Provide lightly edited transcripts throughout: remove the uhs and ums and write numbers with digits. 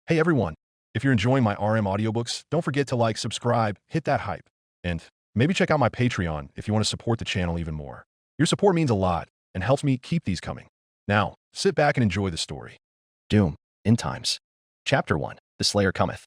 Hey everyone, if you're enjoying my RM audiobooks, don't forget to like, subscribe, hit that hype, and maybe check out my Patreon if you want to support the channel even more. Your support means a lot and helps me keep these coming. Now, sit back and enjoy the story. Doom, End Times. Chapter 1, The Slayer Cometh.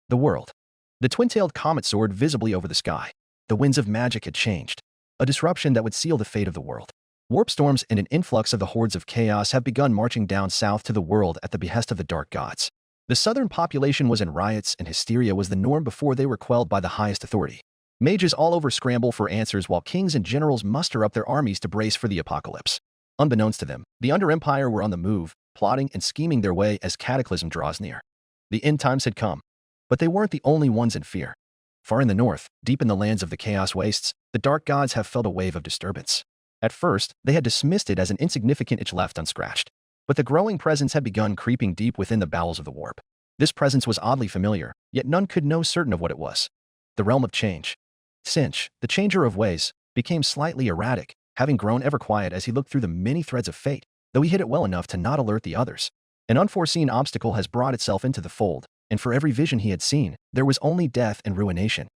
The world. The twin-tailed comet soared visibly over the sky. The winds of magic had changed. A disruption that would seal the fate of the world. Warp storms and an influx of the hordes of chaos have begun marching down south to the world at the behest of the dark gods. The southern population was in riots and hysteria was the norm before they were quelled by the highest authority. Mages all over scramble for answers while kings and generals muster up their armies to brace for the apocalypse. Unbeknownst to them, the Under Empire were on the move, plotting and scheming their way as cataclysm draws near. The end times had come. But they weren't the only ones in fear. Far in the north, deep in the lands of the chaos wastes, the dark gods have felt a wave of disturbance. At first, they had dismissed it as an insignificant itch left unscratched. But the growing presence had begun creeping deep within the bowels of the warp. This presence was oddly familiar, yet none could know certain of what it was. The realm of change. Cinch, the changer of ways, became slightly erratic, having grown ever quiet as he looked through the many threads of fate, though he hid it well enough to not alert the others. An unforeseen obstacle has brought itself into the fold, and for every vision he had seen, there was only death and ruination.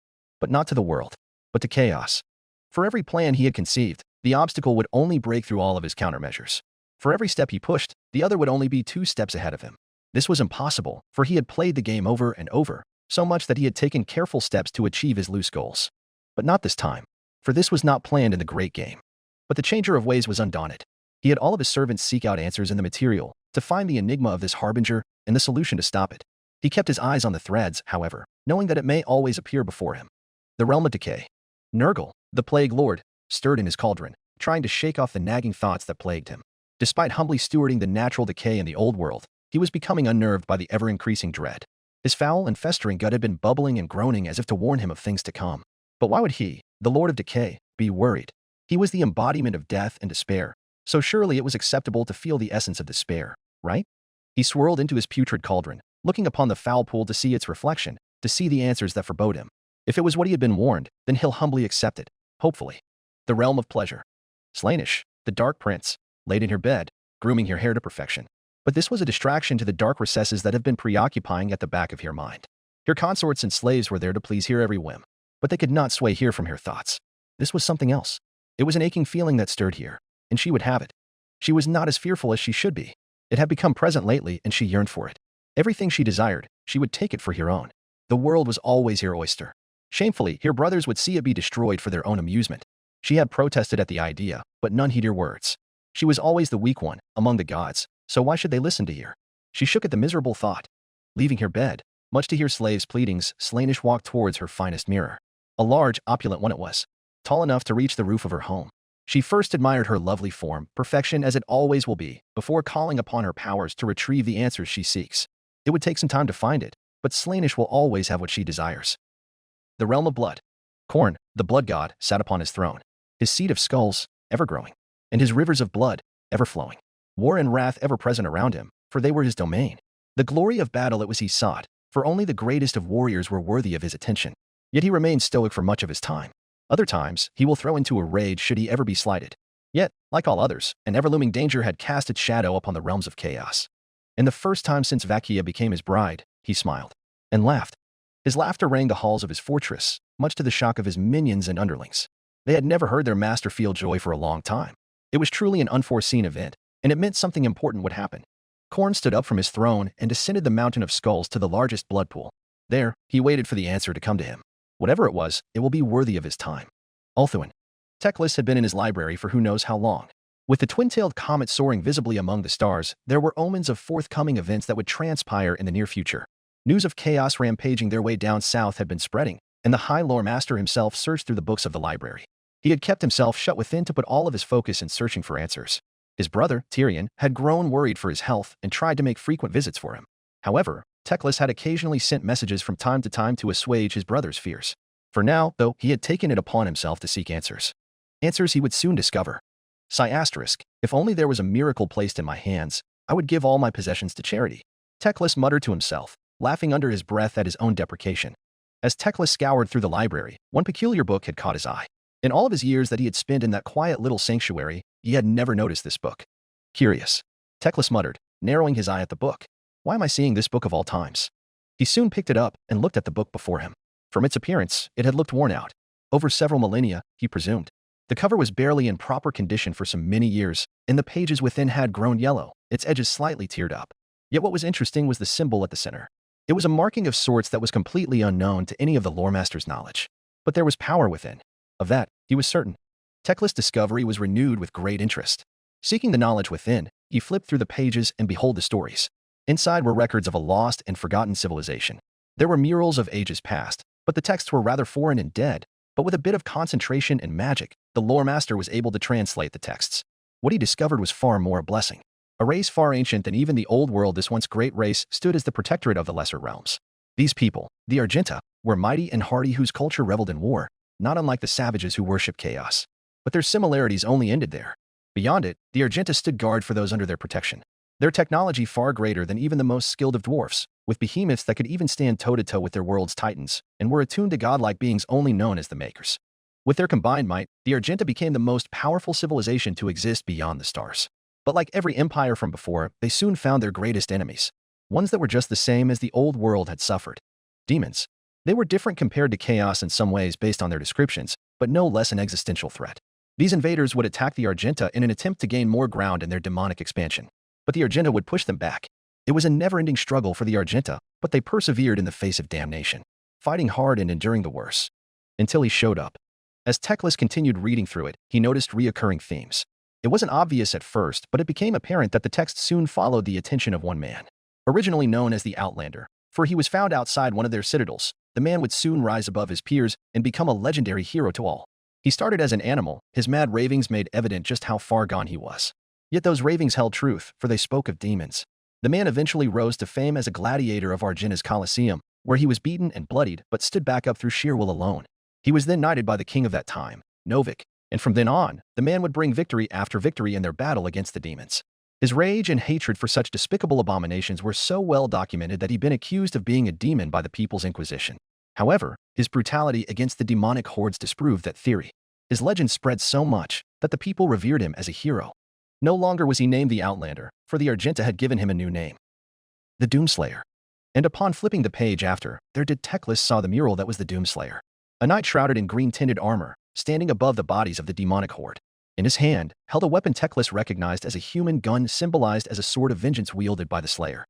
But not to the world, but to chaos. For every plan he had conceived, the obstacle would only break through all of his countermeasures. For every step he pushed, the other would only be 2 steps ahead of him. This was impossible, for he had played the game over and over, so much that he had taken careful steps to achieve his loose goals. But not this time, for this was not planned in the great game. But the changer of ways was undaunted. He had all of his servants seek out answers in the material, to find the enigma of this harbinger and the solution to stop it. He kept his eyes on the threads, however, knowing that it may always appear before him. The realm of decay. Nurgle, the plague lord, stirred in his cauldron, trying to shake off the nagging thoughts that plagued him. Despite humbly stewarding the natural decay in the old world, he was becoming unnerved by the ever-increasing dread. His foul and festering gut had been bubbling and groaning as if to warn him of things to come. But why would he, the Lord of Decay, be worried? He was the embodiment of death and despair, so surely it was acceptable to feel the essence of despair, right? He swirled into his putrid cauldron, looking upon the foul pool to see its reflection, to see the answers that forebode him. If it was what he had been warned, then he'll humbly accept it, hopefully. The realm of pleasure. Slaanesh, the Dark Prince, laid in her bed, grooming her hair to perfection. But this was a distraction to the dark recesses that have been preoccupying at the back of her mind. Her consorts and slaves were there to please her every whim, but they could not sway her from her thoughts. This was something else. It was an aching feeling that stirred her, and she would have it. She was not as fearful as she should be. It had become present lately, and she yearned for it. Everything she desired, she would take it for her own. The world was always her oyster. Shamefully, her brothers would see it be destroyed for their own amusement. She had protested at the idea, but none heed her words. She was always the weak one, among the gods, so why should they listen to her? She shook at the miserable thought. Leaving her bed, much to her slave's pleadings, Slaanesh walked towards her finest mirror. A large, opulent one it was, tall enough to reach the roof of her home. She first admired her lovely form, perfection as it always will be, before calling upon her powers to retrieve the answers she seeks. It would take some time to find it, but Slaanesh will always have what she desires. The realm of blood. Khorne, the blood god, sat upon his throne, his seat of skulls, ever-growing, and his rivers of blood, ever-flowing. War and wrath ever-present around him, for they were his domain. The glory of battle it was he sought, for only the greatest of warriors were worthy of his attention. Yet he remained stoic for much of his time. Other times, he will throw into a rage should he ever be slighted. Yet, like all others, an ever-looming danger had cast its shadow upon the realms of chaos. And the first time since Vakia became his bride, he smiled and laughed. His laughter rang the halls of his fortress, much to the shock of his minions and underlings. They had never heard their master feel joy for a long time. It was truly an unforeseen event, and it meant something important would happen. Khorne stood up from his throne and descended the mountain of skulls to the largest blood pool. There, he waited for the answer to come to him. Whatever it was, it will be worthy of his time. Ulthuan. Teclis had been in his library for who knows how long. With the twin-tailed comet soaring visibly among the stars, there were omens of forthcoming events that would transpire in the near future. News of chaos rampaging their way down south had been spreading, and the High Lore Master himself searched through the books of the library. He had kept himself shut within to put all of his focus in searching for answers. His brother, Tyrion, had grown worried for his health and tried to make frequent visits for him. However, Teclis had occasionally sent messages from time to time to assuage his brother's fears. For now, though, he had taken it upon himself to seek answers. Answers he would soon discover. If only there was a miracle placed in my hands, I would give all my possessions to charity. Teclis muttered to himself, laughing under his breath at his own deprecation. As Teclis scoured through the library, one peculiar book had caught his eye. In all of his years that he had spent in that quiet little sanctuary, he had never noticed this book. Curious. Teclis muttered, narrowing his eye at the book. Why am I seeing this book of all times? He soon picked it up and looked at the book before him. From its appearance, it had looked worn out. Over several millennia, he presumed. The cover was barely in proper condition for some many years, and the pages within had grown yellow, its edges slightly teared up. Yet what was interesting was the symbol at the center. It was a marking of sorts that was completely unknown to any of the loremaster's knowledge. But there was power within. Of that, he was certain. Teclis' discovery was renewed with great interest. Seeking the knowledge within, he flipped through the pages and behold the stories. Inside were records of a lost and forgotten civilization. There were murals of ages past, but the texts were rather foreign and dead. But with a bit of concentration and magic, the loremaster was able to translate the texts. What he discovered was far more a blessing. A race far ancient than even the old world, this once great race stood as the protectorate of the lesser realms. These people, the Argenta, were mighty and hardy whose culture reveled in war, not unlike the savages who worship chaos. But their similarities only ended there. Beyond it, the Argenta stood guard for those under their protection. Their technology far greater than even the most skilled of dwarfs, with behemoths that could even stand toe-to-toe with their world's titans, and were attuned to godlike beings only known as the Makers. With their combined might, the Argenta became the most powerful civilization to exist beyond the stars. But like every empire from before, they soon found their greatest enemies. Ones that were just the same as the old world had suffered. Demons. They were different compared to chaos in some ways based on their descriptions, but no less an existential threat. These invaders would attack the Argenta in an attempt to gain more ground in their demonic expansion. But the Argenta would push them back. It was a never-ending struggle for the Argenta, but they persevered in the face of damnation, fighting hard and enduring the worst. Until he showed up. As Teclis continued reading through it, he noticed reoccurring themes. It wasn't obvious at first, but it became apparent that the text soon followed the attention of one man. Originally known as the Outlander, for he was found outside one of their citadels, the man would soon rise above his peers and become a legendary hero to all. He started as an animal, his mad ravings made evident just how far gone he was. Yet those ravings held truth, for they spoke of demons. The man eventually rose to fame as a gladiator of Argenta's Colosseum, where he was beaten and bloodied but stood back up through sheer will alone. He was then knighted by the king of that time, Novik, and from then on, the man would bring victory after victory in their battle against the demons. His rage and hatred for such despicable abominations were so well documented that he'd been accused of being a demon by the People's Inquisition. However, his brutality against the demonic hordes disproved that theory. His legend spread so much that the people revered him as a hero. No longer was he named the Outlander, for the Argenta had given him a new name. The Doomslayer. And upon flipping the page after, there did Teclis saw the mural that was the Doomslayer. A knight shrouded in green-tinted armor, standing above the bodies of the demonic horde. In his hand, held a weapon Teclis recognized as a human gun symbolized as a sword of vengeance wielded by the Slayer.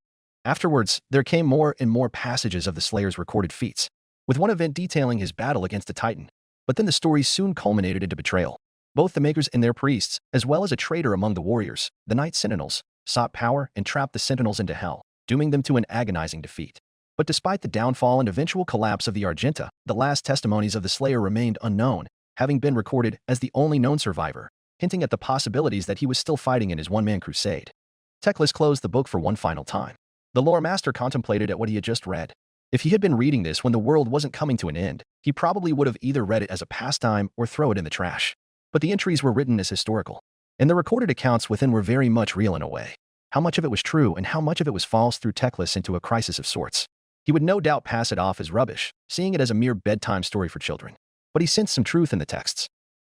Afterwards, there came more and more passages of the Slayer's recorded feats, with one event detailing his battle against a titan. But then the story soon culminated into betrayal. Both the Makers and their priests, as well as a traitor among the warriors, the Night Sentinels, sought power and trapped the Sentinels into hell, dooming them to an agonizing defeat. But despite the downfall and eventual collapse of the Argenta, the last testimonies of the Slayer remained unknown, having been recorded as the only known survivor, hinting at the possibilities that he was still fighting in his one-man crusade. Teclis closed the book for one final time. The lore master contemplated at what he had just read. If he had been reading this when the world wasn't coming to an end, he probably would have either read it as a pastime or throw it in the trash. But the entries were written as historical, and the recorded accounts within were very much real in a way. How much of it was true and how much of it was false threw Teclis into a crisis of sorts. He would no doubt pass it off as rubbish, seeing it as a mere bedtime story for children. But he sensed some truth in the texts.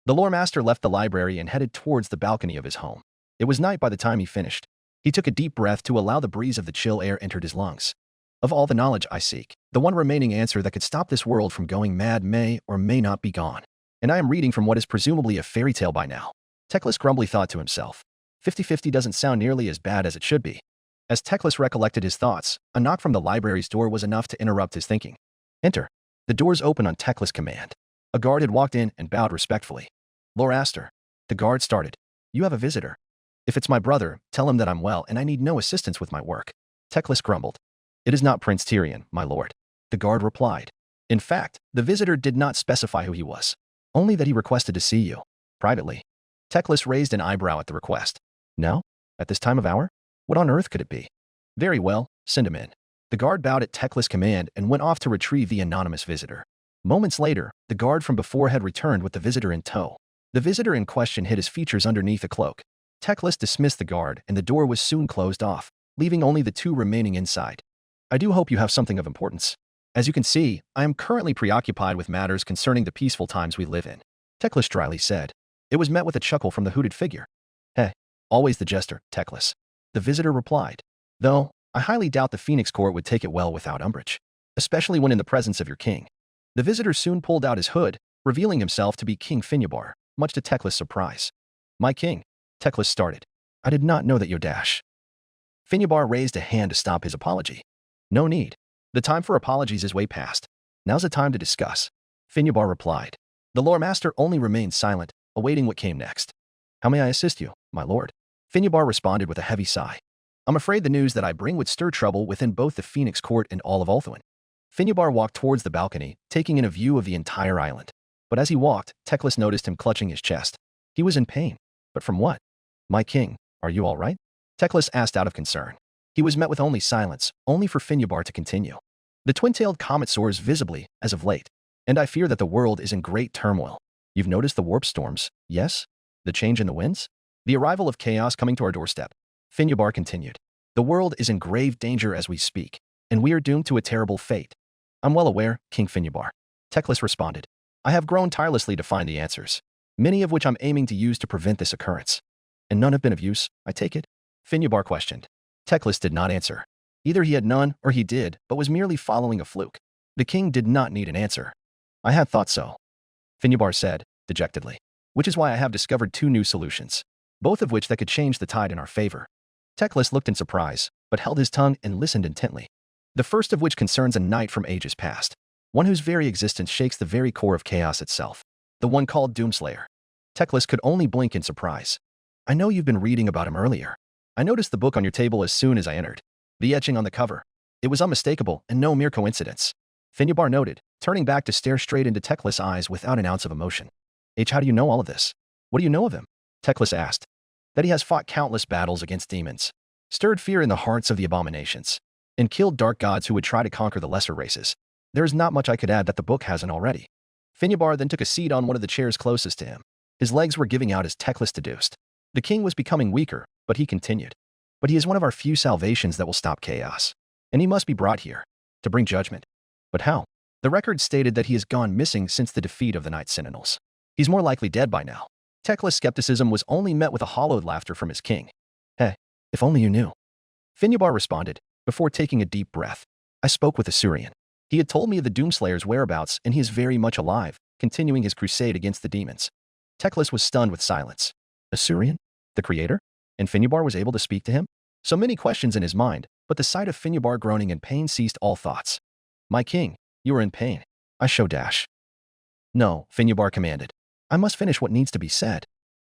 The lore master left the library and headed towards the balcony of his home. It was night by the time he finished. He took a deep breath to allow the breeze of the chill air entered his lungs. Of all the knowledge I seek, the one remaining answer that could stop this world from going mad may or may not be gone. And I am reading from what is presumably a fairy tale by now. Teclis grumbly thought to himself. 50-50 doesn't sound nearly as bad as it should be. As Teclis recollected his thoughts, a knock from the library's door was enough to interrupt his thinking. Enter. The doors opened on Teclis' command. A guard had walked in and bowed respectfully. Lord Aster. The guard started. You have a visitor. If it's my brother, tell him that I'm well and I need no assistance with my work. Teclis grumbled. It is not Prince Tyrion, my lord. The guard replied. In fact, the visitor did not specify who he was. Only that he requested to see you. Privately. Teclis raised an eyebrow at the request. No? At this time of hour? What on earth could it be? Very well, send him in. The guard bowed at Teclis' command and went off to retrieve the anonymous visitor. Moments later, the guard from before had returned with the visitor in tow. The visitor in question hid his features underneath a cloak. Teclis dismissed the guard and the door was soon closed off, leaving only the two remaining inside. I do hope you have something of importance. As you can see, I am currently preoccupied with matters concerning the peaceful times we live in. Teclis dryly said. It was met with a chuckle from the hooded figure. Hey, always the jester, Teclis. The visitor replied. Though, I highly doubt the Phoenix Court would take it well without umbrage, especially when in the presence of your king. The visitor soon pulled out his hood, revealing himself to be King Finnebar, much to Teclis' surprise. My king, Teclis started. I did not know that Yodash. Finnebar raised a hand to stop his apology. No need. The time for apologies is way past. Now's the time to discuss. Finnebar replied. The lore master only remained silent, awaiting what came next. How may I assist you, my lord? Finnebar responded with a heavy sigh. I'm afraid the news that I bring would stir trouble within both the Phoenix Court and all of Ulthuan. Finnebar walked towards the balcony, taking in a view of the entire island. But as he walked, Teclis noticed him clutching his chest. He was in pain. But from what? My king, are you all right? Teclis asked out of concern. He was met with only silence, only for Finnebar to continue. The twin-tailed comet soars visibly, as of late, and I fear that the world is in great turmoil. You've noticed the warp storms, yes? The change in the winds? The arrival of chaos coming to our doorstep. Finnebar continued. The world is in grave danger as we speak, and we are doomed to a terrible fate. I'm well aware, King Finnebar. Teclis responded. I have grown tirelessly to find the answers, many of which I'm aiming to use to prevent this occurrence. And none have been of use, I take it? Finnebar questioned. Teclis did not answer. Either he had none, or he did, but was merely following a fluke. The king did not need an answer. I had thought so. Finnebar said, dejectedly. Which is why I have discovered 2 new solutions, both of which that could change the tide in our favor. Teclis looked in surprise, but held his tongue and listened intently. The first of which concerns a knight from ages past, one whose very existence shakes the very core of chaos itself, the one called Doomslayer. Teclis could only blink in surprise. I know you've been reading about him earlier. I noticed the book on your table as soon as I entered. The etching on the cover. It was unmistakable and no mere coincidence. Finnebar noted, turning back to stare straight into Teclis' eyes without an ounce of emotion. How do you know all of this? What do you know of him? Teclis asked. That he has fought countless battles against demons, stirred fear in the hearts of the abominations, and killed dark gods who would try to conquer the lesser races. There is not much I could add that the book hasn't already. Finnebar then took a seat on one of the chairs closest to him. His legs were giving out as Teclis deduced. The king was becoming weaker, but he continued. But he is one of our few salvations that will stop chaos. And he must be brought here, to bring judgment. But how? The record stated that he has gone missing since the defeat of the Night Sentinels. He's more likely dead by now. Teclis' skepticism was only met with a hollowed laughter from his king. Hey, if only you knew. Finnebar responded, before taking a deep breath. I spoke with Asurian. He had told me of the Doomslayer's whereabouts, and he is very much alive, continuing his crusade against the demons. Teclis was stunned with silence. Asurian? The creator? And Finnebar was able to speak to him? So many questions in his mind, but the sight of Finnebar groaning in pain ceased all thoughts. My king, you are in pain. I show dash. No, Finnebar commanded. I must finish what needs to be said.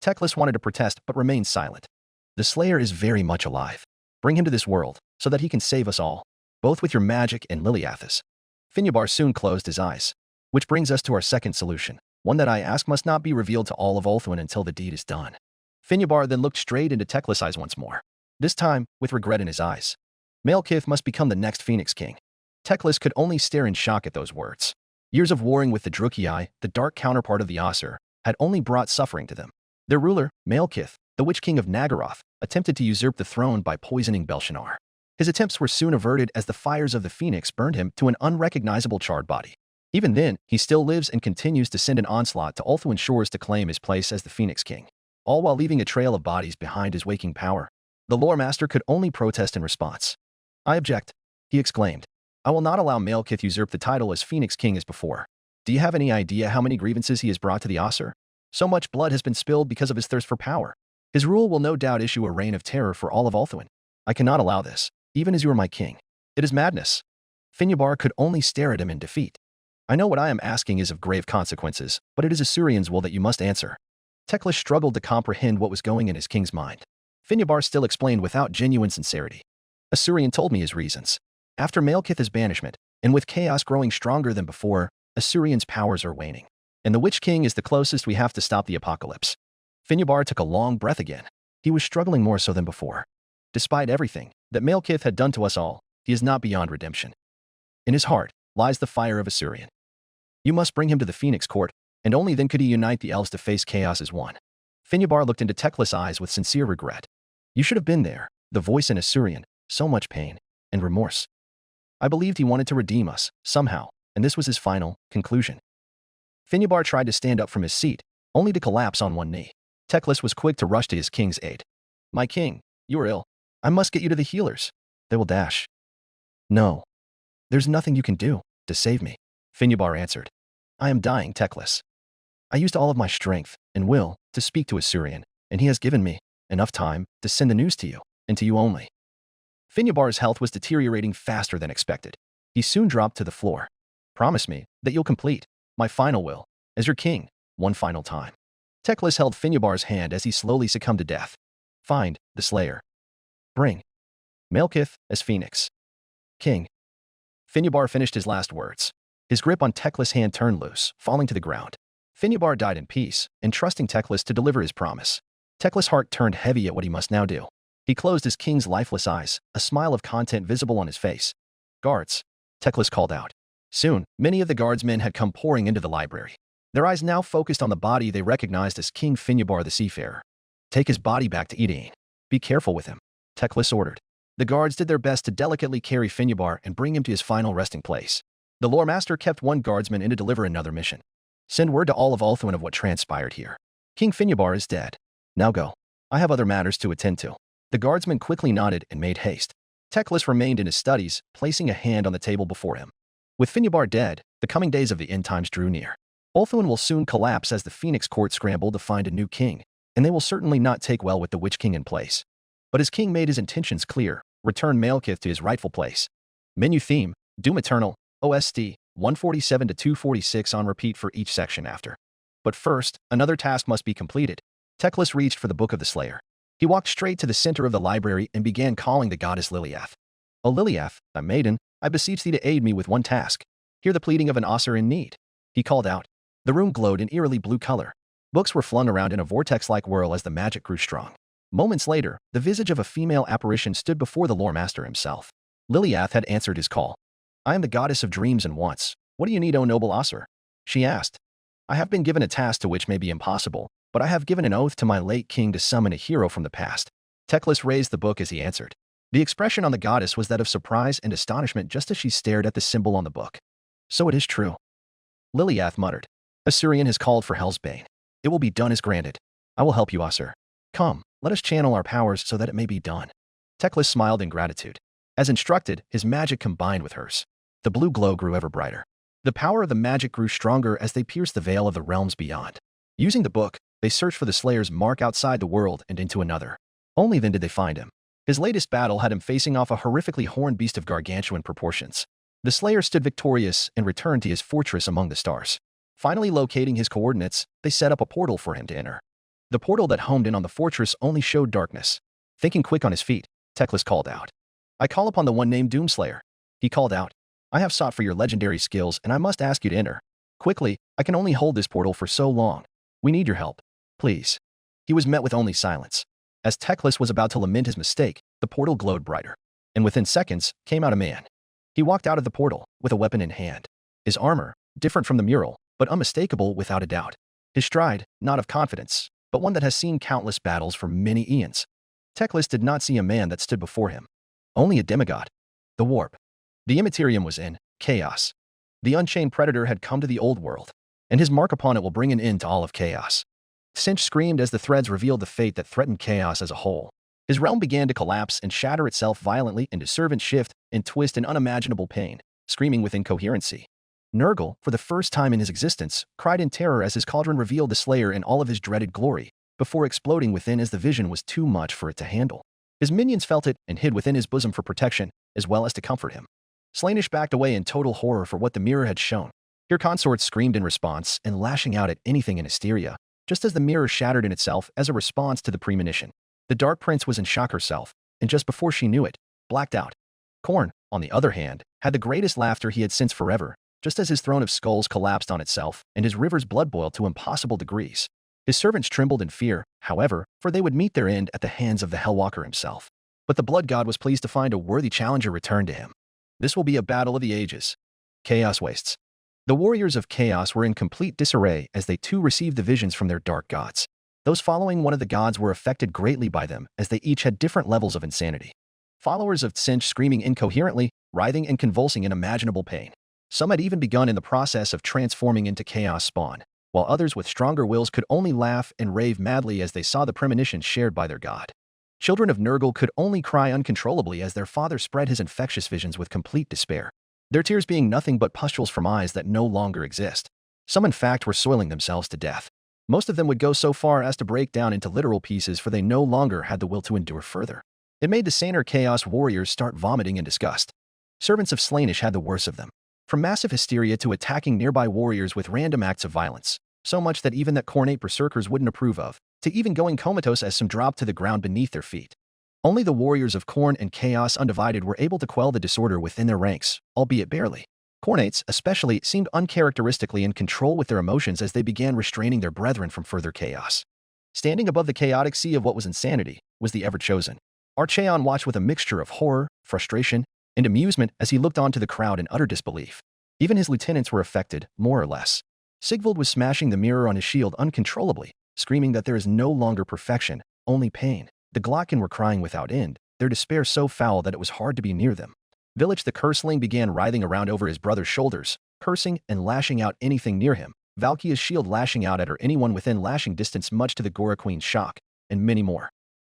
Teclis wanted to protest, but remained silent. The Slayer is very much alive. Bring him to this world, so that he can save us all, both with your magic and Liliath's. Finnebar soon closed his eyes. Which brings us to our second solution, one that I ask must not be revealed to all of Ulthuan until the deed is done. Finnebar then looked straight into Teclis' eyes once more, this time with regret in his eyes. Malekith must become the next Phoenix King. Teclis could only stare in shock at those words. Years of warring with the Druchii, the dark counterpart of the Aesir, had only brought suffering to them. Their ruler, Malekith, the Witch King of Nagaroth, attempted to usurp the throne by poisoning Belshazzar. His attempts were soon averted as the fires of the Phoenix burned him to an unrecognizable charred body. Even then, he still lives and continues to send an onslaught to Ulthuan shores to claim his place as the Phoenix King, all while leaving a trail of bodies behind his waking power. The lore master could only protest in response. I object, he exclaimed. I will not allow Malekith usurp the title as Phoenix King as before. Do you have any idea how many grievances he has brought to the Aesir? So much blood has been spilled because of his thirst for power. His rule will no doubt issue a reign of terror for all of Ulthuan. I cannot allow this, even as you are my king. It is madness. Finnebar could only stare at him in defeat. I know what I am asking is of grave consequences, but it is Asurian's will that you must answer. Teclis struggled to comprehend what was going in his king's mind. Finnebar still explained without genuine sincerity. Asurian told me his reasons. After Malekith's banishment, and with chaos growing stronger than before, Asurian's powers are waning. And the Witch King is the closest we have to stop the apocalypse. Finnebar took a long breath again. He was struggling more so than before. Despite everything that Malekith had done to us all, he is not beyond redemption. In his heart lies the fire of Asurian. You must bring him to the Phoenix Court, and only then could he unite the elves to face chaos as one. Finnebar looked into Teclis' eyes with sincere regret. You should have been there, the voice in Asurian, so much pain and remorse. I believed he wanted to redeem us, somehow, and this was his final conclusion. Finnebar tried to stand up from his seat, only to collapse on one knee. Teclis was quick to rush to his king's aid. My king, you are ill. I must get you to the healers. They will dash. No. There's nothing you can do to save me, Finyabar answered. I am dying, Teclis. I used all of my strength and will to speak to Assyrian, and he has given me enough time to send the news to you, and to you only. Finyabar's health was deteriorating faster than expected. He soon dropped to the floor. Promise me that you'll complete my final will as your king one final time. Teclis held Finyabar's hand as he slowly succumbed to death. Find the Slayer. Bring Malekith as Phoenix. King. Finyabar finished his last words. His grip on Teclis' hand turned loose, falling to the ground. Finyabar died in peace, entrusting Teclis to deliver his promise. Teclis' heart turned heavy at what he must now do. He closed his king's lifeless eyes, a smile of content visible on his face. Guards, Teclis called out. Soon, many of the guardsmen had come pouring into the library. Their eyes now focused on the body they recognized as King Finyabar the Seafarer. Take his body back to Edain. Be careful with him, Teclis ordered. The guards did their best to delicately carry Finyabar and bring him to his final resting place. The lore master kept one guardsman in to deliver another mission. Send word to all of Ulthuan of what transpired here. King Finyabar is dead. Now go. I have other matters to attend to. The guardsman quickly nodded and made haste. Teclis remained in his studies, placing a hand on the table before him. With Finyabar dead, the coming days of the end times drew near. Ulthuan will soon collapse as the Phoenix court scramble to find a new king, and they will certainly not take well with the Witch King in place. But his king made his intentions clear: return Malekith to his rightful place. Menu theme, Doom Eternal, OST, 147 to 246 on repeat for each section after. But first, another task must be completed. Teclis reached for the Book of the Slayer. He walked straight to the center of the library and began calling the goddess Liliath. O Liliath, a maiden, I beseech thee to aid me with one task. Hear the pleading of an Osir in need. He called out. The room glowed in eerily blue color. Books were flung around in a vortex-like whirl as the magic grew strong. Moments later, the visage of a female apparition stood before the lore master himself. Liliath had answered his call. I am the goddess of dreams and wants. What do you need, O noble Osir? She asked. I have been given a task to which may be impossible, but I have given an oath to my late king to summon a hero from the past. Teclis raised the book as he answered. The expression on the goddess was that of surprise and astonishment just as she stared at the symbol on the book. So it is true. Liliath muttered. Assyrian has called for Hell's Bane. It will be done as granted. I will help you, Osir. Come, let us channel our powers so that it may be done. Teclis smiled in gratitude. As instructed, his magic combined with hers. The blue glow grew ever brighter. The power of the magic grew stronger as they pierced the veil of the realms beyond. Using the book, they searched for the Slayer's mark outside the world and into another. Only then did they find him. His latest battle had him facing off a horrifically horned beast of gargantuan proportions. The Slayer stood victorious and returned to his fortress among the stars. Finally locating his coordinates, they set up a portal for him to enter. The portal that homed in on the fortress only showed darkness. Thinking quick on his feet, Teclis called out. I call upon the one named Doomslayer. He called out. I have sought for your legendary skills and I must ask you to enter. Quickly, I can only hold this portal for so long. We need your help. Please. He was met with only silence. As Teclis was about to lament his mistake, the portal glowed brighter. And within seconds, came out a man. He walked out of the portal, with a weapon in hand. His armor, different from the mural, but unmistakable without a doubt. His stride, not of confidence, but one that has seen countless battles for many eons. Teclis did not see a man that stood before him. Only a demigod. The warp. The immaterium was in chaos. The unchained predator had come to the old world, and his mark upon it will bring an end to all of chaos. Cinch screamed as the threads revealed the fate that threatened chaos as a whole. His realm began to collapse and shatter itself violently into servant shift and twist in unimaginable pain, screaming with incoherency. Nurgle, for the first time in his existence, cried in terror as his cauldron revealed the Slayer in all of his dreaded glory, before exploding within as the vision was too much for it to handle. His minions felt it and hid within his bosom for protection, as well as to comfort him. Slaanesh backed away in total horror for what the mirror had shown. Her consorts screamed in response and lashing out at anything in hysteria, just as the mirror shattered in itself as a response to the premonition. The Dark Prince was in shock herself, and just before she knew it, blacked out. Khorne, on the other hand, had the greatest laughter he had since forever, just as his throne of skulls collapsed on itself and his river's blood boiled to impossible degrees. His servants trembled in fear, however, for they would meet their end at the hands of the Hellwalker himself. But the Blood God was pleased to find a worthy challenger return to him. This will be a battle of the ages. Chaos wastes. The warriors of Chaos were in complete disarray as they too received the visions from their dark gods. Those following one of the gods were affected greatly by them as they each had different levels of insanity. Followers of Cinch screaming incoherently, writhing and convulsing in imaginable pain. Some had even begun in the process of transforming into chaos spawn, while others with stronger wills could only laugh and rave madly as they saw the premonition shared by their god. Children of Nurgle could only cry uncontrollably as their father spread his infectious visions with complete despair, their tears being nothing but pustules from eyes that no longer exist. Some in fact were soiling themselves to death. Most of them would go so far as to break down into literal pieces, for they no longer had the will to endure further. It made the saner Chaos Warriors start vomiting in disgust. Servants of Slaanesh had the worst of them, from massive hysteria to attacking nearby warriors with random acts of violence, so much that even that cornate berserkers wouldn't approve of, to even going comatose as some dropped to the ground beneath their feet. Only the warriors of Khorne and Chaos Undivided were able to quell the disorder within their ranks, albeit barely. Khornates, especially, seemed uncharacteristically in control with their emotions as they began restraining their brethren from further chaos. Standing above the chaotic sea of what was insanity was the Ever-Chosen. Archaon watched with a mixture of horror, frustration, and amusement as he looked on to the crowd in utter disbelief. Even his lieutenants were affected, more or less. Sigvald was smashing the mirror on his shield uncontrollably, screaming that there is no longer perfection, only pain. The Glocken were crying without end, their despair so foul that it was hard to be near them. Village the Curseling began writhing around over his brother's shoulders, cursing and lashing out anything near him, Valkia's shield lashing out at her, anyone within lashing distance much to the Gora Queen's shock, and many more.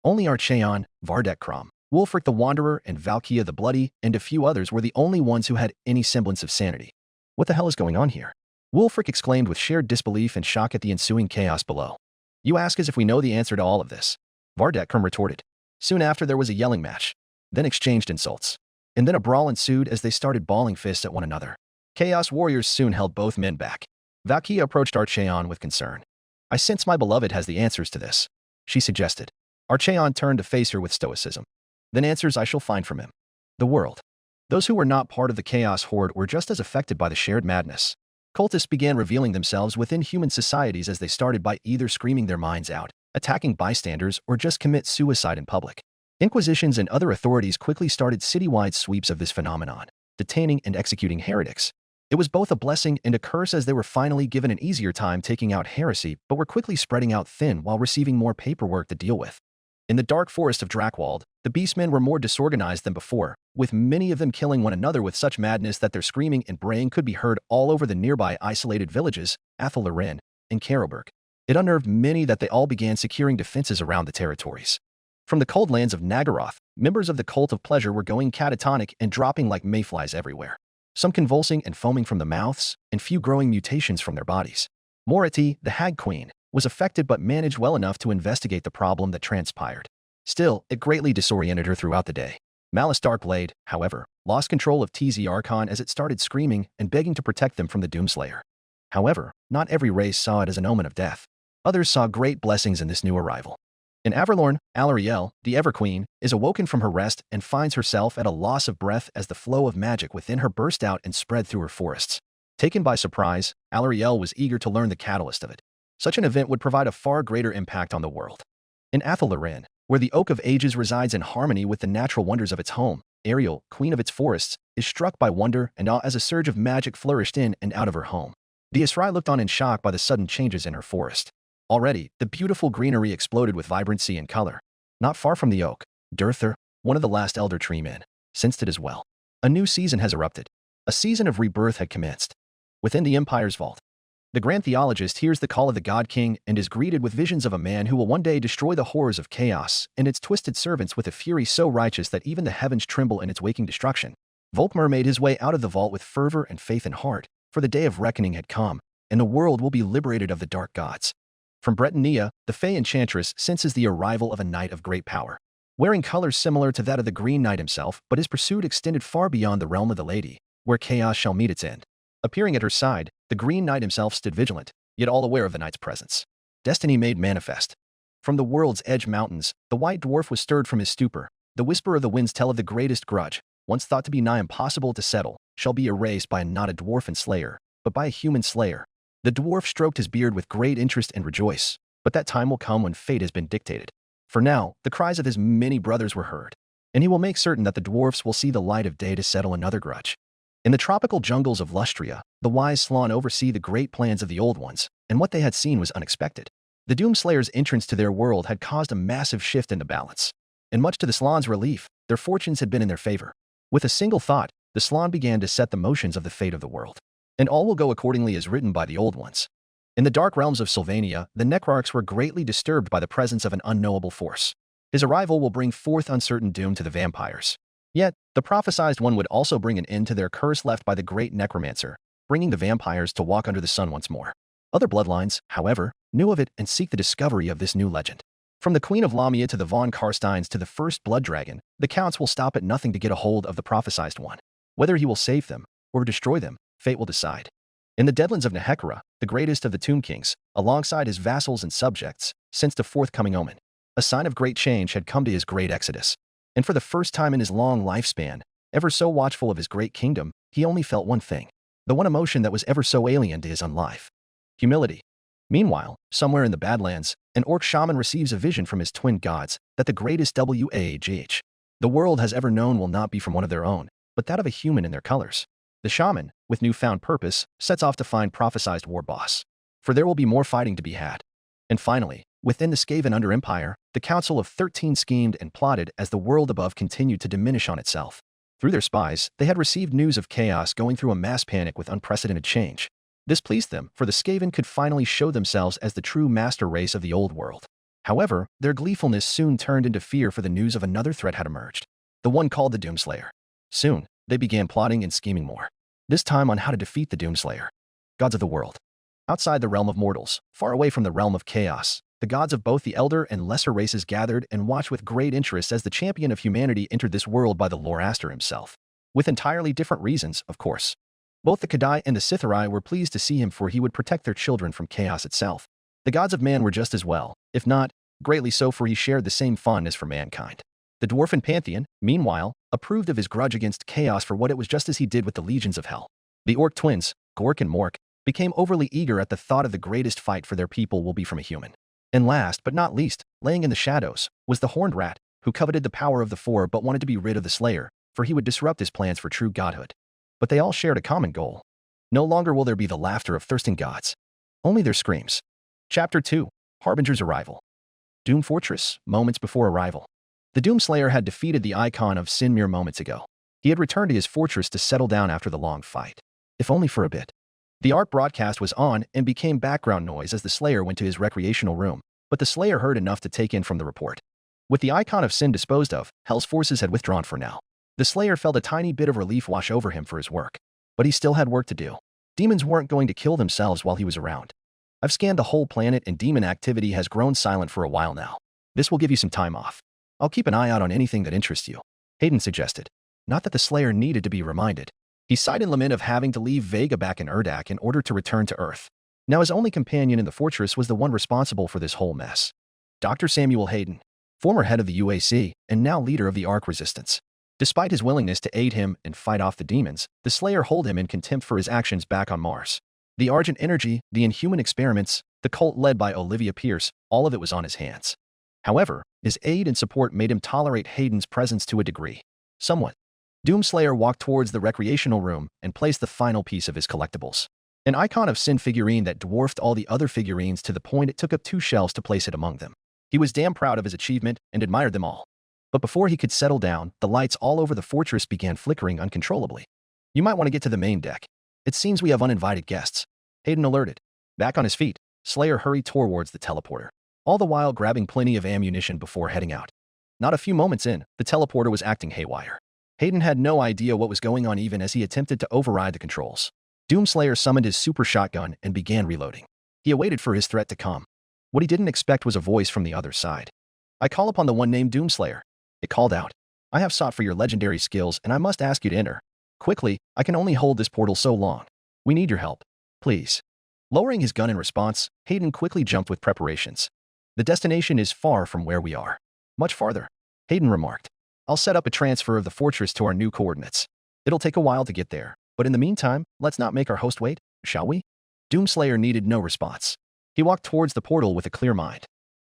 Only Archaon, Vardek Krom, Wulfric the Wanderer, and Valkia the Bloody, and a few others were the only ones who had any semblance of sanity. What the hell is going on here? Wulfric exclaimed with shared disbelief and shock at the ensuing chaos below. You ask as if we know the answer to all of this. Vardek Krom retorted. Soon after there was a yelling match, then exchanged insults. And then a brawl ensued as they started balling fists at one another. Chaos Warriors soon held both men back. Valkia approached Archaon with concern. I sense my beloved has the answers to this, she suggested. Archaon turned to face her with stoicism. Then answers I shall find from him. The world. Those who were not part of the Chaos Horde were just as affected by the shared madness. Cultists began revealing themselves within human societies as they started by either screaming their minds out, attacking bystanders, or just commit suicide in public. Inquisitions and other authorities quickly started citywide sweeps of this phenomenon, detaining and executing heretics. It was both a blessing and a curse as they were finally given an easier time taking out heresy, but were quickly spreading out thin while receiving more paperwork to deal with. In the dark forest of Drakewald, the Beastmen were more disorganized than before, with many of them killing one another with such madness that their screaming and braying could be heard all over the nearby isolated villages, Athel Loren and Karelberg. It unnerved many that they all began securing defenses around the territories. From the cold lands of Nagaroth, members of the Cult of Pleasure were going catatonic and dropping like mayflies everywhere, some convulsing and foaming from the mouths, and few growing mutations from their bodies. Morati, the Hag Queen, was affected but managed well enough to investigate the problem that transpired. Still, it greatly disoriented her throughout the day. Malice Darkblade, however, lost control of TZ Archon as it started screaming and begging to protect them from the Doomslayer. However, not every race saw it as an omen of death. Others saw great blessings in this new arrival. In Averlorn, Alarielle, the Everqueen, is awoken from her rest and finds herself at a loss of breath as the flow of magic within her burst out and spread through her forests. Taken by surprise, Alarielle was eager to learn the catalyst of it. Such an event would provide a far greater impact on the world. In Athel Loren, where the Oak of Ages resides in harmony with the natural wonders of its home, Ariel, queen of its forests, is struck by wonder and awe as a surge of magic flourished in and out of her home. The Israi looked on in shock by the sudden changes in her forest. Already, the beautiful greenery exploded with vibrancy and color. Not far from the oak, Durthur, one of the last Elder Tree men, sensed it as well. A new season has erupted. A season of rebirth had commenced. Within the Empire's vault, the Grand Theologist hears the call of the God King and is greeted with visions of a man who will one day destroy the horrors of chaos and its twisted servants with a fury so righteous that even the heavens tremble in its waking destruction. Volkmar made his way out of the vault with fervor and faith in heart, for the day of reckoning had come, and the world will be liberated of the dark gods. From Bretonnia, the Fey Enchantress senses the arrival of a knight of great power. Wearing colors similar to that of the Green Knight himself, but his pursuit extended far beyond the realm of the Lady, where chaos shall meet its end. Appearing at her side, the Green Knight himself stood vigilant, yet all aware of the knight's presence. Destiny made manifest. From the world's edge mountains, the white dwarf was stirred from his stupor. The whisper of the winds tell of the greatest grudge, once thought to be nigh impossible to settle, shall be erased by not a dwarfen slayer, but by a human slayer. The dwarf stroked his beard with great interest and rejoiced, but that time will come when fate has been dictated. For now, the cries of his many brothers were heard, and he will make certain that the dwarfs will see the light of day to settle another grudge. In the tropical jungles of Lustria, the wise Slann oversee the great plans of the Old Ones, and what they had seen was unexpected. The Doomslayer's entrance to their world had caused a massive shift in the balance, and much to the Slann's relief, their fortunes had been in their favor. With a single thought, the Slann began to set the motions of the fate of the world. And all will go accordingly as written by the Old Ones. In the dark realms of Sylvania, the Necrarchs were greatly disturbed by the presence of an unknowable force. His arrival will bring forth uncertain doom to the vampires. Yet, the prophesized one would also bring an end to their curse left by the great necromancer, bringing the vampires to walk under the sun once more. Other bloodlines, however, knew of it and seek the discovery of this new legend. From the Queen of Lamia to the von Karsteins to the first blood dragon, the counts will stop at nothing to get a hold of the prophesized one. Whether he will save them or destroy them, fate will decide. In the Deadlands of Nehekara, the greatest of the Tomb Kings, alongside his vassals and subjects, sensed a forthcoming omen. A sign of great change had come to his great exodus. And for the first time in his long lifespan, ever so watchful of his great kingdom, he only felt one thing. The one emotion that was ever so alien to his own life. Humility. Meanwhile, somewhere in the Badlands, an orc shaman receives a vision from his twin gods that the greatest WAGH the world has ever known will not be from one of their own, but that of a human in their colors. The shaman, with newfound purpose, sets off to find prophesized war boss. For there will be more fighting to be had. And finally, within the Skaven Under Empire, the Council of 13 schemed and plotted as the world above continued to diminish on itself. Through their spies, they had received news of chaos going through a mass panic with unprecedented change. This pleased them, for the Skaven could finally show themselves as the true master race of the old world. However, their gleefulness soon turned into fear for the news of another threat had emerged. The one called the Doomslayer. Soon, they began plotting and scheming more. This time on how to defeat the Doomslayer. Gods of the world. Outside the realm of mortals, far away from the realm of chaos, the gods of both the elder and lesser races gathered and watched with great interest as the champion of humanity entered this world by the Lorastor himself. With entirely different reasons, of course. Both the Kadai and the Sithari were pleased to see him, for he would protect their children from chaos itself. The gods of man were just as well, if not greatly so, for he shared the same fondness for mankind. The dwarfen pantheon, meanwhile, approved of his grudge against chaos for what it was, just as he did with the legions of hell. The orc twins, Gork and Mork, became overly eager at the thought of the greatest fight for their people will be from a human. And last but not least, laying in the shadows, was the horned rat, who coveted the power of the four but wanted to be rid of the Slayer, for he would disrupt his plans for true godhood. But they all shared a common goal. No longer will there be the laughter of thirsting gods. Only their screams. Chapter 2. Harbinger's Arrival. Doom Fortress, moments before arrival. The Doomslayer had defeated the icon of sin mere moments ago. He had returned to his fortress to settle down after the long fight. If only for a bit. The ARC broadcast was on and became background noise as the Slayer went to his recreational room, but the Slayer heard enough to take in from the report. With the icon of sin disposed of, Hell's forces had withdrawn for now. The Slayer felt a tiny bit of relief wash over him for his work. But he still had work to do. Demons weren't going to kill themselves while he was around. I've scanned the whole planet and demon activity has grown silent for a while now. This will give you some time off. I'll keep an eye out on anything that interests you, Hayden suggested. Not that the Slayer needed to be reminded. He sighed in lament of having to leave Vega back in Urdak in order to return to Earth. Now his only companion in the fortress was the one responsible for this whole mess. Dr. Samuel Hayden, former head of the UAC and now leader of the Ark Resistance. Despite his willingness to aid him and fight off the demons, the Slayer held him in contempt for his actions back on Mars. The Argent Energy, the Inhuman experiments, the cult led by Olivia Pierce, all of it was on his hands. However, his aid and support made him tolerate Hayden's presence to a degree. Somewhat. Doomslayer walked towards the recreational room and placed the final piece of his collectibles. An icon of sin figurine that dwarfed all the other figurines to the point it took up 2 shelves to place it among them. He was damn proud of his achievement and admired them all. But before he could settle down, the lights all over the fortress began flickering uncontrollably. You might want to get to the main deck. It seems we have uninvited guests. Hayden alerted. Back on his feet, Slayer hurried towards the teleporter, all the while grabbing plenty of ammunition before heading out. Not a few moments in, the teleporter was acting haywire. Hayden had no idea what was going on even as he attempted to override the controls. Doomslayer summoned his super shotgun and began reloading. He awaited for his threat to come. What he didn't expect was a voice from the other side. I call upon the one named Doomslayer. It called out. I have sought for your legendary skills and I must ask you to enter. Quickly, I can only hold this portal so long. We need your help. Please. Lowering his gun in response, Hayden quickly jumped with preparations. The destination is far from where we are. Much farther. Hayden remarked. I'll set up a transfer of the fortress to our new coordinates. It'll take a while to get there, but in the meantime, let's not make our host wait, shall we? Doomslayer needed no response. He walked towards the portal with a clear mind.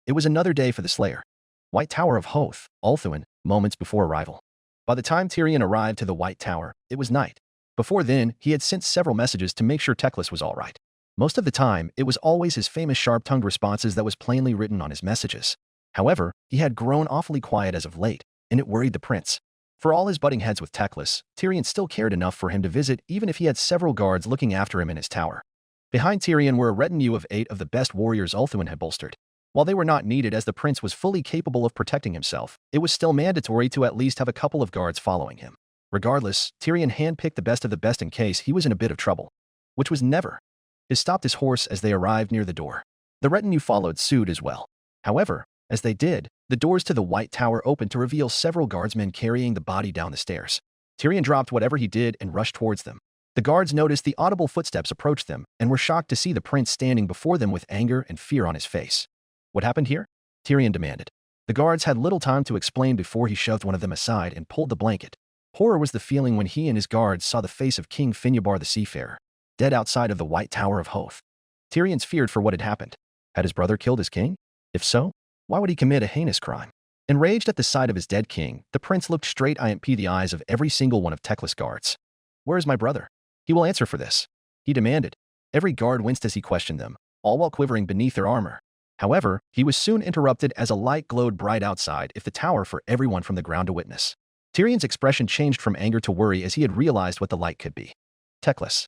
It was another day for the Slayer. White Tower of Hoth, Ulthuan, moments before arrival. By the time Tyrion arrived to the White Tower, it was night. Before then, he had sent several messages to make sure Teclis was all right. Most of the time, it was always his famous sharp-tongued responses that was plainly written on his messages. However, he had grown awfully quiet as of late, and it worried the prince. For all his butting heads with Teclis, Tyrion still cared enough for him to visit even if he had several guards looking after him in his tower. Behind Tyrion were a retinue of 8 of the best warriors Ulthuan had bolstered. While they were not needed as the prince was fully capable of protecting himself, it was still mandatory to at least have a couple of guards following him. Regardless, Tyrion handpicked the best of the best in case he was in a bit of trouble, which was never. He stopped his horse as they arrived near the door. The retinue followed suit as well. However, as they did, the doors to the White Tower opened to reveal several guardsmen carrying the body down the stairs. Tyrion dropped whatever he did and rushed towards them. The guards noticed the audible footsteps approach them and were shocked to see the prince standing before them with anger and fear on his face. What happened here? Tyrion demanded. The guards had little time to explain before he shoved one of them aside and pulled the blanket. Horror was the feeling when he and his guards saw the face of King Finnebar the Seafarer, dead outside of the White Tower of Hoth. Tyrion's feared for what had happened. Had his brother killed his king? If so, why would he commit a heinous crime? Enraged at the sight of his dead king, the prince looked straight into the eyes of every single one of Teclis' guards. Where is my brother? He will answer for this, he demanded. Every guard winced as he questioned them, all while quivering beneath their armor. However, he was soon interrupted as a light glowed bright outside the tower for everyone from the ground to witness. Tyrion's expression changed from anger to worry as he had realized what the light could be. Teclis.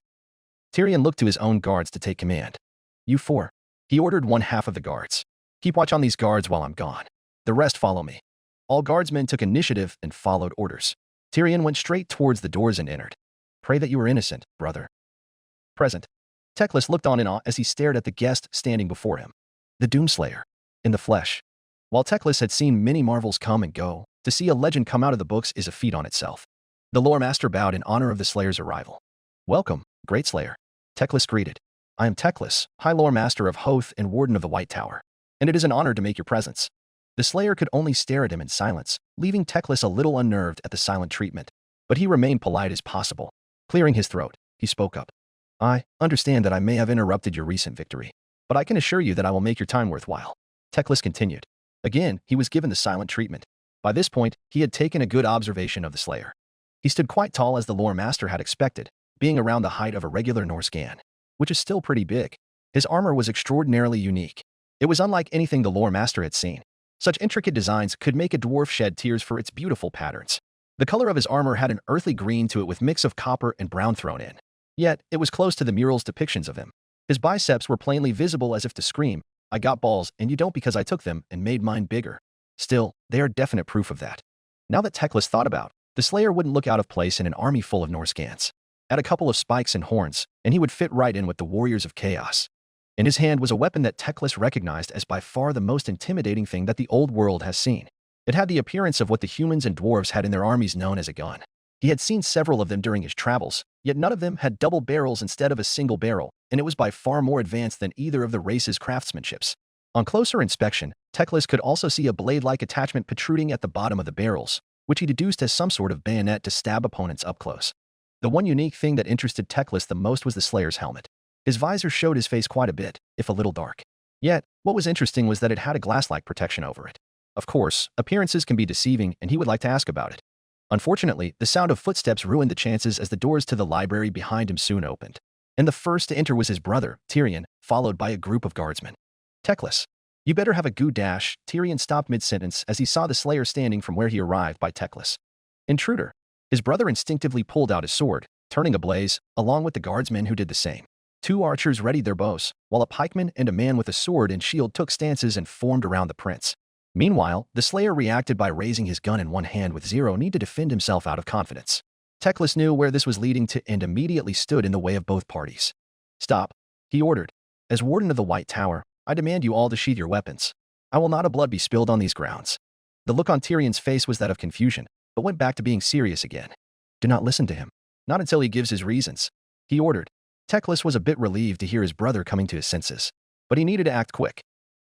Tyrion looked to his own guards to take command. You four. He ordered one half of the guards. Keep watch on these guards while I'm gone. The rest follow me. All guardsmen took initiative and followed orders. Tyrion went straight towards the doors and entered. Pray that you are innocent, brother. Present. Teclis looked on in awe as he stared at the guest standing before him. The Doomslayer. In the flesh. While Teclis had seen many marvels come and go, to see a legend come out of the books is a feat on itself. The lore master bowed in honor of the Slayer's arrival. Welcome, great Slayer. Teclis greeted. I am Teclis, High Lore Master of Hoth and Warden of the White Tower, and it is an honor to make your presence. The Slayer could only stare at him in silence, leaving Teclis a little unnerved at the silent treatment, but he remained polite as possible. Clearing his throat, he spoke up. I understand that I may have interrupted your recent victory, but I can assure you that I will make your time worthwhile. Teclis continued. Again, he was given the silent treatment. By this point, he had taken a good observation of the Slayer. He stood quite tall as the lore master had expected, being around the height of a regular Norse Gan, which is still pretty big. His armor was extraordinarily unique. It was unlike anything the lore master had seen. Such intricate designs could make a dwarf shed tears for its beautiful patterns. The color of his armor had an earthly green to it with mix of copper and brown thrown in. Yet, it was close to the mural's depictions of him. His biceps were plainly visible as if to scream, I got balls and you don't because I took them and made mine bigger. Still, they are definite proof of that. Now that Teclis thought about, the Slayer wouldn't look out of place in an army full of Norse Gans. Add a couple of spikes and horns, and he would fit right in with the warriors of chaos. In his hand was a weapon that Teclis recognized as by far the most intimidating thing that the old world has seen. It had the appearance of what the humans and dwarves had in their armies known as a gun. He had seen several of them during his travels, yet none of them had double barrels instead of a single barrel, and it was by far more advanced than either of the race's craftsmanships. On closer inspection, Teclis could also see a blade-like attachment protruding at the bottom of the barrels, which he deduced as some sort of bayonet to stab opponents up close. The one unique thing that interested Teclis the most was the Slayer's helmet. His visor showed his face quite a bit, if a little dark. Yet, what was interesting was that it had a glass-like protection over it. Of course, appearances can be deceiving, and he would like to ask about it. Unfortunately, the sound of footsteps ruined the chances as the doors to the library behind him soon opened. And the first to enter was his brother, Tyrion, followed by a group of guardsmen. Teclis. You better have a goo dash. Tyrion stopped mid-sentence as he saw the Slayer standing from where he arrived by Teclis. Intruder. His brother instinctively pulled out his sword, turning ablaze, along with the guardsmen who did the same. Two archers readied their bows, while a pikeman and a man with a sword and shield took stances and formed around the prince. Meanwhile, the Slayer reacted by raising his gun in one hand with zero need to defend himself out of confidence. Teclis knew where this was leading to and immediately stood in the way of both parties. Stop, he ordered. As Warden of the White Tower, I demand you all to sheath your weapons. I will not a blood be spilled on these grounds. The look on Tyrion's face was that of confusion, but went back to being serious again. Do not listen to him. Not until he gives his reasons, he ordered. Teclis was a bit relieved to hear his brother coming to his senses, but he needed to act quick.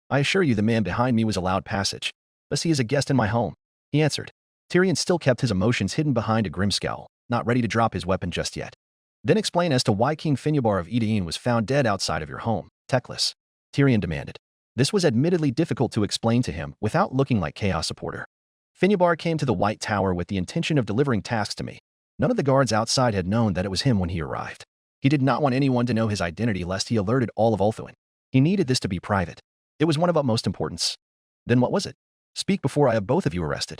I assure you the man behind me was allowed passage. Thus he is a guest in my home, he answered. Tyrion still kept his emotions hidden behind a grim scowl, not ready to drop his weapon just yet. Then explain as to why King Finnebar of Edain was found dead outside of your home, Teclis, Tyrion demanded. This was admittedly difficult to explain to him without looking like chaos supporter. Finnebar came to the White Tower with the intention of delivering tasks to me. None of the guards outside had known that it was him when he arrived. He did not want anyone to know his identity lest he alerted all of Ulthuan. He needed this to be private. It was one of utmost importance. Then what was it? Speak before I have both of you arrested.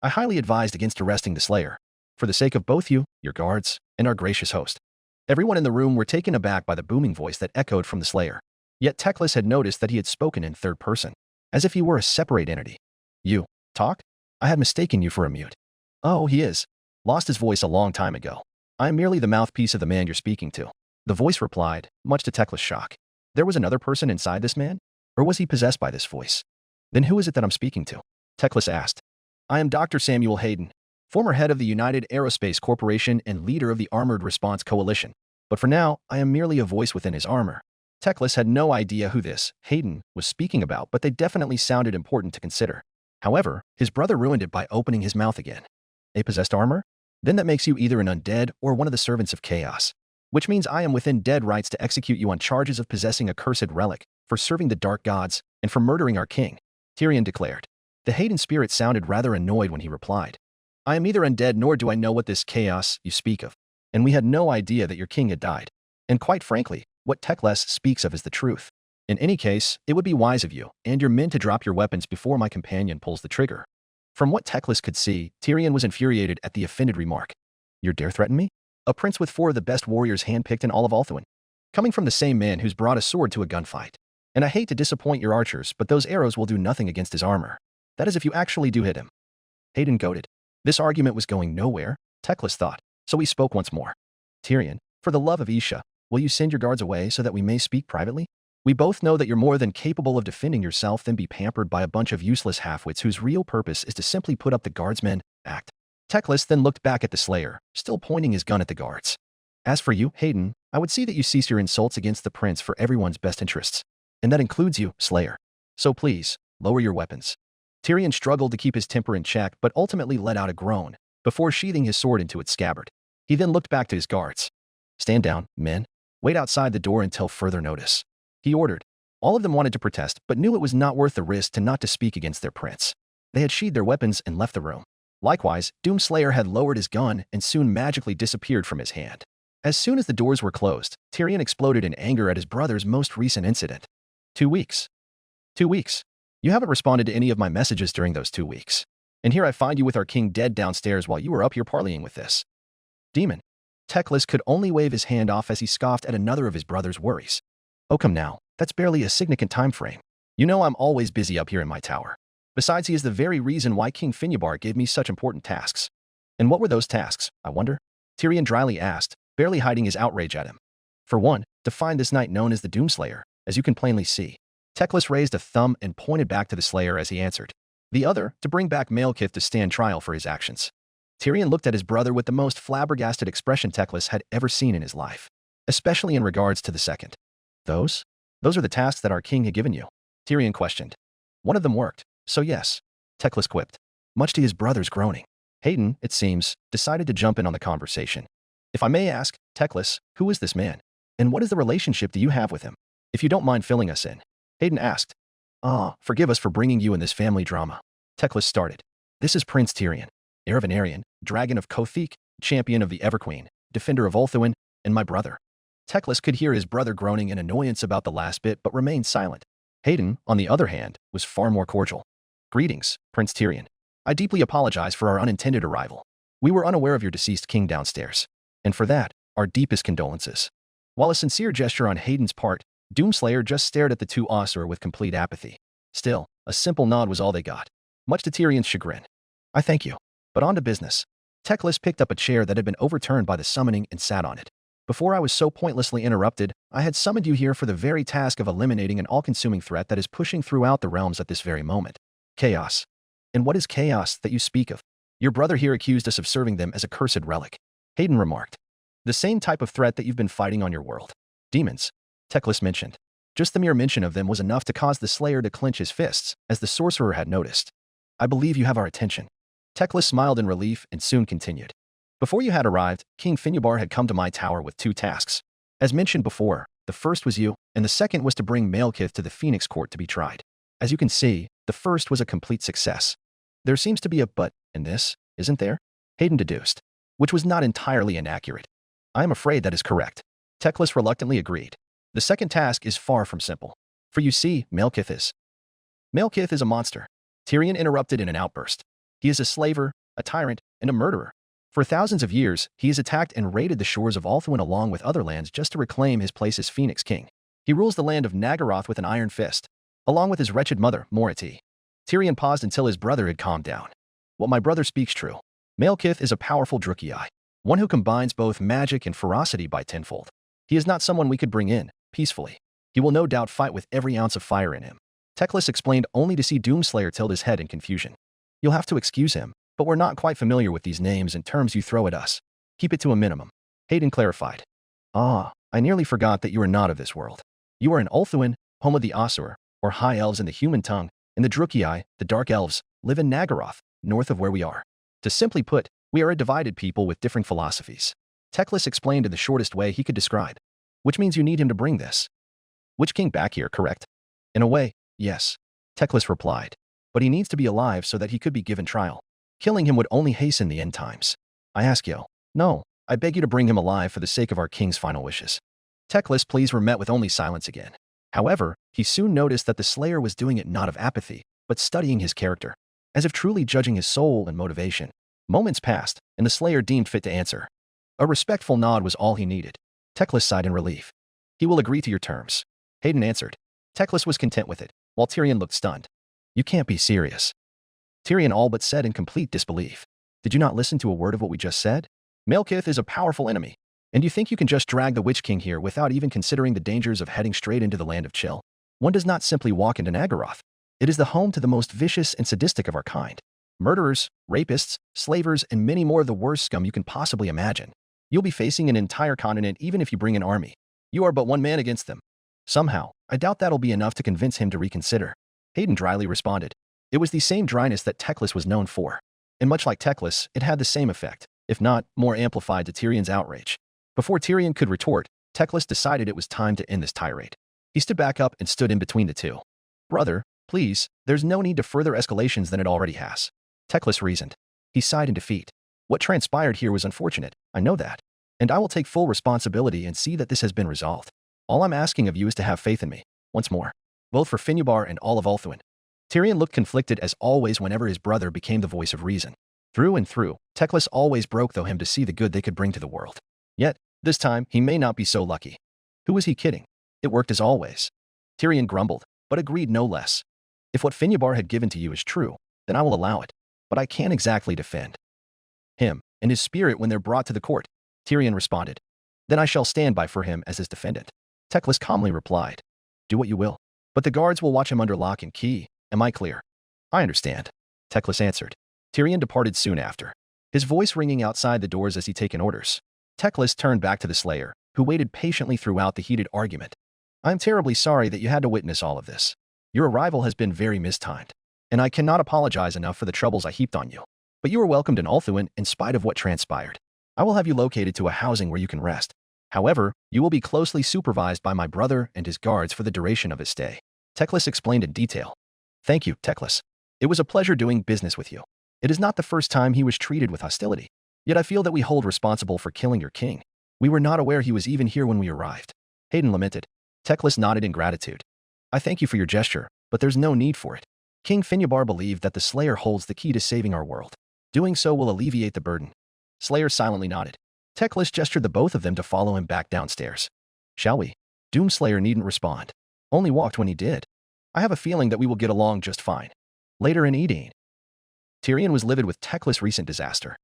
I highly advised against arresting the Slayer, for the sake of both you, your guards, and our gracious host. Everyone in the room were taken aback by the booming voice that echoed from the Slayer. Yet Teclis had noticed that he had spoken in third person. as if he were a separate entity. You, talk? I had mistaken you for a mute. Oh, he is. Lost his voice a long time ago. I am merely the mouthpiece of the man you're speaking to. The voice replied, much to Tekla's shock. There was another person inside this man? Or was he possessed by this voice? Then who is it that I'm speaking to? Tekla asked. I am Dr. Samuel Hayden, former head of the United Aerospace Corporation and leader of the Armored Response Coalition. But for now, I am merely a voice within his armor. Tekla had no idea who this Hayden was speaking about, but they definitely sounded important to consider. However, his brother ruined it by opening his mouth again. A possessed armor? Then that makes you either an undead or one of the servants of chaos. Which means I am within dead rights to execute you on charges of possessing a cursed relic, for serving the dark gods, and for murdering our king, Tyrion declared. The Hayden spirit sounded rather annoyed when he replied. I am neither undead nor do I know what this chaos you speak of. And we had no idea that your king had died. And quite frankly, what Tekla speaks of is the truth. In any case, it would be wise of you and your men to drop your weapons before my companion pulls the trigger. From what Tekla could see, Tyrion was infuriated at the offended remark. You dare threaten me? A prince with 4 of the best warriors handpicked in all of Ulthuan? Coming from the same man who's brought a sword to a gunfight. And I hate to disappoint your archers, but those arrows will do nothing against his armor. That is if you actually do hit him. Hayden goaded. This argument was going nowhere, Tekla thought, so he spoke once more. Tyrion, for the love of Isha, will you send your guards away so that we may speak privately? We both know that you're more than capable of defending yourself than be pampered by a bunch of useless halfwits whose real purpose is to simply put up the guardsmen, act. Tekla then looked back at the Slayer, still pointing his gun at the guards. As for you, Hayden, I would see that you cease your insults against the prince for everyone's best interests. And that includes you, Slayer. So please, lower your weapons. Tyrion struggled to keep his temper in check but ultimately let out a groan, before sheathing his sword into its scabbard. He then looked back to his guards. Stand down, men. Wait outside the door until further notice. He ordered. All of them wanted to protest, but knew it was not worth the risk to speak against their prince. They had sheathed their weapons and left the room. Likewise, Doomslayer had lowered his gun and soon magically disappeared from his hand. As soon as the doors were closed, Tyrion exploded in anger at his brother's most recent incident. 2 weeks. 2 weeks. You haven't responded to any of my messages during those 2 weeks. And here I find you with our king dead downstairs while you were up here parleying with this demon. Tekla could only wave his hand off as he scoffed at another of his brother's worries. Oh come now, that's barely a significant time frame. You know I'm always busy up here in my tower. Besides, he is the very reason why King Finnebar gave me such important tasks. And what were those tasks, I wonder? Tyrion dryly asked, barely hiding his outrage at him. For one, to find this knight known as the Doomslayer, as you can plainly see. Tekla raised a thumb and pointed back to the Slayer as he answered. The other, to bring back Malekith to stand trial for his actions. Tyrion looked at his brother with the most flabbergasted expression Tekla had ever seen in his life, especially in regards to the second. Those are the tasks that our king had given you? Tyrion questioned. One of them worked, so yes, Tekla quipped, much to his brother's groaning. Hayden, it seems, decided to jump in on the conversation. If I may ask, Tekla, who is this man? And what is the relationship do you have with him? If you don't mind filling us in. Hayden asked. Forgive us for bringing you in this family drama. Tekla started. This is Prince Tyrion, heir of an Aryan, dragon of Kothik, champion of the Everqueen, defender of Ulthuan, and my brother. Tekla could hear his brother groaning in annoyance about the last bit but remained silent. Hayden, on the other hand, was far more cordial. Greetings, Prince Tyrion. I deeply apologize for our unintended arrival. We were unaware of your deceased king downstairs. And for that, our deepest condolences. While a sincere gesture on Hayden's part, Doomslayer just stared at the two Osir with complete apathy. Still, a simple nod was all they got, much to Tyrion's chagrin. I thank you. But on to business. Tekla picked up a chair that had been overturned by the summoning and sat on it. Before I was so pointlessly interrupted, I had summoned you here for the very task of eliminating an all-consuming threat that is pushing throughout the realms at this very moment. Chaos. And what is chaos that you speak of? Your brother here accused us of serving them as a cursed relic. Hayden remarked. The same type of threat that you've been fighting on your world. Demons. Tekla mentioned. Just the mere mention of them was enough to cause the Slayer to clench his fists, as the sorcerer had noticed. I believe you have our attention. Tekla smiled in relief and soon continued. Before you had arrived, King Finnebar had come to my tower with 2 tasks. As mentioned before, the first was you, and the second was to bring Malekith to the Phoenix Court to be tried. As you can see, the first was a complete success. There seems to be a but in this, isn't there? Hayden deduced, which was not entirely inaccurate. I am afraid that is correct. Tekla reluctantly agreed. The second task is far from simple. For you see, Malekith is a monster. Tyrion interrupted in an outburst. He is a slaver, a tyrant, and a murderer. For thousands of years, he has attacked and raided the shores of Ulthuan along with other lands just to reclaim his place as Phoenix King. He rules the land of Nagaroth with an iron fist. along with his wretched mother, Mority. Tyrion paused until his brother had calmed down. What my brother speaks true. Malekith is a powerful Drukei, one who combines both magic and ferocity by tenfold. He is not someone we could bring in, peacefully. He will no doubt fight with every ounce of fire in him. Teclis explained only to see Doomslayer tilt his head in confusion. You'll have to excuse him, but we're not quite familiar with these names and terms you throw at us. Keep it to a minimum. Hayden clarified. Ah, I nearly forgot that you are not of this world. You are an Ulthuan, home of the Asur, or High Elves in the human tongue, and the Drukei, the Dark Elves, live in Nagaroth, north of where we are. To simply put, we are a divided people with differing philosophies. Teclis explained in the shortest way he could describe. Which means you need him to bring this Witch King back here, correct? In a way, yes. Teclis replied. But he needs to be alive so that he could be given trial. Killing him would only hasten the end times. I ask you. No, I beg you to bring him alive for the sake of our king's final wishes. Teclis' pleas were met with only silence again. However, he soon noticed that the Slayer was doing it not of apathy, but studying his character, as if truly judging his soul and motivation. Moments passed, and the Slayer deemed fit to answer. A respectful nod was all he needed. Teclis sighed in relief. He will agree to your terms. Hayden answered. Teclis was content with it, while Tyrion looked stunned. You can't be serious. Tyrion all but said in complete disbelief. Did you not listen to a word of what we just said? Malekith is a powerful enemy, and you think you can just drag the Witch King here without even considering the dangers of heading straight into the land of Chill? One does not simply walk into Nagaroth. It is the home to the most vicious and sadistic of our kind. Murderers, rapists, slavers, and many more of the worst scum you can possibly imagine. You'll be facing an entire continent even if you bring an army. You are but one man against them. Somehow, I doubt that'll be enough to convince him to reconsider. Hayden dryly responded. It was the same dryness that Teclis was known for. And much like Teclis, it had the same effect, if not more amplified to Tyrion's outrage. Before Tyrion could retort, Teclis decided it was time to end this tirade. He stood back up and stood in between the two. Brother, please, there's no need to further escalations than it already has. Teclis reasoned. He sighed in defeat. What transpired here was unfortunate, I know that. And I will take full responsibility and see that this has been resolved. All I'm asking of you is to have faith in me, once more, both for Finnubar and all of Ulthuan. Tyrion looked conflicted as always whenever his brother became the voice of reason. Through and through, Teclis always broke though him to see the good they could bring to the world. Yet, this time, he may not be so lucky. Who was he kidding? It worked as always. Tyrion grumbled, but agreed no less. If what Finnubar had given to you is true, then I will allow it. But I can't exactly defend him and his spirit when they're brought to the court. Tyrion responded. Then I shall stand by for him as his defendant. Teclis calmly replied. Do what you will. But the guards will watch him under lock and key. Am I clear? I understand. Teclis answered. Tyrion departed soon after, his voice ringing outside the doors as he taken orders. Teclis turned back to the Slayer, who waited patiently throughout the heated argument. I am terribly sorry that you had to witness all of this. Your arrival has been very mistimed, and I cannot apologize enough for the troubles I heaped on you. But you are welcomed in Ulthuan in spite of what transpired. I will have you located to a housing where you can rest. However, you will be closely supervised by my brother and his guards for the duration of his stay. Teclis explained in detail. Thank you, Teclis. It was a pleasure doing business with you. It is not the first time he was treated with hostility. Yet I feel that we hold responsible for killing your king. We were not aware he was even here when we arrived. Hayden lamented. Teclis nodded in gratitude. I thank you for your gesture, but there's no need for it. King Finnubar believed that the Slayer holds the key to saving our world. Doing so will alleviate the burden. Slayer silently nodded. Teclis gestured the both of them to follow him back downstairs. Shall we? Doomslayer needn't respond. Only walked when he did. I have a feeling that we will get along just fine. Later in Eden. Tyrion was livid with Teclis' recent disaster.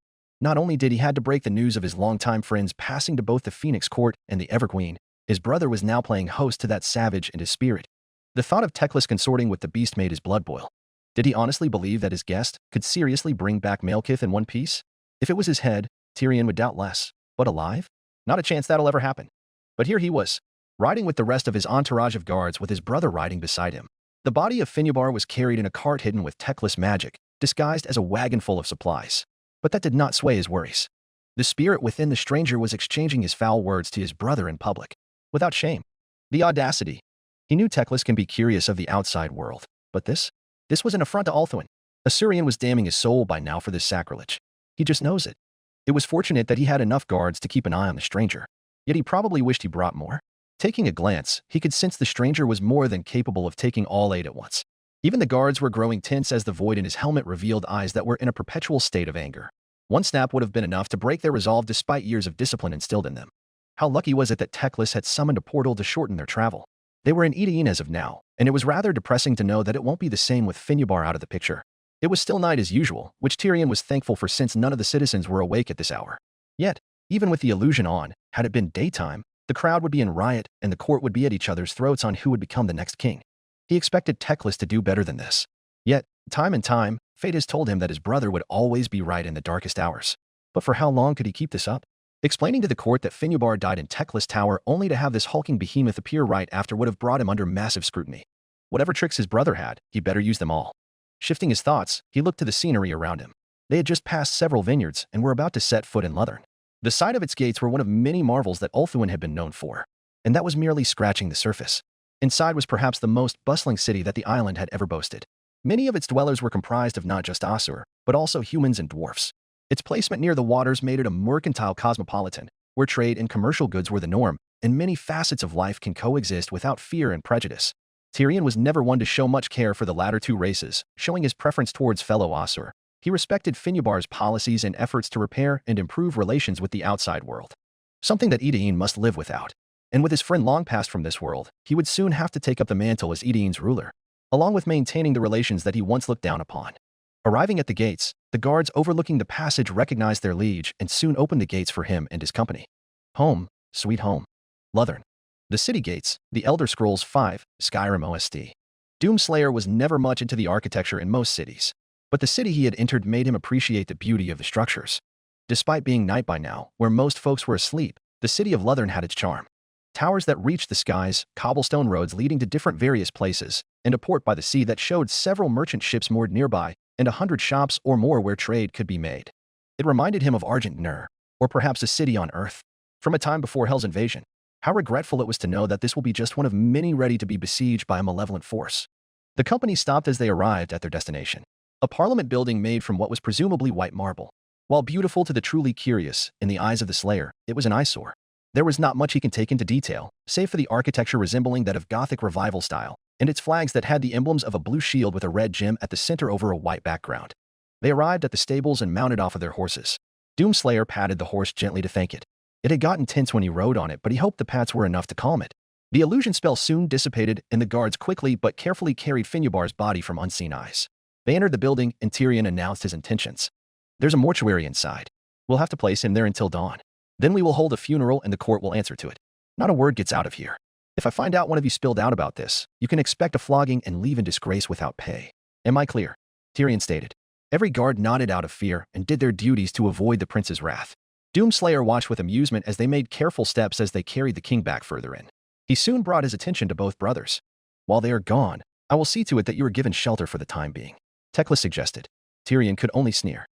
Not only did he had to break the news of his longtime friends passing to both the Phoenix Court and the Everqueen, his brother was now playing host to that savage and his spirit. The thought of Teclis consorting with the beast made his blood boil. Did he honestly believe that his guest could seriously bring back Malekith in one piece? If it was his head, Tyrion would doubt less. But alive? Not a chance that'll ever happen. But here he was, riding with the rest of his entourage of guards with his brother riding beside him. The body of Finnubar was carried in a cart hidden with Teclis magic, disguised as a wagon full of supplies. But that did not sway his worries. The spirit within the stranger was exchanging his foul words to his brother in public, without shame. The audacity. He knew Teclis can be curious of the outside world, but this was an affront to Ulthuan. Assyrian was damning his soul by now for this sacrilege. He just knows it. It was fortunate that he had enough guards to keep an eye on the stranger, yet he probably wished he brought more. Taking a glance, he could sense the stranger was more than capable of taking all eight at once. Even the guards were growing tense as the void in his helmet revealed eyes that were in a perpetual state of anger. One snap would have been enough to break their resolve despite years of discipline instilled in them. How lucky was it that Teclis had summoned a portal to shorten their travel? They were in Eden as of now, and it was rather depressing to know that it won't be the same with Finnebar out of the picture. It was still night as usual, which Tyrion was thankful for since none of the citizens were awake at this hour. Yet, even with the illusion on, had it been daytime, the crowd would be in riot and the court would be at each other's throats on who would become the next king. He expected Teclis to do better than this. Yet, time and time, fate has told him that his brother would always be right in the darkest hours. But for how long could he keep this up? Explaining to the court that Finnebar died in Teclis Tower only to have this hulking behemoth appear right after would have brought him under massive scrutiny. Whatever tricks his brother had, he better use them all. Shifting his thoughts, he looked to the scenery around him. They had just passed several vineyards and were about to set foot in Lothern. The sight of its gates were one of many marvels that Ulthuan had been known for, and that was merely scratching the surface. Inside was perhaps the most bustling city that the island had ever boasted. Many of its dwellers were comprised of not just Asur, but also humans and dwarfs. Its placement near the waters made it a mercantile cosmopolitan, where trade and commercial goods were the norm, and many facets of life can coexist without fear and prejudice. Tyrion was never one to show much care for the latter two races, showing his preference towards fellow Asur. He respected Finnebar's policies and efforts to repair and improve relations with the outside world, something that Edain must live without. And with his friend long passed from this world, he would soon have to take up the mantle as Edain's ruler, along with maintaining the relations that he once looked down upon. Arriving at the gates, the guards overlooking the passage recognized their liege and soon opened the gates for him and his company. Home, sweet home. Lothern. The city gates, the Elder Scrolls V, Skyrim OST. Doomslayer was never much into the architecture in most cities, but the city he had entered made him appreciate the beauty of the structures. Despite being night by now, where most folks were asleep, the city of Lothern had its charm. Towers that reached the skies, cobblestone roads leading to different various places, and a port by the sea that showed several merchant ships moored nearby, and 100 shops or more where trade could be made. It reminded him of Argent Nur, or perhaps a city on Earth, from a time before Hell's invasion. How regretful it was to know that this will be just one of many ready to be besieged by a malevolent force. The company stopped as they arrived at their destination, a parliament building made from what was presumably white marble. While beautiful to the truly curious, in the eyes of the Slayer, it was an eyesore. There was not much he can take into detail, save for the architecture resembling that of Gothic Revival style, and its flags that had the emblems of a blue shield with a red gem at the center over a white background. They arrived at the stables and mounted off of their horses. Doomslayer patted the horse gently to thank it. It had gotten tense when he rode on it, but he hoped the pats were enough to calm it. The illusion spell soon dissipated, and the guards quickly but carefully carried Finnebar's body from unseen eyes. They entered the building, and Tyrion announced his intentions. There's a mortuary inside. We'll have to place him there until dawn. Then we will hold a funeral and the court will answer to it. Not a word gets out of here. If I find out one of you spilled out about this, you can expect a flogging and leave in disgrace without pay. Am I clear? Tyrion stated. Every guard nodded out of fear and did their duties to avoid the prince's wrath. Doomslayer watched with amusement as they made careful steps as they carried the king back further in. He soon brought his attention to both brothers. While they are gone, I will see to it that you are given shelter for the time being, Teclis suggested. Tyrion could only sneer.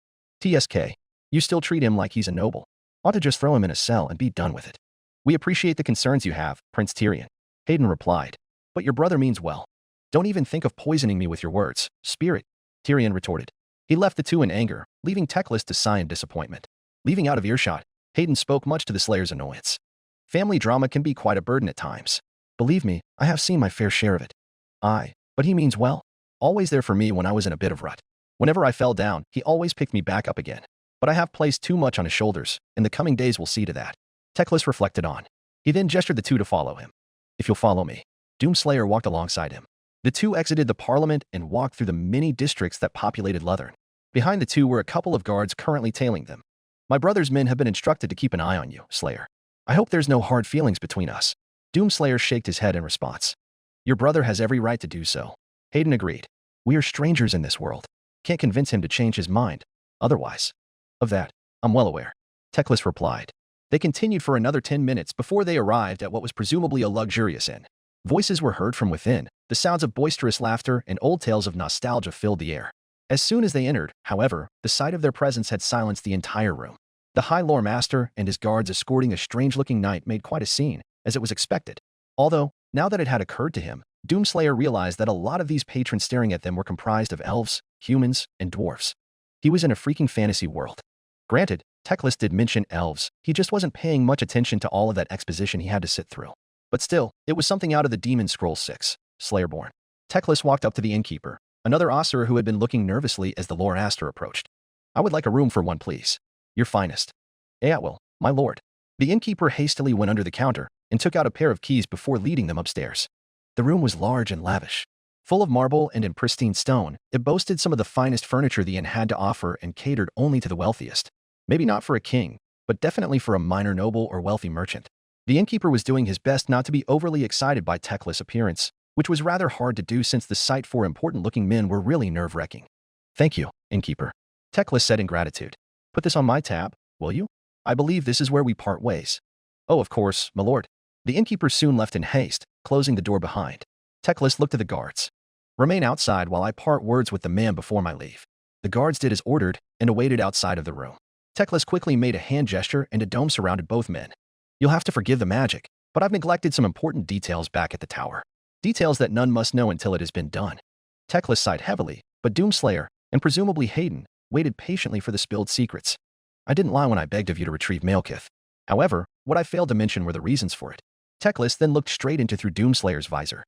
TSK, you still treat him like he's a noble. Ought to just throw him in a cell and be done with it. We appreciate the concerns you have, Prince Tyrion. Hayden replied. But your brother means well. Don't even think of poisoning me with your words, spirit, Tyrion retorted. He left the two in anger, leaving Teclis to sigh in disappointment. Leaving out of earshot, Hayden spoke much to the Slayer's annoyance. Family drama can be quite a burden at times. Believe me, I have seen my fair share of it. But he means well. Always there for me when I was in a bit of rut. Whenever I fell down, he always picked me back up again. But I have placed too much on his shoulders, and the coming days will see to that. Teclis reflected on. He then gestured the two to follow him. If you'll follow me. Doomslayer walked alongside him. The two exited the parliament and walked through the many districts that populated Lothern. Behind the two were a couple of guards currently tailing them. My brother's men have been instructed to keep an eye on you, Slayer. I hope there's no hard feelings between us. Doomslayer shook his head in response. Your brother has every right to do so. Hayden agreed. We are strangers in this world. Can't convince him to change his mind. Otherwise. Of that, I'm well aware. Teclis replied. They continued for another 10 minutes before they arrived at what was presumably a luxurious inn. Voices were heard from within. The sounds of boisterous laughter and old tales of nostalgia filled the air. As soon as they entered, however, the sight of their presence had silenced the entire room. The High Lore Master and his guards escorting a strange-looking knight made quite a scene, as it was expected. Although, now that it had occurred to him, Doomslayer realized that a lot of these patrons staring at them were comprised of elves, humans, and dwarfs. He was in a freaking fantasy world. Granted, Teclis did mention elves, he just wasn't paying much attention to all of that exposition he had to sit through. But still, it was something out of the Demon Scroll 6, Slayerborn. Teclis walked up to the innkeeper, another Asur who had been looking nervously as the Lore Master approached. I would like a room for one, please. Your finest. Atwill, my lord. The innkeeper hastily went under the counter and took out a pair of keys before leading them upstairs. The room was large and lavish. Full of marble and in pristine stone, it boasted some of the finest furniture the inn had to offer and catered only to the wealthiest. Maybe not for a king, but definitely for a minor noble or wealthy merchant. The innkeeper was doing his best not to be overly excited by Teclis' appearance, which was rather hard to do since the sight for important-looking men were really nerve-wracking. "Thank you, innkeeper," Teclis said in gratitude. "Put this on my tab, will you? I believe this is where we part ways." "Oh, of course, my lord." The innkeeper soon left in haste, closing the door behind. Teclis looked at the guards. "Remain outside while I part words with the man before my leave." The guards did as ordered and awaited outside of the room. Teclis quickly made a hand gesture and a dome surrounded both men. "You'll have to forgive the magic, but I've neglected some important details back at the tower. Details that none must know until it has been done." Teclis sighed heavily, but Doomslayer, and presumably Hayden, waited patiently for the spilled secrets. "I didn't lie when I begged of you to retrieve Malekith. However, what I failed to mention were the reasons for it." Teclis then looked straight into through Doomslayer's visor.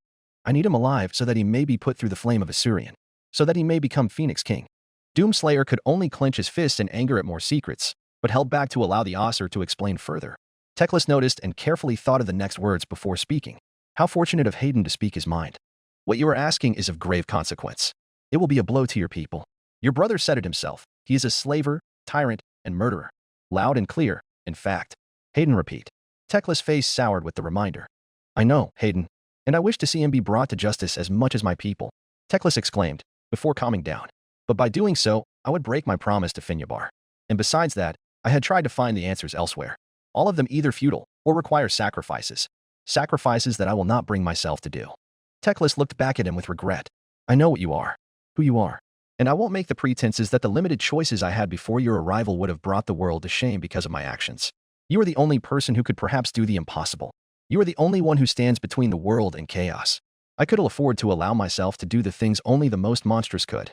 "I need him alive so that he may be put through the flame of Asuryan, so that he may become Phoenix King." Doomslayer could only clench his fists in anger at more secrets, but held back to allow the Osir to explain further. Teclis noticed and carefully thought of the next words before speaking. How fortunate of Hayden to speak his mind. "What you are asking is of grave consequence. It will be a blow to your people. Your brother said it himself. He is a slaver, tyrant, and murderer." Loud and clear, in fact. Hayden repeat. Teclis' face soured with the reminder. "I know, Hayden, and I wish to see him be brought to justice as much as my people," Teclis exclaimed, before calming down. "But by doing so, I would break my promise to Finyabar. And besides that, I had tried to find the answers elsewhere. All of them either futile or require sacrifices. Sacrifices that I will not bring myself to do." Teclis looked back at him with regret. "I know what you are, who you are, and I won't make the pretenses that the limited choices I had before your arrival would have brought the world to shame because of my actions. You are the only person who could perhaps do the impossible. You are the only one who stands between the world and chaos. I could afford to allow myself to do the things only the most monstrous could."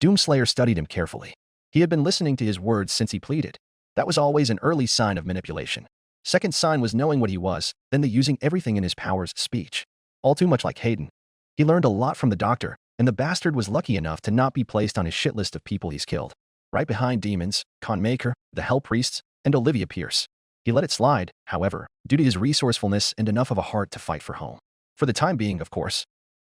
Doomslayer studied him carefully. He had been listening to his words since he pleaded. That was always an early sign of manipulation. Second sign was knowing what he was, then the using everything in his powers speech. All too much like Hayden. He learned a lot from the doctor, and the bastard was lucky enough to not be placed on his shit list of people he's killed. Right behind demons, Conmaker, the Hell Priests, and Olivia Pierce. He let it slide, however, due to his resourcefulness and enough of a heart to fight for home. For the time being, of course.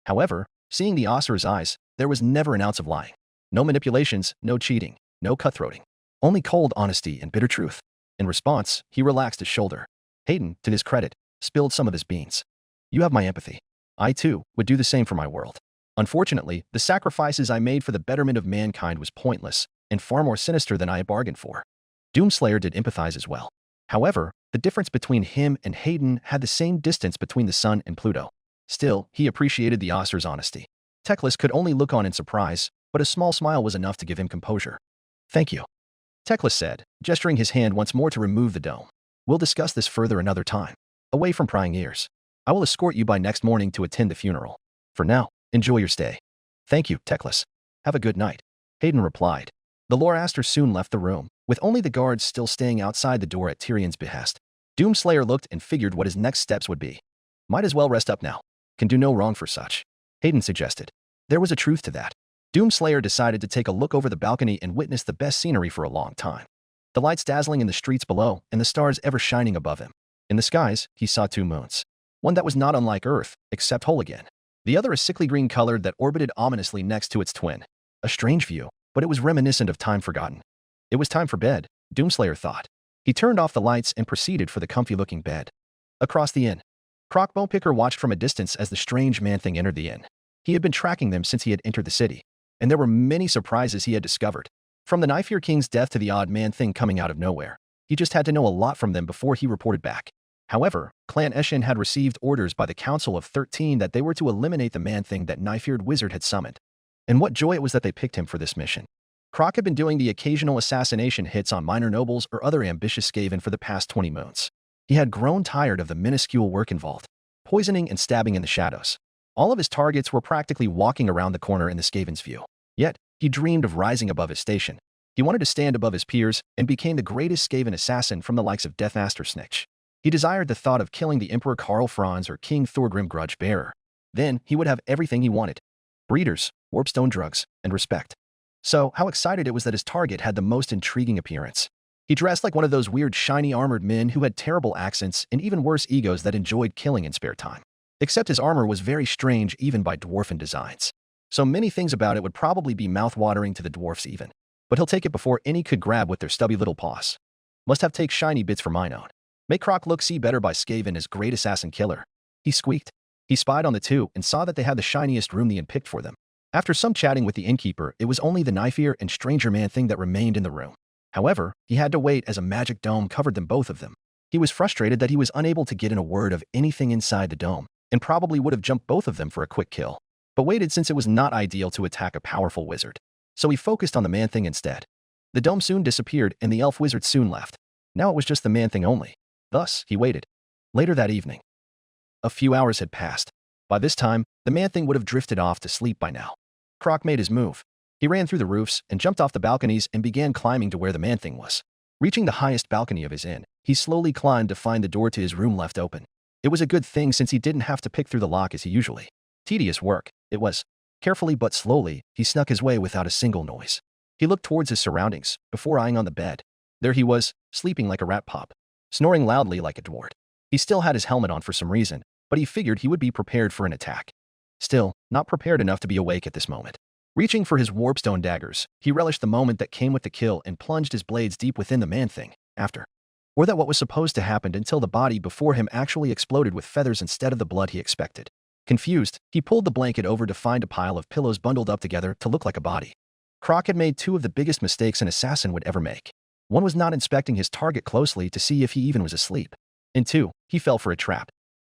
However, seeing the Osir's eyes, there was never an ounce of lying. No manipulations, no cheating, no cutthroating. Only cold honesty and bitter truth. In response, he relaxed his shoulder. Hayden, to his credit, spilled some of his beans. "You have my empathy. I, too, would do the same for my world. Unfortunately, the sacrifices I made for the betterment of mankind was pointless and far more sinister than I had bargained for." Doomslayer did empathize as well. However, the difference between him and Hayden had the same distance between the sun and Pluto. Still, he appreciated the Osir's honesty. Teclis could only look on in surprise, but a small smile was enough to give him composure. "Thank you," Teclis said, gesturing his hand once more to remove the dome. "We'll discuss this further another time, away from prying ears. I will escort you by next morning to attend the funeral. For now, enjoy your stay." "Thank you, Teclis. Have a good night," Hayden replied. The Lorastor soon left the room, with only the guards still staying outside the door at Tyrion's behest. Doomslayer looked and figured what his next steps would be. Might as well rest up now. Can do no wrong for such, Hayden suggested. There was a truth to that. Doomslayer decided to take a look over the balcony and witness the best scenery for a long time. The lights dazzling in the streets below and the stars ever shining above him. In the skies, he saw two moons. One that was not unlike Earth, except whole again. The other a sickly green color that orbited ominously next to its twin. A strange view, but it was reminiscent of time forgotten. It was time for bed, Doomslayer thought. He turned off the lights and proceeded for the comfy-looking bed. Across the inn, Crockbone-Picker watched from a distance as the strange man-thing entered the inn. He had been tracking them since he had entered the city, and there were many surprises he had discovered. From the Knife-Ear King's death to the odd man-thing coming out of nowhere. He just had to know a lot from them before he reported back. However, Clan Eshin had received orders by the Council of 13 that they were to eliminate the man-thing that Knife-Eared Wizard had summoned. And what joy it was that they picked him for this mission. Croc had been doing the occasional assassination hits on minor nobles or other ambitious Skaven for the past 20 moons. He had grown tired of the minuscule work involved, poisoning and stabbing in the shadows. All of his targets were practically walking around the corner in the Skaven's view. Yet, he dreamed of rising above his station. He wanted to stand above his peers and became the greatest Skaven assassin from the likes of Deathmaster Snitch. He desired the thought of killing the Emperor Karl Franz or King Thorgrim Grudge-Bearer. Then, he would have everything he wanted. Breeders, warpstone drugs, and respect. So, how excited it was that his target had the most intriguing appearance. He dressed like one of those weird shiny armored men who had terrible accents and even worse egos that enjoyed killing in spare time. Except his armor was very strange even by dwarfen designs. So many things about it would probably be mouth-watering to the dwarfs even. But he'll take it before any could grab with their stubby little paws. Must have take shiny bits for mine own. Make Croc look see better by Skaven as great assassin killer. He squeaked. He spied on the two and saw that they had the shiniest room the inn picked for them. After some chatting with the innkeeper, it was only the knife-ear and stranger man thing that remained in the room. However, he had to wait as a magic dome covered them both of them. He was frustrated that he was unable to get in a word of anything inside the dome, and probably would have jumped both of them for a quick kill, but waited since it was not ideal to attack a powerful wizard. So he focused on the man-thing instead. The dome soon disappeared and the elf wizard soon left. Now it was just the man-thing only. Thus, he waited. Later that evening. A few hours had passed. By this time, the man-thing would have drifted off to sleep by now. Croc made his move. He ran through the roofs and jumped off the balconies and began climbing to where the man-thing was. Reaching the highest balcony of his inn, he slowly climbed to find the door to his room left open. It was a good thing since he didn't have to pick through the lock as he usually. Tedious work, it was. Carefully but slowly, he snuck his way without a single noise. He looked towards his surroundings, before eyeing on the bed. There he was, sleeping like a rat pup, snoring loudly like a dwarf. He still had his helmet on for some reason, but he figured he would be prepared for an attack. Still, not prepared enough to be awake at this moment. Reaching for his warpstone daggers, he relished the moment that came with the kill and plunged his blades deep within the man-thing, after. Or that what was supposed to happen until the body before him actually exploded with feathers instead of the blood he expected. Confused, he pulled the blanket over to find a pile of pillows bundled up together to look like a body. Croc had made two of the biggest mistakes an assassin would ever make. One was not inspecting his target closely to see if he even was asleep. And two, he fell for a trap.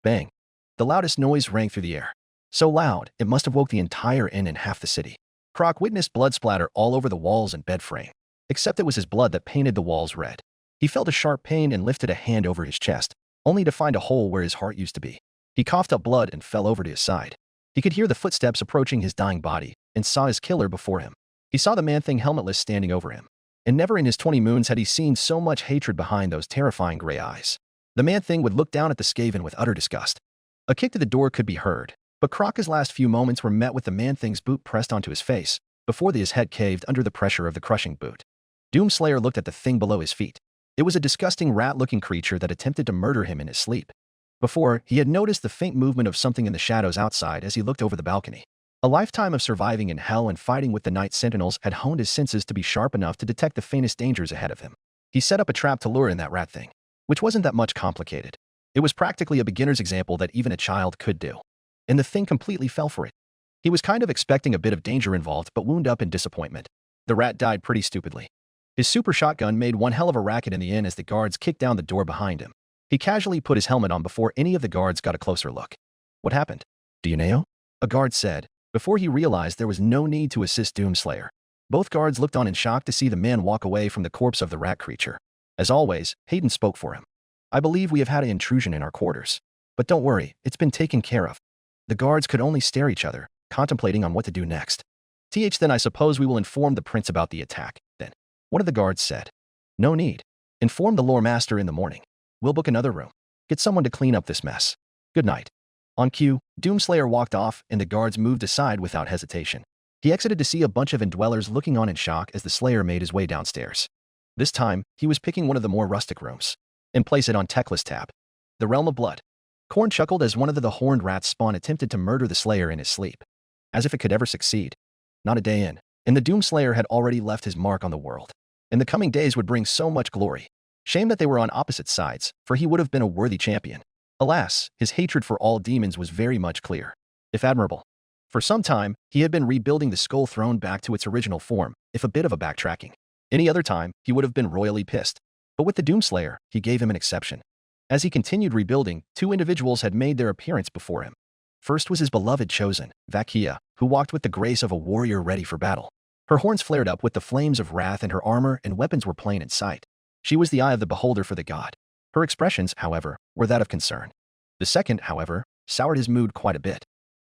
Bang. The loudest noise rang through the air. So loud, it must have woke the entire inn and half the city. Croc witnessed blood splatter all over the walls and bed frame. Except it was his blood that painted the walls red. He felt a sharp pain and lifted a hand over his chest, only to find a hole where his heart used to be. He coughed up blood and fell over to his side. He could hear the footsteps approaching his dying body and saw his killer before him. He saw the man-thing helmetless standing over him. And never in his 20 moons had he seen so much hatred behind those terrifying gray eyes. The man-thing would look down at the Skaven with utter disgust. A kick to the door could be heard, but Croc's last few moments were met with the man-thing's boot pressed onto his face, before his head caved under the pressure of the crushing boot. Doomslayer looked at the thing below his feet. It was a disgusting rat-looking creature that attempted to murder him in his sleep. Before, he had noticed the faint movement of something in the shadows outside as he looked over the balcony. A lifetime of surviving in hell and fighting with the night sentinels had honed his senses to be sharp enough to detect the faintest dangers ahead of him. He set up a trap to lure in that rat thing, which wasn't that much complicated. It was practically a beginner's example that even a child could do. And the thing completely fell for it. He was kind of expecting a bit of danger involved but wound up in disappointment. The rat died pretty stupidly. His super shotgun made one hell of a racket in the inn as the guards kicked down the door behind him. He casually put his helmet on before any of the guards got a closer look. What happened? Do you know? A guard said, before he realized there was no need to assist Doomslayer. Both guards looked on in shock to see the man walk away from the corpse of the rat creature. As always, Hayden spoke for him. I believe we have had an intrusion in our quarters. But don't worry, it's been taken care of. The guards could only stare each other, contemplating on what to do next. Then I suppose we will inform the prince about the attack, then. One of the guards said. No need. Inform the lore master in the morning. We'll book another room. Get someone to clean up this mess. Good night. On cue, Doomslayer walked off and the guards moved aside without hesitation. He exited to see a bunch of indwellers looking on in shock as the Slayer made his way downstairs. This time, he was picking one of the more rustic rooms and place it on Techless tab. The Realm of Blood. Korn chuckled as one of the horned rats spawn attempted to murder the Slayer in his sleep. As if it could ever succeed. Not a day in, and the Doomslayer had already left his mark on the world. And the coming days would bring so much glory. Shame that they were on opposite sides, for he would have been a worthy champion. Alas, his hatred for all demons was very much clear, if admirable. For some time, he had been rebuilding the Skull Throne back to its original form, if a bit of a backtracking. Any other time, he would have been royally pissed. But with the Doomslayer, he gave him an exception. As he continued rebuilding, two individuals had made their appearance before him. First was his beloved chosen, Vakia, who walked with the grace of a warrior ready for battle. Her horns flared up with the flames of wrath and her armor and weapons were plain in sight. She was the eye of the beholder for the god. Her expressions, however, were that of concern. The second, however, soured his mood quite a bit.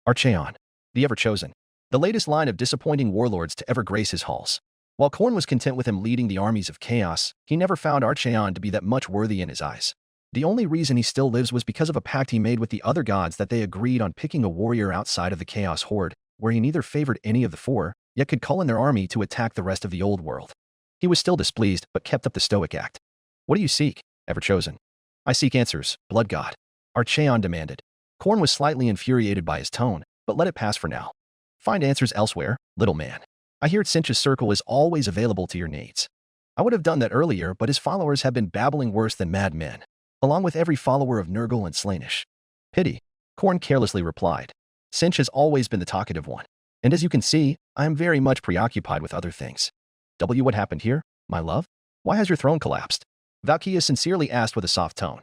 Archeon, the ever-chosen, the latest line of disappointing warlords to ever grace his halls. While Korn was content with him leading the armies of chaos, he never found Archeon to be that much worthy in his eyes. The only reason he still lives was because of a pact he made with the other gods that they agreed on picking a warrior outside of the Chaos Horde, where he neither favored any of the four, yet could call in their army to attack the rest of the old world. He was still displeased, but kept up the stoic act. What do you seek, ever-chosen? I seek answers, blood god. Archeon demanded. Korn was slightly infuriated by his tone, but let it pass for now. Find answers elsewhere, little man. I hear Cinch's circle is always available to your needs. I would have done that earlier, but his followers have been babbling worse than madmen, along with every follower of Nurgle and Slaanesh. Pity, Korn carelessly replied. Cinch has always been the talkative one, and as you can see, I am very much preoccupied with other things. What happened here, my love? Why has your throne collapsed? Valkia sincerely asked with a soft tone.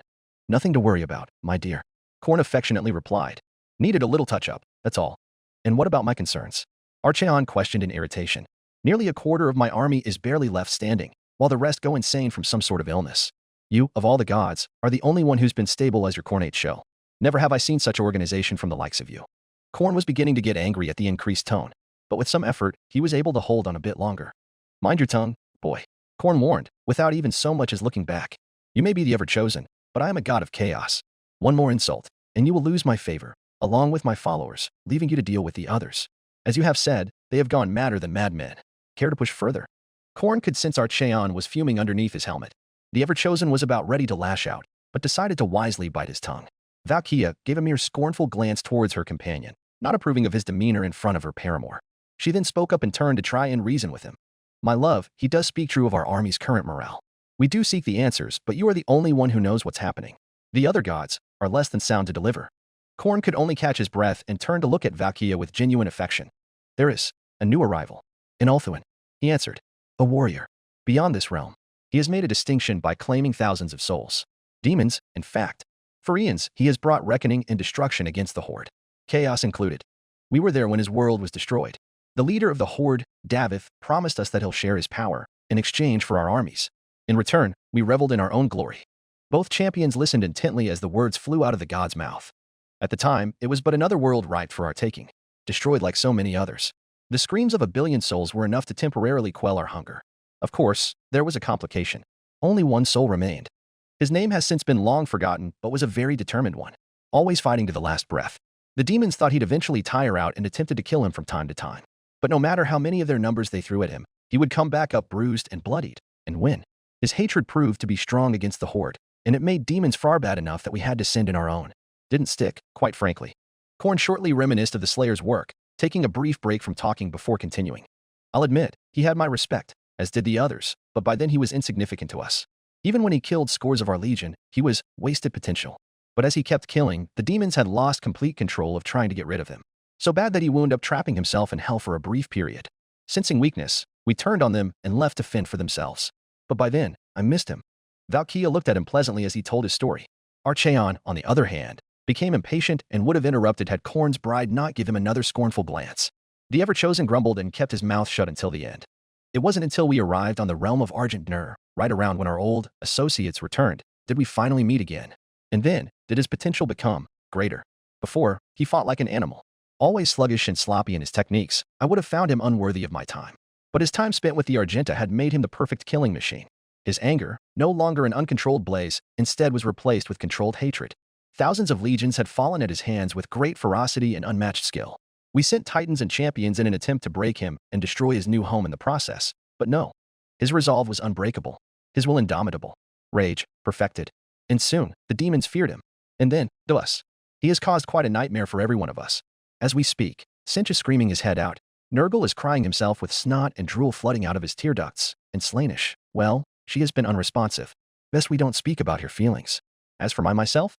Nothing to worry about, my dear, Korn affectionately replied. Needed a little touch-up, that's all. And what about my concerns? Archeon questioned in irritation. Nearly a quarter of my army is barely left standing, while the rest go insane from some sort of illness. You, of all the gods, are the only one who's been stable as your cornate show. Never have I seen such organization from the likes of you. Korn was beginning to get angry at the increased tone, but with some effort, he was able to hold on a bit longer. Mind your tongue, boy, Korn warned, without even so much as looking back. You may be the ever-chosen, but I am a god of chaos. One more insult, and you will lose my favor, along with my followers, leaving you to deal with the others. As you have said, they have gone madder than madmen. Care to push further? Korn could sense Archeon was fuming underneath his helmet. The ever-chosen was about ready to lash out, but decided to wisely bite his tongue. Valkia gave a mere scornful glance towards her companion, not approving of his demeanor in front of her paramour. She then spoke up in turn to try and reason with him. My love, he does speak true of our army's current morale. We do seek the answers, but you are the only one who knows what's happening. The other gods are less than sound to deliver. Korn could only catch his breath and turned to look at Valkia with genuine affection. There is a new arrival. In Ulthuan, he answered. A warrior. Beyond this realm, he has made a distinction by claiming thousands of souls. Demons, in fact. For eons, he has brought reckoning and destruction against the Horde. Chaos included. We were there when his world was destroyed. The leader of the Horde, Davith, promised us that he'll share his power in exchange for our armies. In return, we reveled in our own glory. Both champions listened intently as the words flew out of the god's mouth. At the time, it was but another world ripe for our taking, destroyed like so many others. The screams of 1 billion souls were enough to temporarily quell our hunger. Of course, there was a complication. Only one soul remained. His name has since been long forgotten, but was a very determined one, always fighting to the last breath. The demons thought he'd eventually tire out and attempted to kill him from time to time. But no matter how many of their numbers they threw at him, he would come back up bruised and bloodied, and win. His hatred proved to be strong against the Horde, and it made demons far bad enough that we had to send in our own. Didn't stick, quite frankly. Korn shortly reminisced of the Slayer's work, taking a brief break from talking before continuing. I'll admit, he had my respect, as did the others, but by then he was insignificant to us. Even when he killed scores of our legion, he was wasted potential. But as he kept killing, the demons had lost complete control of trying to get rid of him. So bad that he wound up trapping himself in hell for a brief period. Sensing weakness, we turned on them and left to fend for themselves. But by then, I missed him. Valkia looked at him pleasantly as he told his story. Archeon, on the other hand, became impatient and would have interrupted had Korn's bride not give him another scornful glance. The ever-chosen grumbled and kept his mouth shut until the end. It wasn't until we arrived on the realm of Argent Nur, right around when our old associates returned, did we finally meet again. And then, did his potential become greater. Before, he fought like an animal. Always sluggish and sloppy in his techniques, I would have found him unworthy of my time. But his time spent with the Argenta had made him the perfect killing machine. His anger, no longer an uncontrolled blaze, instead was replaced with controlled hatred. Thousands of legions had fallen at his hands with great ferocity and unmatched skill. We sent titans and champions in an attempt to break him and destroy his new home in the process. But no. His resolve was unbreakable. His will indomitable. Rage, perfected. And soon, the demons feared him. And then, to us. He has caused quite a nightmare for every one of us. As we speak, Cinch is screaming his head out. Nurgle is crying himself with snot and drool flooding out of his tear ducts. And Slaanesh, well, she has been unresponsive. Best we don't speak about her feelings. As for myself,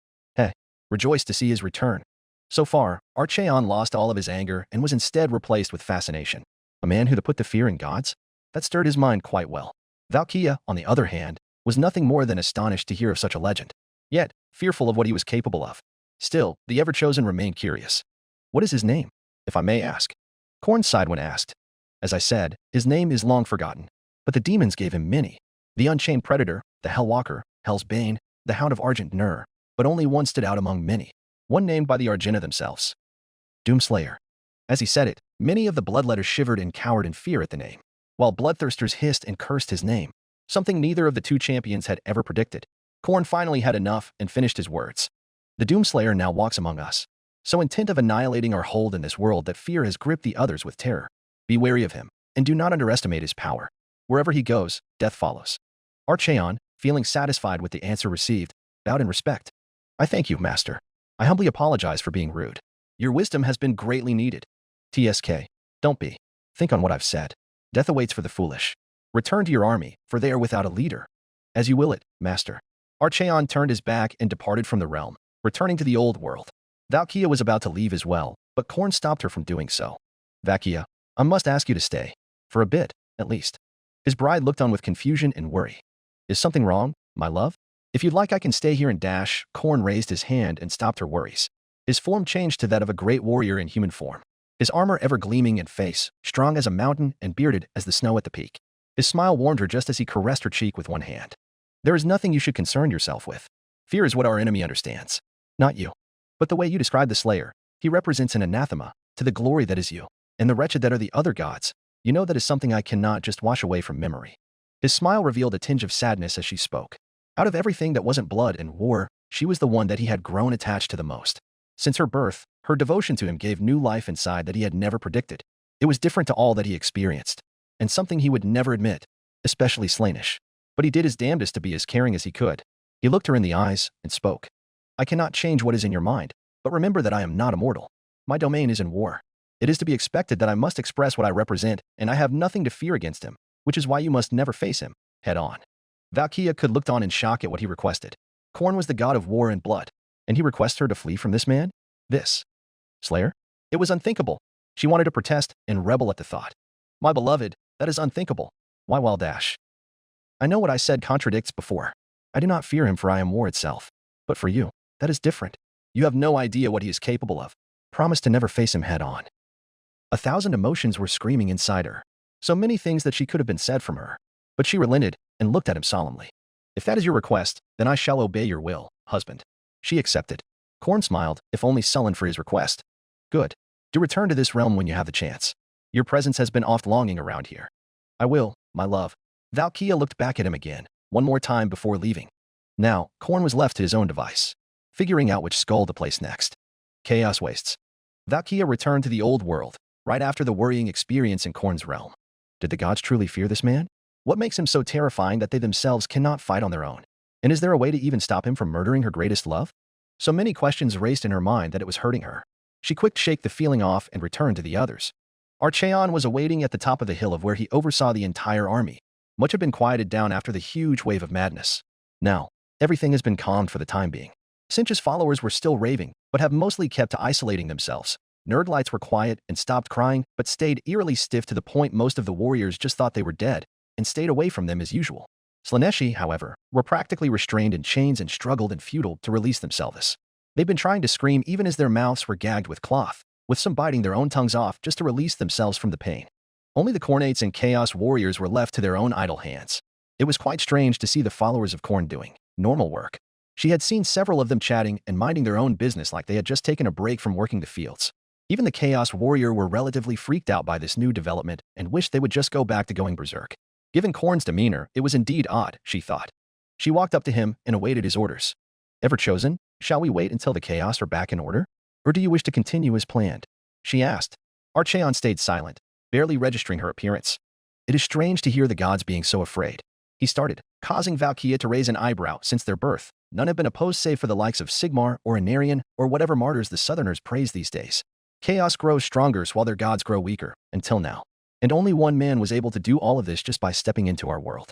rejoiced to see his return. So far, Archeon lost all of his anger and was instead replaced with fascination. A man who put the fear in gods? That stirred his mind quite well. Valkia, on the other hand, was nothing more than astonished to hear of such a legend. Yet, fearful of what he was capable of. Still, the ever-chosen remained curious. What is his name, if I may ask? Korn sighed when asked. As I said, his name is long forgotten, but the demons gave him many. The Unchained Predator, the Hellwalker, Hell's Bane, the Hound of Argent Nur, but only one stood out among many. One named by the Argenta themselves. Doomslayer. As he said it, many of the bloodletters shivered and cowered in fear at the name, while bloodthirsters hissed and cursed his name, something neither of the two champions had ever predicted. Korn finally had enough and finished his words. The Doomslayer now walks among us, so intent of annihilating our hold in this world that fear has gripped the others with terror. Be wary of him, and do not underestimate his power. Wherever he goes, death follows. Archeon, feeling satisfied with the answer received, bowed in respect. I thank you, Master. I humbly apologize for being rude. Your wisdom has been greatly needed. TSK. Don't be. Think on what I've said. Death awaits for the foolish. Return to your army, for they are without a leader. As you will it, master. Archeon turned his back and departed from the realm, returning to the old world. Valkia was about to leave as well, but Korn stopped her from doing so. Valkia, I must ask you to stay. For a bit, at least. His bride looked on with confusion and worry. Is something wrong, my love? If you'd like I can stay here and dash. Korn raised his hand and stopped her worries. His form changed to that of a great warrior in human form. His armor ever gleaming and face, strong as a mountain and bearded as the snow at the peak. His smile warmed her just as he caressed her cheek with one hand. There is nothing you should concern yourself with. Fear is what our enemy understands. Not you. But the way you describe the Slayer, he represents an anathema to the glory that is you, and the wretched that are the other gods. You know that is something I cannot just wash away from memory. His smile revealed a tinge of sadness as she spoke. Out of everything that wasn't blood and war, she was the one that he had grown attached to the most. Since her birth, her devotion to him gave new life inside that he had never predicted. It was different to all that he experienced, and something he would never admit, especially Slaanesh. But he did his damnedest to be as caring as he could. He looked her in the eyes and spoke. I cannot change what is in your mind, but remember that I am not immortal. My domain is in war. It is to be expected that I must express what I represent, and I have nothing to fear against him, which is why you must never face him, head on. Valkia could looked on in shock at what he requested. Korn was the god of war and blood, and he requests her to flee from this man? This Slayer? It was unthinkable. She wanted to protest and rebel at the thought. My beloved, that is unthinkable. Why Waldash? I know what I said contradicts before. I do not fear him, for I am war itself. But for you, that is different. You have no idea what he is capable of. Promise to never face him head on. 1,000 emotions were screaming inside her. So many things that she could have been said from her. But she relented and looked at him solemnly. If that is your request, then I shall obey your will, husband. She accepted. Korn smiled, if only sullen for his request. Good. Do return to this realm when you have the chance. Your presence has been oft longing around here. I will, my love. Valkia looked back at him again, one more time before leaving. Now, Korn was left to his own device, figuring out which skull to place next. Chaos wastes. Valkia returned to the old world, right after the worrying experience in Korn's realm. Did the gods truly fear this man? What makes him so terrifying that they themselves cannot fight on their own? And is there a way to even stop him from murdering her greatest love? So many questions raced in her mind that it was hurting her. She quick shake the feeling off and returned to the others. Archeon was awaiting at the top of the hill of where he oversaw the entire army. Much had been quieted down after the huge wave of madness. Now, everything has been calmed for the time being. Sinch's followers were still raving, but have mostly kept to isolating themselves. Nerdlights were quiet and stopped crying, but stayed eerily stiff to the point most of the warriors just thought they were dead, and stayed away from them as usual. Slaaneshi, however, were practically restrained in chains and struggled and futile to release themselves. They'd been trying to scream even as their mouths were gagged with cloth, with some biting their own tongues off just to release themselves from the pain. Only the Khornates and Chaos Warriors were left to their own idle hands. It was quite strange to see the followers of Khorne doing normal work. She had seen several of them chatting and minding their own business like they had just taken a break from working the fields. Even the Chaos Warrior were relatively freaked out by this new development and wished they would just go back to going berserk. Given Khorne's demeanor, it was indeed odd, she thought. She walked up to him and awaited his orders. Ever chosen? Shall we wait until the Chaos are back in order? Or do you wish to continue as planned? She asked. Archeon stayed silent, barely registering her appearance. It is strange to hear the gods being so afraid. He started, causing Valkia to raise an eyebrow. Since their birth, none have been opposed save for the likes of Sigmar or Anarion or whatever martyrs the Southerners praise these days. Chaos grows stronger while their gods grow weaker, until now. And only one man was able to do all of this just by stepping into our world.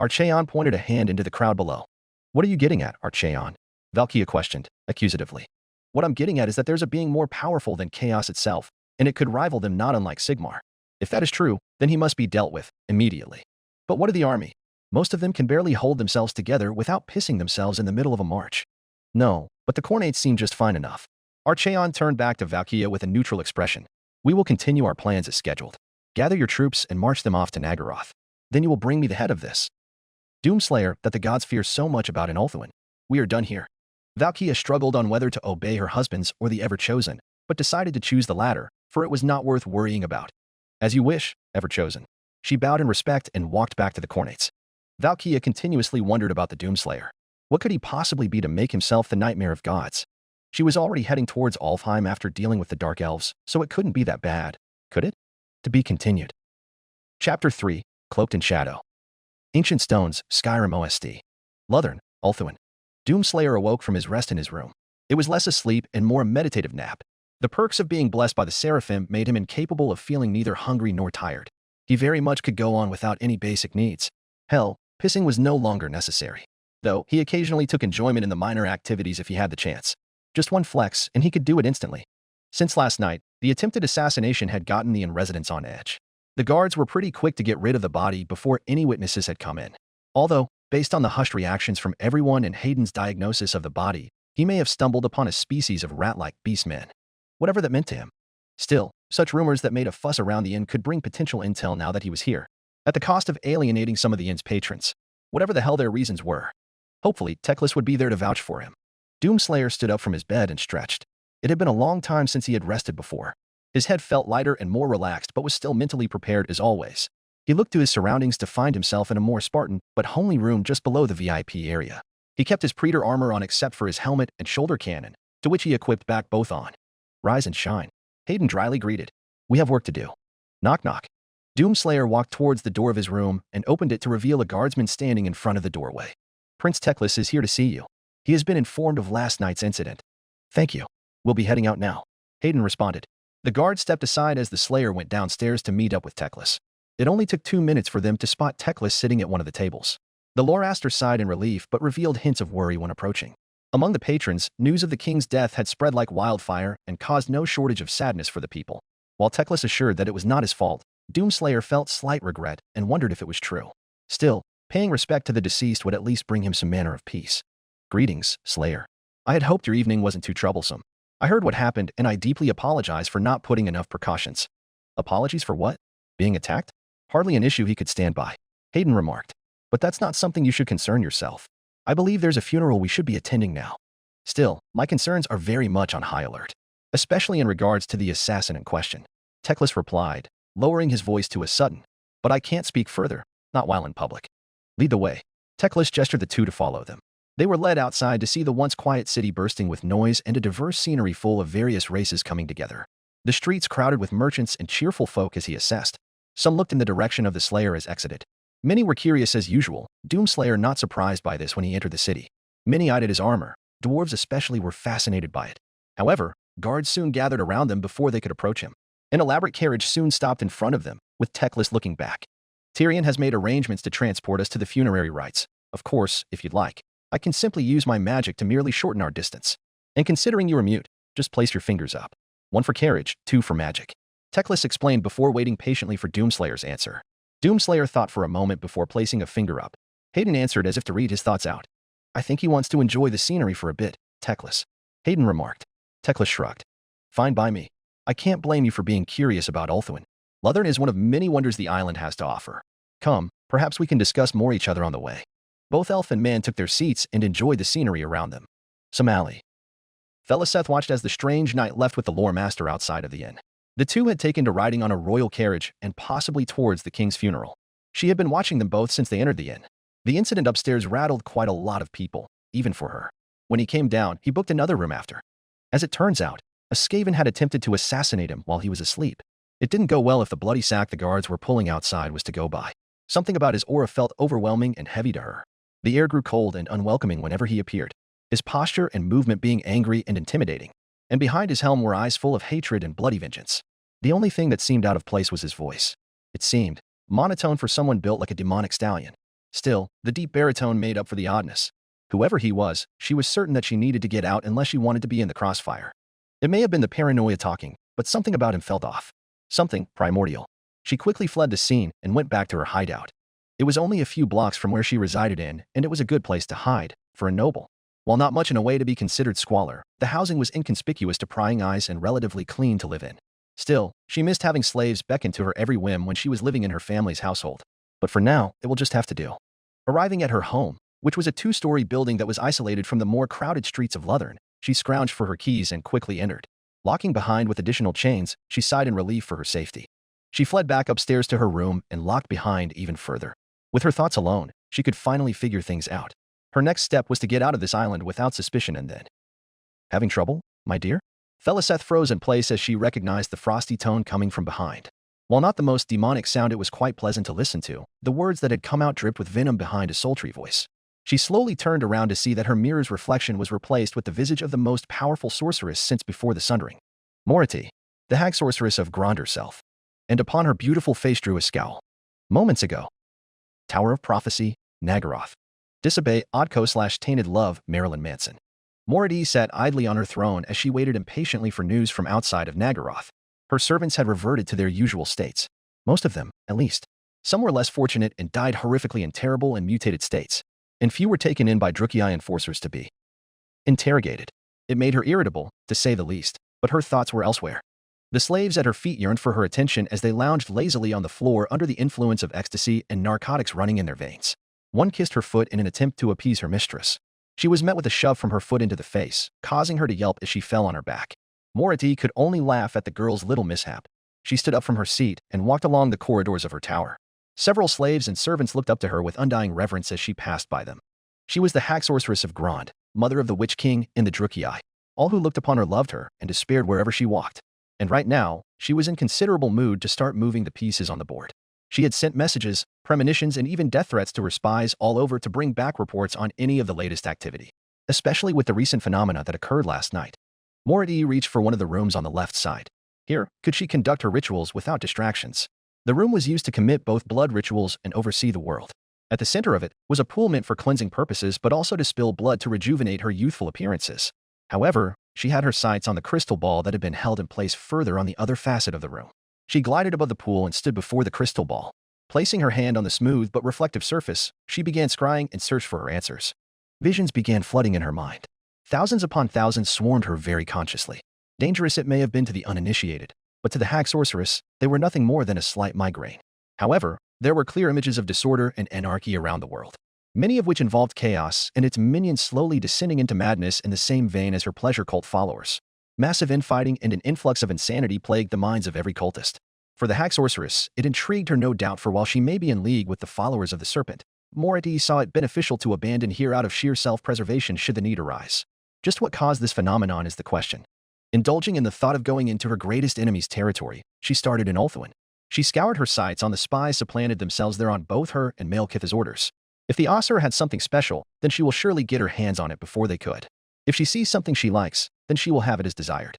Archeon pointed a hand into the crowd below. What are you getting at, Archeon? Valkia questioned, accusatively. What I'm getting at is that there's a being more powerful than Chaos itself, and it could rival them not unlike Sigmar. If that is true, then he must be dealt with, immediately. But what of the army? Most of them can barely hold themselves together without pissing themselves in the middle of a march. No, but the Khornates seem just fine enough. Archeon turned back to Valkia with a neutral expression. We will continue our plans as scheduled. Gather your troops and march them off to Nagaroth. Then you will bring me the head of this Doomslayer that the gods fear so much about in Ulthuan. We are done here. Valkia struggled on whether to obey her husband's or the Ever-Chosen, but decided to choose the latter, for it was not worth worrying about. As you wish, Ever-Chosen. She bowed in respect and walked back to the Khornates. Valkia continuously wondered about the Doomslayer. What could he possibly be to make himself the nightmare of gods? She was already heading towards Alfheim after dealing with the Dark Elves, so it couldn't be that bad, could it? To be continued. Chapter 3, Cloaked in Shadow. Ancient Stones, Skyrim OST. Luthern, Ulthuan. Doomslayer awoke from his rest in his room. It was less a sleep and more a meditative nap. The perks of being blessed by the seraphim made him incapable of feeling neither hungry nor tired. He very much could go on without any basic needs. Hell, pissing was no longer necessary. Though, he occasionally took enjoyment in the minor activities if he had the chance. Just one flex, and he could do it instantly. Since last night, the attempted assassination had gotten the residents on edge. The guards were pretty quick to get rid of the body before any witnesses had come in. Although, based on the hushed reactions from everyone and Hayden's diagnosis of the body, he may have stumbled upon a species of rat-like beastmen. Whatever that meant to him. Still, such rumors that made a fuss around the inn could bring potential intel now that he was here, at the cost of alienating some of the inn's patrons. Whatever the hell their reasons were. Hopefully, Teclis would be there to vouch for him. Doomslayer stood up from his bed and stretched. It had been a long time since he had rested before. His head felt lighter and more relaxed but was still mentally prepared as always. He looked to his surroundings to find himself in a more Spartan but homely room just below the VIP area. He kept his Predator armor on except for his helmet and shoulder cannon, to which he equipped back both on. Rise and shine. Hayden dryly greeted. We have work to do. Knock knock. Doomslayer walked towards the door of his room and opened it to reveal a guardsman standing in front of the doorway. Prince Teclis is here to see you. He has been informed of last night's incident. Thank you. We'll be heading out now. Hayden responded. The guard stepped aside as the Slayer went downstairs to meet up with Teclis. It only took 2 minutes for them to spot Teclis sitting at one of the tables. The Lorcaster sighed in relief but revealed hints of worry when approaching. Among the patrons, news of the king's death had spread like wildfire and caused no shortage of sadness for the people. While Teclis assured that it was not his fault, Doomslayer felt slight regret and wondered if it was true. Still, paying respect to the deceased would at least bring him some manner of peace. Greetings, Slayer. I had hoped your evening wasn't too troublesome. I heard what happened and I deeply apologize for not putting enough precautions. Apologies for what? Being attacked? Hardly an issue he could stand by. Hayden remarked. But that's not something you should concern yourself. I believe there's a funeral we should be attending now. Still, my concerns are very much on high alert, especially in regards to the assassin in question. Teclis replied, lowering his voice to a sudden, but I can't speak further, not while in public. Lead the way. Teclis gestured the two to follow them. They were led outside to see the once quiet city bursting with noise and a diverse scenery full of various races coming together. The streets crowded with merchants and cheerful folk as he assessed. Some looked in the direction of the Slayer as exited. Many were curious as usual, Doomslayer not surprised by this when he entered the city. Many eyed at his armor. Dwarves especially were fascinated by it. However, guards soon gathered around them before they could approach him. An elaborate carriage soon stopped in front of them, with Teclis looking back. Tyrion has made arrangements to transport us to the funerary rites. Of course, if you'd like. I can simply use my magic to merely shorten our distance. And considering you are mute, just place your fingers up. 1 for carriage, 2 for magic. Teclis explained before waiting patiently for Doomslayer's answer. Doomslayer thought for a moment before placing a finger up. Hayden answered as if to read his thoughts out. I think he wants to enjoy the scenery for a bit, Teclis. Hayden remarked. Teclis shrugged. Fine by me. I can't blame you for being curious about Ulthuan. Lothern is one of many wonders the island has to offer. Come, perhaps we can discuss more each other on the way. Both elf and man took their seats and enjoyed the scenery around them. Some alley. Feliseth watched as the strange knight left with the lore master outside of the inn. The two had taken to riding on a royal carriage and possibly towards the king's funeral. She had been watching them both since they entered the inn. The incident upstairs rattled quite a lot of people, even for her. When he came down, he booked another room after. As it turns out, a Skaven had attempted to assassinate him while he was asleep. It didn't go well if the bloody sack the guards were pulling outside was to go by. Something about his aura felt overwhelming and heavy to her. The air grew cold and unwelcoming whenever he appeared, his posture and movement being angry and intimidating. And behind his helm were eyes full of hatred and bloody vengeance. The only thing that seemed out of place was his voice. It seemed monotone for someone built like a demonic stallion. Still, the deep baritone made up for the oddness. Whoever he was, she was certain that she needed to get out unless she wanted to be in the crossfire. It may have been the paranoia talking, but something about him felt off. Something primordial. She quickly fled the scene and went back to her hideout. It was only a few blocks from where she resided in, and it was a good place to hide, for a noble. While not much in a way to be considered squalor, the housing was inconspicuous to prying eyes and relatively clean to live in. Still, she missed having slaves beckon to her every whim when she was living in her family's household. But for now, it will just have to do. Arriving at her home, which was a 2-story building that was isolated from the more crowded streets of Lothern, she scrounged for her keys and quickly entered. Locking behind with additional chains, she sighed in relief for her safety. She fled back upstairs to her room and locked behind even further. With her thoughts alone, she could finally figure things out. Her next step was to get out of this island without suspicion and then. Having trouble, my dear? Feliseth froze in place as she recognized the frosty tone coming from behind. While not the most demonic sound, it was quite pleasant to listen to. The words that had come out dripped with venom behind a sultry voice. She slowly turned around to see that her mirror's reflection was replaced with the visage of the most powerful sorceress since before the Sundering, Mority, the hag sorceress of Grand herself, and upon her beautiful face drew a scowl. Moments ago. Tower of Prophecy, Nagaroth. Disobey, Oddco/Tainted Love, Marilyn Manson. Mority sat idly on her throne as she waited impatiently for news from outside of Nagaroth. Her servants had reverted to their usual states. Most of them, at least. Some were less fortunate and died horrifically in terrible and mutated states, and few were taken in by Druchii enforcers to be interrogated. It made her irritable, to say the least, but her thoughts were elsewhere. The slaves at her feet yearned for her attention as they lounged lazily on the floor under the influence of ecstasy and narcotics running in their veins. One kissed her foot in an attempt to appease her mistress. She was met with a shove from her foot into the face, causing her to yelp as she fell on her back. Mority could only laugh at the girl's little mishap. She stood up from her seat and walked along the corridors of her tower. Several slaves and servants looked up to her with undying reverence as she passed by them. She was the hag sorceress of Grand, mother of the Witch King and the Druchii. All who looked upon her loved her and despaired wherever she walked. And right now, she was in considerable mood to start moving the pieces on the board. She had sent messages, premonitions, and even death threats to her spies all over to bring back reports on any of the latest activity, especially with the recent phenomena that occurred last night. Mority reached for one of the rooms on the left side. Here, could she conduct her rituals without distractions? The room was used to commit both blood rituals and oversee the world. At the center of it was a pool meant for cleansing purposes but also to spill blood to rejuvenate her youthful appearances. However, she had her sights on the crystal ball that had been held in place further on the other facet of the room. She glided above the pool and stood before the crystal ball. Placing her hand on the smooth but reflective surface, she began scrying and searched for her answers. Visions began flooding in her mind. Thousands upon thousands swarmed her very consciously. Dangerous it may have been to the uninitiated, but to the hag sorceress, they were nothing more than a slight migraine. However, there were clear images of disorder and anarchy around the world, many of which involved chaos and its minions slowly descending into madness in the same vein as her pleasure cult followers. Massive infighting and an influx of insanity plagued the minds of every cultist. For the hag sorceress, it intrigued her no doubt, for while she may be in league with the followers of the serpent, Mority saw it beneficial to abandon here out of sheer self-preservation should the need arise. Just what caused this phenomenon is the question. Indulging in the thought of going into her greatest enemy's territory, she started in Ulthuan. She scoured her sights on the spies supplanted themselves there on both her and Malekith's orders. If the Asur had something special, then she will surely get her hands on it before they could. If she sees something she likes, then she will have it as desired.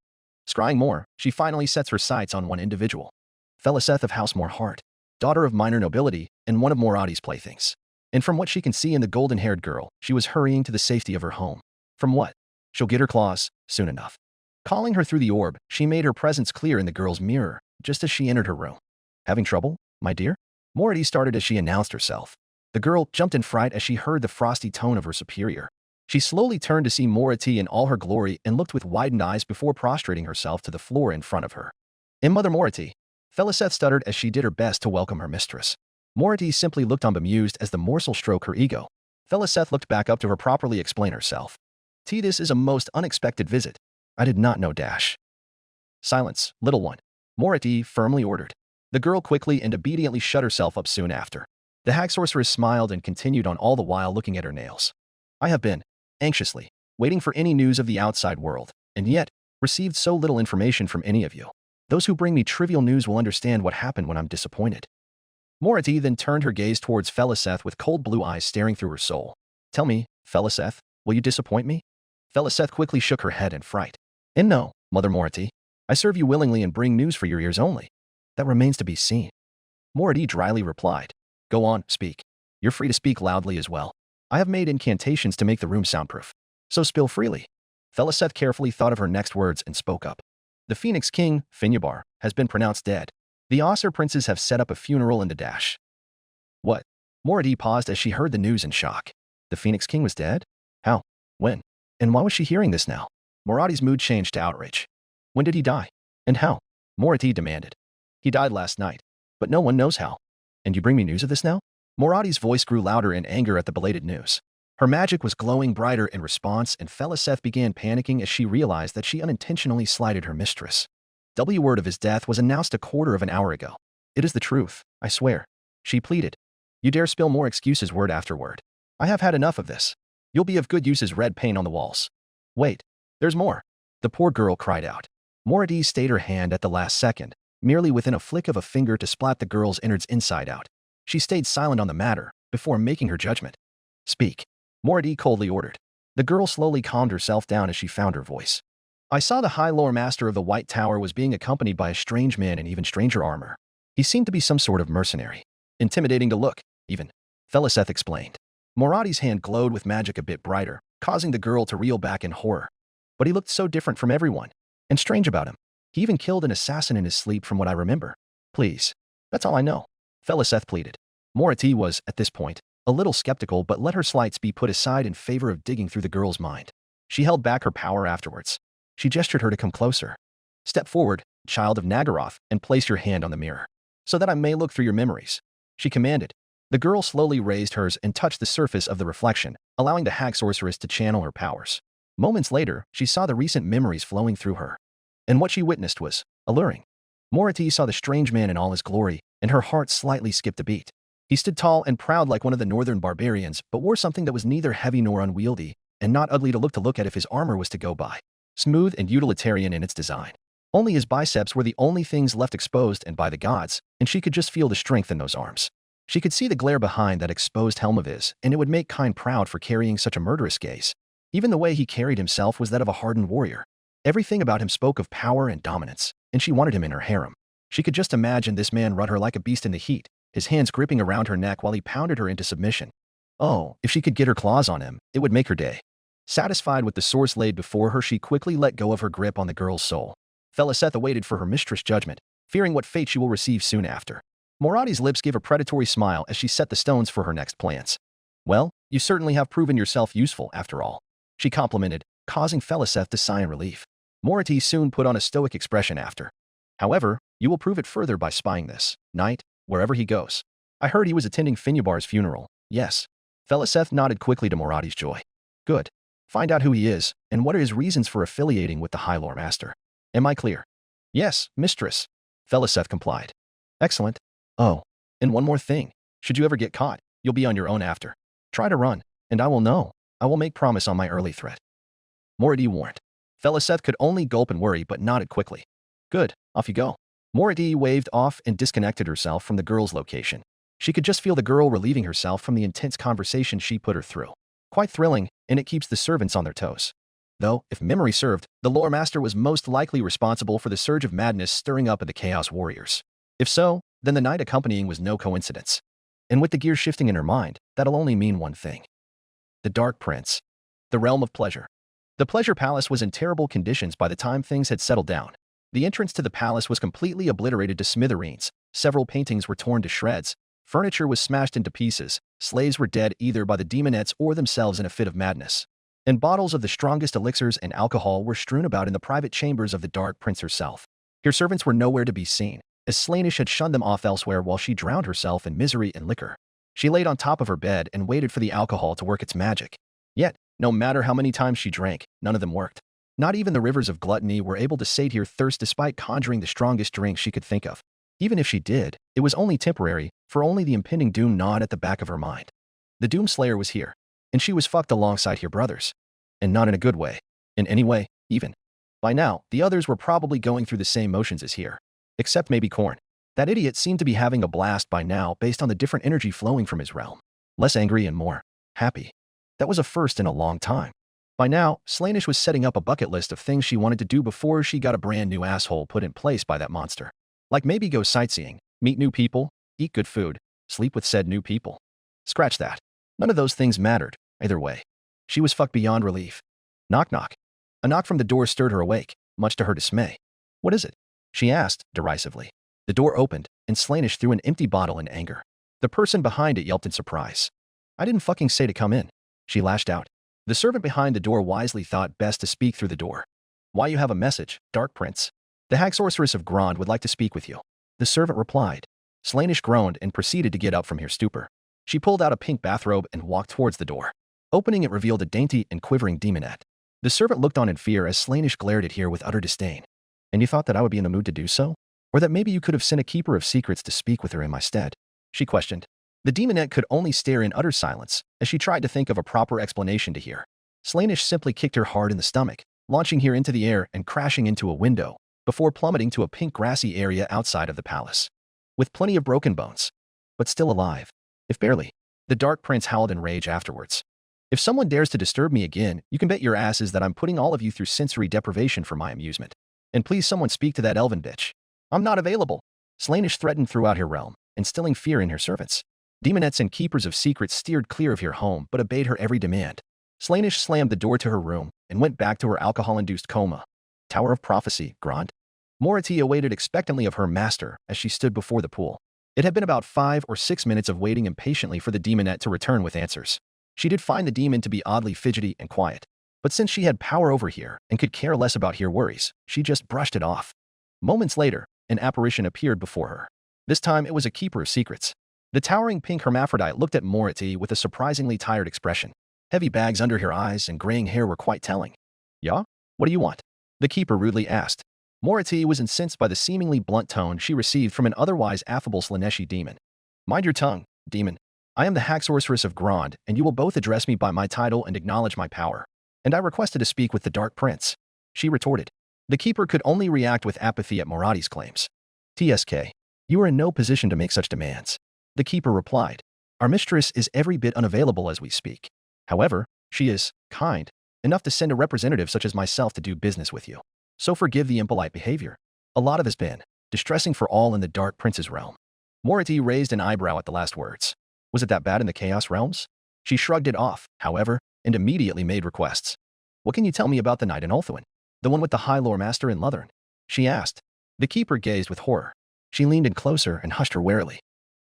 Scrying more, she finally sets her sights on one individual. Feliseth of House Morhart, daughter of minor nobility and one of Morati's playthings. And from what she can see in the golden-haired girl, she was hurrying to the safety of her home. From what? She'll get her claws, soon enough. Calling her through the orb, she made her presence clear in the girl's mirror, just as she entered her room. Having trouble, my dear? Mority started as she announced herself. The girl jumped in fright as she heard the frosty tone of her superior. She slowly turned to see Mority in all her glory and looked with widened eyes before prostrating herself to the floor in front of her. Mother Mority, Feliseth stuttered as she did her best to welcome her mistress. Mority simply looked on bemused as the morsel stroked her ego. Feliseth looked back up to her properly explain herself. This is a most unexpected visit. I did not know dash. Silence, little one, Mority firmly ordered. The girl quickly and obediently shut herself up soon after. The hag sorceress smiled and continued on, all the while looking at her nails. I have been, anxiously, waiting for any news of the outside world, and yet, received so little information from any of you. Those who bring me trivial news will understand what happened when I'm disappointed. Mority then turned her gaze towards Feliseth with cold blue eyes staring through her soul. Tell me, Feliseth, will you disappoint me? Feliseth quickly shook her head in fright. And no, Mother Mority, I serve you willingly and bring news for your ears only. That remains to be seen. Mority dryly replied. Go on, speak. You're free to speak loudly as well. I have made incantations to make the room soundproof. So spill freely. Feliseth carefully thought of her next words and spoke up. The Phoenix King, Finyabar, has been pronounced dead. The Asur princes have set up a funeral in the dash. What? Mority paused as she heard the news in shock. The Phoenix King was dead? How? When? And why was she hearing this now? Morati's mood changed to outrage. When did he die? And how? Mority demanded. He died last night, but no one knows how. And you bring me news of this now? Morati's voice grew louder in anger at the belated news. Her magic was glowing brighter in response, and Feliseth began panicking as she realized that she unintentionally slighted her mistress. Word of his death was announced a quarter of an hour ago. It is the truth, I swear. She pleaded. You dare spill more excuses word after word. I have had enough of this. You'll be of good use as red paint on the walls. Wait, there's more. The poor girl cried out. Mority stayed her hand at the last second, merely within a flick of a finger to splat the girl's innards inside out. She stayed silent on the matter before making her judgment. Speak. Morady coldly ordered. The girl slowly calmed herself down as she found her voice. I saw the High Lore Master of the White Tower was being accompanied by a strange man in even stranger armor. He seemed to be some sort of mercenary. Intimidating to look, even. Feliceth explained. Morady's hand glowed with magic a bit brighter, causing the girl to reel back in horror. But he looked so different from everyone. And strange about him. He even killed an assassin in his sleep from what I remember. Please. That's all I know. Feliceth pleaded. Morady was, at this point, a little skeptical but let her slights be put aside in favor of digging through the girl's mind. She held back her power afterwards. She gestured her to come closer. Step forward, child of Nagaroth, and place your hand on the mirror, so that I may look through your memories. She commanded. The girl slowly raised hers and touched the surface of the reflection, allowing the hag sorceress to channel her powers. Moments later, she saw the recent memories flowing through her. And what she witnessed was alluring. Morady saw the strange man in all his glory, and her heart slightly skipped a beat. He stood tall and proud like one of the northern barbarians, but wore something that was neither heavy nor unwieldy, and not ugly to look at if his armor was to go by. Smooth and utilitarian in its design. Only his biceps were the only things left exposed and by the gods, and she could just feel the strength in those arms. She could see the glare behind that exposed helm of his, and it would make Kine proud for carrying such a murderous gaze. Even the way he carried himself was that of a hardened warrior. Everything about him spoke of power and dominance, and she wanted him in her harem. She could just imagine this man run her like a beast in the heat, his hands gripping around her neck while he pounded her into submission. Oh, if she could get her claws on him, it would make her day. Satisfied with the source laid before her, she quickly let go of her grip on the girl's soul. Feliceth awaited for her mistress' judgment, fearing what fate she will receive soon after. Morady's lips gave a predatory smile as she set the stones for her next plans. Well, you certainly have proven yourself useful, after all. She complimented, causing Feliceth to sigh in relief. Morady soon put on a stoic expression after. However, you will prove it further by spying this night, wherever he goes. I heard he was attending Finubar's funeral. Yes. Feliceth nodded quickly to Morady's joy. Good. Find out who he is, and what are his reasons for affiliating with the High Lore Master. Am I clear? Yes, mistress. Feliceth complied. Excellent. Oh, and one more thing. Should you ever get caught, you'll be on your own after. Try to run, and I will know. I will make promise on my early threat. Morady warned. Feliceth could only gulp and worry but nodded quickly. Good, off you go. Morady waved off and disconnected herself from the girl's location. She could just feel the girl relieving herself from the intense conversation she put her through. Quite thrilling, and it keeps the servants on their toes. Though, if memory served, the Lore Master was most likely responsible for the surge of madness stirring up in the Chaos Warriors. If so, then the knight accompanying was no coincidence. And with the gear shifting in her mind, that'll only mean one thing. The Dark Prince. The realm of pleasure. The Pleasure Palace was in terrible conditions by the time things had settled down. The entrance to the palace was completely obliterated to smithereens, several paintings were torn to shreds, furniture was smashed into pieces, slaves were dead either by the demonettes or themselves in a fit of madness. And bottles of the strongest elixirs and alcohol were strewn about in the private chambers of the Dark Prince herself. Her servants were nowhere to be seen, as Slaanesh had shunned them off elsewhere while she drowned herself in misery and liquor. She laid on top of her bed and waited for the alcohol to work its magic. Yet, no matter how many times she drank, none of them worked. Not even the rivers of gluttony were able to sate her thirst despite conjuring the strongest drink she could think of. Even if she did, it was only temporary, for only the impending doom gnawed at the back of her mind. The Doomslayer was here, and she was fucked alongside her brothers. And not in a good way. In any way, even. By now, the others were probably going through the same motions as here. Except maybe Korn. That idiot seemed to be having a blast by now based on the different energy flowing from his realm. Less angry and more happy. That was a first in a long time. By now, Slaanesh was setting up a bucket list of things she wanted to do before she got a brand new asshole put in place by that monster. Like maybe go sightseeing, meet new people, eat good food, sleep with said new people. Scratch that. None of those things mattered, either way. She was fucked beyond relief. Knock knock. A knock from the door stirred her awake, much to her dismay. What is it? She asked, derisively. The door opened, and Slaanesh threw an empty bottle in anger. The person behind it yelped in surprise. I didn't fucking say to come in. She lashed out. The servant behind the door wisely thought best to speak through the door. Why you have a message, Dark Prince? The Hag Sorceress of Grond would like to speak with you. The servant replied. Slaanesh groaned and proceeded to get up from her stupor. She pulled out a pink bathrobe and walked towards the door. Opening it revealed a dainty and quivering demonette. The servant looked on in fear as Slaanesh glared at her with utter disdain. And you thought that I would be in the mood to do so? Or that maybe you could have sent a keeper of secrets to speak with her in my stead? She questioned. The demonette could only stare in utter silence as she tried to think of a proper explanation to hear. Slaanesh simply kicked her hard in the stomach, launching her into the air and crashing into a window, before plummeting to a pink grassy area outside of the palace. With plenty of broken bones, but still alive, if barely. The Dark Prince howled in rage afterwards. If someone dares to disturb me again, you can bet your asses that I'm putting all of you through sensory deprivation for my amusement. And please someone speak to that elven bitch. I'm not available. Slaanesh threatened throughout her realm, instilling fear in her servants. Demonettes and keepers of secrets steered clear of her home but obeyed her every demand. Slaanesh slammed the door to her room and went back to her alcohol-induced coma. Tower of Prophecy, Grant. Mority awaited expectantly of her master as she stood before the pool. It had been about 5 or 6 minutes of waiting impatiently for the demonette to return with answers. She did find the demon to be oddly fidgety and quiet. But since she had power over here and could care less about her worries, she just brushed it off. Moments later, an apparition appeared before her. This time it was a keeper of secrets. The towering pink hermaphrodite looked at Mority with a surprisingly tired expression. Heavy bags under her eyes and graying hair were quite telling. "Yeah? What do you want?" the keeper rudely asked. Mority was incensed by the seemingly blunt tone she received from an otherwise affable Slaaneshi demon. "Mind your tongue, demon. I am the Hack Sorceress of Grond, and you will both address me by my title and acknowledge my power. And I requested to speak with the Dark Prince," she retorted. The keeper could only react with apathy at Morati's claims. "TSK, you are in no position to make such demands," the keeper replied. "Our mistress is every bit unavailable as we speak. However, she is kind enough to send a representative such as myself to do business with you. So forgive the impolite behavior. A lot of has been distressing for all in the Dark Prince's realm." Mority raised an eyebrow at the last words. Was it that bad in the Chaos Realms? She shrugged it off, however, and immediately made requests. "What can you tell me about the knight in Ulthuan? The one with the High Lore Master in Luthern?" she asked. The keeper gazed with horror. She leaned in closer and hushed her warily.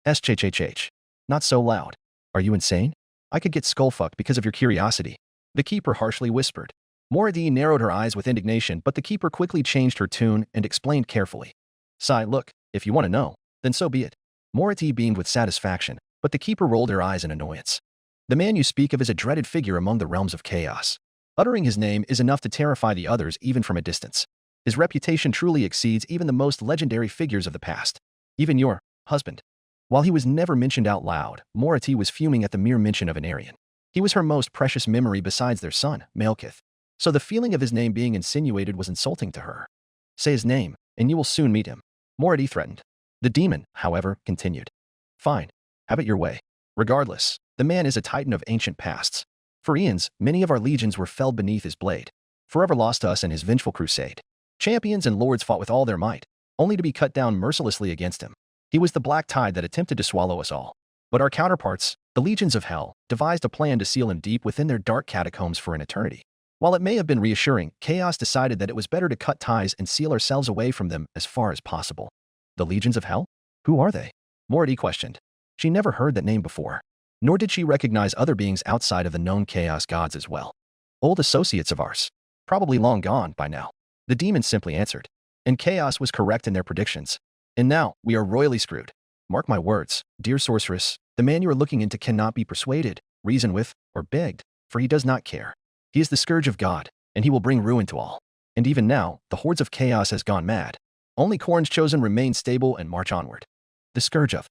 "SHHH. Not so loud. Are you insane? I could get skull-fucked because of your curiosity," the keeper harshly whispered. Mority narrowed her eyes with indignation, but the keeper quickly changed her tune and explained carefully. "Sigh, look, if you want to know, then so be it." Mority beamed with satisfaction, but the keeper rolled her eyes in annoyance. "The man you speak of is a dreaded figure among the realms of chaos. Uttering his name is enough to terrify the others even from a distance. His reputation truly exceeds even the most legendary figures of the past. Even your husband." While he was never mentioned out loud, Mority was fuming at the mere mention of an Aryan. He was her most precious memory besides their son, Malekith. So the feeling of his name being insinuated was insulting to her. "Say his name, and you will soon meet him," Mority threatened. The demon, however, continued. "Fine. Have it your way. Regardless, the man is a titan of ancient pasts. For eons, many of our legions were felled beneath his blade, forever lost to us in his vengeful crusade. Champions and lords fought with all their might, only to be cut down mercilessly against him. He was the black tide that attempted to swallow us all. But our counterparts, the legions of hell, devised a plan to seal him deep within their dark catacombs for an eternity. While it may have been reassuring, Chaos decided that it was better to cut ties and seal ourselves away from them as far as possible." "The legions of hell? Who are they?" Mority questioned. She never heard that name before, nor did she recognize other beings outside of the known chaos gods as well. "Old associates of ours. Probably long gone by now," the demon simply answered. And Chaos was correct in their predictions. "And now, we are royally screwed. Mark my words, dear sorceress, the man you are looking into cannot be persuaded, reasoned with, or begged, for he does not care. He is the scourge of God, and he will bring ruin to all. And even now, the hordes of chaos has gone mad. Only Khorne's chosen remain stable and march onward." "The scourge of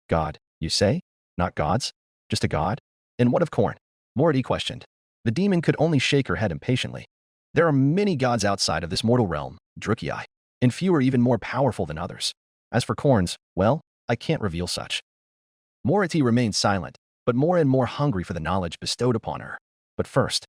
God, you say? Not gods? Just a god? And what of Khorne?" Mority questioned. The demon could only shake her head impatiently. "There are many gods outside of this mortal realm, Drukhii, and few are even more powerful than others. As for Khorne's, well, I can't reveal such." Mority remained silent, but more and more hungry for the knowledge bestowed upon her. "But first,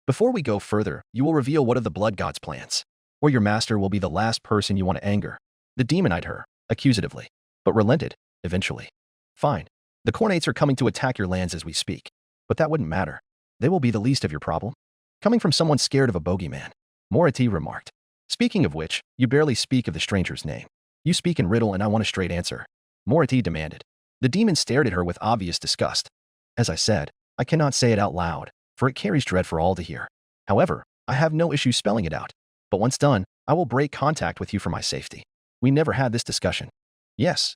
before we go further, you will reveal what of the blood god's plans, or your master will be the last person you want to anger." The demon eyed her, accusatively, but relented, eventually. "Fine. The Khornates are coming to attack your lands as we speak, but that wouldn't matter. They will be the least of your problem. Coming from someone scared of a bogeyman," Mority remarked. "Speaking of which, you barely speak of the stranger's name. You speak in riddle and I want a straight answer," Mority demanded. The demon stared at her with obvious disgust. "As I said, I cannot say it out loud, for it carries dread for all to hear. However, I have no issue spelling it out. But once done, I will break contact with you for my safety. We never had this discussion. Yes,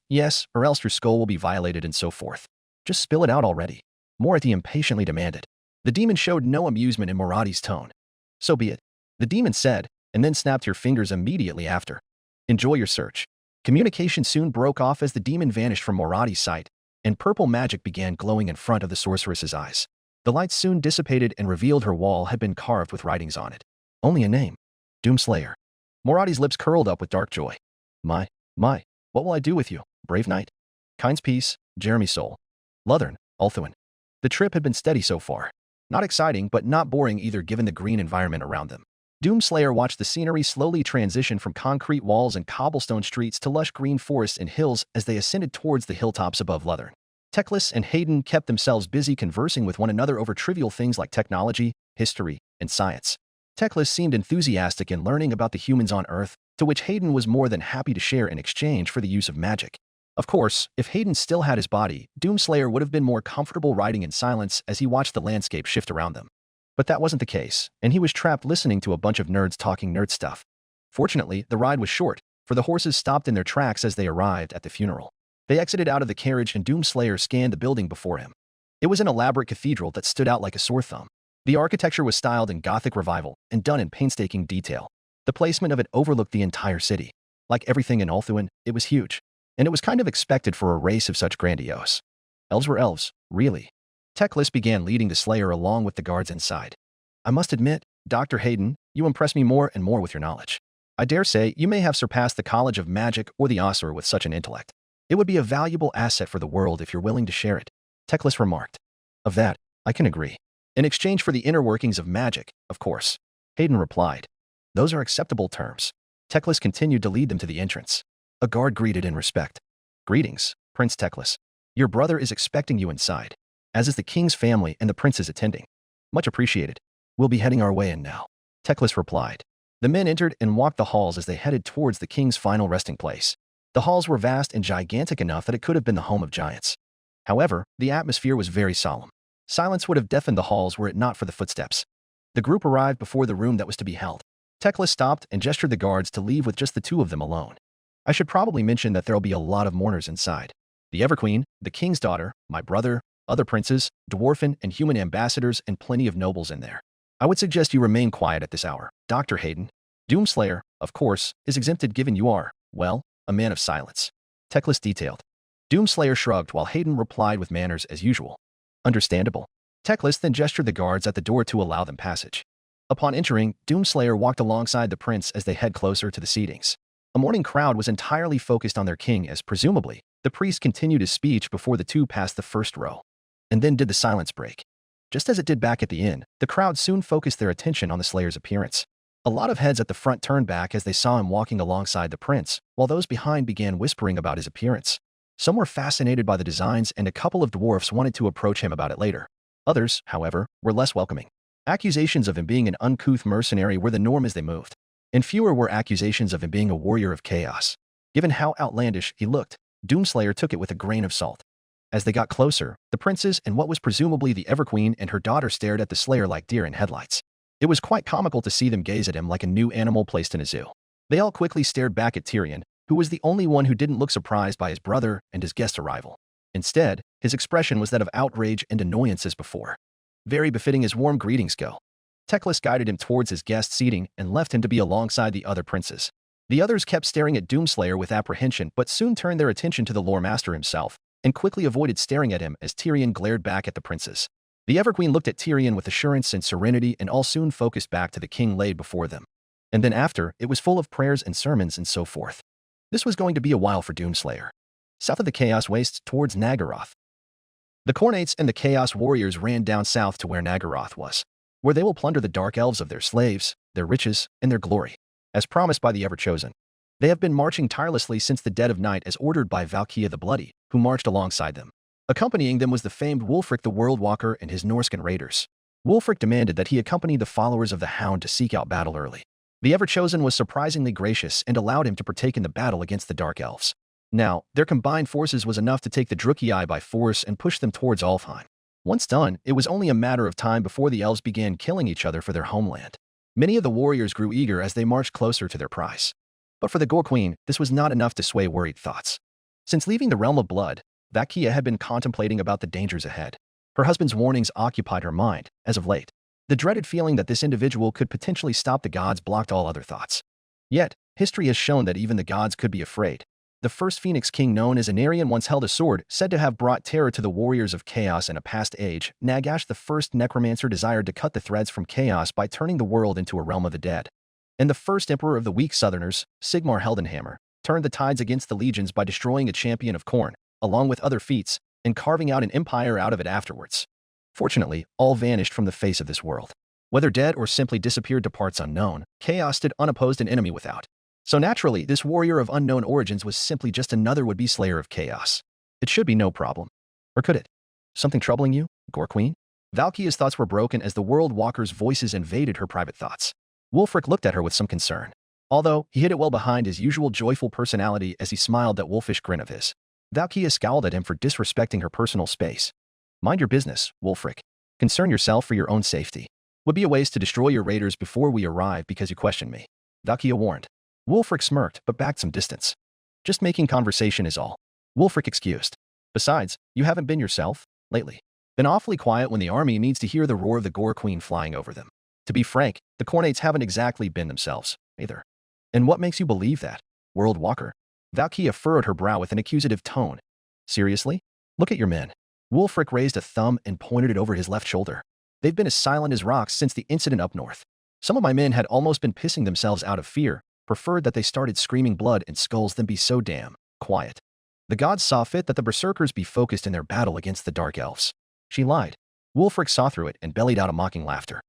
or else your skull will be violated and so forth. Just spill it out already," Mority impatiently demanded. The demon showed no amusement in Morati's tone. "So be it," the demon said, and then snapped her fingers immediately after. "Enjoy your search." Communication soon broke off as the demon vanished from Morati's sight, and purple magic began glowing in front of the sorceress's eyes. The light soon dissipated and revealed her wall had been carved with writings on it. Only a name. Doomslayer. Morati's lips curled up with dark joy. My, what will I do with you, brave knight? Kind's peace, Jeremy Soul. Luthern, Ulthuan. The trip had been steady so far. Not exciting, but not boring either given the green environment around them. Doomslayer watched the scenery slowly transition from concrete walls and cobblestone streets to lush green forests and hills as they ascended towards the hilltops above Leathern. Teclis and Hayden kept themselves busy conversing with one another over trivial things like technology, history, and science. Teclis seemed enthusiastic in learning about the humans on Earth, to which Hayden was more than happy to share in exchange for the use of magic. Of course, if Hayden still had his body, Doomslayer would have been more comfortable riding in silence as he watched the landscape shift around them. But that wasn't the case, and he was trapped listening to a bunch of nerds talking nerd stuff. Fortunately, the ride was short, for the horses stopped in their tracks as they arrived at the funeral. They exited out of the carriage and Doomslayer scanned the building before him. It was an elaborate cathedral that stood out like a sore thumb. The architecture was styled in Gothic revival and done in painstaking detail. The placement of it overlooked the entire city. Like everything in Ulthuan, it was huge. And it was kind of expected for a race of such grandiose. Elves were elves, really. Teclis began leading the Slayer along with the guards inside. I must admit, Dr. Hayden, you impress me more and more with your knowledge. I dare say you may have surpassed the College of Magic or the Osir with such an intellect. It would be a valuable asset for the world if you're willing to share it, Teclis remarked. Of that, I can agree. In exchange for the inner workings of magic, of course. Hayden replied. Those are acceptable terms. Teclis continued to lead them to the entrance. A guard greeted in respect. Greetings, Prince Teclis. Your brother is expecting you inside, as is the king's family and the prince is attending. Much appreciated. We'll be heading our way in now. Teclis replied. The men entered and walked the halls as they headed towards the king's final resting place. The halls were vast and gigantic enough that it could have been the home of giants. However, the atmosphere was very solemn. Silence would have deafened the halls were it not for the footsteps. The group arrived before the room that was to be held. Teclis stopped and gestured the guards to leave with just the two of them alone. I should probably mention that there'll be a lot of mourners inside. The Everqueen, the king's daughter, my brother, other princes, dwarfen and human ambassadors, and plenty of nobles in there. I would suggest you remain quiet at this hour. Dr. Hayden, Doomslayer, of course, is exempted given you are, well, a man of silence. Teclis detailed. Doomslayer shrugged while Hayden replied with manners as usual. Understandable. Teclis then gestured the guards at the door to allow them passage. Upon entering, Doomslayer walked alongside the prince as they head closer to the seatings. A mourning crowd was entirely focused on their king as, presumably, the priest continued his speech before the two passed the first row. And then did the silence break. Just as it did back at the inn, the crowd soon focused their attention on the Slayer's appearance. A lot of heads at the front turned back as they saw him walking alongside the prince, while those behind began whispering about his appearance. Some were fascinated by the designs and a couple of dwarfs wanted to approach him about it later. Others, however, were less welcoming. Accusations of him being an uncouth mercenary were the norm as they moved. And fewer were accusations of him being a warrior of chaos. Given how outlandish he looked, Doomslayer took it with a grain of salt. As they got closer, the princes and what was presumably the Everqueen and her daughter stared at the Slayer like deer in headlights. It was quite comical to see them gaze at him like a new animal placed in a zoo. They all quickly stared back at Tyrion, who was the only one who didn't look surprised by his brother and his guest arrival. Instead, his expression was that of outrage and annoyance as before. Very befitting his warm greetings go. Teclis guided him towards his guest seating and left him to be alongside the other princes. The others kept staring at Doomslayer with apprehension but soon turned their attention to the lore master himself, and quickly avoided staring at him as Tyrion glared back at the princes. The Everqueen looked at Tyrion with assurance and serenity and all soon focused back to the king laid before them. And then after, it was full of prayers and sermons and so forth. This was going to be a while for Doomslayer. South of the Chaos Wastes towards Nagaroth. The Khornates and the Chaos Warriors ran down south to where Nagaroth was, where they will plunder the Dark Elves of their slaves, their riches, and their glory, as promised by the Everchosen. They have been marching tirelessly since the dead of night as ordered by Valkia the Bloody, who marched alongside them. Accompanying them was the famed Wulfric the Worldwalker and his Norscan raiders. Wulfric demanded that he accompany the followers of the Hound to seek out battle early. The Everchosen was surprisingly gracious and allowed him to partake in the battle against the Dark Elves. Now, their combined forces was enough to take the Druchii by force and push them towards Alfheim. Once done, it was only a matter of time before the elves began killing each other for their homeland. Many of the warriors grew eager as they marched closer to their prize. But for the Gore Queen, this was not enough to sway worried thoughts. Since leaving the realm of blood, Valkia had been contemplating about the dangers ahead. Her husband's warnings occupied her mind, as of late. The dreaded feeling that this individual could potentially stop the gods blocked all other thoughts. Yet, history has shown that even the gods could be afraid. The first Phoenix King known as Anarion once held a sword said to have brought terror to the warriors of chaos in a past age. Nagash the first necromancer desired to cut the threads from chaos by turning the world into a realm of the dead. And the first emperor of the weak southerners, Sigmar Heldenhammer, turned the tides against the legions by destroying a champion of Khorne, along with other feats, and carving out an empire out of it afterwards. Fortunately, all vanished from the face of this world. Whether dead or simply disappeared to parts unknown, chaos stood unopposed an enemy without. So naturally, this warrior of unknown origins was simply just another would-be slayer of chaos. It should be no problem. Or could it? Something troubling you, Gore Queen? Valkyria's thoughts were broken as the World Walker's voices invaded her private thoughts. Wulfric looked at her with some concern. Although, he hid it well behind his usual joyful personality as he smiled that wolfish grin of his. Valkyria scowled at him for disrespecting her personal space. Mind your business, Wulfric. Concern yourself for your own safety. Would be a waste to destroy your raiders before we arrive because you questioned me. Valkyria warned. Wulfric smirked but backed some distance. Just making conversation is all. Wulfric excused. Besides, you haven't been yourself, lately. Been awfully quiet when the army needs to hear the roar of the Gore Queen flying over them. To be frank, the Cornates haven't exactly been themselves, either. And what makes you believe that, World Walker? Valkyria furrowed her brow with an accusative tone. Seriously? Look at your men. Wulfric raised a thumb and pointed it over his left shoulder. They've been as silent as rocks since the incident up north. Some of my men had almost been pissing themselves out of fear, preferred that they started screaming blood and skulls than be so damn quiet. The gods saw fit that the berserkers be focused in their battle against the Dark Elves. She lied. Wulfric saw through it and bellied out a mocking laughter.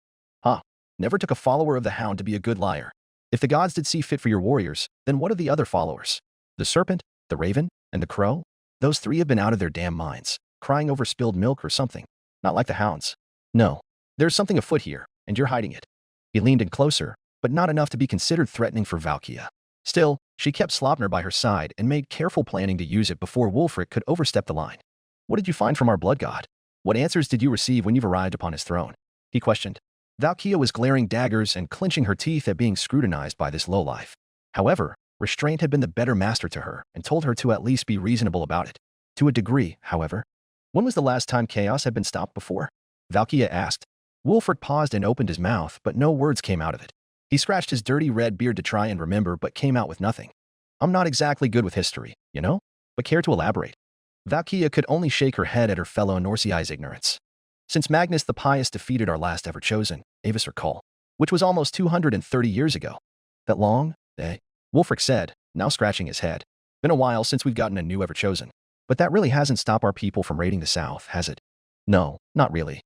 Huh. Never took a follower of the Hound to be a good liar. If the gods did see fit for your warriors, then what of the other followers? The serpent, the raven, and the crow? Those three have been out of their damn minds, crying over spilled milk or something. Not like the hounds. No. There's something afoot here, and you're hiding it. He leaned in closer, but not enough to be considered threatening for Valkyria. Still, she kept Slopner by her side and made careful planning to use it before Wulfric could overstep the line. What did you find from our blood god? What answers did you receive when you've arrived upon his throne? He questioned. Valkyria was glaring daggers and clenching her teeth at being scrutinized by this lowlife. However, restraint had been the better master to her and told her to at least be reasonable about it. To a degree, however. When was the last time chaos had been stopped before? Valkyria asked. Wulfric paused and opened his mouth, but no words came out of it. He scratched his dirty red beard to try and remember but came out with nothing. I'm not exactly good with history, you know? But care to elaborate? Valkyria could only shake her head at her fellow Norseai's ignorance. Since Magnus the Pious defeated our last ever chosen, Avis Recall, which was almost 230 years ago. That long? Wulfric said, now scratching his head. Been a while since we've gotten a new ever chosen. But that really hasn't stopped our people from raiding the south, has it? No, not really.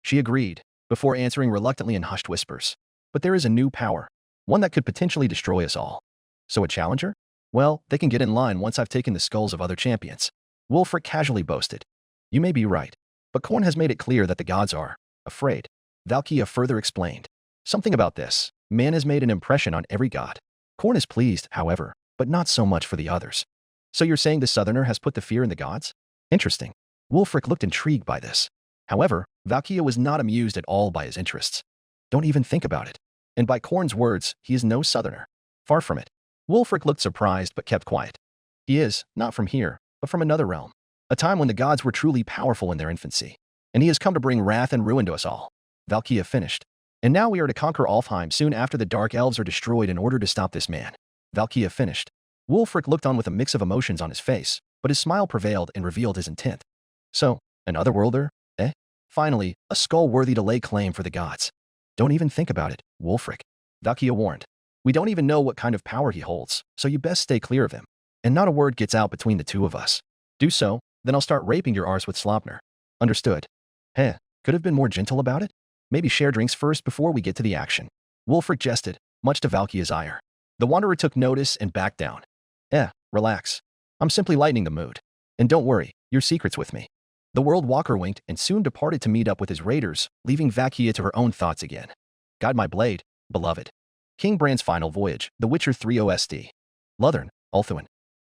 She agreed, before answering reluctantly in hushed whispers. But there is a new power, one that could potentially destroy us all. So a challenger? Well, they can get in line once I've taken the skulls of other champions. Wulfric casually boasted. You may be right, but Khorne has made it clear that the gods are afraid. Valkyria further explained. Something about this. Man has made an impression on every god. Khorne is pleased, however, but not so much for the others. So you're saying the Southerner has put the fear in the gods? Interesting. Wulfric looked intrigued by this. However, Valkyria was not amused at all by his interests. Don't even think about it. And by Khorne's words, he is no Southerner. Far from it. Wulfric looked surprised but kept quiet. He is, not from here, but from another realm. A time when the gods were truly powerful in their infancy. And he has come to bring wrath and ruin to us all. Valkyria finished. And now we are to conquer Alfheim soon after the Dark Elves are destroyed in order to stop this man. Valkyria finished. Wulfric looked on with a mix of emotions on his face, but his smile prevailed and revealed his intent. So, an otherworlder? Finally, a skull worthy to lay claim for the gods. Don't even think about it, Wulfric. Valkyria warned. We don't even know what kind of power he holds, so you best stay clear of him. And not a word gets out between the two of us. Do so, then I'll start raping your arse with Slopner. Understood. Could have been more gentle about it? Maybe share drinks first before we get to the action. Wulfric jested, much to Valkyria's ire. The Wanderer took notice and backed down. Relax. I'm simply lightening the mood. And don't worry, your secret's with me. The World Walker winked and soon departed to meet up with his raiders, leaving Valkyria to her own thoughts again. Guide my blade, beloved. King Bran's final voyage, The Witcher 3 OSD. Luthern, Ulthuan.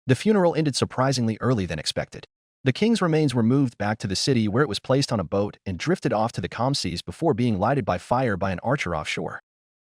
The funeral ended surprisingly early than expected. The king's remains were moved back to the city where it was placed on a boat and drifted off to the calm seas before being lighted by fire by an archer offshore.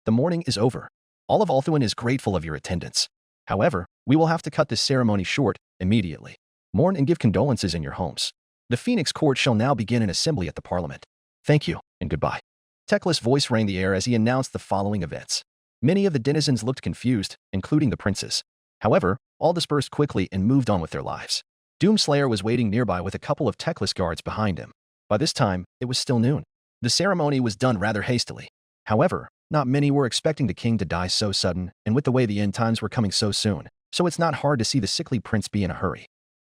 The mourning is over. All of Ulthuan is grateful of your attendance. However, we will have to cut this ceremony short immediately. Mourn and give condolences in your homes. The Phoenix Court shall now begin an assembly at the Parliament. Thank you, and goodbye. Teclis' voice rang the air as he announced the following events. Many of the denizens looked confused, including the princes. However, all dispersed quickly and moved on with their lives. Doomslayer was waiting nearby with a couple of Teclis guards behind him. By this time, it was still noon. The ceremony was done rather hastily. However, not many were expecting the king to die so sudden, and with the way the end times were coming so soon, so it's not hard to see the sickly prince be in a hurry.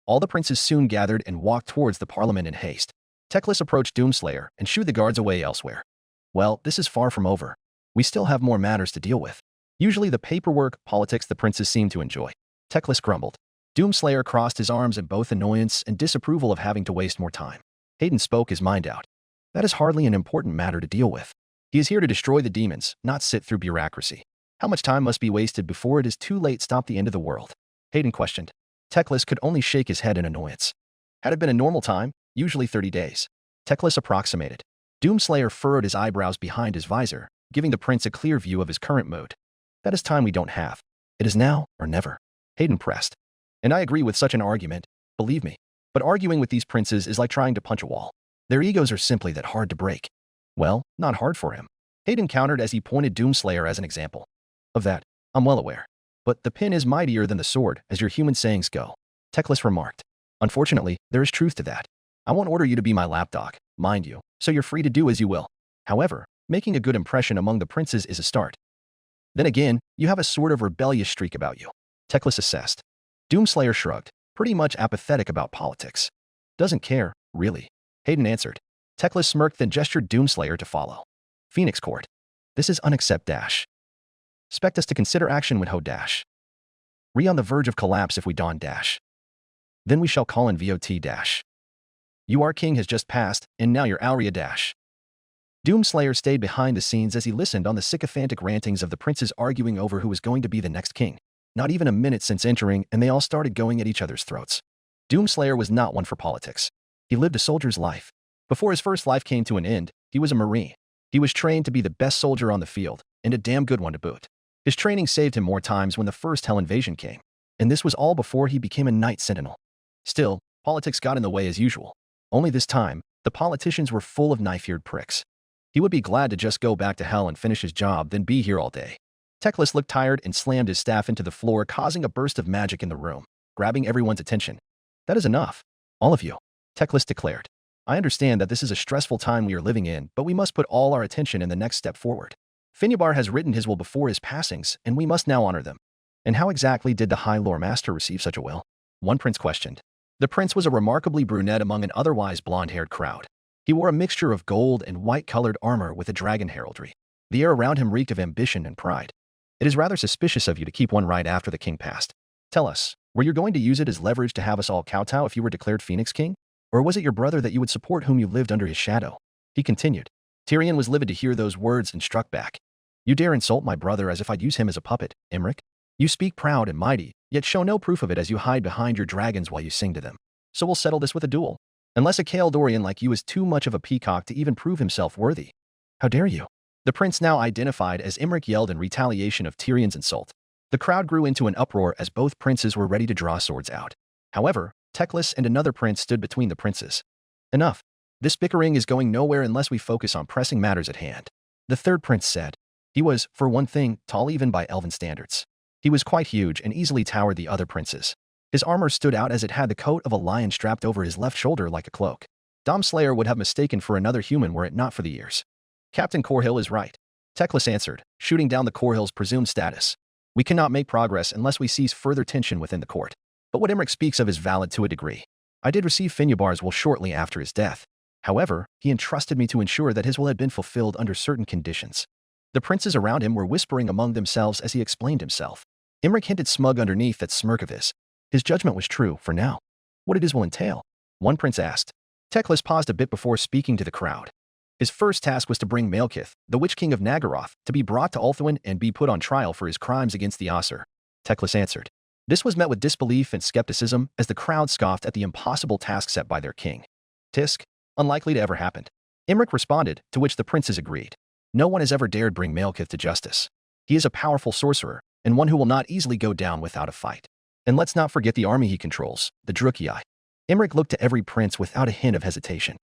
All the princes soon gathered and walked towards the Parliament in haste. Teclis approached Doomslayer and shooed the guards away elsewhere. Well, this is far from over. We still have more matters to deal with. Usually the paperwork, politics the princes seem to enjoy. Teclis grumbled. Doomslayer crossed his arms in both annoyance and disapproval of having to waste more time. Hayden spoke his mind out. That is hardly an important matter to deal with. He is here to destroy the demons, not sit through bureaucracy. How much time must be wasted before it is too late to stop the end of the world? Hayden questioned. Teclis could only shake his head in annoyance. Had it been a normal time, usually 30 days. Teclis approximated. Doomslayer furrowed his eyebrows behind his visor, giving the prince a clear view of his current mood. That is time we don't have. It is now or never. Hayden pressed. And I agree with such an argument, believe me. But arguing with these princes is like trying to punch a wall. Their egos are simply that hard to break. Well, not hard for him. Hayden countered as he pointed Doomslayer as an example. Of that, I'm well aware. But the pen is mightier than the sword, as your human sayings go. Teclis remarked. Unfortunately, there is truth to that. I won't order you to be my lapdog, mind you, so you're free to do as you will. However, making a good impression among the princes is a start. Then again, you have a sort of rebellious streak about you. Teclis assessed. Doomslayer shrugged, pretty much apathetic about politics. Doesn't care, really. Hayden answered. Teclis smirked then gestured Doomslayer to follow. Phoenix Court. This is unaccept dash. Expect us to consider action when ho dash. Re on the verge of collapse if we don dash. Then we shall call in VOT dash. You our king has just passed, and now your Aurea dash. Doomslayer stayed behind the scenes as he listened on the sycophantic rantings of the princes arguing over who was going to be the next king. Not even a minute since entering, and they all started going at each other's throats. Doomslayer was not one for politics. He lived a soldier's life. Before his first life came to an end, he was a Marine. He was trained to be the best soldier on the field, and a damn good one to boot. His training saved him more times when the first Hell invasion came, and this was all before he became a Night Sentinel. Still, politics got in the way as usual. Only this time, the politicians were full of knife-eared pricks. He would be glad to just go back to Hell and finish his job than be here all day. Teclis looked tired and slammed his staff into the floor, causing a burst of magic in the room, grabbing everyone's attention. That is enough. All of you. Teclis declared. I understand that this is a stressful time we are living in, but we must put all our attention in the next step forward. Finyabar has written his will before his passings, and we must now honor them. And how exactly did the High Lore Master receive such a will? One prince questioned. The prince was a remarkably brunette among an otherwise blonde-haired crowd. He wore a mixture of gold and white-colored armor with a dragon heraldry. The air around him reeked of ambition and pride. It is rather suspicious of you to keep one right after the king passed. Tell us, were you going to use it as leverage to have us all kowtow if you were declared Phoenix King? Or was it your brother that you would support whom you lived under his shadow? He continued. Tyrion was livid to hear those words and struck back. You dare insult my brother as if I'd use him as a puppet, Imric? You speak proud and mighty, yet show no proof of it as you hide behind your dragons while you sing to them. So we'll settle this with a duel. Unless a Kaeldorian like you is too much of a peacock to even prove himself worthy. How dare you? The prince now identified as Imric yelled in retaliation of Tyrion's insult. The crowd grew into an uproar as both princes were ready to draw swords out. However, Teclis and another prince stood between the princes. Enough. This bickering is going nowhere unless we focus on pressing matters at hand. The third prince said. He was, for one thing, tall even by elven standards. He was quite huge and easily towered the other princes. His armor stood out as it had the coat of a lion strapped over his left shoulder like a cloak. Domslayer would have mistaken for another human were it not for the ears. Captain Corhill is right. Teclis answered, shooting down the Corhill's presumed status. We cannot make progress unless we seize further tension within the court. But what Imric speaks of is valid to a degree. I did receive Finyabar's will shortly after his death. However, he entrusted me to ensure that his will had been fulfilled under certain conditions. The princes around him were whispering among themselves as he explained himself. Imric hinted smug underneath that smirk of his. His judgment was true, for now. What it is will entail? One prince asked. Teclis paused a bit before speaking to the crowd. His first task was to bring Malekith, the Witch King of Nagaroth, to be brought to Ulthuan and be put on trial for his crimes against the Aesir. Teclis answered. This was met with disbelief and skepticism as the crowd scoffed at the impossible task set by their king. Tisk, unlikely to ever happen. Imric responded, to which the princes agreed. No one has ever dared bring Malekith to justice. He is a powerful sorcerer, and one who will not easily go down without a fight. And let's not forget the army he controls, the Drukei. Imric looked to every prince without a hint of hesitation.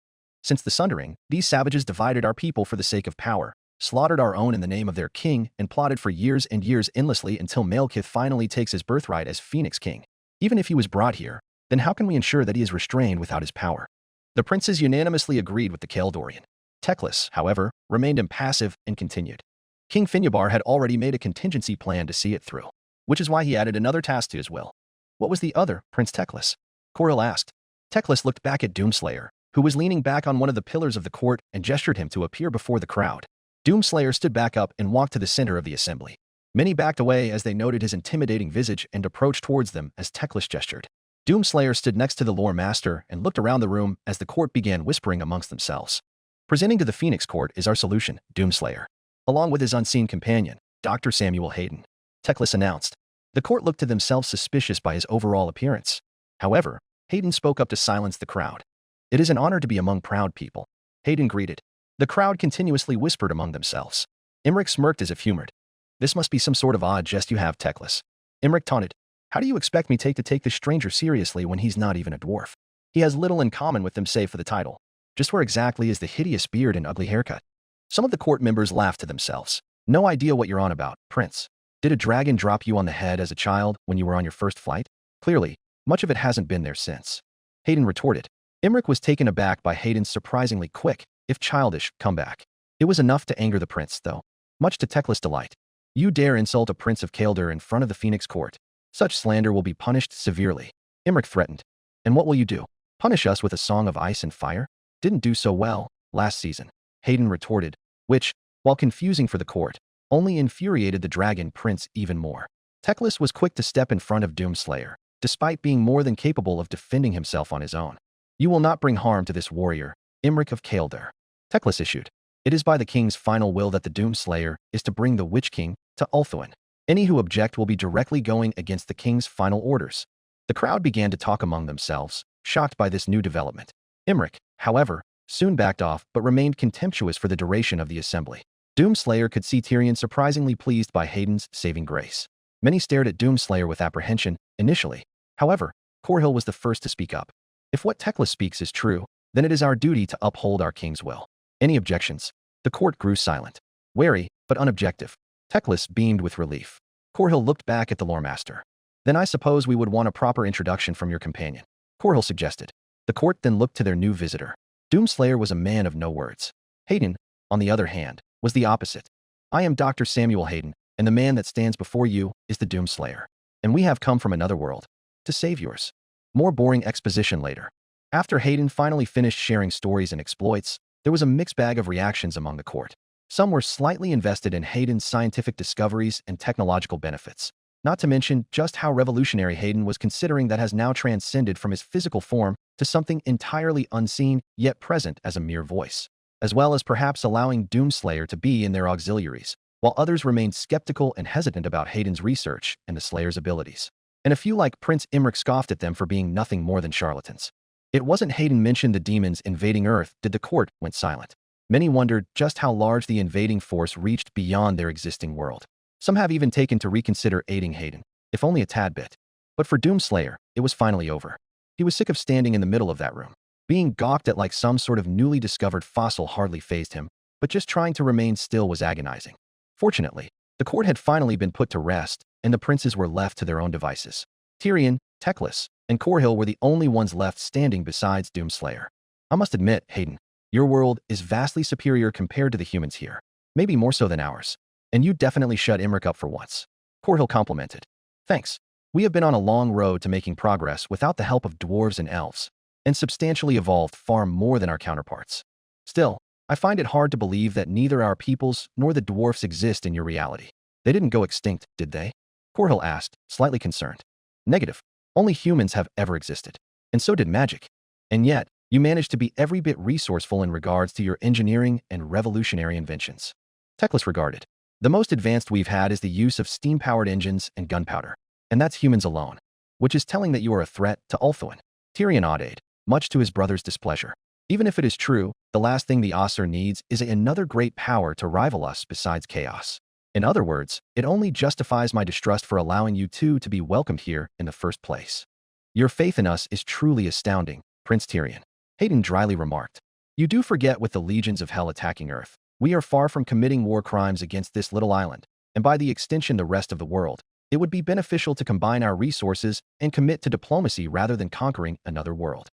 Since the Sundering, these savages divided our people for the sake of power, slaughtered our own in the name of their king, and plotted for years and years endlessly until Malekith finally takes his birthright as Phoenix King. Even if he was brought here, then how can we ensure that he is restrained without his power? The princes unanimously agreed with the Kaeldorian. Teclis, however, remained impassive and continued. King Finyabar had already made a contingency plan to see it through, which is why he added another task to his will. What was the other, Prince Teclis? Corhill asked. Teclis looked back at Doomslayer, who was leaning back on one of the pillars of the court and gestured him to appear before the crowd. Doomslayer stood back up and walked to the center of the assembly. Many backed away as they noted his intimidating visage and approached towards them as Teclis gestured. Doomslayer stood next to the lore master and looked around the room as the court began whispering amongst themselves. Presenting to the Phoenix Court is our solution, Doomslayer, along with his unseen companion, Dr. Samuel Hayden, Teclis announced. The court looked to themselves suspicious by his overall appearance. However, Hayden spoke up to silence the crowd. It is an honor to be among proud people, Hayden greeted. The crowd continuously whispered among themselves. Imric smirked as if humored. This must be some sort of odd jest you have, Teclis. Imric taunted. How do you expect me to take this stranger seriously when he's not even a dwarf? He has little in common with them save for the title. Just where exactly is the hideous beard and ugly haircut? Some of the court members laughed to themselves. No idea what you're on about, Prince. Did a dragon drop you on the head as a child when you were on your first flight? Clearly, much of it hasn't been there since. Hayden retorted. Imric was taken aback by Hayden's surprisingly quick, if childish, comeback. It was enough to anger the prince, though. Much to Teclis' delight. You dare insult a prince of Kael'dir in front of the Phoenix Court. Such slander will be punished severely, Imric threatened. And what will you do? Punish us with a song of ice and fire? Didn't do so well last season, Hayden retorted, which, while confusing for the court, only infuriated the dragon prince even more. Teclis was quick to step in front of Doomslayer, despite being more than capable of defending himself on his own. You will not bring harm to this warrior, Imric of Kael'dir, Teclis issued. It is by the king's final will that the Doomslayer is to bring the Witch King to Ulthuan. Any who object will be directly going against the king's final orders. The crowd began to talk among themselves, shocked by this new development. Imric, however, soon backed off but remained contemptuous for the duration of the assembly. Doomslayer could see Tyrion surprisingly pleased by Hayden's saving grace. Many stared at Doomslayer with apprehension, initially. However, Corhill was the first to speak up. If what Teclis speaks is true, then it is our duty to uphold our king's will. Any objections? The court grew silent. Wary, but unobjective. Teclis beamed with relief. Corhill looked back at the lore master. Then I suppose we would want a proper introduction from your companion, Corhill suggested. The court then looked to their new visitor. Doomslayer was a man of no words. Hayden, on the other hand, was the opposite. I am Dr. Samuel Hayden, and the man that stands before you is the Doomslayer. And we have come from another world to save yours. More boring exposition later. After Hayden finally finished sharing stories and exploits, there was a mixed bag of reactions among the court. Some were slightly invested in Hayden's scientific discoveries and technological benefits, not to mention just how revolutionary Hayden was considering that has now transcended from his physical form to something entirely unseen yet present as a mere voice, as well as perhaps allowing Doomslayer to be in their auxiliaries, while others remained skeptical and hesitant about Hayden's research and the Slayer's abilities. And a few like Prince Imric scoffed at them for being nothing more than charlatans. It wasn't Hayden mentioned the demons invading Earth did the court went silent. Many wondered just how large the invading force reached beyond their existing world. Some have even taken to reconsider aiding Hayden, if only a tad bit. But for Doomslayer, it was finally over. He was sick of standing in the middle of that room. Being gawked at like some sort of newly discovered fossil hardly fazed him, but just trying to remain still was agonizing. Fortunately, the court had finally been put to rest, and the princes were left to their own devices. Tyrion, Teclis, and Corhill were the only ones left standing besides Doomslayer. I must admit, Hayden, your world is vastly superior compared to the humans here. Maybe more so than ours. And you definitely shut Imric up for once. Corhill complimented. Thanks. We have been on a long road to making progress without the help of dwarves and elves, and substantially evolved far more than our counterparts. Still, I find it hard to believe that neither our peoples nor the dwarfs exist in your reality. They didn't go extinct, did they? Corhill asked, slightly concerned. Negative. Only humans have ever existed. And so did magic. And yet, you managed to be every bit resourceful in regards to your engineering and revolutionary inventions. Teclis regarded. The most advanced we've had is the use of steam-powered engines and gunpowder. And that's humans alone. Which is telling that you are a threat to Ulthuan. Tyrion nodded, much to his brother's displeasure. Even if it is true, the last thing the Aesir needs is another great power to rival us besides chaos. In other words, it only justifies my distrust for allowing you two to be welcomed here in the first place. Your faith in us is truly astounding, Prince Tyrion. Hayden dryly remarked. You do forget with the legions of hell attacking Earth, we are far from committing war crimes against this little island, and by the extension the rest of the world. It would be beneficial to combine our resources and commit to diplomacy rather than conquering another world.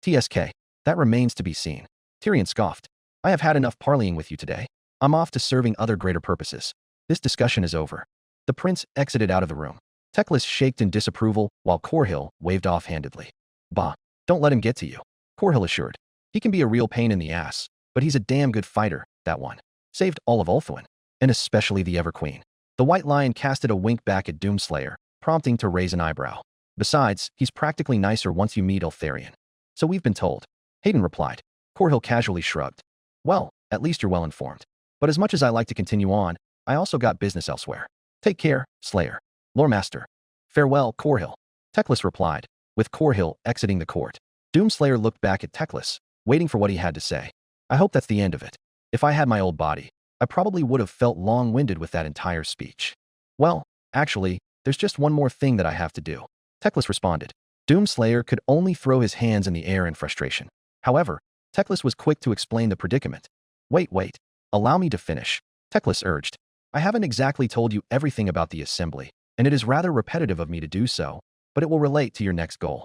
TSK. That remains to be seen. Tyrion scoffed. I have had enough parleying with you today. I'm off to serving other greater purposes. This discussion is over. The prince exited out of the room. Teclis shaked in disapproval while Corhill waved off-handedly. Bah, don't let him get to you, Corhill assured. He can be a real pain in the ass, but he's a damn good fighter, that one. Saved all of Ulthuan, and especially the Everqueen. The White Lion casted a wink back at Doomslayer, prompting to raise an eyebrow. Besides, he's practically nicer once you meet Eltharion. So we've been told. Hayden replied. Corhill casually shrugged. Well, at least you're well informed. But as much as I like to continue on, I also got business elsewhere. Take care, Slayer. Loremaster. Farewell, Corhill. Teclis replied, with Corhill exiting the court. Doomslayer looked back at Teclis, waiting for what he had to say. I hope that's the end of it. If I had my old body, I probably would have felt long-winded with that entire speech. Well, actually, there's just one more thing that I have to do. Teclis responded. Doomslayer could only throw his hands in the air in frustration. However, Teclis was quick to explain the predicament. Wait. Allow me to finish. Teclis urged. I haven't exactly told you everything about the assembly, and it is rather repetitive of me to do so, but it will relate to your next goal.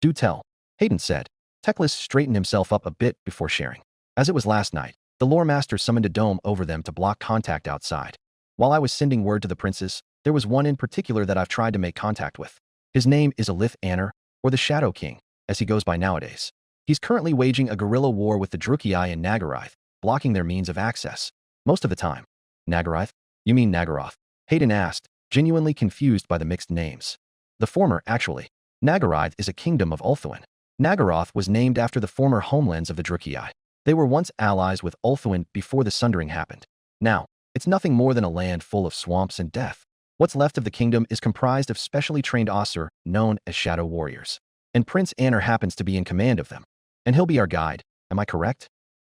Do tell. Hayden said. Teclis straightened himself up a bit before sharing. As it was last night, the lore master summoned a dome over them to block contact outside. While I was sending word to the princes, there was one in particular that I've tried to make contact with. His name is Alith Anner, or the Shadow King, as he goes by nowadays. He's currently waging a guerrilla war with the Drukei and Nagarythe, blocking their means of access. Most of the time. Nagarythe? You mean Nagaroth? Hayden asked, genuinely confused by the mixed names. The former, actually. Nagarythe is a kingdom of Ulthuan. Nagaroth was named after the former homelands of the Drukei. They were once allies with Ulthuan before the Sundering happened. Now, it's nothing more than a land full of swamps and death. What's left of the kingdom is comprised of specially trained Ossur, known as Shadow Warriors. And Prince Anner happens to be in command of them. And he'll be our guide, am I correct?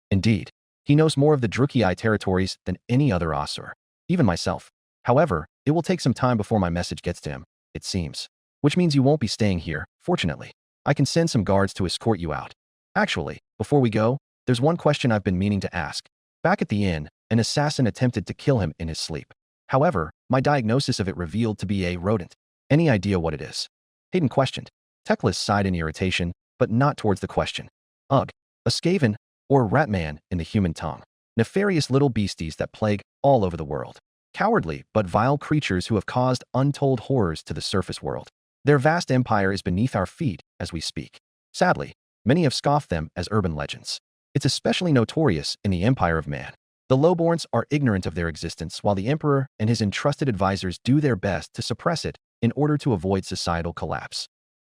Indeed. He knows more of the Drukei territories than any other Ossur. Even myself. However, it will take some time before my message gets to him, it seems. Which means you won't be staying here, fortunately. I can send some guards to escort you out. Actually, before we go, there's one question I've been meaning to ask. Back at the inn, an assassin attempted to kill him in his sleep. However, my diagnosis of it revealed to be a rodent. Any idea what it is? Hayden questioned. Teclis sighed in irritation, but not towards the question. Ugh, a skaven, or ratman in the human tongue. Nefarious little beasties that plague all over the world. Cowardly but vile creatures who have caused untold horrors to the surface world. Their vast empire is beneath our feet as we speak. Sadly, many have scoffed them as urban legends. It's especially notorious in the Empire of Man. The lowborns are ignorant of their existence while the Emperor and his entrusted advisors do their best to suppress it in order to avoid societal collapse.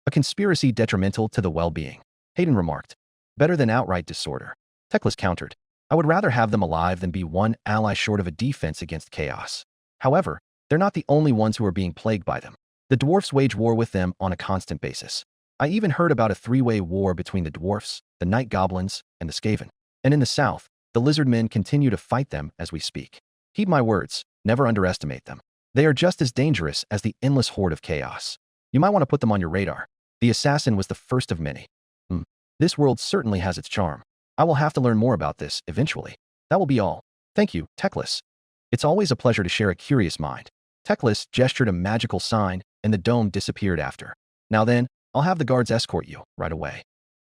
A conspiracy detrimental to the well-being, Hayden remarked. Better than outright disorder. Teclis countered. I would rather have them alive than be one ally short of a defense against chaos. However, they're not the only ones who are being plagued by them. The dwarfs wage war with them on a constant basis. I even heard about a three-way war between the dwarfs, the night goblins, and the skaven. And in the south, the lizard men continue to fight them as we speak. Heed my words, never underestimate them. They are just as dangerous as the endless horde of chaos. You might want to put them on your radar. The assassin was the first of many. This world certainly has its charm. I will have to learn more about this eventually. That will be all. Thank you, Teclis. It's always a pleasure to share a curious mind. Teclis gestured a magical sign, and the dome disappeared after. Now then, I'll have the guards escort you, right away.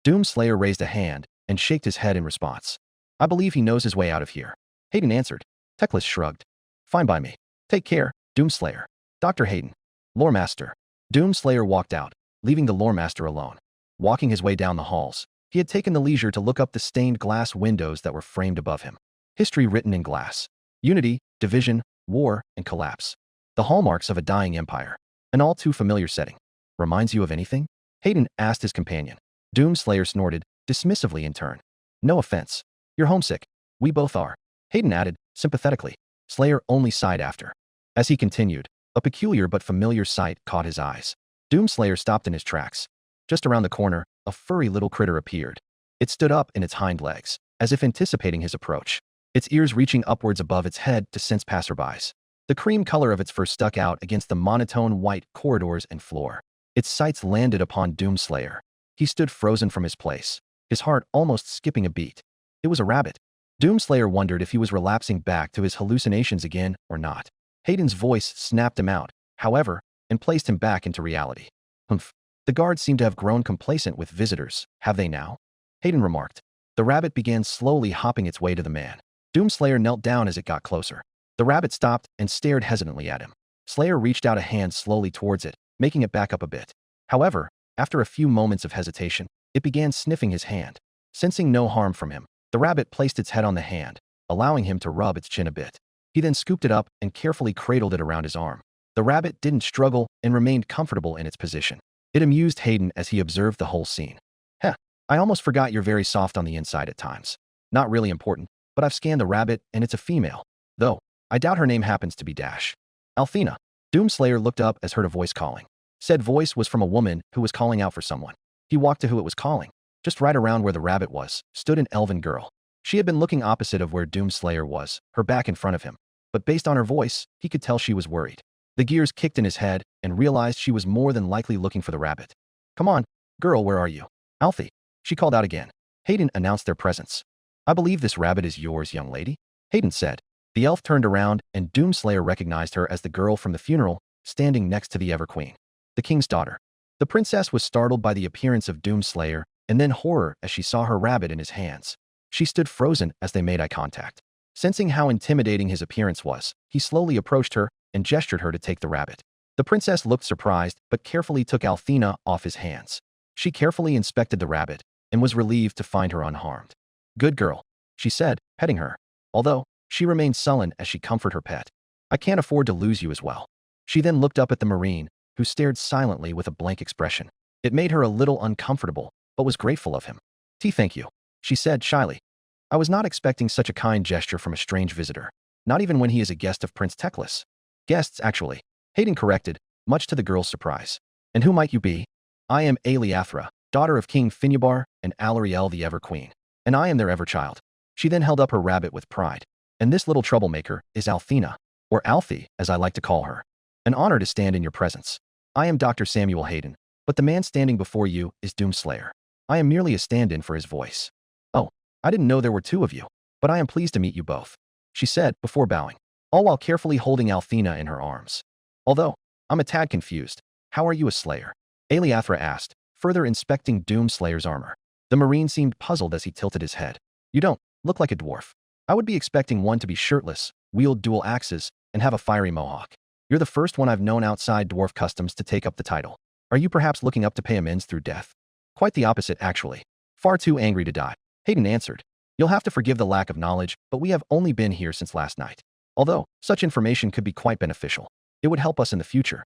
Doomslayer raised a hand and shaked his head in response. I believe he knows his way out of here. Hayden answered. Teclis shrugged. Fine by me. Take care, Doomslayer. Dr. Hayden. Loremaster. Doomslayer walked out, leaving the Loremaster alone. Walking his way down the halls, he had taken the leisure to look up the stained glass windows that were framed above him. History written in glass. Unity, division, war, and collapse. The hallmarks of a dying empire. An all too familiar setting. Reminds you of anything? Hayden asked his companion. Doomslayer snorted, dismissively in turn. No offense. You're homesick. We both are. Hayden added, sympathetically. Slayer only sighed after. As he continued, a peculiar but familiar sight caught his eyes. Doomslayer stopped in his tracks. Just around the corner, a furry little critter appeared. It stood up in its hind legs, as if anticipating his approach. Its ears reaching upwards above its head to sense passerbys. The cream color of its fur stuck out against the monotone white corridors and floor. Its sights landed upon Doomslayer. He stood frozen from his place, his heart almost skipping a beat. It was a rabbit. Doomslayer wondered if he was relapsing back to his hallucinations again or not. Hayden's voice snapped him out, however, and placed him back into reality. Humph. The guards seem to have grown complacent with visitors, have they now? Hayden remarked. The rabbit began slowly hopping its way to the man. Doomslayer knelt down as it got closer. The rabbit stopped and stared hesitantly at him. Slayer reached out a hand slowly towards it, making it back up a bit. However, after a few moments of hesitation, it began sniffing his hand. Sensing no harm from him, the rabbit placed its head on the hand, allowing him to rub its chin a bit. He then scooped it up and carefully cradled it around his arm. The rabbit didn't struggle and remained comfortable in its position. It amused Hayden as he observed the whole scene. Heh, I almost forgot you're very soft on the inside at times. Not really important, but I've scanned the rabbit and it's a female. Though, I doubt her name happens to be Dash. Althena. Doomslayer looked up as heard a voice calling. Said voice was from a woman who was calling out for someone. He walked to who it was calling. Just right around where the rabbit was, stood an elven girl. She had been looking opposite of where Doomslayer was, her back in front of him. But based on her voice, he could tell she was worried. The gears kicked in his head and realized she was more than likely looking for the rabbit. Come on, girl, where are you? Alfie. She called out again. Hayden announced their presence. I believe this rabbit is yours, young lady, Hayden said. The elf turned around and Doomslayer recognized her as the girl from the funeral, standing next to the Ever-Queen, the king's daughter. The princess was startled by the appearance of Doomslayer and then horror as she saw her rabbit in his hands. She stood frozen as they made eye contact. Sensing how intimidating his appearance was, he slowly approached her and gestured her to take the rabbit. The princess looked surprised but carefully took Althena off his hands. She carefully inspected the rabbit and was relieved to find her unharmed. Good girl, she said, petting her. Although, she remained sullen as she comforted her pet. I can't afford to lose you as well. She then looked up at the Marine, who stared silently with a blank expression. It made her a little uncomfortable, but was grateful of him. Thank you, she said shyly. I was not expecting such a kind gesture from a strange visitor, not even when he is a guest of Prince Teclis. Guests, actually, Hayden corrected, much to the girl's surprise. And who might you be? I am Aliathra, daughter of King Finyabar and Alariel the Ever-Queen, and I am their ever-child. She then held up her rabbit with pride. And this little troublemaker is Althena, or Alfie, as I like to call her. An honor to stand in your presence. I am Dr. Samuel Hayden, but the man standing before you is Doomslayer. I am merely a stand-in for his voice. Oh, I didn't know there were two of you, but I am pleased to meet you both, she said before bowing, all while carefully holding Althena in her arms. Although, I'm a tad confused. How are you a slayer? Aliathra asked, further inspecting Doomslayer's armor. The Marine seemed puzzled as he tilted his head. You don't look like a dwarf. I would be expecting one to be shirtless, wield dual axes, and have a fiery mohawk. You're the first one I've known outside dwarf customs to take up the title. Are you perhaps looking up to pay amends through death? Quite the opposite, actually. Far too angry to die, Hayden answered. You'll have to forgive the lack of knowledge, but we have only been here since last night. Although, such information could be quite beneficial. It would help us in the future.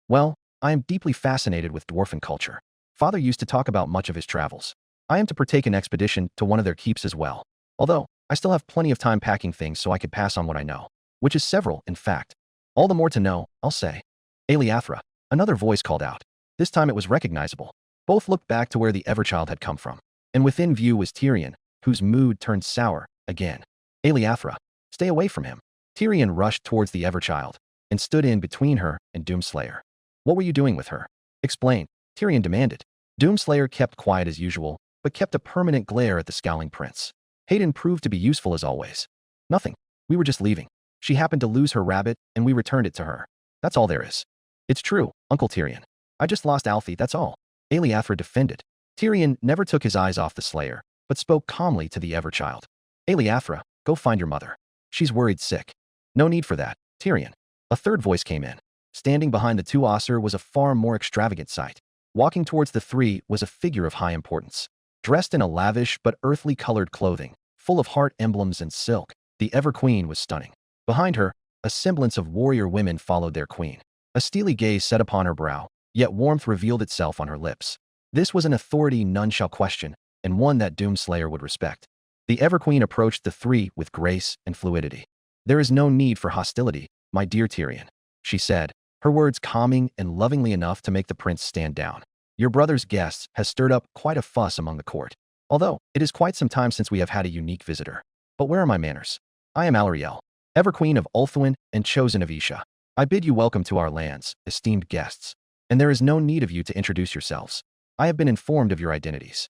Well, I am deeply fascinated with dwarfen culture. Father used to talk about much of his travels. I am to partake in expedition to one of their keeps as well. Although, I still have plenty of time packing things so I could pass on what I know. Which is several, in fact. All the more to know, I'll say. Aliathra, another voice called out. This time it was recognizable. Both looked back to where the Everchild had come from. And within view was Tyrion, whose mood turned sour, again. Aliathra, stay away from him. Tyrion rushed towards the Everchild and stood in between her and Doomslayer. What were you doing with her? Explain, Tyrion demanded. Doomslayer kept quiet as usual, but kept a permanent glare at the scowling prince. Hayden proved to be useful as always. Nothing. We were just leaving. She happened to lose her rabbit, and we returned it to her. That's all there is. It's true, Uncle Tyrion. I just lost Alfie, that's all. Aliathra defended. Tyrion never took his eyes off the Slayer, but spoke calmly to the Everchild. Aliathra, go find your mother. She's worried sick. No need for that, Tyrion. A third voice came in. Standing behind the two Ossir was a far more extravagant sight. Walking towards the three was a figure of high importance. Dressed in a lavish but earthly colored clothing, full of heart emblems and silk, the Ever-Queen was stunning. Behind her, a semblance of warrior women followed their queen. A steely gaze set upon her brow, yet warmth revealed itself on her lips. This was an authority none shall question, and one that Doomslayer would respect. The Ever-Queen approached the three with grace and fluidity. There is no need for hostility, my dear Tyrion, she said, her words calming and lovingly enough to make the prince stand down. Your brother's guests has stirred up quite a fuss among the court. Although, it is quite some time since we have had a unique visitor. But where are my manners? I am Alariel, Ever-Queen of Ulthuan and chosen of Isha. I bid you welcome to our lands, esteemed guests. And there is no need of you to introduce yourselves. I have been informed of your identities.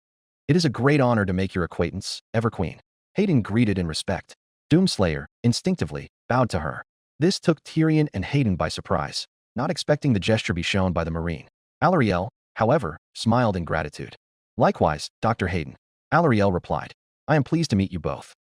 It is a great honor to make your acquaintance, Ever-Queen. Hayden greeted in respect. Doomslayer, instinctively, bowed to her. This took Tyrion and Hayden by surprise, not expecting the gesture be shown by the Marine. Alariel, however, smiled in gratitude. Likewise, Dr. Hayden. Alariel replied. I am pleased to meet you both.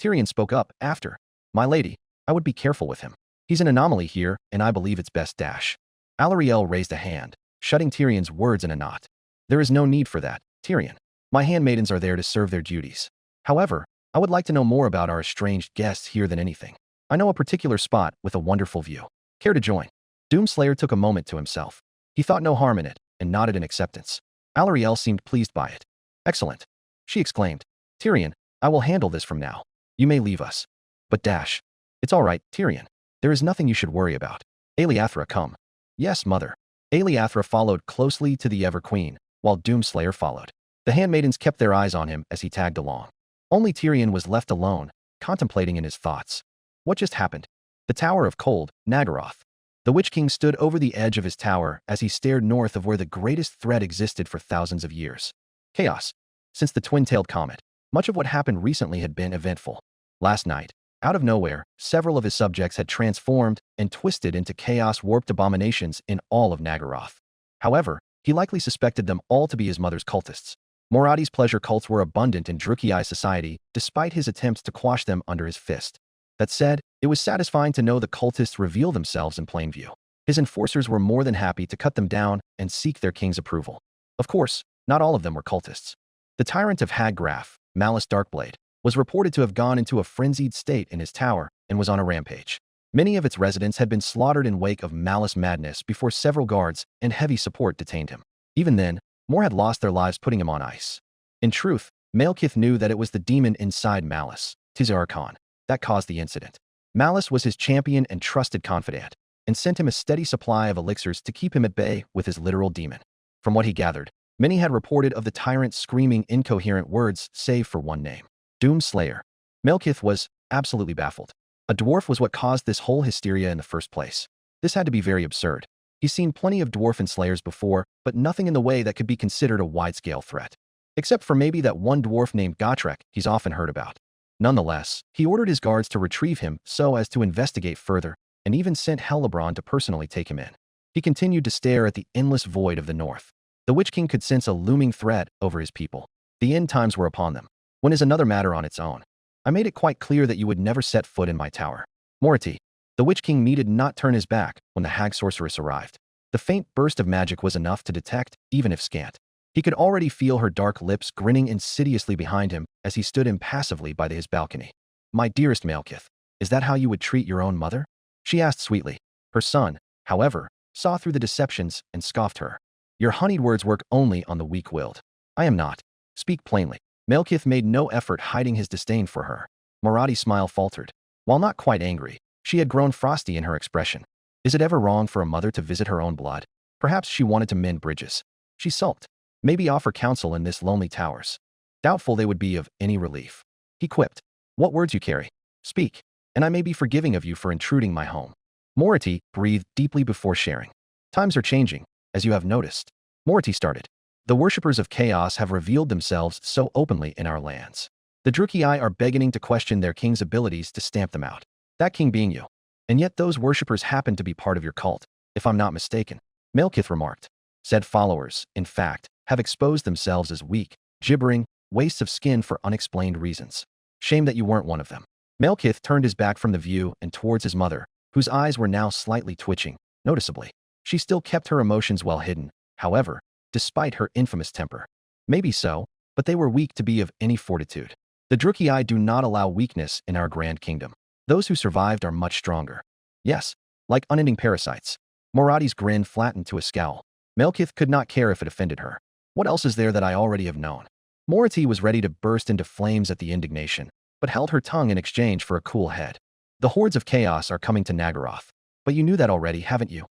Tyrion spoke up, after. My lady, I would be careful with him. He's an anomaly here, and I believe it's best dash. Alariel raised a hand, shutting Tyrion's words in a knot. There is no need for that, Tyrion. My handmaidens are there to serve their duties. However, I would like to know more about our estranged guests here than anything. I know a particular spot with a wonderful view. Care to join? Doomslayer took a moment to himself. He thought no harm in it, and nodded in acceptance. Alarielle seemed pleased by it. Excellent, she exclaimed. Tyrion, I will handle this from now. You may leave us. But Dash. It's all right, Tyrion. There is nothing you should worry about. Aliathra, come. Yes, mother. Aliathra followed closely to the Ever-Queen, while Doomslayer followed. The handmaidens kept their eyes on him as he tagged along. Only Tyrion was left alone, contemplating in his thoughts. What just happened? The Tower of Cold, Nagaroth. The Witch King stood over the edge of his tower as he stared north of where the greatest threat existed for thousands of years. Chaos. Since the twin-tailed comet, much of what happened recently had been eventful. Last night, out of nowhere, several of his subjects had transformed and twisted into chaos-warped abominations in all of Nagaroth. However, he likely suspected them all to be his mother's cultists. Moradi's pleasure cults were abundant in Druchii society, despite his attempts to quash them under his fist. That said, it was satisfying to know the cultists reveal themselves in plain view. His enforcers were more than happy to cut them down and seek their king's approval. Of course, not all of them were cultists. The tyrant of Haggraph, Malice Darkblade, was reported to have gone into a frenzied state in his tower and was on a rampage. Many of its residents had been slaughtered in wake of Malice madness before several guards and heavy support detained him. Even then, more had lost their lives putting him on ice. In truth, Malekith knew that it was the demon inside Malice, Tizarkhan, that caused the incident. Malice was his champion and trusted confidant, and sent him a steady supply of elixirs to keep him at bay with his literal demon. From what he gathered, many had reported of the tyrant screaming incoherent words save for one name. Doomslayer. Malekith was absolutely baffled. A dwarf was what caused this whole hysteria in the first place. This had to be very absurd. He's seen plenty of dwarfen slayers before, but nothing in the way that could be considered a wide-scale threat. Except for maybe that one dwarf named Gotrek he's often heard about. Nonetheless, he ordered his guards to retrieve him so as to investigate further, and even sent Hellebron to personally take him in. He continued to stare at the endless void of the north. The Witch King could sense a looming threat over his people. The end times were upon them. When is another matter on its own. I made it quite clear that you would never set foot in my tower. Morty. The Witch King needed not turn his back when the hag sorceress arrived. The faint burst of magic was enough to detect, even if scant. He could already feel her dark lips grinning insidiously behind him as he stood impassively by his balcony. My dearest Malekith, is that how you would treat your own mother? She asked sweetly. Her son, however, saw through the deceptions and scoffed her. Your honeyed words work only on the weak-willed. I am not. Speak plainly. Malekith made no effort hiding his disdain for her. Moradi's smile faltered. While not quite angry, she had grown frosty in her expression. Is it ever wrong for a mother to visit her own blood? Perhaps she wanted to mend bridges. She sulked. Maybe offer counsel in this lonely towers. Doubtful they would be of any relief. He quipped. What words you carry? Speak, and I may be forgiving of you for intruding my home. Morty breathed deeply before sharing. Times are changing, as you have noticed. Morty started. The worshippers of chaos have revealed themselves so openly in our lands. The Druchii are beginning to question their king's abilities to stamp them out. That king being you. And yet those worshippers happen to be part of your cult, if I'm not mistaken. Malekith remarked. Said followers, in fact, have exposed themselves as weak, gibbering, wastes of skin for unexplained reasons. Shame that you weren't one of them. Malekith turned his back from the view and towards his mother, whose eyes were now slightly twitching, noticeably. She still kept her emotions well hidden, however, despite her infamous temper. Maybe so, but they were weak to be of any fortitude. The Druchii do not allow weakness in our grand kingdom. Those who survived are much stronger. Yes, like unending parasites. Moradi's grin flattened to a scowl. Malekith could not care if it offended her. What else is there that I already have known? Morty was ready to burst into flames at the indignation, but held her tongue in exchange for a cool head. The hordes of chaos are coming to Nagaroth. But you knew that already, haven't you?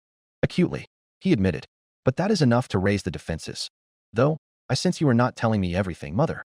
Acutely, he admitted. But that is enough to raise the defenses. Though, I sense you are not telling me everything, mother.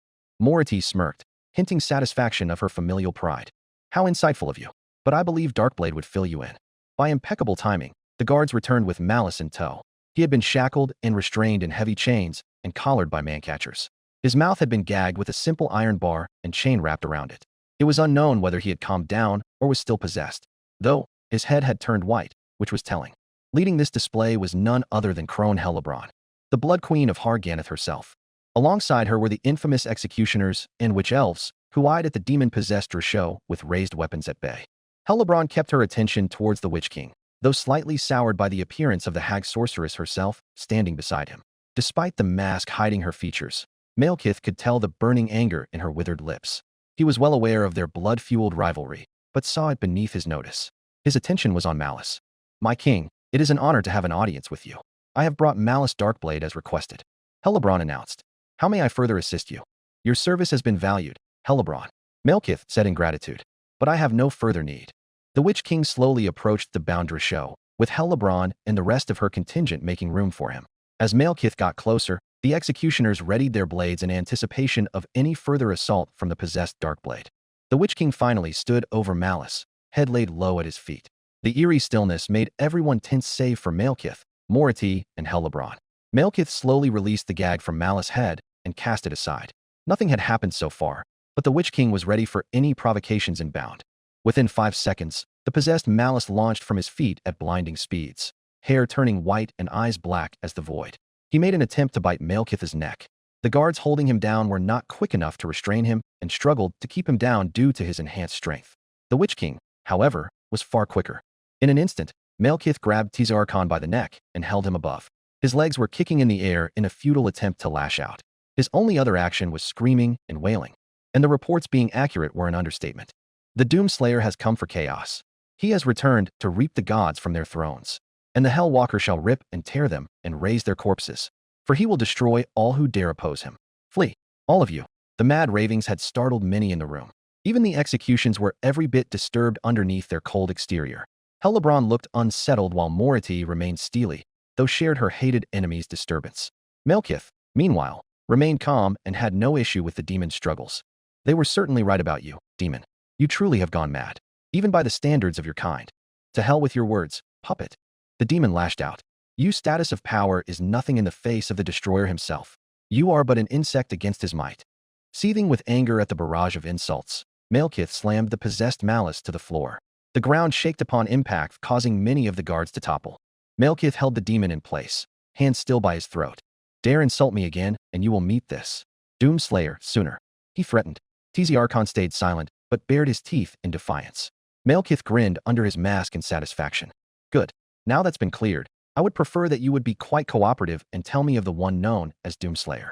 Morty smirked, hinting satisfaction of her familial pride. How insightful of you. But I believe Darkblade would fill you in. By impeccable timing, the guards returned with Malice in tow. He had been shackled and restrained in heavy chains and collared by mancatchers. His mouth had been gagged with a simple iron bar and chain wrapped around it. It was unknown whether he had calmed down or was still possessed, though his head had turned white, which was telling. Leading this display was none other than Crone Hellebron, the Blood Queen of Harganeth herself. Alongside her were the infamous executioners and witch elves, who eyed at the demon-possessed Drasho with raised weapons at bay. Hellebron kept her attention towards the Witch King, though slightly soured by the appearance of the hag sorceress herself standing beside him. Despite the mask hiding her features, Malekith could tell the burning anger in her withered lips. He was well aware of their blood-fueled rivalry, but saw it beneath his notice. His attention was on Malice. "My king, it is an honor to have an audience with you. I have brought Malice Darkblade as requested," Hellebron announced. "How may I further assist you?" "Your service has been valued, Hellebron," Malekith said in gratitude. "But I have no further need." The Witch King slowly approached the Boundary Show, with Hellebron and the rest of her contingent making room for him. As Malekith got closer, the executioners readied their blades in anticipation of any further assault from the possessed Darkblade. The Witch King finally stood over Malice, head laid low at his feet. The eerie stillness made everyone tense save for Malekith, Mority, and Hellebron. Malekith slowly released the gag from Malice's head and cast it aside. Nothing had happened so far, but the Witch King was ready for any provocations inbound. Within 5 seconds, the possessed Malice launched from his feet at blinding speeds, hair turning white and eyes black as the void. He made an attempt to bite Malekith's neck. The guards holding him down were not quick enough to restrain him and struggled to keep him down due to his enhanced strength. The Witch King, however, was far quicker. In an instant, Malekith grabbed Tizarkon by the neck and held him above. His legs were kicking in the air in a futile attempt to lash out. His only other action was screaming and wailing. And the reports being accurate were an understatement. The Doomslayer has come for chaos. He has returned to reap the gods from their thrones. And the Hellwalker shall rip and tear them and raise their corpses. For he will destroy all who dare oppose him. Flee, all of you. The mad ravings had startled many in the room. Even the executions were every bit disturbed underneath their cold exterior. Hellebron looked unsettled while Mority remained steely, though shared her hated enemy's disturbance. Malekith, meanwhile, remained calm and had no issue with the demon's struggles. "They were certainly right about you, demon. You truly have gone mad, even by the standards of your kind. To hell with your words, puppet." The demon lashed out. "Your status of power is nothing in the face of the destroyer himself. You are but an insect against his might." Seething with anger at the barrage of insults, Malekith slammed the possessed Malice to the floor. The ground shaked upon impact, causing many of the guards to topple. Malekith held the demon in place, hands still by his throat. "Dare insult me again, and you will meet this. Doomslayer, sooner," he threatened. Tizarkon stayed silent, but bared his teeth in defiance. Malekith grinned under his mask in satisfaction. "Good. Now that's been cleared, I would prefer that you would be quite cooperative and tell me of the one known as Doomslayer."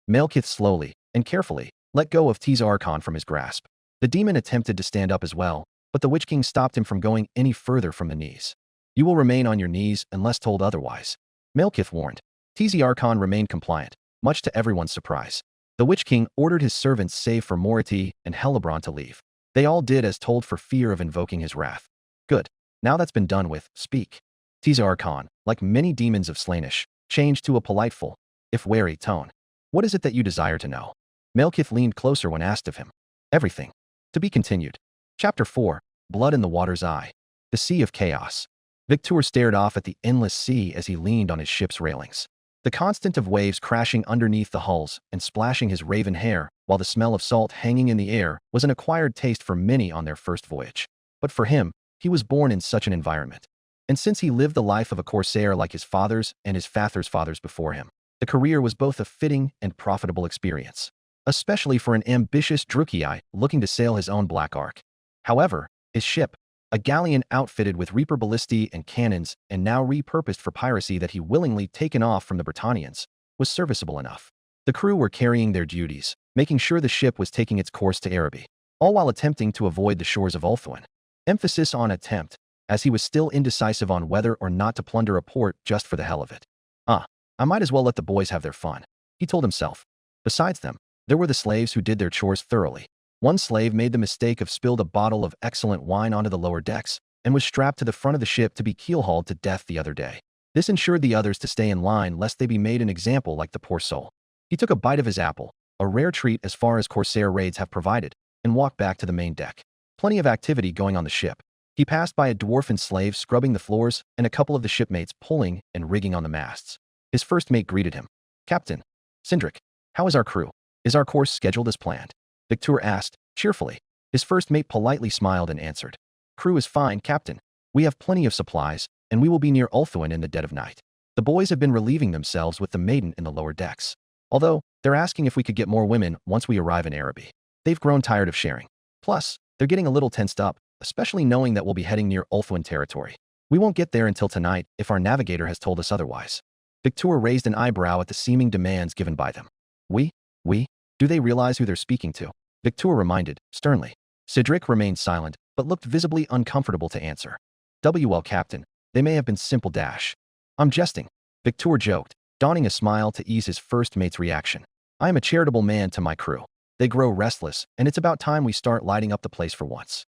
Malekith slowly and carefully let go of Tizarkon from his grasp. The demon attempted to stand up as well, but the Witch King stopped him from going any further from the knees. "You will remain on your knees unless told otherwise," Malekith warned. Tizarkon remained compliant, much to everyone's surprise. The Witch King ordered his servants save for Mority and Hellebron to leave. They all did as told for fear of invoking his wrath. "Good. Now that's been done with, speak." Tizarkon, like many demons of Slaanesh, changed to a politeful, if wary, tone. "What is it that you desire to know?" Malekith leaned closer when asked of him. "Everything. To be continued." Chapter 4, Blood in the Water's Eye. The Sea of Chaos. Victor stared off at the endless sea as he leaned on his ship's railings. The constant of waves crashing underneath the hulls and splashing his raven hair, while the smell of salt hanging in the air, was an acquired taste for many on their first voyage. But for him, he was born in such an environment. And since he lived the life of a corsair like his fathers and his fathers' fathers before him, the career was both a fitting and profitable experience, especially for an ambitious Drukei looking to sail his own Black Ark. However, his ship, a galleon outfitted with Reaper ballistae and cannons and now repurposed for piracy that he willingly taken off from the Britannians, was serviceable enough. The crew were carrying their duties, making sure the ship was taking its course to Araby, all while attempting to avoid the shores of Ulthuan. Emphasis on attempt, as he was still indecisive on whether or not to plunder a port just for the hell of it. I might as well let the boys have their fun," he told himself. Besides them, there were the slaves who did their chores thoroughly. One slave made the mistake of spilled a bottle of excellent wine onto the lower decks and was strapped to the front of the ship to be keel-hauled to death the other day. This ensured the others to stay in line lest they be made an example like the poor soul. He took a bite of his apple, a rare treat as far as corsair raids have provided, and walked back to the main deck. Plenty of activity going on the ship. He passed by a dwarfen slave scrubbing the floors and a couple of the shipmates pulling and rigging on the masts. His first mate greeted him. "Captain Sindric, how is our crew? Is our course scheduled as planned?" Victor asked, cheerfully. His first mate politely smiled and answered. "Crew is fine, Captain. We have plenty of supplies, and we will be near Ulthuan in the dead of night." The boys have been relieving themselves with the maiden in the lower decks. Although, they're asking if we could get more women once we arrive in Araby. They've grown tired of sharing. Plus, they're getting a little tensed up, especially knowing that we'll be heading near Ulthuan territory. We won't get there until tonight if our navigator has told us otherwise. Victor raised an eyebrow at the seeming demands given by them. "We? We? Do they realize who they're speaking to? Victor reminded, sternly. Cedric remained silent, but looked visibly uncomfortable to answer. Well, Captain, they may have been simple dash. I'm jesting, Victor joked, donning a smile to ease his first mate's reaction. I am a charitable man to my crew. They grow restless, and it's about time we start lighting up the place for once.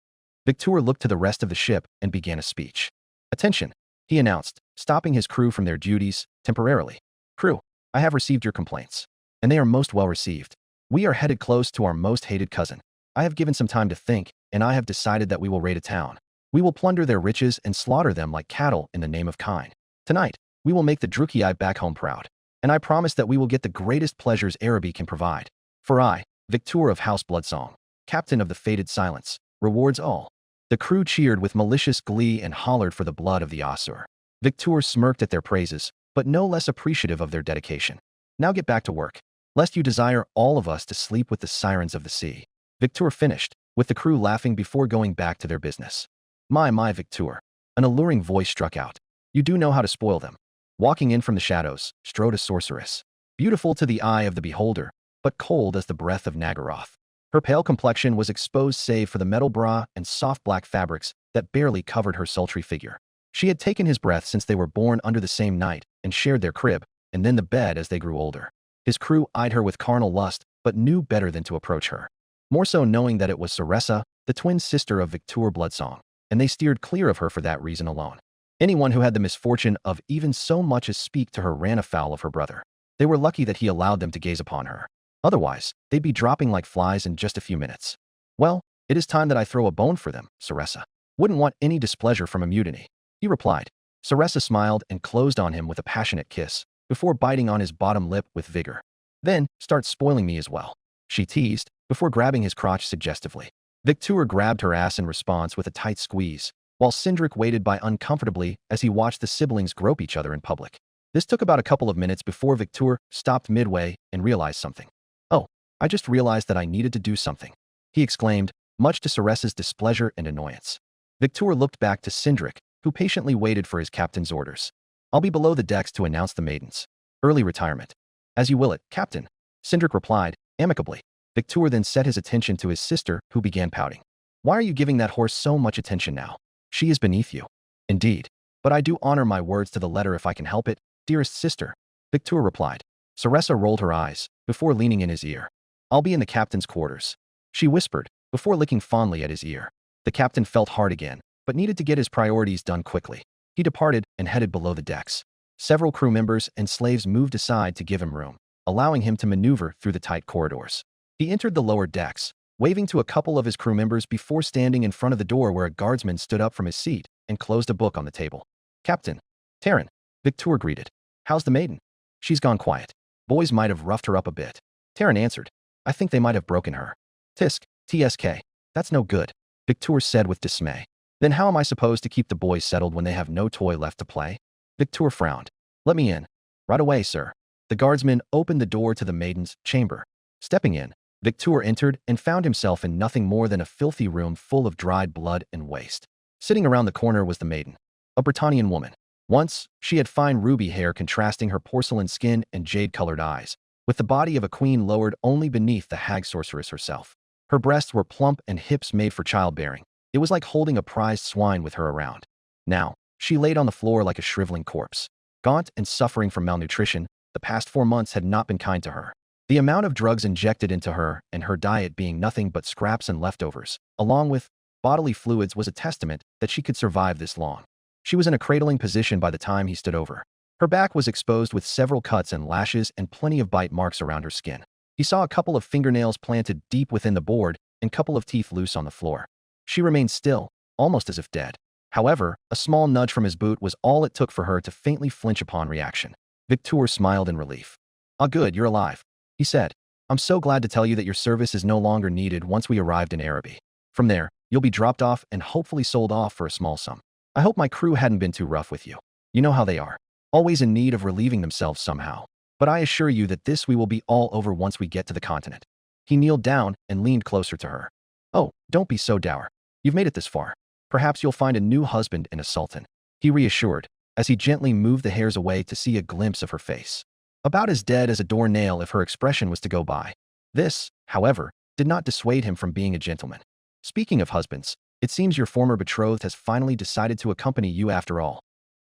Victor looked to the rest of the ship and began a speech. Attention, he announced, stopping his crew from their duties temporarily. Crew, I have received your complaints, and they are most well received. We are headed close to our most hated cousin. I have given some time to think, and I have decided that we will raid a town. We will plunder their riches and slaughter them like cattle in the name of kind. Tonight, we will make the Drukei back home proud, and I promise that we will get the greatest pleasures Araby can provide. For I, Victor of House Bloodsong, captain of the fated silence, rewards all. The crew cheered with malicious glee and hollered for the blood of the Asur. Victor smirked at their praises, but no less appreciative of their dedication. Now get back to work, lest you desire all of us to sleep with the sirens of the sea. Victor finished, with the crew laughing before going back to their business. My, Victor. An alluring voice struck out. You do know how to spoil them. Walking in from the shadows, strode a sorceress. Beautiful to the eye of the beholder, but cold as the breath of Nagaroth. Her pale complexion was exposed save for the metal bra and soft black fabrics that barely covered her sultry figure. She had taken his breath since they were born under the same night and shared their crib, and then the bed as they grew older. His crew eyed her with carnal lust, but knew better than to approach her. More so knowing that it was Saressa, the twin sister of Victor Bloodsong, and they steered clear of her for that reason alone. Anyone who had the misfortune of even so much as speak to her ran afoul of her brother. They were lucky that he allowed them to gaze upon her. Otherwise, they'd be dropping like flies in just a few minutes. Well, it is time that I throw a bone for them, Saressa. Wouldn't want any displeasure from a mutiny, he replied. Saressa smiled and closed on him with a passionate kiss, before biting on his bottom lip with vigor. Then, start spoiling me as well, she teased, before grabbing his crotch suggestively. Victor grabbed her ass in response with a tight squeeze, while Cindric waited by uncomfortably as he watched the siblings grope each other in public. This took about a couple of minutes before Victor stopped midway and realized something. Oh, I just realized that I needed to do something, he exclaimed, much to Saressa's displeasure and annoyance. Victor looked back to Cindric, who patiently waited for his captain's orders. I'll be below the decks to announce the maidens. Early retirement. As you will it, Captain, Cindric replied, amicably. Victor then set his attention to his sister, who began pouting. Why are you giving that horse so much attention now? She is beneath you. Indeed. But I do honor my words to the letter if I can help it, dearest sister, Victor replied. Saressa rolled her eyes, before leaning in his ear. I'll be in the captain's quarters, she whispered, before licking fondly at his ear. The captain felt hard again, but needed to get his priorities done quickly. He departed and headed below the decks. Several crew members and slaves moved aside to give him room, allowing him to maneuver through the tight corridors. He entered the lower decks, waving to a couple of his crew members before standing in front of the door where a guardsman stood up from his seat and closed a book on the table. Captain, Terran, Victor greeted. How's the maiden? She's gone quiet. Boys might have roughed her up a bit. Terran answered. I think they might have broken her. TSK. That's no good, Victor said with dismay. Then how am I supposed to keep the boys settled when they have no toy left to play? Victor frowned. Let me in. Right away, sir. The guardsman opened the door to the maiden's chamber. Stepping in, Victor entered and found himself in nothing more than a filthy room full of dried blood and waste. Sitting around the corner was the maiden, a Britannian woman. Once, she had fine ruby hair contrasting her porcelain skin and jade-colored eyes, with the body of a queen lowered only beneath the hag sorceress herself. Her breasts were plump and hips made for childbearing. It was like holding a prized swine with her around. Now, she laid on the floor like a shriveling corpse. Gaunt and suffering from malnutrition, the past 4 months had not been kind to her. The amount of drugs injected into her and her diet being nothing but scraps and leftovers, along with bodily fluids, was a testament that she could survive this long. She was in a cradling position by the time he stood over. Her back was exposed with several cuts and lashes and plenty of bite marks around her skin. He saw a couple of fingernails planted deep within the board and couple of teeth loose on the floor. She remained still, almost as if dead. However, a small nudge from his boot was all it took for her to faintly flinch upon reaction. Victor smiled in relief. Ah, good, you're alive, he said. I'm so glad to tell you that your service is no longer needed once we arrived in Araby. From there, you'll be dropped off and hopefully sold off for a small sum. I hope my crew hadn't been too rough with you. You know how they are. Always in need of relieving themselves somehow. But I assure you that this we will be all over once we get to the continent. He kneeled down and leaned closer to her. Oh, don't be so dour. You've made it this far. Perhaps you'll find a new husband in a sultan, he reassured, as he gently moved the hairs away to see a glimpse of her face. About as dead as a doornail if her expression was to go by. This, however, did not dissuade him from being a gentleman. Speaking of husbands, it seems your former betrothed has finally decided to accompany you after all.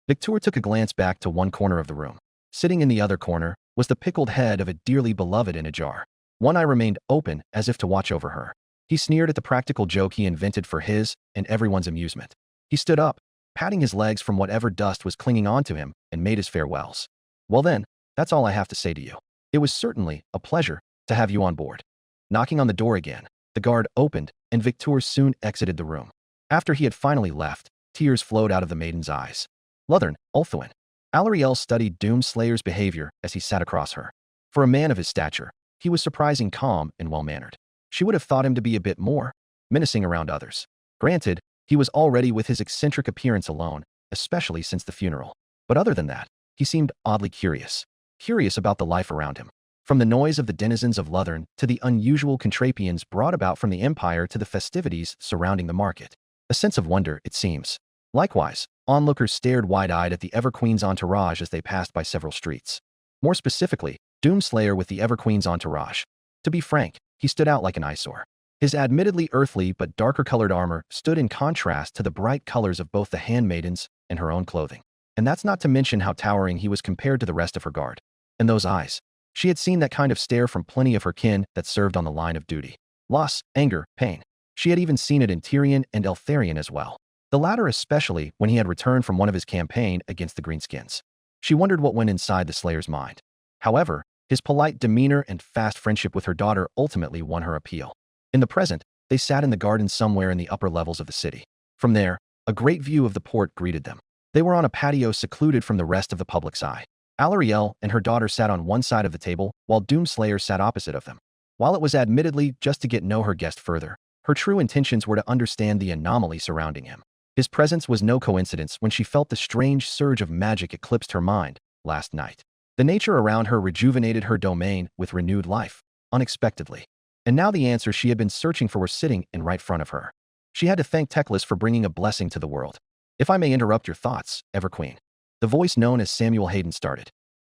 Victor took a glance back to one corner of the room. Sitting in the other corner was the pickled head of a dearly beloved in a jar. One eye remained open as if to watch over her. He sneered at the practical joke he invented for his and everyone's amusement. He stood up, patting his legs from whatever dust was clinging onto him, and made his farewells. Well then, that's all I have to say to you. It was certainly a pleasure to have you on board. Knocking on the door again, the guard opened, and Victor soon exited the room. After he had finally left, tears flowed out of the maiden's eyes. Luthern, Ulthuan. Alarielle studied Doomslayer's behavior as he sat across her. For a man of his stature, he was surprising calm and well-mannered. She would have thought him to be a bit more menacing around others. Granted, he was already with his eccentric appearance alone, especially since the funeral. But other than that, he seemed oddly curious. Curious about the life around him. From the noise of the denizens of Luthern to the unusual contrapians brought about from the Empire to the festivities surrounding the market. A sense of wonder, it seems. Likewise, onlookers stared wide-eyed at the Everqueen's entourage as they passed by several streets. More specifically, Doomslayer with the Everqueen's entourage. To be frank, he stood out like an eyesore. His admittedly earthly but darker-colored armor stood in contrast to the bright colors of both the handmaidens and her own clothing. And that's not to mention how towering he was compared to the rest of her guard. And those eyes. She had seen that kind of stare from plenty of her kin that served on the line of duty. Loss, anger, pain. She had even seen it in Tyrion and Eltharion as well. The latter especially when he had returned from one of his campaign against the Greenskins. She wondered what went inside the Slayer's mind. However, his polite demeanor and fast friendship with her daughter ultimately won her appeal. In the present, they sat in the garden somewhere in the upper levels of the city. From there, a great view of the port greeted them. They were on a patio secluded from the rest of the public's eye. Alarielle and her daughter sat on one side of the table, while Doomslayer sat opposite of them. While it was admittedly just to get to know her guest further, her true intentions were to understand the anomaly surrounding him. His presence was no coincidence when she felt the strange surge of magic eclipsed her mind last night. The nature around her rejuvenated her domain with renewed life, unexpectedly. And now the answers she had been searching for were sitting in right front of her. She had to thank Teclis for bringing a blessing to the world. If I may interrupt your thoughts, Everqueen. The voice known as Samuel Hayden started.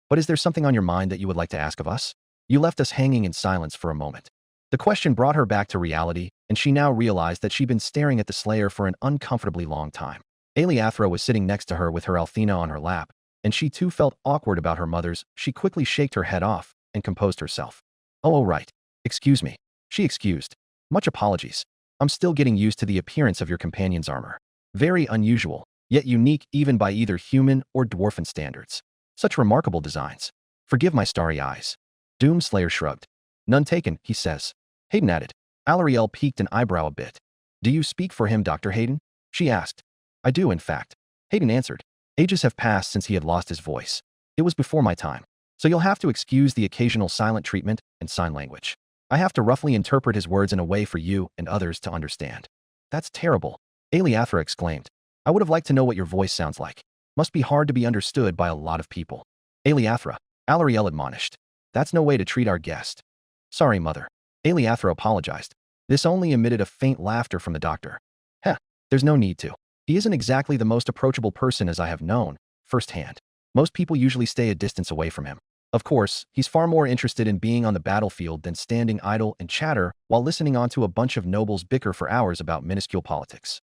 But is there something on your mind that you would like to ask of us? You left us hanging in silence for a moment. The question brought her back to reality, and she now realized that she'd been staring at the Slayer for an uncomfortably long time. Aliathra was sitting next to her with her Althena on her lap, and she too felt awkward about her mother's. She quickly shaked her head off and composed herself. Oh, right. Excuse me. She excused. Much apologies. I'm still getting used to the appearance of your companion's armor. Very unusual, yet unique even by either human or dwarfen standards. Such remarkable designs. Forgive my starry eyes. Doomslayer shrugged. None taken, he says. Hayden added. Alarielle peaked an eyebrow a bit. Do you speak for him, Dr. Hayden? She asked. I do, in fact. Hayden answered. Ages have passed since he had lost his voice. It was before my time. So you'll have to excuse the occasional silent treatment and sign language. I have to roughly interpret his words in a way for you and others to understand. That's terrible. Aliathra exclaimed. I would have liked to know what your voice sounds like. Must be hard to be understood by a lot of people. Aliathra, Alarielle admonished. That's no way to treat our guest. Sorry, mother. Aliathra apologized. This only emitted a faint laughter from the doctor. Heh, there's no need to. He isn't exactly the most approachable person as I have known, firsthand. Most people usually stay a distance away from him. Of course, he's far more interested in being on the battlefield than standing idle and chatter while listening on to a bunch of nobles bicker for hours about minuscule politics.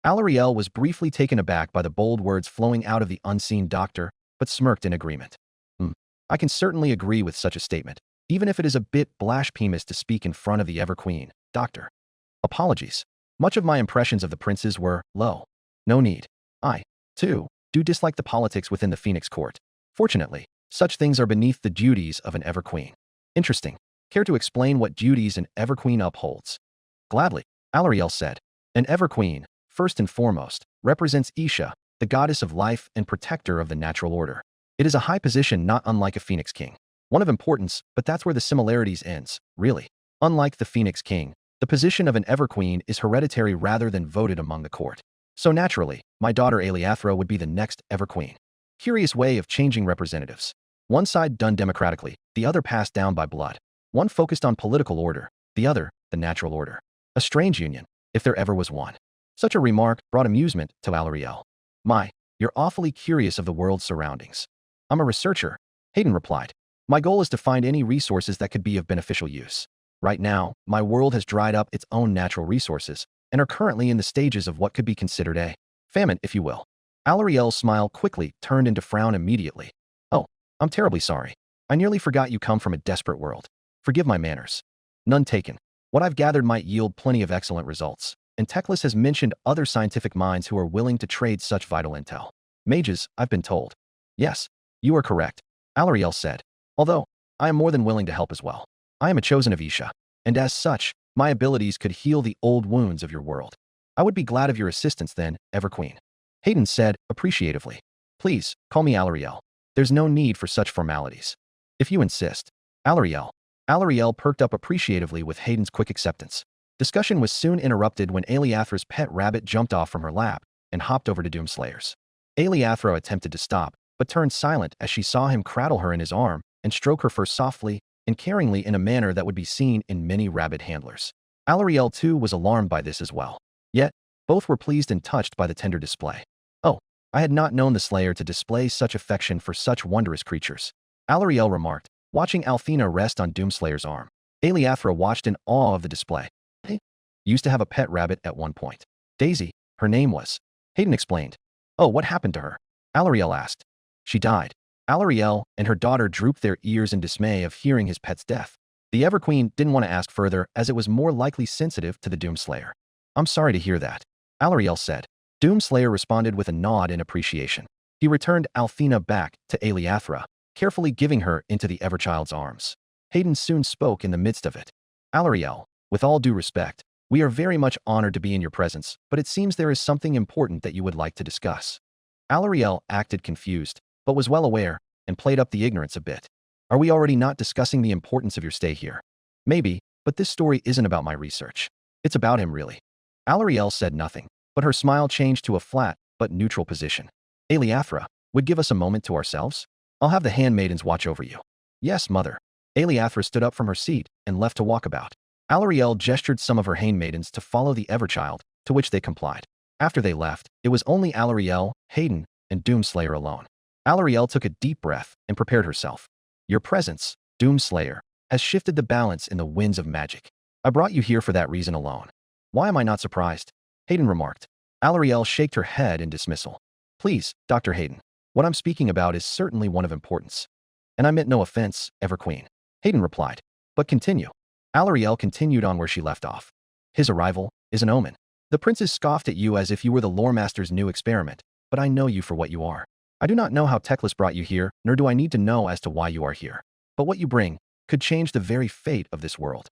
Alarielle was briefly taken aback by the bold words flowing out of the unseen doctor, but smirked in agreement. I can certainly agree with such a statement, even if it is a bit blasphemous to speak in front of the Everqueen, doctor. Apologies. Much of my impressions of the princes were low. No need. I, too, do dislike the politics within the Phoenix court. Fortunately, such things are beneath the duties of an Everqueen. Interesting. Care to explain what duties an Everqueen upholds? Gladly, Alarielle said. An Everqueen, first and foremost, represents Isha, the goddess of life and protector of the natural order. It is a high position not unlike a Phoenix King. One of importance, but that's where the similarities ends, really. Unlike the Phoenix King, the position of an Everqueen is hereditary rather than voted among the court. So naturally, my daughter Aliathra would be the next Everqueen. Curious way of changing representatives. One side done democratically, the other passed down by blood. One focused on political order, the other, the natural order. A strange union, if there ever was one. Such a remark brought amusement to Alarielle. My, you're awfully curious of the world's surroundings. I'm a researcher, Hayden replied. My goal is to find any resources that could be of beneficial use. Right now, my world has dried up its own natural resources and are currently in the stages of what could be considered a famine, if you will. Alarielle's smile quickly turned into frown immediately. Oh, I'm terribly sorry. I nearly forgot you come from a desperate world. Forgive my manners. None taken. What I've gathered might yield plenty of excellent results, and Teclis has mentioned other scientific minds who are willing to trade such vital intel. Mages, I've been told. Yes, you are correct, Alarielle said. Although, I am more than willing to help as well. I am a chosen of Isha, and as such, my abilities could heal the old wounds of your world. I would be glad of your assistance then, Everqueen. Hayden said, appreciatively. Please, call me Alarielle. There's no need for such formalities. If you insist. Alarielle. Alarielle perked up appreciatively with Hayden's quick acceptance. Discussion was soon interrupted when Aliathra's pet rabbit jumped off from her lap and hopped over to Doomslayer's. Aliathra attempted to stop, but turned silent as she saw him cradle her in his arm and stroke her fur softly and caringly in a manner that would be seen in many rabbit handlers. Alarielle, too, was alarmed by this as well. Yet, both were pleased and touched by the tender display. Oh, I had not known the Slayer to display such affection for such wondrous creatures, Alarielle remarked, watching Althena rest on Doomslayer's arm. Aliathra watched in awe of the display. Hey, used to have a pet rabbit at one point. Daisy, her name was. Hayden explained. Oh, what happened to her? Alarielle asked. She died. Alarielle and her daughter drooped their ears in dismay of hearing his pet's death. The Everqueen didn't want to ask further as it was more likely sensitive to the Doomslayer. I'm sorry to hear that, Alarielle said. Doomslayer responded with a nod in appreciation. He returned Althena back to Aliathra, carefully giving her into the Everchild's arms. Hayden soon spoke in the midst of it. Alarielle, with all due respect, we are very much honored to be in your presence, but it seems there is something important that you would like to discuss. Alarielle acted confused, but was well aware, and played up the ignorance a bit. Are we already not discussing the importance of your stay here? Maybe, but this story isn't about my research. It's about him, really. Alarielle said nothing, but her smile changed to a flat but neutral position. Aliathra, would give us a moment to ourselves? I'll have the handmaidens watch over you. Yes, mother. Aliathra stood up from her seat and left to walk about. Alarielle gestured some of her handmaidens to follow the Everchild, to which they complied. After they left, it was only Alarielle, Hayden, and Doomslayer alone. Alarielle took a deep breath and prepared herself. Your presence, Doomslayer, has shifted the balance in the winds of magic. I brought you here for that reason alone. Why am I not surprised? Hayden remarked. Alarielle shook her head in dismissal. Please, Dr. Hayden, what I'm speaking about is certainly one of importance. And I meant no offense, Everqueen. Hayden replied. But continue. Alarielle continued on where she left off. His arrival is an omen. The princes scoffed at you as if you were the loremaster's new experiment, but I know you for what you are. I do not know how Teclis brought you here, nor do I need to know as to why you are here. But what you bring could change the very fate of this world.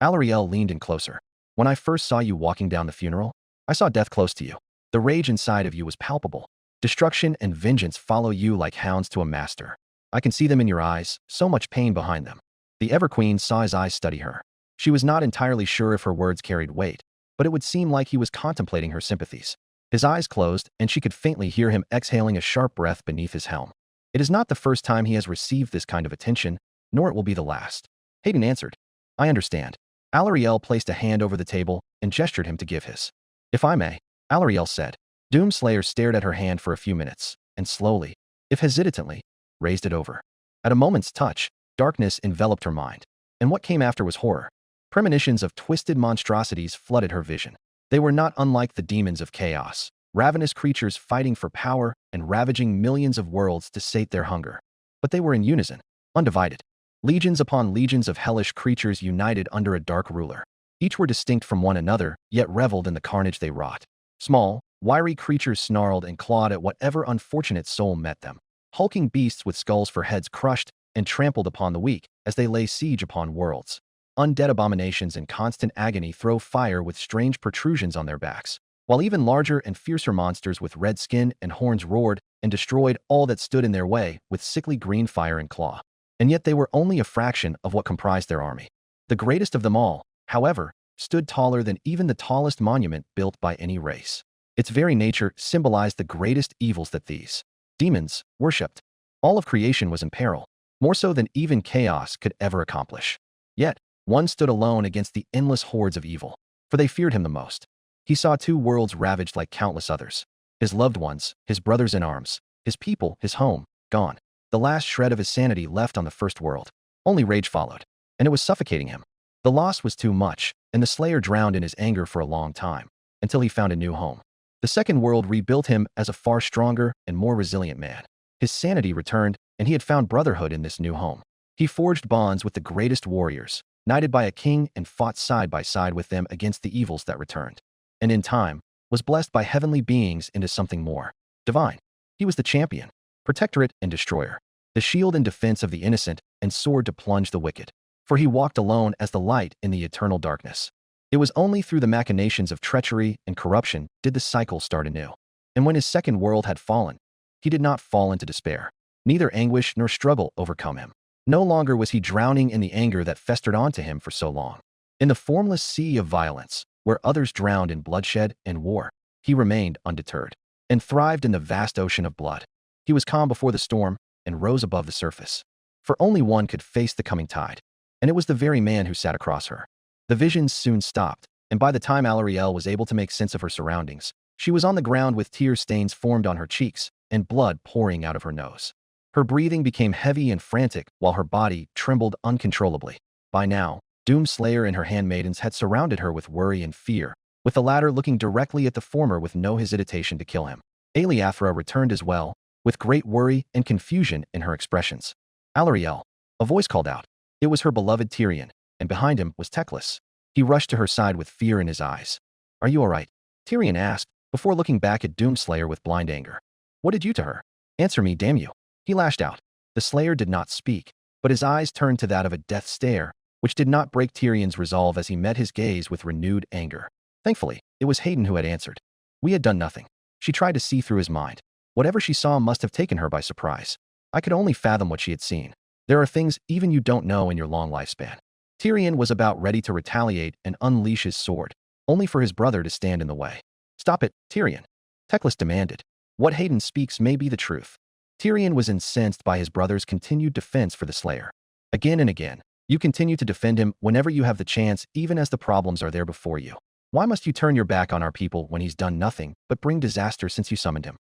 Alarielle leaned in closer. When I first saw you walking down the funeral, I saw death close to you. The rage inside of you was palpable. Destruction and vengeance follow you like hounds to a master. I can see them in your eyes, so much pain behind them. The Everqueen saw his eyes study her. She was not entirely sure if her words carried weight, but it would seem like he was contemplating her sympathies. His eyes closed, and she could faintly hear him exhaling a sharp breath beneath his helm. It is not the first time he has received this kind of attention, nor it will be the last. Hayden answered. I understand. Alarielle placed a hand over the table and gestured him to give his. If I may, Alarielle said. Doomslayer stared at her hand for a few minutes, and slowly, if hesitantly, raised it over. At a moment's touch, darkness enveloped her mind, and what came after was horror. Premonitions of twisted monstrosities flooded her vision. They were not unlike the demons of chaos, ravenous creatures fighting for power and ravaging millions of worlds to sate their hunger. But they were in unison, undivided. Legions upon legions of hellish creatures united under a dark ruler. Each were distinct from one another, yet reveled in the carnage they wrought. Small, wiry creatures snarled and clawed at whatever unfortunate soul met them. Hulking beasts with skulls for heads crushed and trampled upon the weak as they lay siege upon worlds. Undead abominations in constant agony throw fire with strange protrusions on their backs, while even larger and fiercer monsters with red skin and horns roared and destroyed all that stood in their way with sickly green fire and claw. And yet they were only a fraction of what comprised their army. The greatest of them all, however, stood taller than even the tallest monument built by any race. Its very nature symbolized the greatest evils that these demons worshipped. All of creation was in peril, more so than even chaos could ever accomplish. Yet, one stood alone against the endless hordes of evil, for they feared him the most. He saw two worlds ravaged like countless others. His loved ones, his brothers in arms, his people, his home, gone. The last shred of his sanity left on the first world. Only rage followed, and it was suffocating him. The loss was too much, and the Slayer drowned in his anger for a long time, until he found a new home. The second world rebuilt him as a far stronger and more resilient man. His sanity returned, and he had found brotherhood in this new home. He forged bonds with the greatest warriors, knighted by a king, and fought side by side with them against the evils that returned. And in time, was blessed by heavenly beings into something more divine. He was the champion, protectorate and destroyer, the shield in defense of the innocent and sword to plunge the wicked. For he walked alone as the light in the eternal darkness. It was only through the machinations of treachery and corruption did the cycle start anew. And when his second world had fallen, he did not fall into despair. Neither anguish nor struggle overcome him. No longer was he drowning in the anger that festered onto him for so long. In the formless sea of violence, where others drowned in bloodshed and war, he remained undeterred, and thrived in the vast ocean of blood. He was calm before the storm, and rose above the surface. For only one could face the coming tide, and it was the very man who sat across her. The visions soon stopped, and by the time Alarielle was able to make sense of her surroundings, she was on the ground with tear stains formed on her cheeks, and blood pouring out of her nose. Her breathing became heavy and frantic, while her body trembled uncontrollably. By now, Doomslayer and her handmaidens had surrounded her with worry and fear, with the latter looking directly at the former with no hesitation to kill him. Aliathra returned as well, with great worry and confusion in her expressions. Alarielle, a voice called out. It was her beloved Tyrion, and behind him was Teclis. He rushed to her side with fear in his eyes. Are you all right? Tyrion asked, before looking back at Doomslayer with blind anger. What did you to her? Answer me, damn you. He lashed out. The Slayer did not speak, but his eyes turned to that of a death stare, which did not break Tyrion's resolve as he met his gaze with renewed anger. Thankfully, it was Hayden who had answered. We had done nothing. She tried to see through his mind. Whatever she saw must have taken her by surprise. I could only fathom what she had seen. There are things even you don't know in your long lifespan. Tyrion was about ready to retaliate and unleash his sword, only for his brother to stand in the way. Stop it, Tyrion. Teclis demanded. What Hayden speaks may be the truth. Tyrion was incensed by his brother's continued defense for the Slayer. Again and again, you continue to defend him whenever you have the chance, even as the problems are there before you. Why must you turn your back on our people when he's done nothing but bring disaster since you summoned him?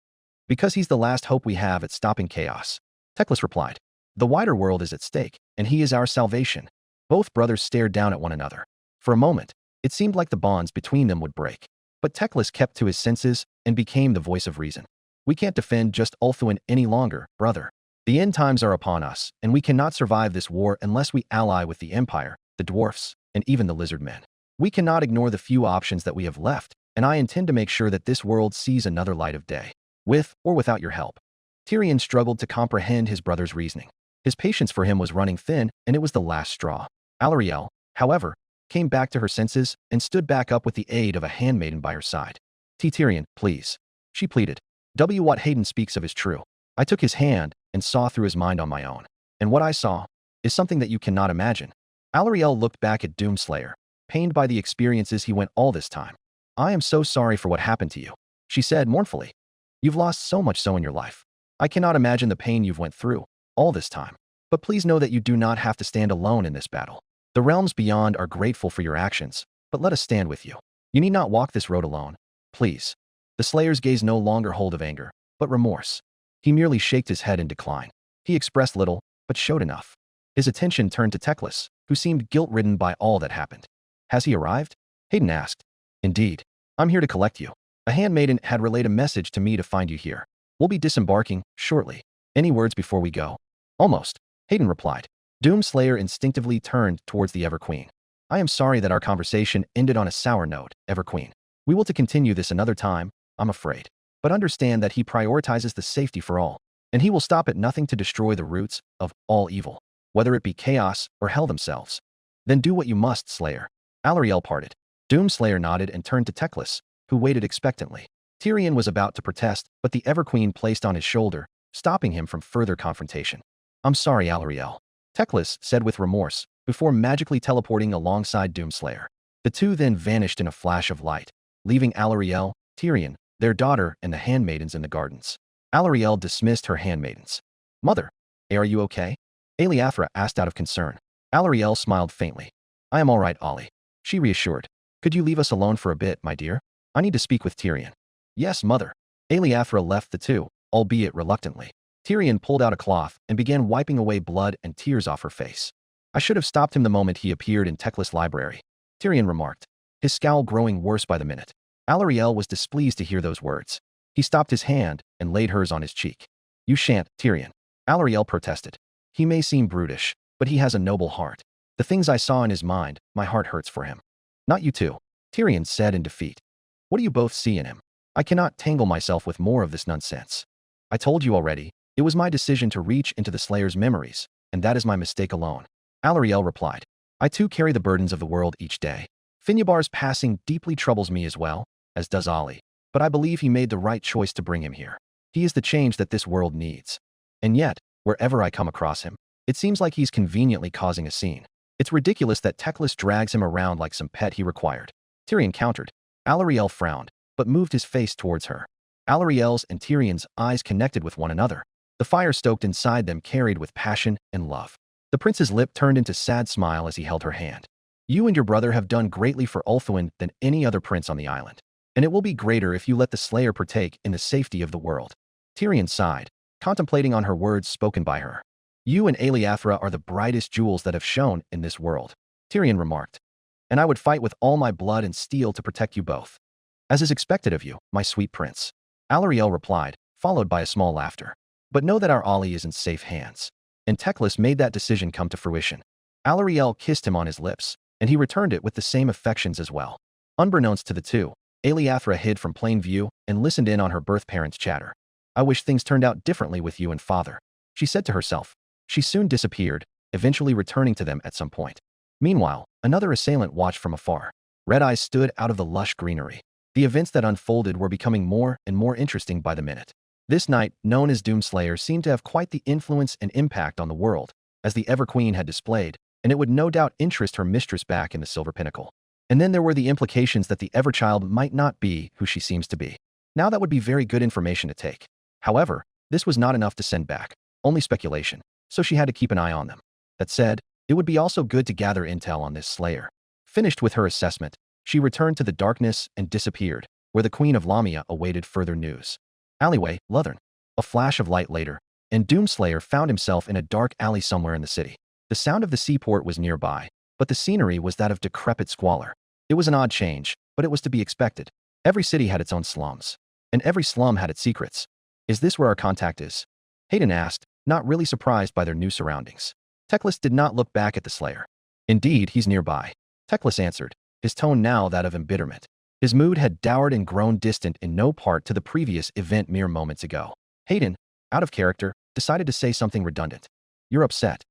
Because he's the last hope we have at stopping chaos. Teclis replied. The wider world is at stake, and he is our salvation. Both brothers stared down at one another. For a moment, it seemed like the bonds between them would break. But Teclis kept to his senses and became the voice of reason. We can't defend just Ulthuan any longer, brother. The end times are upon us, and we cannot survive this war unless we ally with the Empire, the dwarfs, and even the lizard men. We cannot ignore the few options that we have left, and I intend to make sure that this world sees another light of day, with or without your help. Tyrion struggled to comprehend his brother's reasoning. His patience for him was running thin, and it was the last straw. Alarielle, however, came back to her senses and stood back up with the aid of a handmaiden by her side. Tyrion, please. She pleaded. What Hayden speaks of is true. I took his hand and saw through his mind on my own. And what I saw is something that you cannot imagine. Alarielle looked back at Doomslayer, pained by the experiences he went all this time. I am so sorry for what happened to you, she said mournfully. You've lost so much so in your life. I cannot imagine the pain you've went through all this time. But please know that you do not have to stand alone in this battle. The realms beyond are grateful for your actions, but let us stand with you. You need not walk this road alone. Please. The Slayer's gaze no longer hold of anger, but remorse. He merely shaked his head in decline. He expressed little, but showed enough. His attention turned to Teclis, who seemed guilt-ridden by all that happened. Has he arrived? Hayden asked. Indeed. I'm here to collect you. A handmaiden had relayed a message to me to find you here. We'll be disembarking shortly. Any words before we go? Almost, Hayden replied. Doomslayer instinctively turned towards the Everqueen. I am sorry that our conversation ended on a sour note, Everqueen. We will to continue this another time, I'm afraid. But understand that he prioritizes the safety for all, and he will stop at nothing to destroy the roots of all evil, whether it be chaos or hell themselves. Then do what you must, Slayer. Alarielle parted. Doomslayer nodded and turned to Teclis, who waited expectantly. Tyrion was about to protest, but the Everqueen placed on his shoulder, stopping him from further confrontation. I'm sorry, Alarielle, Teclis said with remorse, before magically teleporting alongside Doomslayer. The two then vanished in a flash of light, leaving Alarielle, Tyrion, their daughter, and the handmaidens in the gardens. Alarielle dismissed her handmaidens. Mother, are you okay? Aliathra asked out of concern. Alarielle smiled faintly. I am all right, Ollie. She reassured. Could you leave us alone for a bit, my dear? I need to speak with Tyrion. Yes, mother. Aliathra left the two, albeit reluctantly. Tyrion pulled out a cloth and began wiping away blood and tears off her face. I should have stopped him the moment he appeared in Teclis' library, Tyrion remarked, his scowl growing worse by the minute. Alarielle was displeased to hear those words. He stopped his hand and laid hers on his cheek. You shan't, Tyrion. Alarielle protested. He may seem brutish, but he has a noble heart. The things I saw in his mind, my heart hurts for him. Not you two, Tyrion said in defeat. What do you both see in him? I cannot tangle myself with more of this nonsense. I told you already, it was my decision to reach into the Slayer's memories, and that is my mistake alone. Alarielle replied. I too carry the burdens of the world each day. Finyabar's passing deeply troubles me as well, as does Ollie, but I believe he made the right choice to bring him here. He is the change that this world needs. And yet, wherever I come across him, it seems like he's conveniently causing a scene. It's ridiculous that Teclis drags him around like some pet he required. Tyrion countered. Alarielle frowned, but moved his face towards her. Alarielle's and Tyrion's eyes connected with one another. The fire stoked inside them carried with passion and love. The prince's lip turned into sad smile as he held her hand. You and your brother have done greatly for Ulthuan than any other prince on the island, and it will be greater if you let the Slayer partake in the safety of the world. Tyrion sighed, contemplating on her words spoken by her. You and Aliathra are the brightest jewels that have shone in this world, Tyrion remarked. And I would fight with all my blood and steel to protect you both. As is expected of you, my sweet prince. Alarielle replied, followed by a small laughter. But know that our Ollie is in safe hands. And Teclis made that decision come to fruition. Alarielle kissed him on his lips, and he returned it with the same affections as well. Unbeknownst to the two, Aliathra hid from plain view and listened in on her birth parents' chatter. I wish things turned out differently with you and father, she said to herself. She soon disappeared, eventually returning to them at some point. Meanwhile, another assailant watched from afar. Red Eyes stood out of the lush greenery. The events that unfolded were becoming more and more interesting by the minute. This knight, known as Doomslayer, seemed to have quite the influence and impact on the world, as the Ever-Queen had displayed, and it would no doubt interest her mistress back in the Silver Pinnacle. And then there were the implications that the Everchild might not be who she seems to be. Now that would be very good information to take. However, this was not enough to send back, only speculation, so she had to keep an eye on them. That said, it would be also good to gather intel on this Slayer. Finished with her assessment, she returned to the darkness and disappeared, where the Queen of Lamia awaited further news. Alleyway, Luthern. A flash of light later, and Doomslayer found himself in a dark alley somewhere in the city. The sound of the seaport was nearby, but the scenery was that of decrepit squalor. It was an odd change, but it was to be expected. Every city had its own slums, and every slum had its secrets. Is this where our contact is? Hayden asked, not really surprised by their new surroundings. Teclis did not look back at the Slayer. Indeed, he's nearby. Teclis answered, his tone now that of embitterment. His mood had dowered and grown distant in no part to the previous event mere moments ago. Hayden, out of character, decided to say something redundant. You're upset.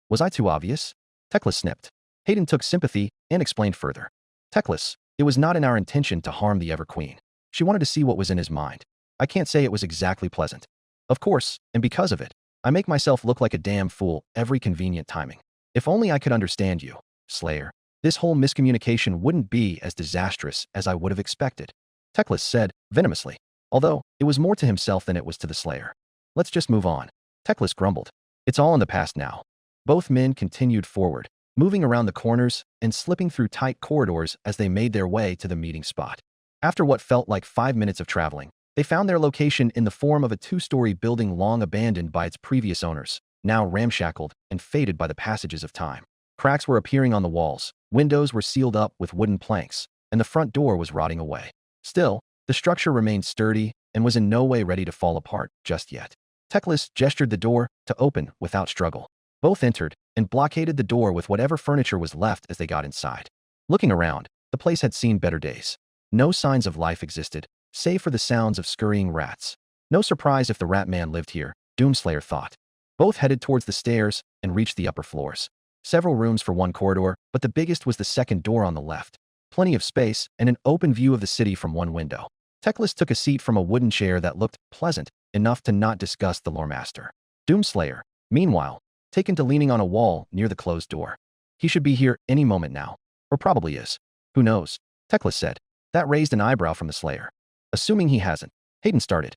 Was I too obvious? Teclis snipped. Hayden took sympathy and explained further. Teclis, it was not in our intention to harm the Ever-Queen. She wanted to see what was in his mind. I can't say it was exactly pleasant. Of course, and because of it, I make myself look like a damn fool every convenient timing. If only I could understand you, Slayer, this whole miscommunication wouldn't be as disastrous as I would have expected, Teclis said, venomously, although it was more to himself than it was to the Slayer. Let's just move on. Teclis grumbled. It's all in the past now. Both men continued forward, moving around the corners and slipping through tight corridors as they made their way to the meeting spot. After what felt like 5 minutes of traveling, they found their location in the form of a 2-story building long abandoned by its previous owners, now ramshackled and faded by the passages of time. Cracks were appearing on the walls, windows were sealed up with wooden planks, and the front door was rotting away. Still, the structure remained sturdy and was in no way ready to fall apart just yet. Teclis gestured the door to open without struggle. Both entered and blockaded the door with whatever furniture was left as they got inside. Looking around, the place had seen better days. No signs of life existed, save for the sounds of scurrying rats. No surprise if the rat man lived here, Doomslayer thought. Both headed towards the stairs and reached the upper floors. Several rooms for one corridor, but the biggest was the second door on the left. Plenty of space and an open view of the city from one window. Teclis took a seat from a wooden chair that looked pleasant enough to not disgust the loremaster. Doomslayer, meanwhile, taken to leaning on a wall near the closed door. He should be here any moment now, or probably is. Who knows? Teclis said. That raised an eyebrow from the Slayer. Assuming he hasn't, Hayden started.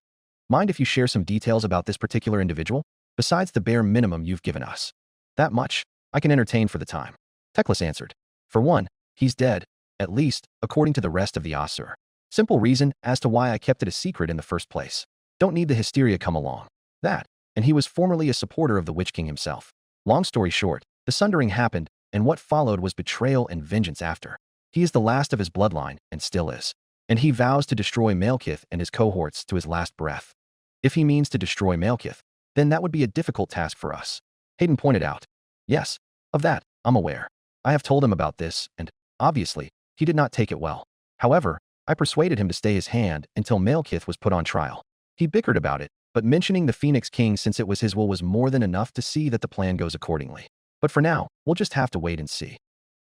Mind if you share some details about this particular individual, besides the bare minimum you've given us? That much, I can entertain for the time. Teclis answered. For one, he's dead, at least, according to the rest of the Asur. Simple reason as to why I kept it a secret in the first place. Don't need the hysteria come along. That, and he was formerly a supporter of the Witch King himself. Long story short, The sundering happened, and what followed was betrayal and vengeance after. He is the last of his bloodline, and still is. And he vows to destroy Malekith and his cohorts to his last breath. If he means to destroy Malekith, then that would be a difficult task for us. Hayden pointed out. Yes, of that, I'm aware. I have told him about this, and, obviously, he did not take it well. However, I persuaded him to stay his hand until Malekith was put on trial. He bickered about it, but mentioning the Phoenix King since it was his will was more than enough to see that the plan goes accordingly. But for now, we'll just have to wait and see.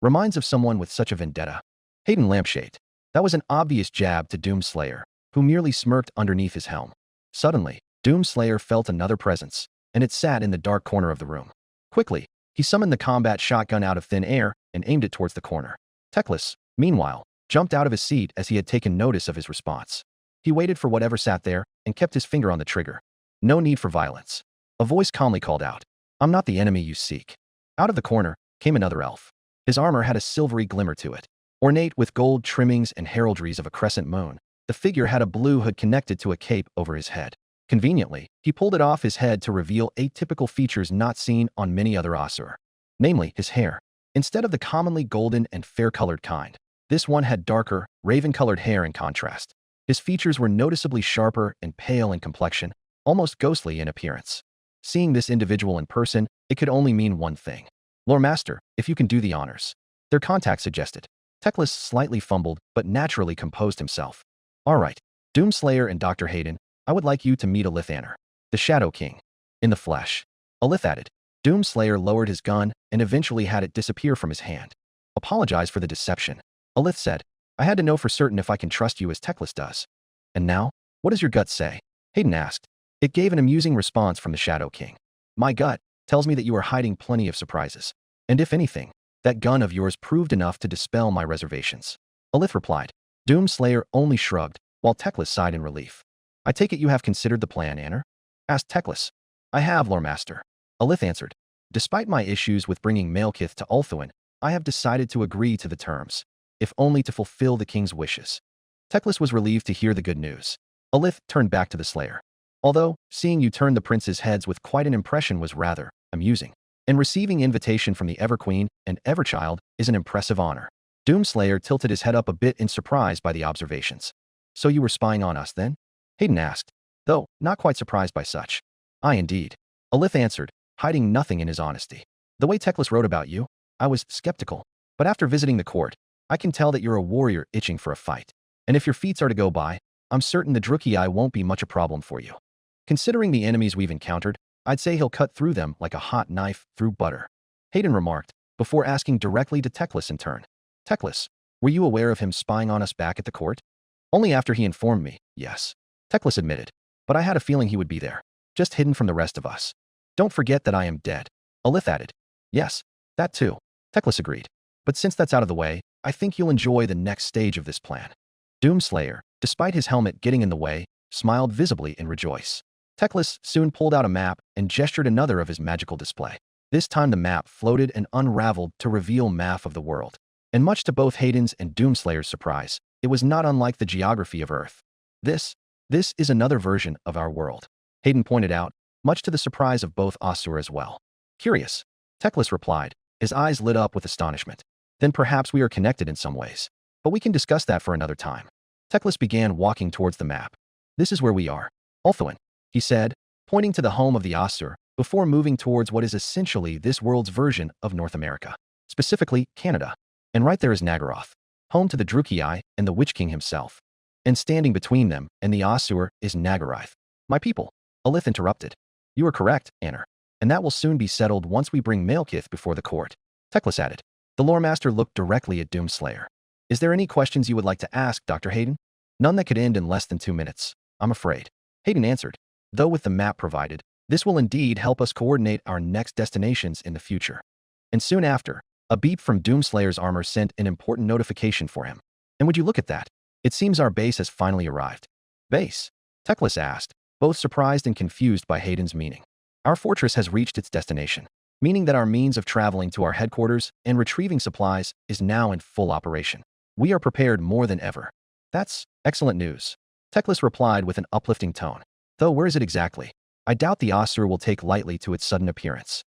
Reminds of someone with such a vendetta. Hayden lampshaded. That was an obvious jab to Doomslayer, who merely smirked underneath his helm. Suddenly, Doomslayer felt another presence, and it sat in the dark corner of the room. Quickly, he summoned the combat shotgun out of thin air and aimed it towards the corner. Teclis, meanwhile, jumped out of his seat as he had taken notice of his response. He waited for whatever sat there and kept his finger on the trigger. No need for violence. A voice calmly called out, "I'm not the enemy you seek." Out of the corner came another elf. His armor had a silvery glimmer to it. Ornate with gold trimmings and heraldries of a crescent moon, the figure had a blue hood connected to a cape over his head. Conveniently, he pulled it off his head to reveal atypical features not seen on many other Asur. Namely, his hair. Instead of the commonly golden and fair-colored kind, this one had darker, raven-colored hair in contrast. His features were noticeably sharper and pale in complexion, almost ghostly in appearance. Seeing this individual in person, it could only mean one thing. "Lore Master, if you can do the honors," their contact suggested. Teclis slightly fumbled, but naturally composed himself. "All right, Doomslayer and Dr. Hayden, I would like you to meet Alith Anner, the Shadow King, in the flesh." Alith added. Doomslayer lowered his gun and eventually had it disappear from his hand. "Apologize for the deception," Alith said. "I had to know for certain if I can trust you as Teclis does." "And now, what does your gut say?" Hayden asked. It gave an amusing response from the Shadow King. "My gut tells me that you are hiding plenty of surprises. And if anything, that gun of yours proved enough to dispel my reservations." Alith replied. Doomslayer only shrugged, while Teclis sighed in relief. "I take it you have considered the plan, Anner?" asked Teclis. "I have, Lore Master," Alith answered. "Despite my issues with bringing Malekith to Ulthuan, I have decided to agree to the terms, if only to fulfill the king's wishes." Teclis was relieved to hear the good news. Alith turned back to the Slayer. "Although, seeing you turn the prince's heads with quite an impression was rather amusing. And receiving invitation from the Everqueen and Everchild is an impressive honor." Doomslayer tilted his head up a bit in surprise by the observations. "So you were spying on us then?" Hayden asked, though not quite surprised by such. "Aye, indeed," Alith answered, hiding nothing in his honesty. "The way Teclis wrote about you, I was skeptical. But after visiting the court, I can tell that you're a warrior itching for a fight. And if your feats are to go by, I'm certain the Drukei won't be much a problem for you. Considering the enemies we've encountered, I'd say he'll cut through them like a hot knife through butter," Hayden remarked, before asking directly to Teclis in turn. "Teclis, were you aware of him spying on us back at the court?" "Only after he informed me, yes," Teclis admitted. "But I had a feeling he would be there, just hidden from the rest of us." "Don't forget that I am dead," Alith added. "Yes, that too," Teclis agreed. "But since that's out of the way, I think you'll enjoy the next stage of this plan." Doomslayer, despite his helmet getting in the way, smiled visibly and rejoiced. Teclis soon pulled out a map and gestured another of his magical display. This time the map floated and unraveled to reveal map of the world. And much to both Hayden's and Doomslayer's surprise, it was not unlike the geography of Earth. This is another version of our world," Hayden pointed out, much to the surprise of both Asur as well. "Curious," Teclis replied, his eyes lit up with astonishment. "Then perhaps we are connected in some ways. But we can discuss that for another time." Teclis began walking towards the map. "This is where we are. Ulthuan," he said, pointing to the home of the Asur, before moving towards what is essentially this world's version of North America, specifically Canada. "And right there is Nagaroth, home to the Drukei and the Witch King himself. And standing between them and the Asur is Nagarath." "My people," Alith interrupted. "You are correct, Anner. And that will soon be settled once we bring Malekith before the court," Teclis added. The Lore Master looked directly at Doomslayer. "Is there any questions you would like to ask, Dr. Hayden?" "None that could end in less than 2 minutes, I'm afraid," Hayden answered. "Though with the map provided, this will indeed help us coordinate our next destinations in the future." And soon after, a beep from Doomslayer's armor sent an important notification for him. "And would you look at that? It seems our base has finally arrived." "Base?" Teclis asked, both surprised and confused by Hayden's meaning. "Our fortress has reached its destination, meaning that our means of traveling to our headquarters and retrieving supplies is now in full operation. We are prepared more than ever." "That's excellent news," Teclis replied with an uplifting tone. "Though where is it exactly? I doubt the Asur will take lightly to its sudden appearance."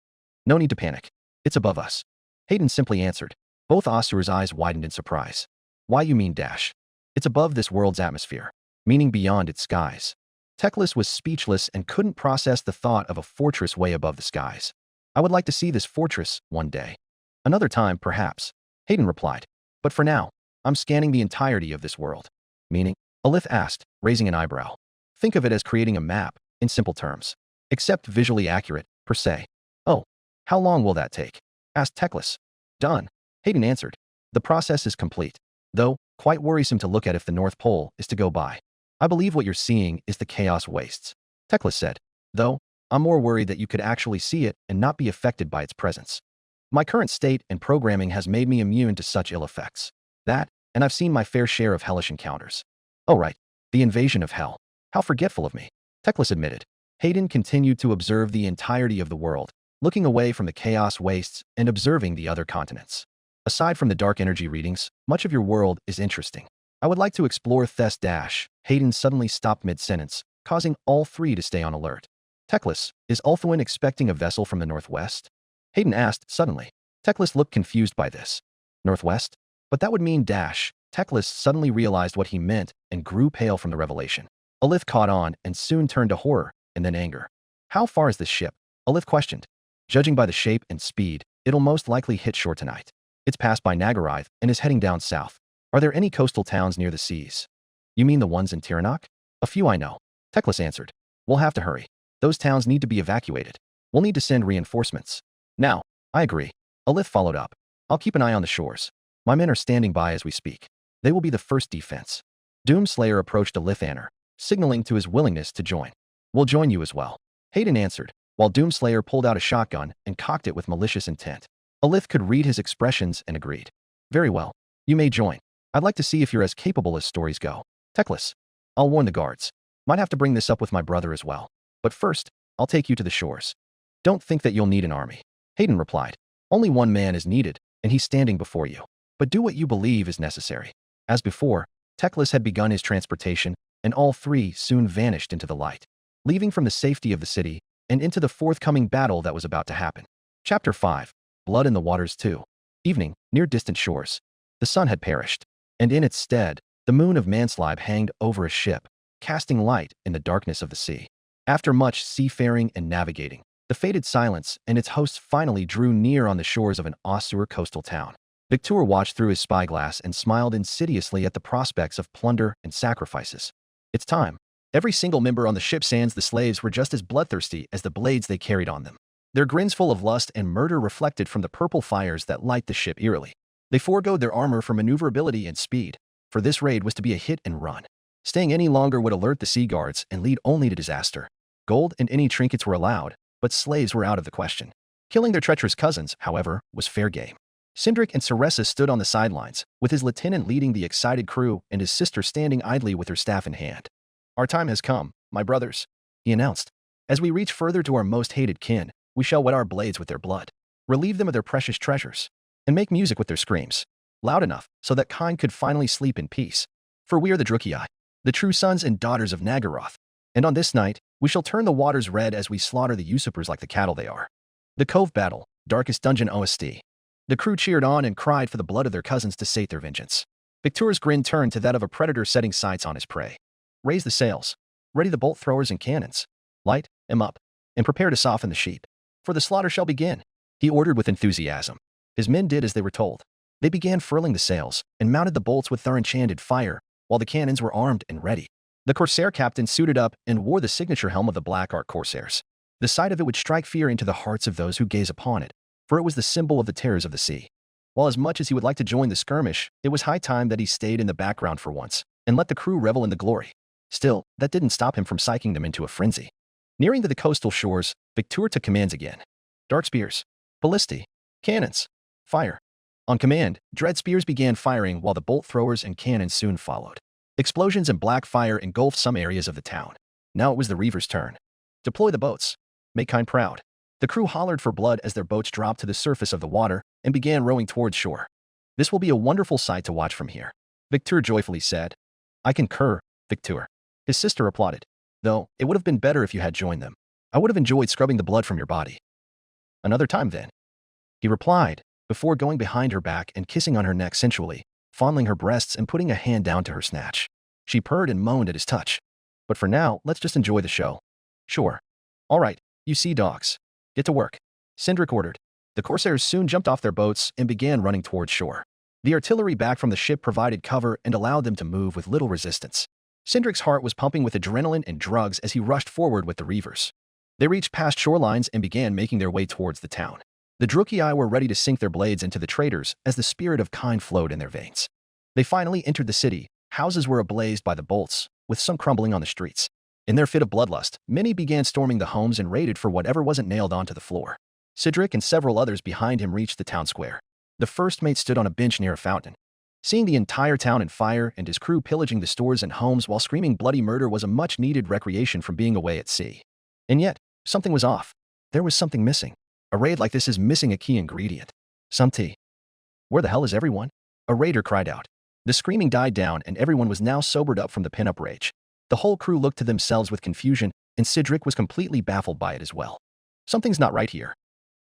"No need to panic. It's above us. Hayden simply answered. Both Ossur's eyes widened in surprise. Why you mean dash? It's above this world's atmosphere, meaning beyond its skies. Teclis was speechless and couldn't process the thought of a fortress way above the skies. I would like to see this fortress one day. Another time, perhaps, Hayden replied. But for now, I'm scanning the entirety of this world. Meaning? Alith asked, raising an eyebrow. Think of it as creating a map, in simple terms. Except visually accurate, per se. Oh, how long will that take? Asked Teclis. Done, Hayden answered. The process is complete, though quite worrisome to look at if the North Pole is to go by. I believe what you're seeing is the chaos wastes, Teclis said, though I'm more worried that you could actually see it and not be affected by its presence. My current state and programming has made me immune to such ill effects. That, and I've seen my fair share of hellish encounters. Oh right, the invasion of hell. How forgetful of me, Teclis admitted. Hayden continued to observe the entirety of the world, looking away from the chaos wastes and observing the other continents. Aside from the dark energy readings, much of your world is interesting. I would like to explore Thes Dash. Hayden suddenly stopped mid-sentence, causing all three to stay on alert. Teclis, is Ulthuan expecting a vessel from the northwest? Hayden asked suddenly. Teclis looked confused by this. Northwest? But that would mean Dash. Teclis suddenly realized what he meant and grew pale from the revelation. Alith caught on and soon turned to horror and then anger. How far is this ship? Alith questioned. Judging by the shape and speed, it'll most likely hit shore tonight. It's passed by Nagarith and is heading down south. Are there any coastal towns near the seas? You mean the ones in Tiranoc? A few I know, Teclis answered. We'll have to hurry. Those towns need to be evacuated. We'll need to send reinforcements. Now, I agree. Alith followed up. I'll keep an eye on the shores. My men are standing by as we speak. They will be the first defense. Doomslayer approached Alithaner, signaling to his willingness to join. We'll join you as well, Hayden answered, while Doomslayer pulled out a shotgun and cocked it with malicious intent. Alith could read his expressions and agreed. Very well. You may join. I'd like to see if you're as capable as stories go. Teclis. I'll warn the guards. Might have to bring this up with my brother as well. But first, I'll take you to the shores. Don't think that you'll need an army. Hayden replied. Only one man is needed, and he's standing before you. But do what you believe is necessary. As before, Teclis had begun his transportation, and all three soon vanished into the light, leaving from the safety of the city and into the forthcoming battle that was about to happen. Chapter 5. Blood in the Waters 2. Evening, near distant shores. The sun had perished, and in its stead, the moon of Manslib hanged over a ship, casting light in the darkness of the sea. After much seafaring and navigating, the fated Silence and its hosts finally drew near on the shores of an Ossur coastal town. Victor watched through his spyglass and smiled insidiously at the prospects of plunder and sacrifices. It's time. Every single member on the ship sans the slaves were just as bloodthirsty as the blades they carried on them. Their grins full of lust and murder reflected from the purple fires that light the ship eerily. They foregoed their armor for maneuverability and speed, for this raid was to be a hit and run. Staying any longer would alert the sea guards and lead only to disaster. Gold and any trinkets were allowed, but slaves were out of the question. Killing their treacherous cousins, however, was fair game. Sindric and Ceressa stood on the sidelines, with his lieutenant leading the excited crew and his sister standing idly with her staff in hand. Our time has come, my brothers, he announced. As we reach further to our most hated kin, we shall wet our blades with their blood, relieve them of their precious treasures, and make music with their screams, loud enough so that Kine could finally sleep in peace. For we are the Drukei, the true sons and daughters of Nagaroth, and on this night, we shall turn the waters red as we slaughter the usurpers like the cattle they are. The Cove Battle, Darkest Dungeon OST. The crew cheered on and cried for the blood of their cousins to sate their vengeance. Victor's grin turned to that of a predator setting sights on his prey. Raise the sails. Ready the bolt throwers and cannons. Light them up, and prepare to soften the sheep. For the slaughter shall begin, he ordered with enthusiasm. His men did as they were told. They began furling the sails and mounted the bolts with their enchanted fire, while the cannons were armed and ready. The Corsair captain suited up and wore the signature helm of the Black Ark Corsairs. The sight of it would strike fear into the hearts of those who gaze upon it, for it was the symbol of the terrors of the sea. While as much as he would like to join the skirmish, it was high time that he stayed in the background for once, and let the crew revel in the glory. Still, that didn't stop him from psyching them into a frenzy. Nearing to the coastal shores, Victor took commands again. Dark spears, ballistae, cannons, fire. On command, dread spears began firing while the bolt throwers and cannons soon followed. Explosions and black fire engulfed some areas of the town. Now it was the reavers' turn. Deploy the boats. Make Kine proud. The crew hollered for blood as their boats dropped to the surface of the water and began rowing towards shore. This will be a wonderful sight to watch from here, Victor joyfully said. I concur, Victor. His sister applauded. Though, it would have been better if you had joined them. I would have enjoyed scrubbing the blood from your body. Another time then. he replied, before going behind her back and kissing on her neck sensually, fondling her breasts and putting a hand down to her snatch. She purred and moaned at his touch. But for now, let's just enjoy the show. Sure. All right, you sea dogs. Get to work. Cindric ordered. The corsairs soon jumped off their boats and began running towards shore. The artillery back from the ship provided cover and allowed them to move with little resistance. Cindric's heart was pumping with adrenaline and drugs as he rushed forward with the reavers. They reached past shorelines and began making their way towards the town. The Drukei were ready to sink their blades into the traitors as the spirit of kind flowed in their veins. They finally entered the city. Houses were ablaze by the bolts, with some crumbling on the streets. In their fit of bloodlust, many began storming the homes and raided for whatever wasn't nailed onto the floor. Cindric and several others behind him reached the town square. The first mate stood on a bench near a fountain. Seeing the entire town in fire and his crew pillaging the stores and homes while screaming bloody murder was a much-needed recreation from being away at sea. And yet, something was off. There was something missing. A raid like this is missing a key ingredient. Some tea. Where the hell is everyone? A raider cried out. The screaming died down and everyone was now sobered up from the pin-up rage. The whole crew looked to themselves with confusion, and Cindric was completely baffled by it as well. Something's not right here.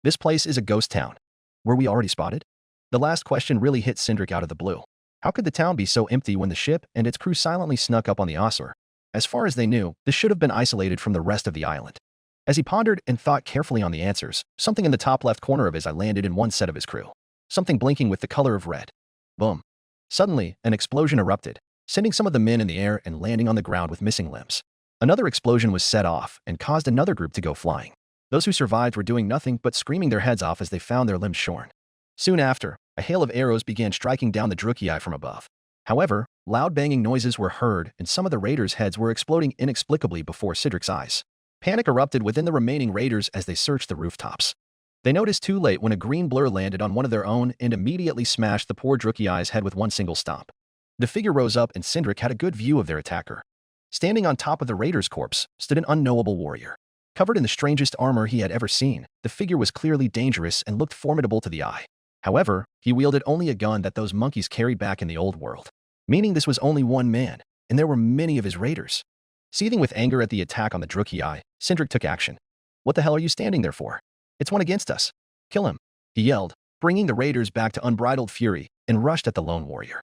This place is a ghost town. Were we already spotted? The last question really hit Cindric out of the blue. How could the town be so empty when the ship and its crew silently snuck up on the Osler? As far as they knew, this should have been isolated from the rest of the island. As he pondered and thought carefully on the answers, something in the top left corner of his eye landed in one set of his crew. Something blinking with the color of red. Boom. Suddenly, an explosion erupted, sending some of the men in the air and landing on the ground with missing limbs. Another explosion was set off and caused another group to go flying. Those who survived were doing nothing but screaming their heads off as they found their limbs shorn. Soon after, a hail of arrows began striking down the Drukei from above. However, loud banging noises were heard and some of the raiders' heads were exploding inexplicably before Cindric's eyes. Panic erupted within the remaining raiders as they searched the rooftops. They noticed too late when a green blur landed on one of their own and immediately smashed the poor Drukei's head with one single stomp. The figure rose up and Cindric had a good view of their attacker. Standing on top of the raider's corpse stood an unknowable warrior. Covered in the strangest armor he had ever seen, the figure was clearly dangerous and looked formidable to the eye. However, he wielded only a gun that those monkeys carried back in the old world, meaning this was only one man, and there were many of his raiders. Seething with anger at the attack on the Drukei, Cindric took action. What the hell are you standing there for? It's one against us. Kill him, he yelled, bringing the raiders back to unbridled fury, and rushed at the lone warrior.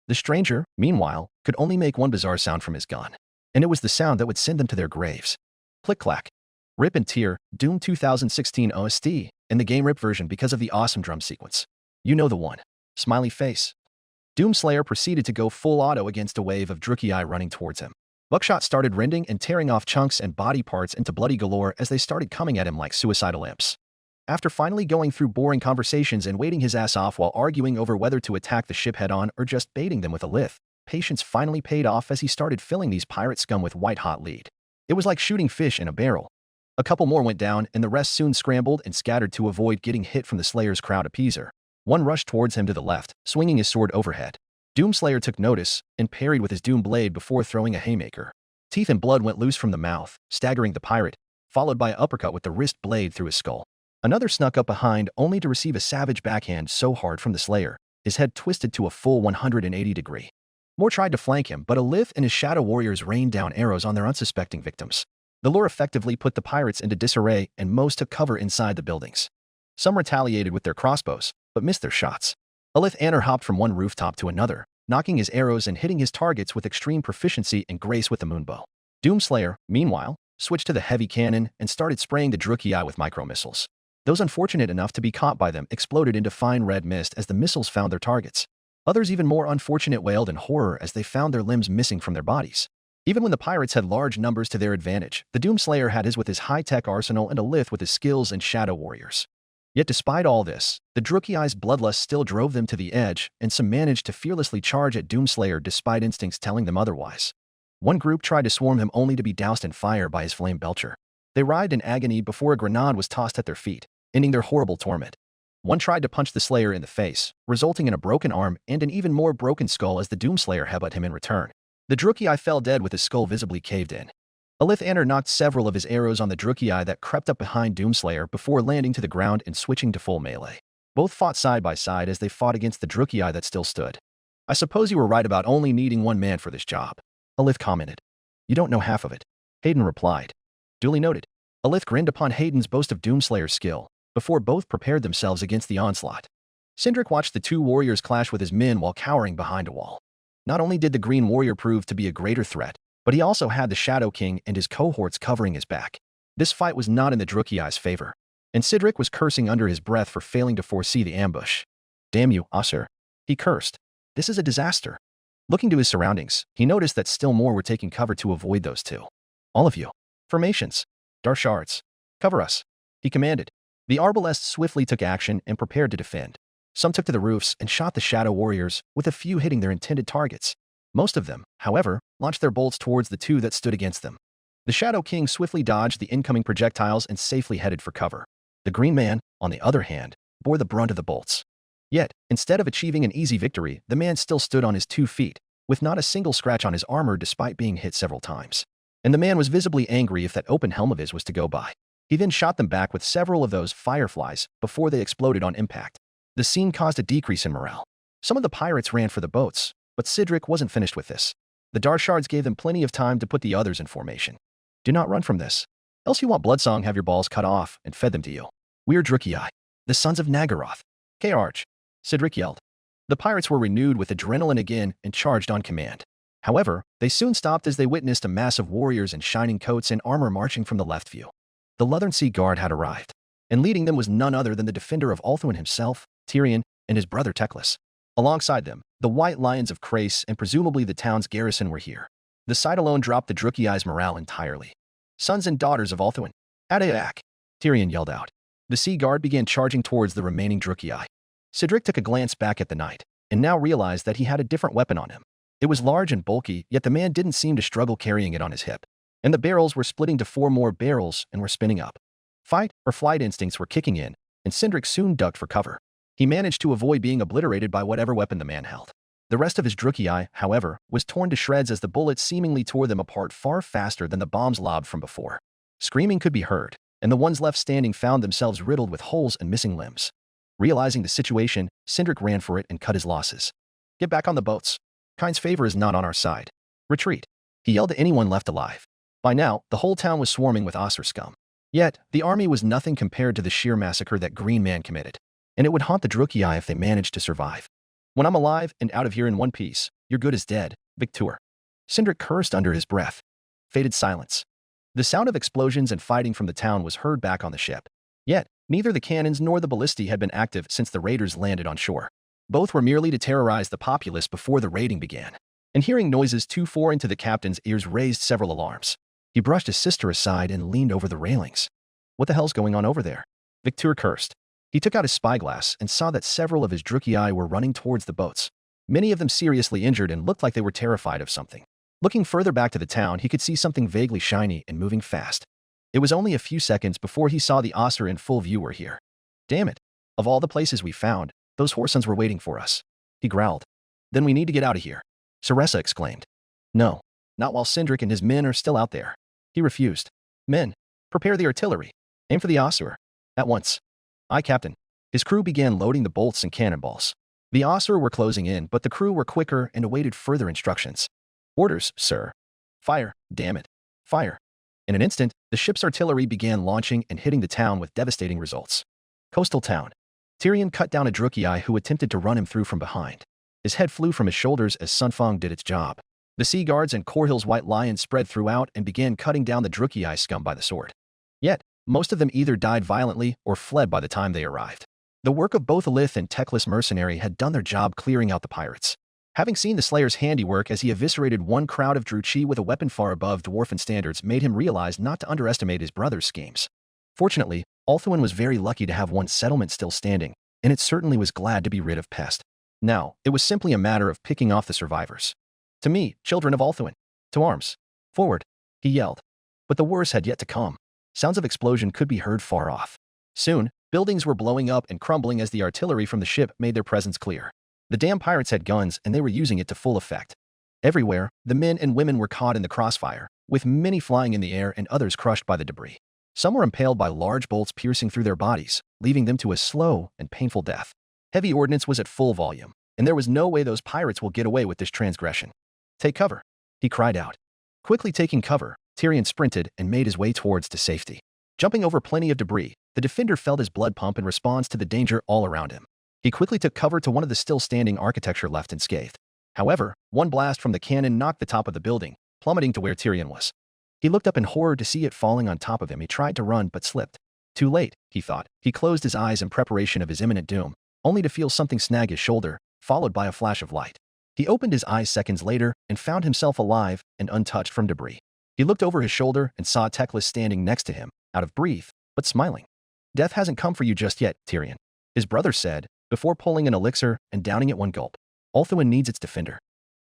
The stranger, meanwhile, could only make one bizarre sound from his gun, and it was the sound that would send them to their graves. Click-clack. Rip and Tear, Doom 2016 OST, in the game RIP version because of the awesome drum sequence. You know the one. Smiley face. Doomslayer proceeded to go full auto against a wave of Drukei running towards him. Buckshot started rending and tearing off chunks and body parts into bloody galore as they started coming at him like suicidal imps. After finally going through boring conversations and waiting his ass off while arguing over whether to attack the ship head-on or just baiting them with a lith, patience finally paid off as he started filling these pirate scum with white-hot lead. It was like shooting fish in a barrel. A couple more went down and the rest soon scrambled and scattered to avoid getting hit from the Slayer's crowd appeaser. One rushed towards him to the left, swinging his sword overhead. Doomslayer took notice and parried with his doom blade before throwing a haymaker. Teeth and blood went loose from the mouth, staggering the pirate, followed by an uppercut with the wrist blade through his skull. Another snuck up behind only to receive a savage backhand so hard from the Slayer, his head twisted to a full 180-degree. More tried to flank him, but Alith and his shadow warriors rained down arrows on their unsuspecting victims. The lure effectively put the pirates into disarray and most took cover inside the buildings. Some retaliated with their crossbows, but missed their shots. Alith Anner hopped from one rooftop to another, knocking his arrows and hitting his targets with extreme proficiency and grace with the moonbow. Doomslayer, meanwhile, switched to the heavy cannon and started spraying the Drukei with micro-missiles. Those unfortunate enough to be caught by them exploded into fine red mist as the missiles found their targets. Others even more unfortunate wailed in horror as they found their limbs missing from their bodies. Even when the pirates had large numbers to their advantage, the Doomslayer had his with his high-tech arsenal and Alith with his skills and shadow warriors. Yet despite all this, the Drukei's bloodlust still drove them to the edge, and some managed to fearlessly charge at Doomslayer despite instincts telling them otherwise. One group tried to swarm him only to be doused in fire by his flame belcher. They writhed in agony before a grenade was tossed at their feet, ending their horrible torment. One tried to punch the Slayer in the face, resulting in a broken arm and an even more broken skull as the Doomslayer headbutted him in return. The Drukei fell dead with his skull visibly caved in. Alith Anner knocked several of his arrows on the Drukei that crept up behind Doomslayer before landing to the ground and switching to full melee. Both fought side by side as they fought against the Drukei that still stood. I suppose you were right about only needing one man for this job, Alith commented. You don't know half of it, Hayden replied. Duly noted. Alith grinned upon Hayden's boast of Doomslayer's skill, before both prepared themselves against the onslaught. Sindric watched the two warriors clash with his men while cowering behind a wall. Not only did the Green Warrior prove to be a greater threat, but he also had the Shadow King and his cohorts covering his back. This fight was not in the Drukiai's favor, and Sindric was cursing under his breath for failing to foresee the ambush. "Damn you, Ossur," he cursed. "This is a disaster." Looking to his surroundings, he noticed that still more were taking cover to avoid those two. "All of you. Formations. Darshards. Cover us," he commanded. The Arbalests swiftly took action and prepared to defend. Some took to the roofs and shot the Shadow Warriors, with a few hitting their intended targets. Most of them, however, launched their bolts towards the two that stood against them. The Shadow King swiftly dodged the incoming projectiles and safely headed for cover. The Green Man, on the other hand, bore the brunt of the bolts. Yet, instead of achieving an easy victory, the man still stood on his 2 feet, with not a single scratch on his armor despite being hit several times. And the man was visibly angry if that open helm of his was to go by. He then shot them back with several of those fireflies before they exploded on impact. The scene caused a decrease in morale. Some of the pirates ran for the boats, but Sindric wasn't finished with this. The Darshards gave them plenty of time to put the others in formation. "Do not run from this, else you want Bloodsong have your balls cut off and fed them to you. We are Drukiai, the sons of Nagaroth." "K-Arch," Sindric yelled. The pirates were renewed with adrenaline again and charged on command. However, they soon stopped as they witnessed a mass of warriors in shining coats and armor marching from the left view. The Leathern Sea Guard had arrived, and leading them was none other than the defender of Ulthuan himself, Tyrion, and his brother Teclis. Alongside them, the White Lions of Crace and presumably the town's garrison were here. The sight alone dropped the Drukiai's morale entirely. "Sons and daughters of Ulthuan, Adayak!" Tyrion yelled out. The Sea Guard began charging towards the remaining Drukiai. Sindric took a glance back at the knight, and now realized that he had a different weapon on him. It was large and bulky, yet the man didn't seem to struggle carrying it on his hip. And the barrels were splitting to 4 more barrels and were spinning up. Fight or flight instincts were kicking in, and Sindric soon ducked for cover. He managed to avoid being obliterated by whatever weapon the man held. The rest of his Drukiai, however, was torn to shreds as the bullets seemingly tore them apart far faster than the bombs lobbed from before. Screaming could be heard, and the ones left standing found themselves riddled with holes and missing limbs. Realizing the situation, Sindric ran for it and cut his losses. "Get back on the boats. Kind's favor is not on our side. Retreat," he yelled to anyone left alive. By now, the whole town was swarming with Ossur scum. Yet, the army was nothing compared to the sheer massacre that Green Man committed, and it would haunt the Drukiai if they managed to survive. "When I'm alive and out of here in one piece, you're good as dead, Victor." Sindric cursed under his breath. Faded silence. The sound of explosions and fighting from the town was heard back on the ship. Yet, neither the cannons nor the ballistae had been active since the raiders landed on shore. Both were merely to terrorize the populace before the raiding began. And hearing noises too far into the captain's ears raised several alarms. He brushed his sister aside and leaned over the railings. "What the hell's going on over there?" Victor cursed. He took out his spyglass and saw that several of his Drukiai were running towards the boats. Many of them seriously injured and looked like they were terrified of something. Looking further back to the town, he could see something vaguely shiny and moving fast. It was only a few seconds before he saw the Ossur in full view were here. "Damn it. Of all the places we found, those Horsons were waiting for us," he growled. "Then we need to get out of here," Saressa exclaimed. "No, not while Sindric and his men are still out there," he refused. "Men, prepare the artillery. Aim for the Ossur. At once." "Aye, Captain." His crew began loading the bolts and cannonballs. The Ossur were closing in, but the crew were quicker and awaited further instructions. "Orders, sir." "Fire, damn it. Fire." In an instant, the ship's artillery began launching and hitting the town with devastating results. Coastal town. Tyrion cut down a Drukiai who attempted to run him through from behind. His head flew from his shoulders as Sunfang did its job. The Sea Guards and Korhill's White Lions spread throughout and began cutting down the Drukiai scum by the sword. Yet, most of them either died violently or fled by the time they arrived. The work of both Alith and Teclis mercenary had done their job clearing out the pirates. Having seen the Slayer's handiwork as he eviscerated one crowd of Druchi with a weapon far above dwarfen standards made him realize not to underestimate his brother's schemes. Fortunately, Ulthuan was very lucky to have one settlement still standing, and it certainly was glad to be rid of Pest. Now, it was simply a matter of picking off the survivors. "To me, children of Ulthuan. To arms. Forward," he yelled. But the worst had yet to come. Sounds of explosion could be heard far off. Soon, buildings were blowing up and crumbling as the artillery from the ship made their presence clear. The damn pirates had guns, and they were using it to full effect. Everywhere, the men and women were caught in the crossfire, with many flying in the air and others crushed by the debris. Some were impaled by large bolts piercing through their bodies, leaving them to a slow and painful death. Heavy ordnance was at full volume, and there was no way those pirates will get away with this transgression. "Take cover," he cried out. Quickly taking cover, Tyrion sprinted and made his way towards to safety. Jumping over plenty of debris, the defender felt his blood pump in response to the danger all around him. He quickly took cover to one of the still-standing architecture left unscathed. However, one blast from the cannon knocked the top of the building, plummeting to where Tyrion was. He looked up in horror to see it falling on top of him. He tried to run but slipped. Too late, he thought. He closed his eyes in preparation of his imminent doom, only to feel something snag his shoulder, followed by a flash of light. He opened his eyes seconds later and found himself alive and untouched from debris. He looked over his shoulder and saw Teclis standing next to him, out of breath, but smiling. "Death hasn't come for you just yet, Tyrion," his brother said, before pulling an elixir and downing it one gulp. "Ulthuan needs its defender."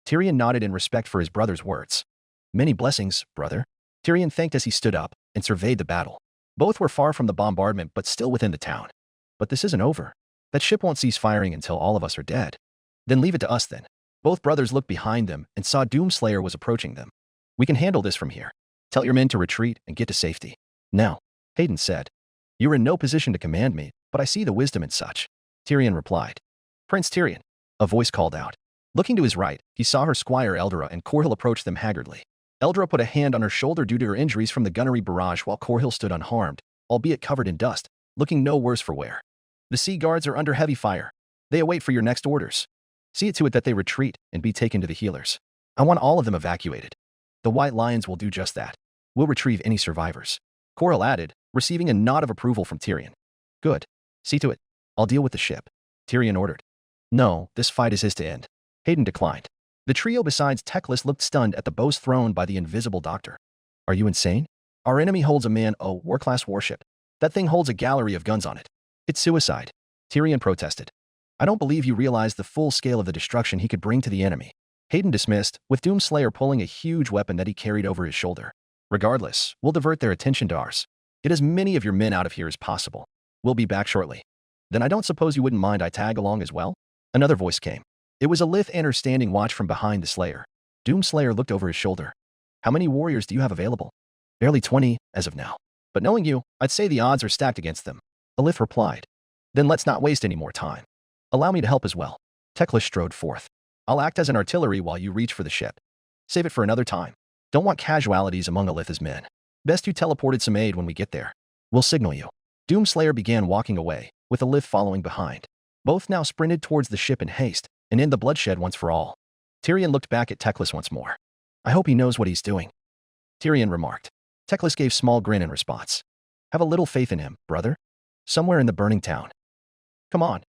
Tyrion nodded in respect for his brother's words. "Many blessings, brother," Tyrion thanked as he stood up and surveyed the battle. Both were far from the bombardment but still within the town. "But this isn't over. That ship won't cease firing until all of us are dead." "Then leave it to us then." Both brothers looked behind them and saw Doomslayer was approaching them. "We can handle this from here. Tell your men to retreat and get to safety." "Now," Hayden said. "You are in no position to command me, but I see the wisdom in such," Tyrion replied. "Prince Tyrion," a voice called out. Looking to his right, he saw her squire Eldra and Corhil approach them haggardly. Eldra put a hand on her shoulder due to her injuries from the gunnery barrage while Corhil stood unharmed, albeit covered in dust, looking no worse for wear. "The sea guards are under heavy fire. They await for your next orders. See it to it that they retreat and be taken to the healers. I want all of them evacuated. The White Lions will do just that. We'll retrieve any survivors." Corhil added, receiving a nod of approval from Tyrion. "Good. See to it. I'll deal with the ship," Tyrion ordered. "No, this fight is his to end," Hayden declined. The trio besides Teclis looked stunned at the bows thrown by the invisible doctor. "Are you insane? Our enemy holds a war-class warship. That thing holds a gallery of guns on it. It's suicide," Tyrion protested. "I don't believe you realize the full scale of the destruction he could bring to the enemy," Hayden dismissed, with Doomslayer pulling a huge weapon that he carried over his shoulder. "Regardless, we'll divert their attention to ours. Get as many of your men out of here as possible. We'll be back shortly." "Then I don't suppose you wouldn't mind I tag along as well?" Another voice came. It was a Lith-Aner standing watch from behind the Slayer. Doomslayer looked over his shoulder. "How many warriors do you have available?" "Barely 20, as of now. But knowing you, I'd say the odds are stacked against them," Alith replied. "Then let's not waste any more time. Allow me to help as well." Teclis strode forth. "I'll act as an artillery while you reach for the ship. Save it for another time. Don't want casualties among Alith's men. Best you teleported some aid when we get there. We'll signal you." Doomslayer began walking away, with Alith following behind. Both now sprinted towards the ship in haste, and end the bloodshed once for all. Tyrion looked back at Teclis once more. "I hope he knows what he's doing," Tyrion remarked. Teclis gave small grin in response. "Have a little faith in him, brother. Somewhere in the burning town." Come on,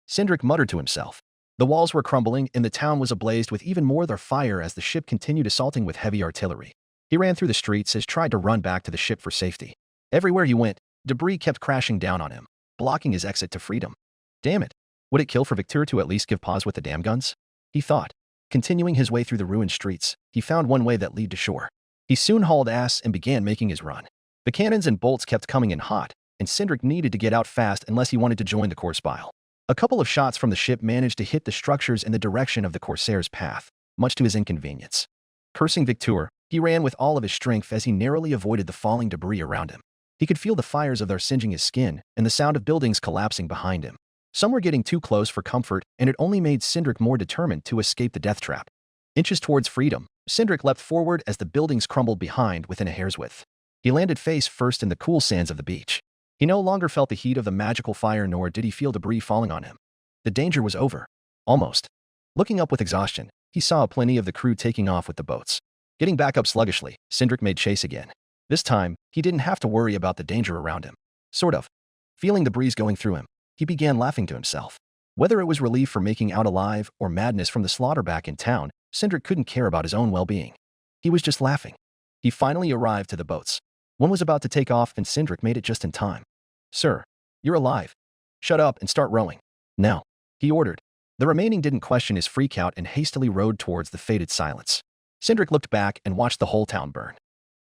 Sindric muttered to himself. The walls were crumbling, and the town was ablaze with even more fire as the ship continued assaulting with heavy artillery. He ran through the streets as tried to run back to the ship for safety. Everywhere he went, debris kept crashing down on him, blocking his exit to freedom. Damn it. Would it kill for Victor to at least give pause with the damn guns? He thought. Continuing his way through the ruined streets, he found one way that led to shore. He soon hauled ass and began making his run. The cannons and bolts kept coming in hot, and Sindric needed to get out fast unless he wanted to join the corpse pile. A couple of shots from the ship managed to hit the structures in the direction of the Corsair's path, much to his inconvenience. Cursing Victor, he ran with all of his strength as he narrowly avoided the falling debris around him. He could feel the fires of their singeing his skin and the sound of buildings collapsing behind him. Some were getting too close for comfort, and it only made Sindric more determined to escape the death trap. Inches towards freedom, Sindric leapt forward as the buildings crumbled behind within a hair's width. He landed face first in the cool sands of the beach. He no longer felt the heat of the magical fire, nor did he feel debris falling on him. The danger was over. Almost. Looking up with exhaustion, he saw plenty of the crew taking off with the boats. Getting back up sluggishly, Sindric made chase again. This time, he didn't have to worry about the danger around him. Sort of. Feeling the breeze going through him, he began laughing to himself. Whether it was relief from making out alive or madness from the slaughter back in town, Sindric couldn't care about his own well-being. He was just laughing. He finally arrived to the boats. One was about to take off, and Sindric made it just in time. "Sir, you're alive. Shut up and start rowing. Now," he ordered. The remaining didn't question his freak-out and hastily rowed towards the fated silence. Sindric looked back and watched the whole town burn.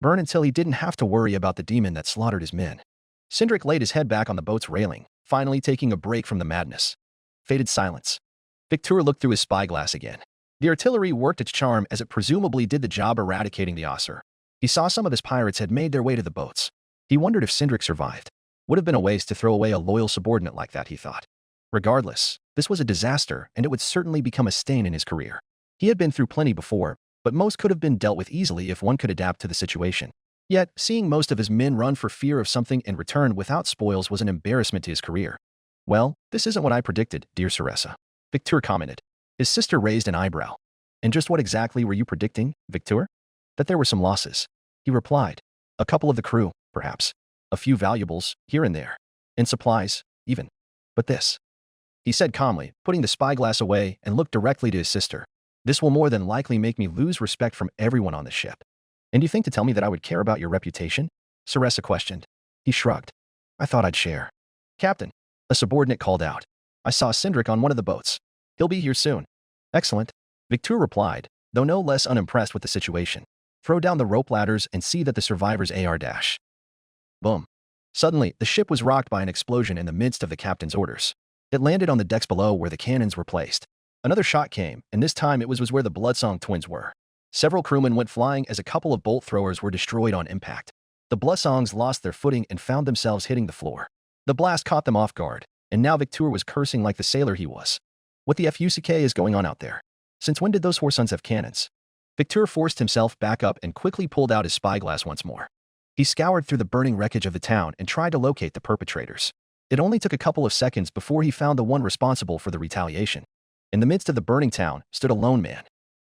Burn until he didn't have to worry about the demon that slaughtered his men. Sindric laid his head back on the boat's railing, finally taking a break from the madness. Fated silence. Victor looked through his spyglass again. The artillery worked its charm as it presumably did the job eradicating the Ossir. He saw some of his pirates had made their way to the boats. He wondered if Sindric survived. Would have been a waste to throw away a loyal subordinate like that, he thought. Regardless, this was a disaster, and it would certainly become a stain in his career. He had been through plenty before, but most could have been dealt with easily if one could adapt to the situation. Yet, seeing most of his men run for fear of something and return without spoils was an embarrassment to his career. Well, this isn't what I predicted, dear Ceresa, Victor commented. His sister raised an eyebrow. And just what exactly were you predicting, Victor? That there were some losses. He replied. A couple of the crew, perhaps. A few valuables, here and there. And supplies, even. But this, he said calmly, putting the spyglass away and looked directly to his sister. This will more than likely make me lose respect from everyone on the ship. And you think to tell me that I would care about your reputation? Ceresa questioned. He shrugged. I thought I'd share. Captain, a subordinate called out. I saw Sindrick on one of the boats. He'll be here soon. Excellent. Victor replied, though no less unimpressed with the situation. Throw down the rope ladders and see that the survivors AR dash. Boom. Suddenly, the ship was rocked by an explosion in the midst of the captain's orders. It landed on the decks below where the cannons were placed. Another shot came, and this time it was where the Bloodsong twins were. Several crewmen went flying as a couple of bolt throwers were destroyed on impact. The Bloodsongs lost their footing and found themselves hitting the floor. The blast caught them off guard, and now Victor was cursing like the sailor he was. What the FUCK is going on out there? Since when did those whoresons have cannons? Victor forced himself back up and quickly pulled out his spyglass once more. He scoured through the burning wreckage of the town and tried to locate the perpetrators. It only took a couple of seconds before he found the one responsible for the retaliation. In the midst of the burning town stood a lone man.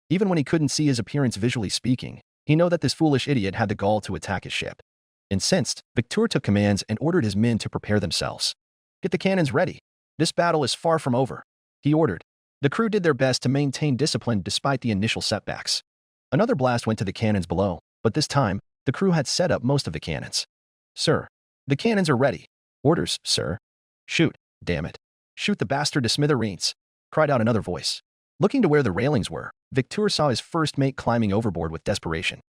Even when he couldn't see his appearance visually speaking, he knew that this foolish idiot had the gall to attack his ship. Incensed, Victor took commands and ordered his men to prepare themselves. Get the cannons ready. This battle is far from over, he ordered. The crew did their best to maintain discipline despite the initial setbacks. Another blast went to the cannons below, but this time, the crew had set up most of the cannons. Sir, the cannons are ready. Orders, sir. Shoot, damn it. Shoot the bastard to smithereens, cried out another voice. Looking to where the railings were, Victor saw his first mate climbing overboard with desperation.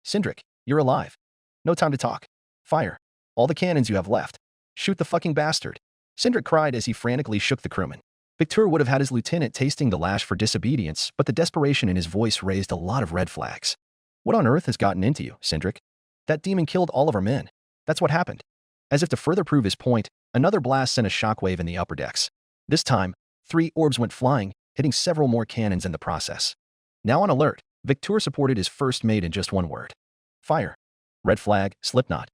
Sindrick, you're alive. No time to talk. Fire. All the cannons you have left. Shoot the fucking bastard. Sindrick cried as he frantically shook the crewmen. Victor would have had his lieutenant tasting the lash for disobedience, but the desperation in his voice raised a lot of red flags. What on earth has gotten into you, Sindrick? That demon killed all of our men. That's what happened. As if to further prove his point, another blast sent a shockwave in the upper decks. This time, 3 orbs went flying, hitting several more cannons in the process. Now on alert, Victor supported his first mate in just one word. Fire. Red flag, Slipknot.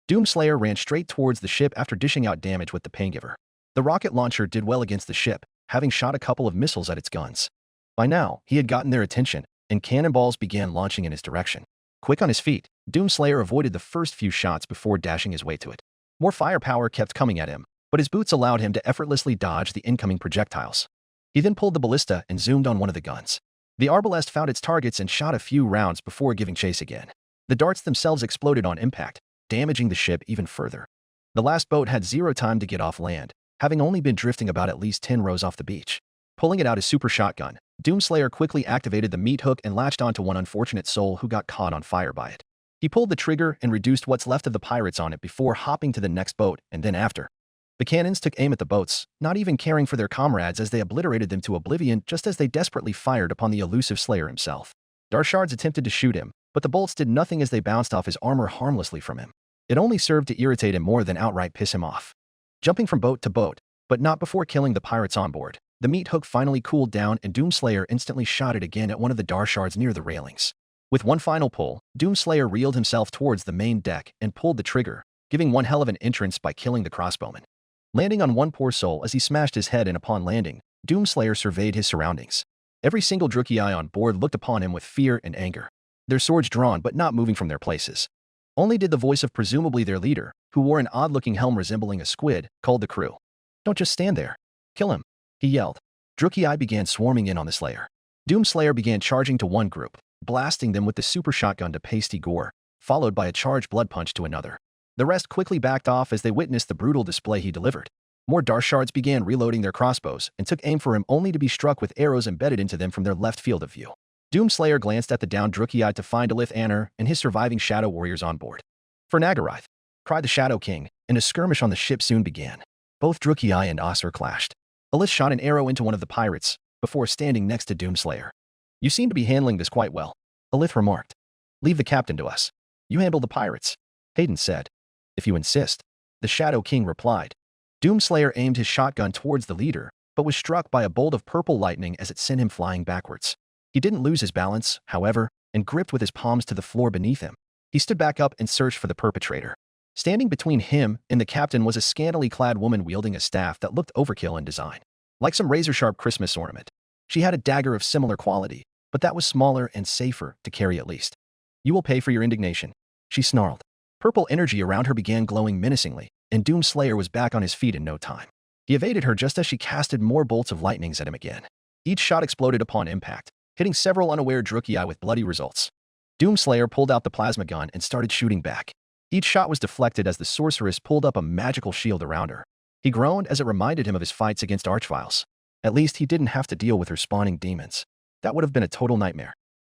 Doomslayer ran straight towards the ship after dishing out damage with the Paingiver. The rocket launcher did well against the ship, having shot a couple of missiles at its guns. By now, he had gotten their attention, and cannonballs began launching in his direction. Quick on his feet, Doomslayer avoided the first few shots before dashing his way to it. More firepower kept coming at him, but his boots allowed him to effortlessly dodge the incoming projectiles. He then pulled the ballista and zoomed on one of the guns. The arbalest found its targets and shot a few rounds before giving chase again. The darts themselves exploded on impact, damaging the ship even further. The last boat had zero time to get off land, having only been drifting about at least 10 rows off the beach. Pulling it out his super shotgun, Doomslayer quickly activated the meat hook and latched onto one unfortunate soul who got caught on fire by it. He pulled the trigger and reduced what's left of the pirates on it before hopping to the next boat and then after. The cannons took aim at the boats, not even caring for their comrades as they obliterated them to oblivion just as they desperately fired upon the elusive Slayer himself. Darshards attempted to shoot him, but the bolts did nothing as they bounced off his armor harmlessly from him. It only served to irritate him more than outright piss him off. Jumping from boat to boat, but not before killing the pirates on board, the meat hook finally cooled down and Doomslayer instantly shot it again at one of the Darshards near the railings. With one final pull, Doomslayer reeled himself towards the main deck and pulled the trigger, giving one hell of an entrance by killing the crossbowman. Landing on one poor soul as he smashed his head and upon landing, Doomslayer surveyed his surroundings. Every single Drukei on board looked upon him with fear and anger. Their swords drawn but not moving from their places. Only did the voice of presumably their leader, who wore an odd-looking helm resembling a squid, called the crew. Don't just stand there. Kill him, he yelled. Drukei began swarming in on the Slayer. Doomslayer began charging to one group, blasting them with the super shotgun to pasty gore, followed by a charged blood punch to another. The rest quickly backed off as they witnessed the brutal display he delivered. More Darshards began reloading their crossbows and took aim for him only to be struck with arrows embedded into them from their left field of view. Doomslayer glanced at the downed Drukei to find Alith Anner and his surviving Shadow Warriors on board. For Nagarath, cried the Shadow King, and a skirmish on the ship soon began. Both Drukei and Asur clashed. Alith shot an arrow into one of the pirates, before standing next to Doomslayer. You seem to be handling this quite well, Alith remarked. Leave the captain to us. You handle the pirates, Hayden said. If you insist, the Shadow King replied. Doomslayer aimed his shotgun towards the leader, but was struck by a bolt of purple lightning as it sent him flying backwards. He didn't lose his balance, however, and gripped with his palms to the floor beneath him. He stood back up and searched for the perpetrator. Standing between him and the captain was a scantily clad woman wielding a staff that looked overkill in design. Like some razor-sharp Christmas ornament. She had a dagger of similar quality, but that was smaller and safer to carry at least. "You will pay for your indignation," she snarled. Purple energy around her began glowing menacingly, and Doomslayer was back on his feet in no time. He evaded her just as she casted more bolts of lightnings at him again. Each shot exploded upon impact, hitting several unaware Drukei with bloody results. Doomslayer pulled out the plasma gun and started shooting back. Each shot was deflected as the sorceress pulled up a magical shield around her. He groaned as it reminded him of his fights against Archviles. At least he didn't have to deal with her spawning demons. That would have been a total nightmare.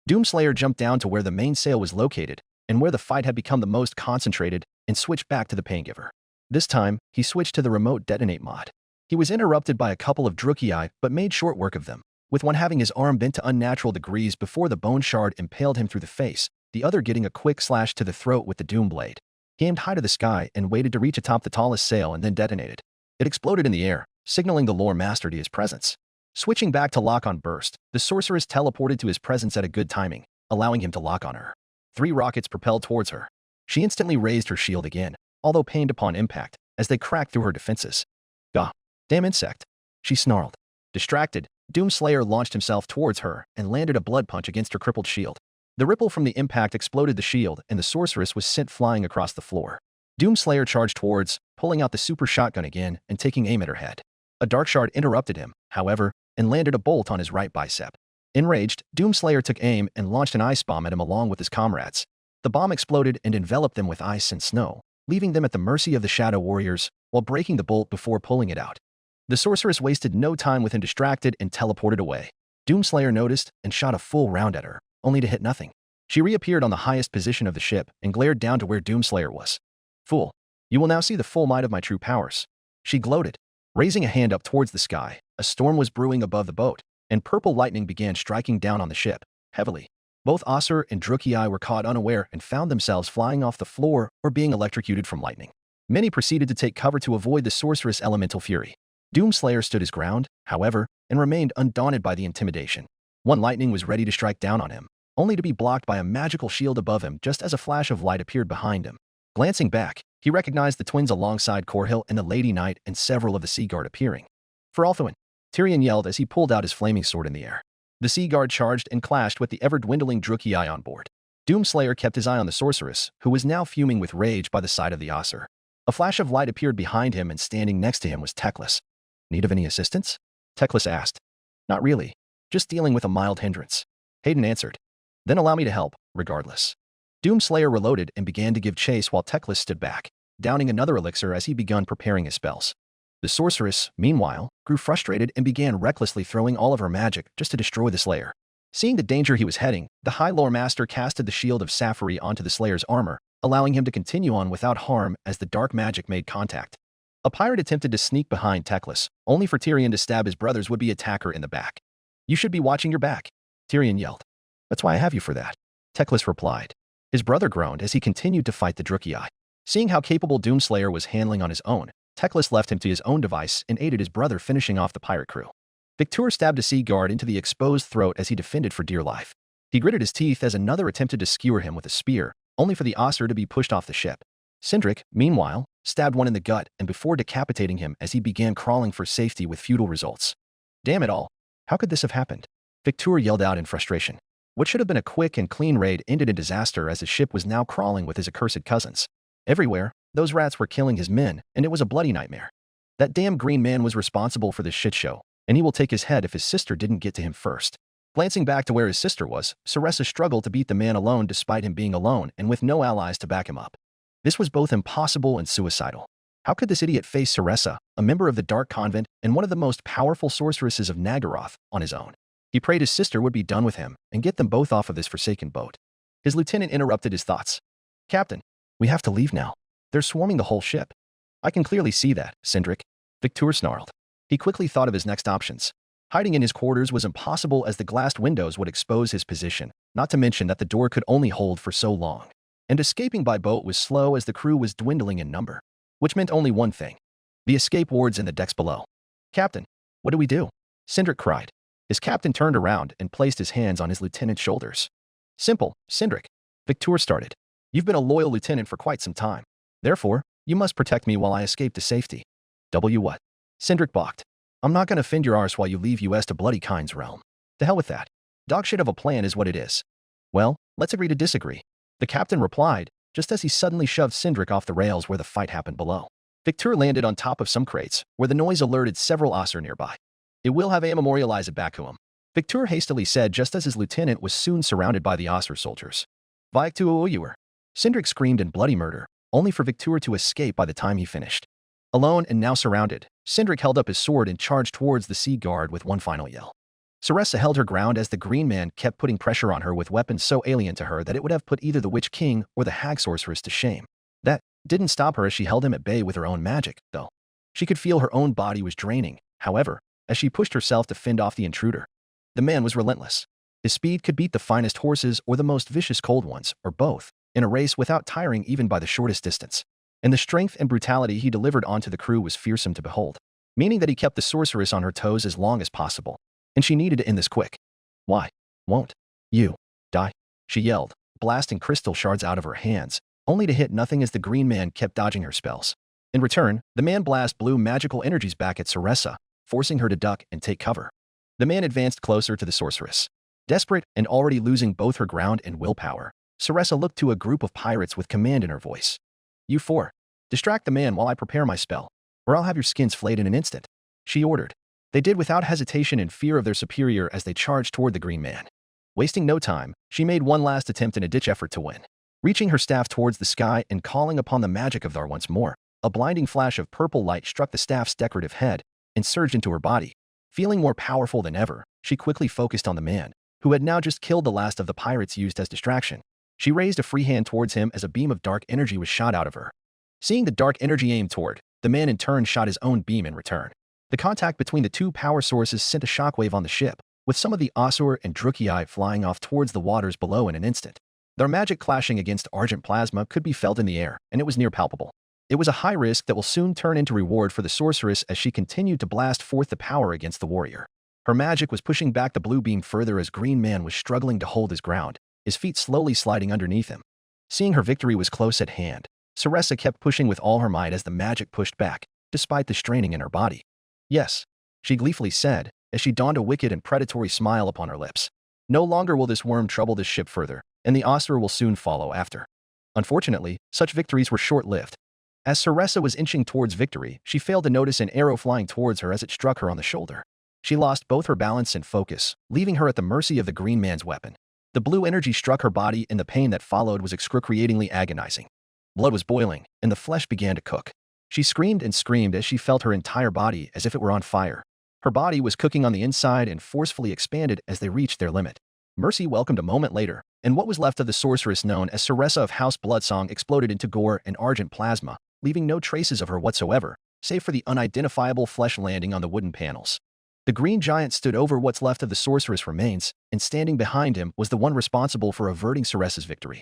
Doomslayer jumped down to where the main sail was located, and where the fight had become the most concentrated, and switched back to the Paingiver. This time, he switched to the remote detonate mod. He was interrupted by a couple of Drukei, but made short work of them, with one having his arm bent to unnatural degrees before the bone shard impaled him through the face, the other getting a quick slash to the throat with the Doom Blade. He aimed high to the sky and waited to reach atop the tallest sail and then detonated. It exploded in the air, signaling the lore master to his presence. Switching back to lock on burst, the sorceress teleported to his presence at a good timing, allowing him to lock on her. 3 rockets propelled towards her. She instantly raised her shield again, although pained upon impact, as they cracked through her defenses. "Gah! Damn insect!" she snarled. Distracted, Doomslayer launched himself towards her and landed a blood punch against her crippled shield. The ripple from the impact exploded the shield, and the sorceress was sent flying across the floor. Doomslayer charged towards, pulling out the super shotgun again and taking aim at her head. A dark shard interrupted him, however, and landed a bolt on his right bicep. Enraged, Doomslayer took aim and launched an ice bomb at him along with his comrades. The bomb exploded and enveloped them with ice and snow, leaving them at the mercy of the Shadow Warriors while breaking the bolt before pulling it out. The sorceress wasted no time with him distracted and teleported away. Doomslayer noticed and shot a full round at her, only to hit nothing. She reappeared on the highest position of the ship and glared down to where Doomslayer was. "Fool, you will now see the full might of my true powers," she gloated. Raising a hand up towards the sky, a storm was brewing above the boat, and purple lightning began striking down on the ship, heavily. Both Aesir and Drukei were caught unaware and found themselves flying off the floor or being electrocuted from lightning. Many proceeded to take cover to avoid the sorceress' elemental fury. Doomslayer stood his ground, however, and remained undaunted by the intimidation. One lightning was ready to strike down on him, only to be blocked by a magical shield above him just as a flash of light appeared behind him. Glancing back, he recognized the twins alongside Corhill and the Lady Knight and several of the Sea Guard appearing. "For Althuin," Tyrion yelled as he pulled out his flaming sword in the air. The Sea Guard charged and clashed with the ever-dwindling Drukei on board. Doomslayer kept his eye on the sorceress, who was now fuming with rage by the side of the Aesir. A flash of light appeared behind him, and standing next to him was Teclis. "Need of any assistance?" Teclis asked. "Not really. Just dealing with a mild hindrance," Hayden answered. "Then allow me to help, regardless." Doomslayer reloaded and began to give chase while Teclis stood back, downing another elixir as he began preparing his spells. The sorceress, meanwhile, grew frustrated and began recklessly throwing all of her magic just to destroy the Slayer. Seeing the danger he was heading, the High Lore Master casted the Shield of Sapphire onto the Slayer's armor, allowing him to continue on without harm as the dark magic made contact. A pirate attempted to sneak behind Teclis, only for Tyrion to stab his brother's would-be attacker in the back. "You should be watching your back," Tyrion yelled. "That's why I have you for that," Teclis replied. His brother groaned as he continued to fight the Drukei. Seeing how capable Doomslayer was handling on his own, Teclis left him to his own device and aided his brother finishing off the pirate crew. Victor stabbed a sea guard into the exposed throat as he defended for dear life. He gritted his teeth as another attempted to skewer him with a spear, only for the Aesir to be pushed off the ship. Sindric, meanwhile, stabbed one in the gut and before decapitating him as he began crawling for safety with futile results. "Damn it all. How could this have happened?" Victor yelled out in frustration. What should have been a quick and clean raid ended in disaster as his ship was now crawling with his accursed cousins. Everywhere, those rats were killing his men, and it was a bloody nightmare. That damn green man was responsible for this shit show, and he will take his head if his sister didn't get to him first. Glancing back to where his sister was, Saressa struggled to beat the man alone despite him being alone and with no allies to back him up. This was both impossible and suicidal. How could this idiot face Saressa, a member of the Dark Convent and one of the most powerful sorceresses of Nagaroth, on his own? He prayed his sister would be done with him and get them both off of this forsaken boat. His lieutenant interrupted his thoughts. "Captain, we have to leave now. They're swarming the whole ship." "I can clearly see that, Sindric," Victor snarled. He quickly thought of his next options. Hiding in his quarters was impossible as the glassed windows would expose his position, not to mention that the door could only hold for so long. And escaping by boat was slow as the crew was dwindling in number, which meant only one thing: the escape wards in the decks below. "Captain, what do we do?" Sindric cried. His captain turned around and placed his hands on his lieutenant's shoulders. "Simple, Sindric," Victor started. You've been a loyal lieutenant for quite some time. Therefore, you must protect me while I escape to safety. What? Sindric balked. I'm not gonna fend your arse while you leave US to Bloody Kind's realm. To hell with that. Dogshit of a plan is what it is. Well, let's agree to disagree. The captain replied, just as he suddenly shoved Sindric off the rails where the fight happened below. Victor landed on top of some crates, where the noise alerted several Osser nearby. It will have a memorialize it back to him. Victor hastily said just as his lieutenant was soon surrounded by the Osser soldiers. Vike to Oyuer. Sindric screamed in bloody murder, only for Victor to escape by the time he finished. Alone and now surrounded, Sindric held up his sword and charged towards the sea guard with one final yell. Saressa held her ground as the Green Man kept putting pressure on her with weapons so alien to her that it would have put either the Witch King or the Hag Sorceress to shame. That didn't stop her as she held him at bay with her own magic, though. She could feel her own body was draining, however, as she pushed herself to fend off the intruder. The man was relentless. His speed could beat the finest horses or the most vicious cold ones, or both, in a race without tiring even by the shortest distance. And the strength and brutality he delivered onto the crew was fearsome to behold, meaning that he kept the sorceress on her toes as long as possible. And she needed to end this quick. Why? Won't you die? She yelled, blasting crystal shards out of her hands, only to hit nothing as the Green Man kept dodging her spells. In return, the man blast blew magical energies back at Saressa, forcing her to duck and take cover. The man advanced closer to the sorceress. Desperate and already losing both her ground and willpower, Saressa looked to a group of pirates with command in her voice. You four, distract the man while I prepare my spell, or I'll have your skins flayed in an instant, she ordered. They did without hesitation in fear of their superior as they charged toward the Green Man. Wasting no time, she made one last attempt in a ditch effort to win. Reaching her staff towards the sky and calling upon the magic of Thar once more, a blinding flash of purple light struck the staff's decorative head and surged into her body. Feeling more powerful than ever, she quickly focused on the man, who had now just killed the last of the pirates used as distraction. She raised a free hand towards him as a beam of dark energy was shot out of her. Seeing the dark energy aimed toward, the man in turn shot his own beam in return. The contact between the two power sources sent a shockwave on the ship, with some of the Osur and Drukei flying off towards the waters below in an instant. Their magic clashing against argent plasma could be felt in the air, and it was near palpable. It was a high risk that will soon turn into reward for the sorceress as she continued to blast forth the power against the warrior. Her magic was pushing back the blue beam further as Green Man was struggling to hold his ground, his feet slowly sliding underneath him. Seeing her victory was close at hand, Saressa kept pushing with all her might as the magic pushed back, despite the straining in her body. Yes, she gleefully said, as she donned a wicked and predatory smile upon her lips. No longer will this worm trouble this ship further, and the Osir will soon follow after. Unfortunately, such victories were short-lived. As Saressa was inching towards victory, she failed to notice an arrow flying towards her as it struck her on the shoulder. She lost both her balance and focus, leaving her at the mercy of the Green Man's weapon. The blue energy struck her body and the pain that followed was excruciatingly agonizing. Blood was boiling, and the flesh began to cook. She screamed and screamed as she felt her entire body as if it were on fire. Her body was cooking on the inside and forcefully expanded as they reached their limit. Mercy welcomed a moment later, and what was left of the sorceress known as Saressa of House Bloodsong exploded into gore and argent plasma, leaving no traces of her whatsoever, save for the unidentifiable flesh landing on the wooden panels. The green giant stood over what's left of the sorceress remains, and standing behind him was the one responsible for averting Saressa's victory.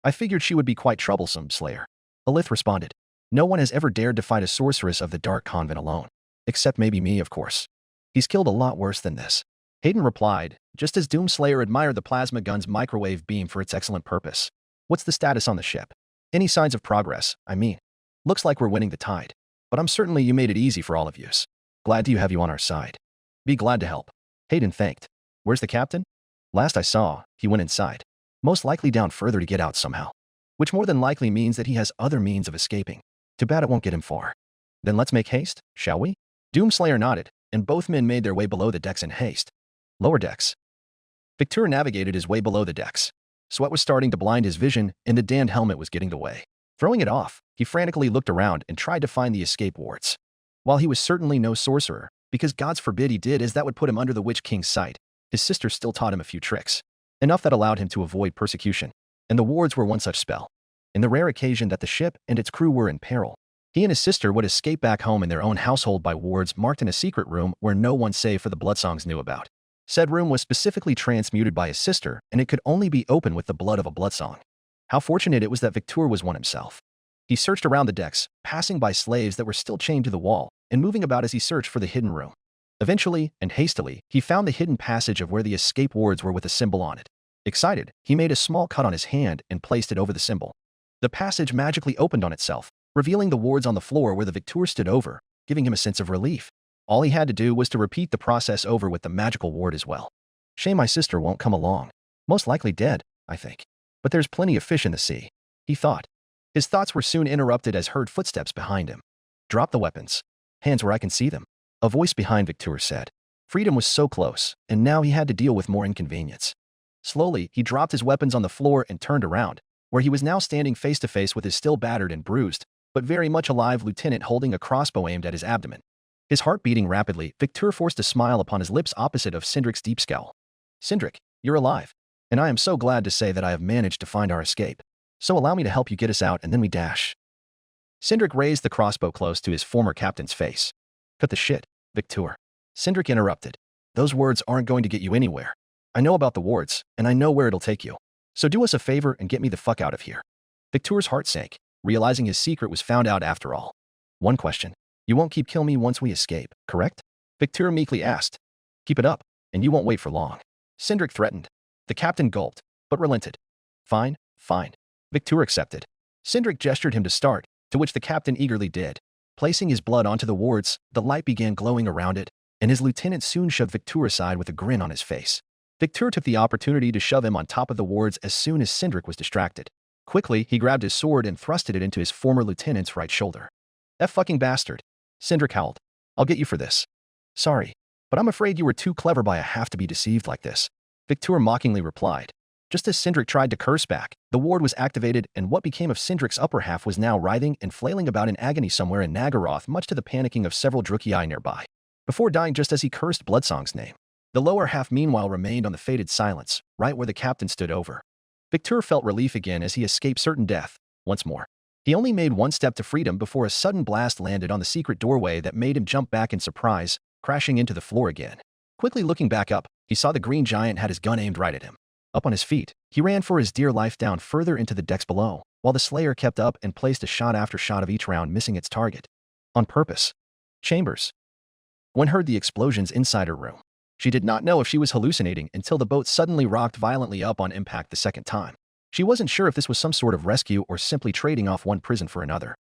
I figured she would be quite troublesome, Slayer. Alith responded. No one has ever dared to fight a sorceress of the Dark Convent alone. Except maybe me, of course. He's killed a lot worse than this. Hayden replied, just as Doomslayer admired the plasma gun's microwave beam for its excellent purpose. What's the status on the ship? Any signs of progress, I mean. Looks like we're winning the tide. But I'm certainly you made it easy for all of yous. Glad to have you on our side. Be glad to help. Hayden thanked. Where's the captain? Last I saw, he went inside. Most likely down further to get out somehow. Which more than likely means that he has other means of escaping. Too bad it won't get him far. Then let's make haste, shall we? Doomslayer nodded, and both men made their way below the decks in haste. Lower decks. Victor navigated his way below the decks. Sweat was starting to blind his vision, and the damned helmet was getting the way. Throwing it off, he frantically looked around and tried to find the escape wards. While he was certainly no sorcerer, because gods forbid he did as that would put him under the Witch King's sight, his sister still taught him a few tricks. Enough that allowed him to avoid persecution. And the wards were one such spell. In the rare occasion that the ship and its crew were in peril, he and his sister would escape back home in their own household by wards marked in a secret room where no one save for the Bloodsongs knew about. Said room was specifically transmuted by his sister, and it could only be opened with the blood of a Bloodsong. How fortunate it was that Victor was one himself. He searched around the decks, passing by slaves that were still chained to the wall, and moving about as he searched for the hidden room. Eventually, and hastily, he found the hidden passage of where the escape wards were with a symbol on it. Excited, he made a small cut on his hand and placed it over the symbol. The passage magically opened on itself, revealing the wards on the floor where the Victor stood over, giving him a sense of relief. All he had to do was to repeat the process over with the magical ward as well. Shame my sister won't come along. Most likely dead, I think. But there's plenty of fish in the sea, he thought. His thoughts were soon interrupted as heard footsteps behind him. Drop the weapons. Hands where I can see them. A voice behind Victor said. Freedom was so close, and now he had to deal with more inconvenience. Slowly, he dropped his weapons on the floor and turned around, where he was now standing face to face with his still battered and bruised, but very much alive lieutenant holding a crossbow aimed at his abdomen. His heart beating rapidly, Victor forced a smile upon his lips opposite of Sindrik's deep scowl. Sindrik, you're alive, and I am so glad to say that I have managed to find our escape. So allow me to help you get us out and then we dash. Sindrik raised the crossbow close to his former captain's face. Cut the shit, Victor. Sindrik interrupted. Those words aren't going to get you anywhere. I know about the wards, and I know where it'll take you. So do us a favor and get me the fuck out of here. Victor's heart sank, realizing his secret was found out after all. One question. You won't kill me once we escape, correct? Victor meekly asked. Keep it up, and you won't wait for long. Sindrik threatened. The captain gulped, but relented. Fine, fine. Victor accepted. Sindrik gestured him to start, to which the captain eagerly did. Placing his blood onto the wards, the light began glowing around it, and his lieutenant soon shoved Victor aside with a grin on his face. Victor took the opportunity to shove him on top of the wards as soon as Sindrik was distracted. Quickly, he grabbed his sword and thrusted it into his former lieutenant's right shoulder. Fucking bastard. Sindrik howled. I'll get you for this. Sorry, but I'm afraid you were too clever by a half to be deceived like this. Victor mockingly replied. Just as Sindrik tried to curse back, the ward was activated and what became of Sindrik's upper half was now writhing and flailing about in agony somewhere in Nagaroth, much to the panicking of several Druchii nearby. Before dying just as he cursed Bloodsong's name. The lower half meanwhile remained on the fated silence, right where the captain stood over. Victor felt relief again as he escaped certain death, once more. He only made one step to freedom before a sudden blast landed on the secret doorway that made him jump back in surprise, crashing into the floor again. Quickly looking back up, he saw the green giant had his gun aimed right at him. Up on his feet, he ran for his dear life down further into the decks below, while the Slayer kept up and placed a shot after shot of each round missing its target. On purpose. Chambers. Gwen heard the explosions inside her room. She did not know if she was hallucinating until the boat suddenly rocked violently up on impact the second time. She wasn't sure if this was some sort of rescue or simply trading off one prison for another.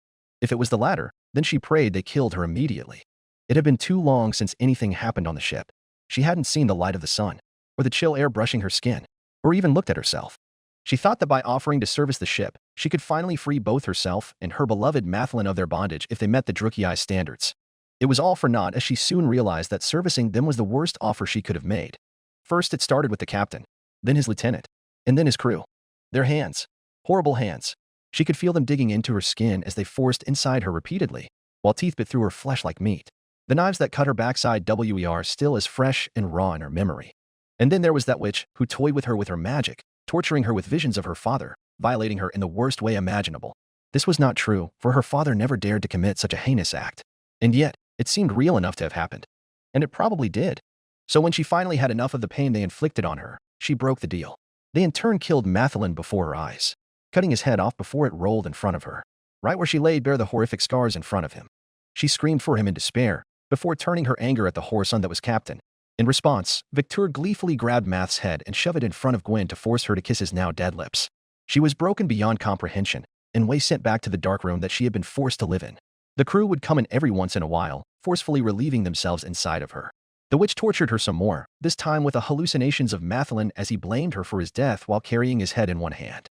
If it was the latter, then she prayed they killed her immediately. It had been too long since anything happened on the ship. She hadn't seen the light of the sun, or the chill air brushing her skin, or even looked at herself. She thought that by offering to service the ship, she could finally free both herself and her beloved Mathlin of their bondage if they met the Druchii standards. It was all for naught as she soon realized that servicing them was the worst offer she could have made. First it started with the captain, then his lieutenant, and then his crew. Their hands. Horrible hands. She could feel them digging into her skin as they forced inside her repeatedly, while teeth bit through her flesh like meat. The knives that cut her backside were still as fresh and raw in her memory. And then there was that witch who toyed with her magic, torturing her with visions of her father, violating her in the worst way imaginable. This was not true, for her father never dared to commit such a heinous act. And yet, it seemed real enough to have happened. And it probably did. So when she finally had enough of the pain they inflicted on her, she broke the deal. They in turn killed Mathlin before her eyes, cutting his head off before it rolled in front of her, right where she laid bare the horrific scars in front of him. She screamed for him in despair, before turning her anger at the whoreson that was captain. In response, Victor gleefully grabbed Math's head and shoved it in front of Gwen to force her to kiss his now dead lips. She was broken beyond comprehension, and way sent back to the dark room that she had been forced to live in. The crew would come in every once in a while, forcefully relieving themselves inside of her. The witch tortured her some more, this time with the hallucinations of Mathlin as he blamed her for his death while carrying his head in one hand.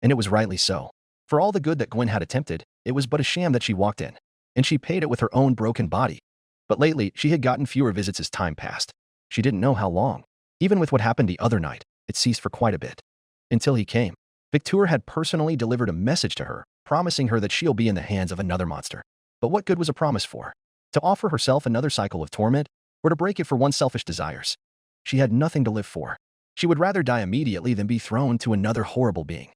And it was rightly so. For all the good that Gwen had attempted, it was but a sham that she walked in, and she paid it with her own broken body. But lately, she had gotten fewer visits as time passed. She didn't know how long. Even with what happened the other night, it ceased for quite a bit. Until he came. Victor had personally delivered a message to her, promising her that she'll be in the hands of another monster. But what good was a promise for? To offer herself another cycle of torment? Or to break it for one's selfish desires? She had nothing to live for. She would rather die immediately than be thrown to another horrible being.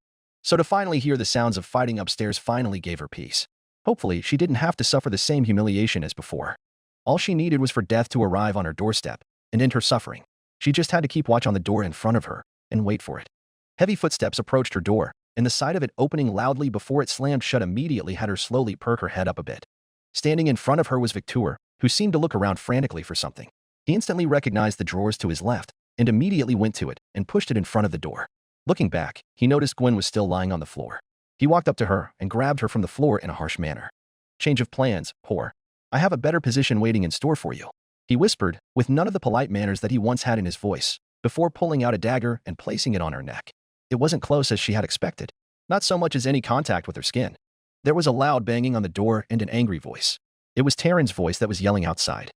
So to finally hear the sounds of fighting upstairs finally gave her peace. Hopefully, she didn't have to suffer the same humiliation as before. All she needed was for death to arrive on her doorstep and end her suffering. She just had to keep watch on the door in front of her and wait for it. Heavy footsteps approached her door, and the sight of it opening loudly before it slammed shut immediately had her slowly perk her head up a bit. Standing in front of her was Victor, who seemed to look around frantically for something. He instantly recognized the drawers to his left and immediately went to it and pushed it in front of the door. Looking back, he noticed Gwen was still lying on the floor. He walked up to her and grabbed her from the floor in a harsh manner. Change of plans, whore. I have a better position waiting in store for you, he whispered, with none of the polite manners that he once had in his voice, before pulling out a dagger and placing it on her neck. It wasn't close as she had expected, not so much as any contact with her skin. There was a loud banging on the door and an angry voice. It was Taryn's voice that was yelling outside.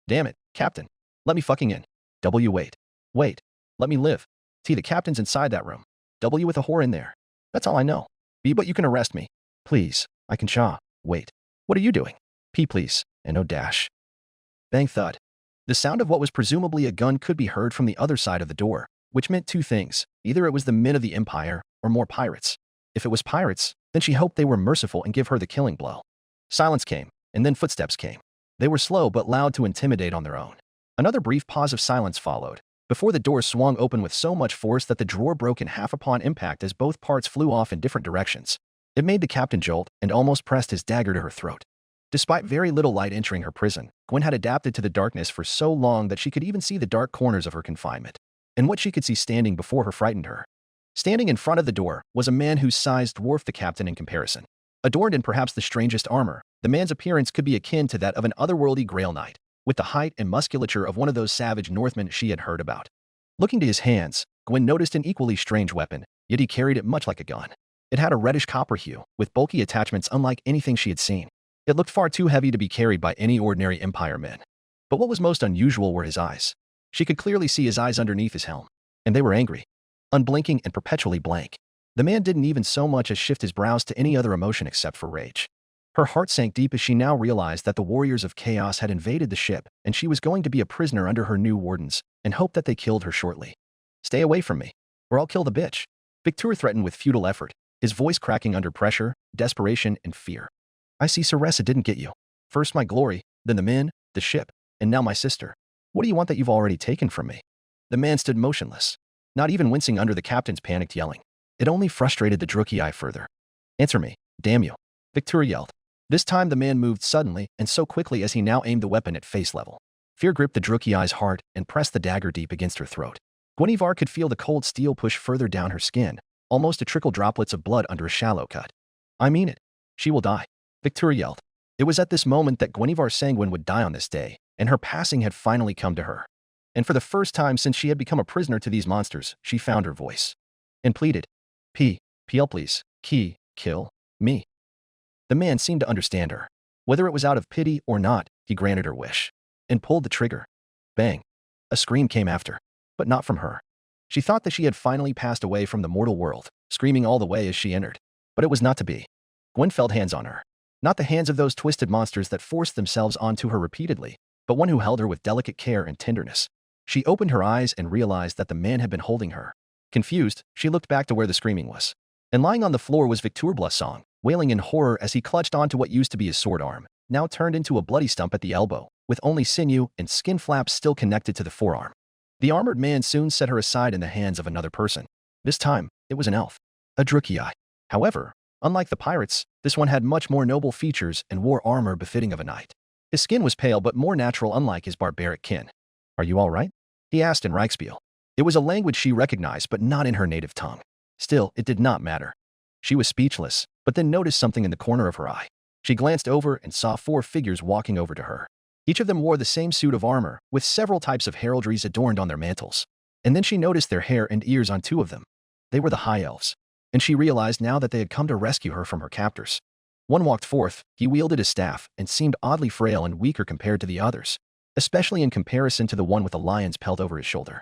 Damn it, Captain. Let me fucking in. W wait. Wait. Let me live. T the captain's inside that room. W with a whore in there. That's all I know. B but you can arrest me. Please. I can chaw. Wait. What are you doing? P please. And no dash. Bang thud. The sound of what was presumably a gun could be heard from the other side of the door, which meant two things. Either it was the men of the Empire, or more pirates. If it was pirates, then she hoped they were merciful and give her the killing blow. Silence came, and then footsteps came. They were slow but loud to intimidate on their own. Another brief pause of silence followed, before the door swung open with so much force that the drawer broke in half upon impact as both parts flew off in different directions. It made the captain jolt and almost pressed his dagger to her throat. Despite very little light entering her prison, Gwen had adapted to the darkness for so long that she could even see the dark corners of her confinement. And what she could see standing before her frightened her. Standing in front of the door was a man whose size dwarfed the captain in comparison. Adorned in perhaps the strangest armor, the man's appearance could be akin to that of an otherworldly Grail Knight, with the height and musculature of one of those savage Northmen she had heard about. Looking to his hands, Gwen noticed an equally strange weapon, yet he carried it much like a gun. It had a reddish copper hue, with bulky attachments unlike anything she had seen. It looked far too heavy to be carried by any ordinary Empire men. But what was most unusual were his eyes. She could clearly see his eyes underneath his helm, and they were angry, unblinking and perpetually blank. The man didn't even so much as shift his brows to any other emotion except for rage. Her heart sank deep as she now realized that the warriors of chaos had invaded the ship, and she was going to be a prisoner under her new wardens, and hoped that they killed her shortly. Stay away from me, or I'll kill the bitch, Victor threatened with futile effort, his voice cracking under pressure, desperation, and fear. I see Ceresa didn't get you. First my glory, then the men, the ship, and now my sister. What do you want that you've already taken from me? The man stood motionless, not even wincing under the captain's panicked yelling. It only frustrated the Drukei further. Answer me, damn you, Victor yelled. This time the man moved suddenly and so quickly as he now aimed the weapon at face level. Fear gripped the Drukei's heart and pressed the dagger deep against her throat. Guinevere could feel the cold steel push further down her skin, almost to trickle droplets of blood under a shallow cut. I mean it. She will die, Victor yelled. It was at this moment that Guinevere Sanguine would die on this day, and her passing had finally come to her. And for the first time since she had become a prisoner to these monsters, she found her voice. And pleaded, PL please, kill me. The man seemed to understand her. Whether it was out of pity or not, he granted her wish. And pulled the trigger. Bang. A scream came after, but not from her. She thought that she had finally passed away from the mortal world, screaming all the way as she entered. But it was not to be. Gwen felt hands on her. Not the hands of those twisted monsters that forced themselves onto her repeatedly, but one who held her with delicate care and tenderness. She opened her eyes and realized that the man had been holding her. Confused, she looked back to where the screaming was. And lying on the floor was Victor Blasong, wailing in horror as he clutched onto what used to be his sword arm, now turned into a bloody stump at the elbow, with only sinew and skin flaps still connected to the forearm. The armored man soon set her aside in the hands of another person. This time, it was an elf, a Drukei. However, unlike the pirates, this one had much more noble features and wore armor befitting of a knight. His skin was pale but more natural unlike his barbaric kin. Are you all right? He asked in Reichspiel. It was a language she recognized but not in her native tongue. Still, it did not matter. She was speechless, but then noticed something in the corner of her eye. She glanced over and saw 4 figures walking over to her. Each of them wore the same suit of armor, with several types of heraldries adorned on their mantles. And then she noticed their hair and ears on 2 of them. They were the High Elves. And she realized now that they had come to rescue her from her captors. One walked forth, he wielded his staff, and seemed oddly frail and weaker compared to the others, especially in comparison to the one with a lion's pelt over his shoulder.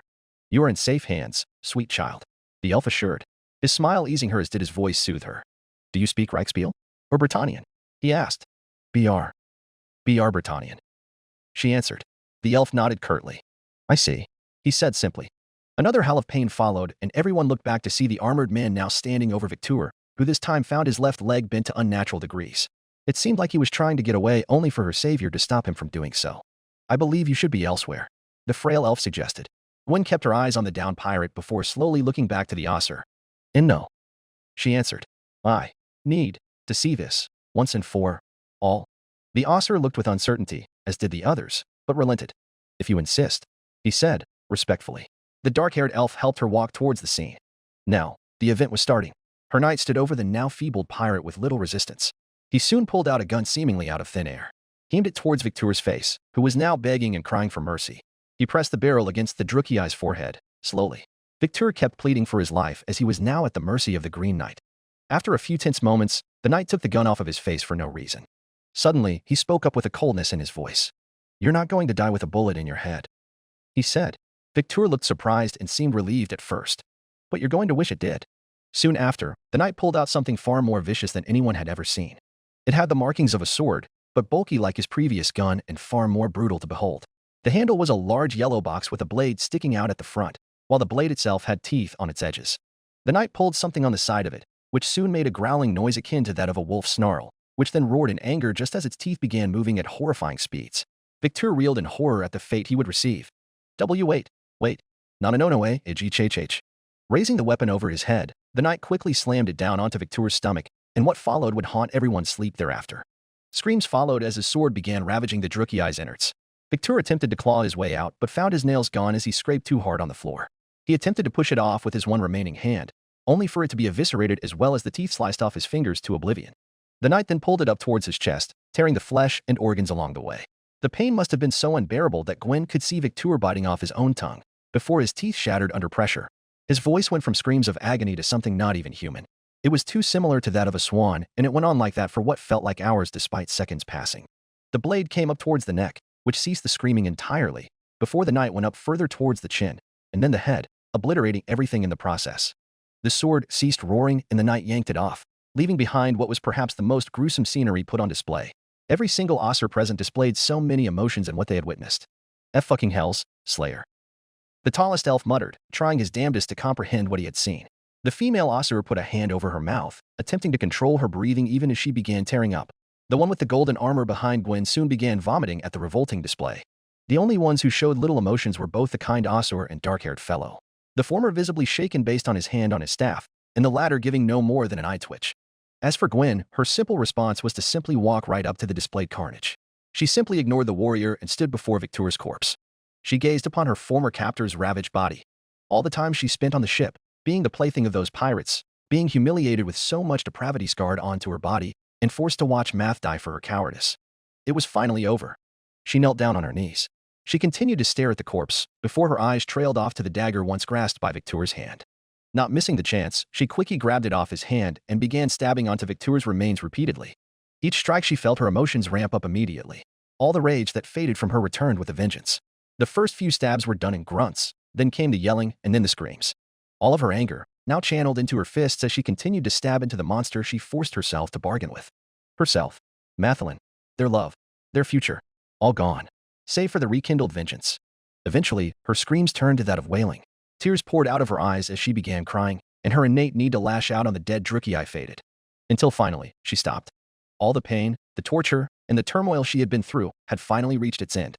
You are in safe hands, sweet child, the elf assured, his smile easing her as did his voice soothe her. Do you speak Reichspiel? Or Britannian? He asked. BR Britannian. She answered. The elf nodded curtly. I see, he said simply. Another howl of pain followed, and everyone looked back to see the armored man now standing over Victor, who this time found his left leg bent to unnatural degrees. It seemed like he was trying to get away only for her savior to stop him from doing so. I believe you should be elsewhere, the frail elf suggested. Gwen kept her eyes on the downed pirate before slowly looking back to the Osir. And no, she answered. I need to see this, once and for all. The Osir looked with uncertainty, as did the others, but relented. If you insist, he said, respectfully. The dark-haired elf helped her walk towards the scene. Now, the event was starting. Her knight stood over the now feebled pirate with little resistance. He soon pulled out a gun seemingly out of thin air. He aimed it towards Victor's face, who was now begging and crying for mercy. He pressed the barrel against the Drukgyai's forehead, slowly. Victor kept pleading for his life as he was now at the mercy of the Green Knight. After a few tense moments, the knight took the gun off of his face for no reason. Suddenly, he spoke up with a coldness in his voice. "You're not going to die with a bullet in your head," he said. Victor looked surprised and seemed relieved at first. "But you're going to wish it did." Soon after, the knight pulled out something far more vicious than anyone had ever seen. It had the markings of a sword, but bulky like his previous gun and far more brutal to behold. The handle was a large yellow box with a blade sticking out at the front, while the blade itself had teeth on its edges. The knight pulled something on the side of it, which soon made a growling noise akin to that of a wolf's snarl, which then roared in anger just as its teeth began moving at horrifying speeds. Victor reeled in horror at the fate he would receive. Wait. No, H. Raising the weapon over his head, the knight quickly slammed it down onto Victor's stomach, and what followed would haunt everyone's sleep thereafter. Screams followed as his sword began ravaging the Drukgyai's innards. Victor attempted to claw his way out, but found his nails gone as he scraped too hard on the floor. He attempted to push it off with his one remaining hand, only for it to be eviscerated as well as the teeth sliced off his fingers to oblivion. The knight then pulled it up towards his chest, tearing the flesh and organs along the way. The pain must have been so unbearable that Gwen could see Victor biting off his own tongue, before his teeth shattered under pressure. His voice went from screams of agony to something not even human. It was too similar to that of a swan, and it went on like that for what felt like hours despite seconds passing. The blade came up towards the neck, which ceased the screaming entirely, before the knight went up further towards the chin, and then the head, obliterating everything in the process. The sword ceased roaring and the knight yanked it off, leaving behind what was perhaps the most gruesome scenery put on display. Every single osser present displayed so many emotions in what they had witnessed. Fucking hells, Slayer. The tallest elf muttered, trying his damnedest to comprehend what he had seen. The female osser put a hand over her mouth, attempting to control her breathing even as she began tearing up. The one with the golden armor behind Gwen soon began vomiting at the revolting display. The only ones who showed little emotions were both the kind osser and dark-haired fellow. The former visibly shaken based on his hand on his staff, and the latter giving no more than an eye twitch. As for Gwen, her simple response was to simply walk right up to the displayed carnage. She simply ignored the warrior and stood before Victor's corpse. She gazed upon her former captor's ravaged body. All the time she spent on the ship, being the plaything of those pirates, being humiliated with so much depravity scarred onto her body, and forced to watch Math die for her cowardice. It was finally over. She knelt down on her knees. She continued to stare at the corpse, before her eyes trailed off to the dagger once grasped by Victor's hand. Not missing the chance, she quickly grabbed it off his hand and began stabbing onto Victor's remains repeatedly. Each strike she felt her emotions ramp up immediately. All the rage that faded from her returned with a vengeance. The first few stabs were done in grunts, then came the yelling and then the screams. All of her anger, now channeled into her fists as she continued to stab into the monster she forced herself to bargain with. Herself, Mathelin, their love, their future, all gone, save for the rekindled vengeance. Eventually, her screams turned to that of wailing. Tears poured out of her eyes as she began crying, and her innate need to lash out on the dead Drukgyai faded. Until finally, she stopped. All the pain, the torture, and the turmoil she had been through had finally reached its end.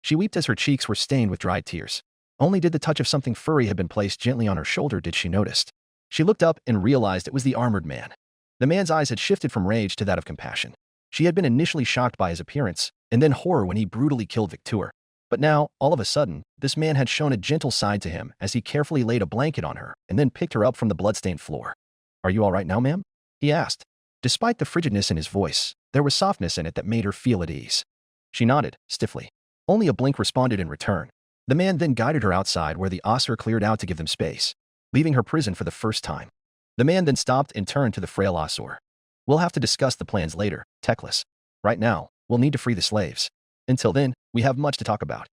She wept as her cheeks were stained with dried tears. Only did the touch of something furry had been placed gently on her shoulder did she notice. She looked up and realized it was the armored man. The man's eyes had shifted from rage to that of compassion. She had been initially shocked by his appearance, and then horror when he brutally killed Victor. But now, all of a sudden, this man had shown a gentle side to him as he carefully laid a blanket on her and then picked her up from the bloodstained floor. "Are you all right now, ma'am?" he asked. Despite the frigidness in his voice, there was softness in it that made her feel at ease. She nodded, stiffly. Only a blink responded in return. The man then guided her outside where the osser cleared out to give them space, leaving her prison for the first time. The man then stopped and turned to the frail osser. "We'll have to discuss the plans later, Teclis. Right now, we'll need to free the slaves. Until then, we have much to talk about."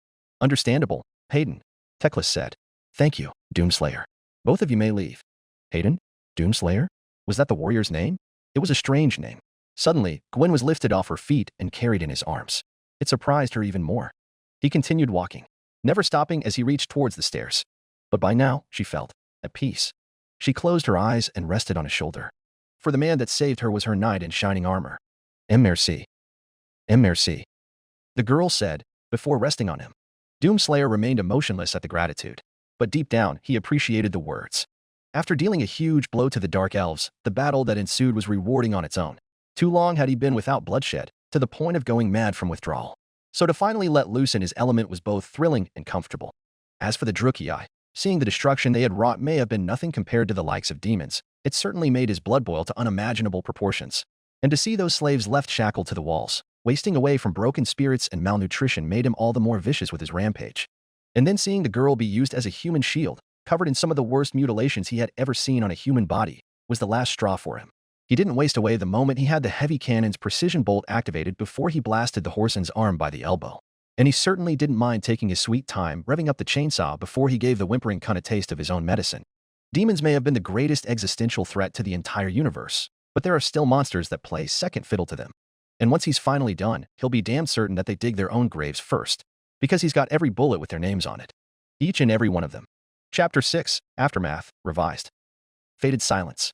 "Understandable, Hayden," Teclis said. "Thank you, Doomslayer. Both of you may leave." Hayden? Doomslayer? Was that the warrior's name? It was a strange name. Suddenly, Gwen was lifted off her feet and carried in his arms. It surprised her even more. He continued walking, never stopping as he reached towards the stairs. But by now, she felt at peace. She closed her eyes and rested on his shoulder. For the man that saved her was her knight in shining armor. Merci. Merci. The girl said, before resting on him. Doomslayer remained emotionless at the gratitude. But deep down, he appreciated the words. After dealing a huge blow to the Dark Elves, the battle that ensued was rewarding on its own. Too long had he been without bloodshed, to the point of going mad from withdrawal. So to finally let loose in his element was both thrilling and comfortable. As for the Drukgyai, Seeing the destruction they had wrought may have been nothing compared to the likes of demons, it certainly made his blood boil to unimaginable proportions. And to see those slaves left shackled to the walls, wasting away from broken spirits and malnutrition made him all the more vicious with his rampage. And then seeing the girl be used as a human shield, covered in some of the worst mutilations he had ever seen on a human body, was the last straw for him. He didn't waste away the moment he had the heavy cannon's precision bolt activated before he blasted the horseman's arm by the elbow. And he certainly didn't mind taking his sweet time revving up the chainsaw before he gave the whimpering cunt a taste of his own medicine. Demons may have been the greatest existential threat to the entire universe, but there are still monsters that play second fiddle to them. And once he's finally done, he'll be damn certain that they dig their own graves first, because he's got every bullet with their names on it. Each and every one of them. Chapter 6, Aftermath, Revised. Fated silence.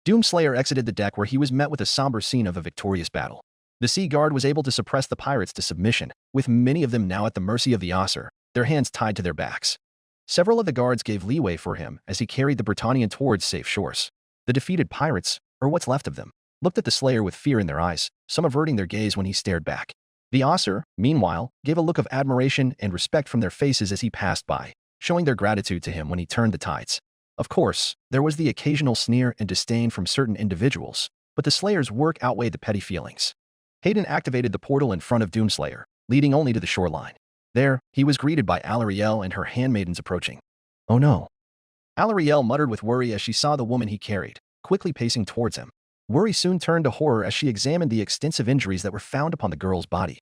Doomslayer exited the deck where he was met with a somber scene of a victorious battle. The Sea Guard was able to suppress the pirates to submission, with many of them now at the mercy of the Osir, their hands tied to their backs. Several of the guards gave leeway for him as he carried the Britannian towards safe shores. The defeated pirates, or what's left of them, looked at the Slayer with fear in their eyes, some averting their gaze when he stared back. The Osir, meanwhile, gave a look of admiration and respect from their faces as he passed by, showing their gratitude to him when he turned the tides. Of course, there was the occasional sneer and disdain from certain individuals, but the Slayer's work outweighed the petty feelings. Hayden activated the portal in front of Doomslayer, leading only to the shoreline. There, he was greeted by Alarielle and her handmaidens approaching. Oh no. Alarielle muttered with worry as she saw the woman he carried, quickly pacing towards him. Worry soon turned to horror as she examined the extensive injuries that were found upon the girl's body.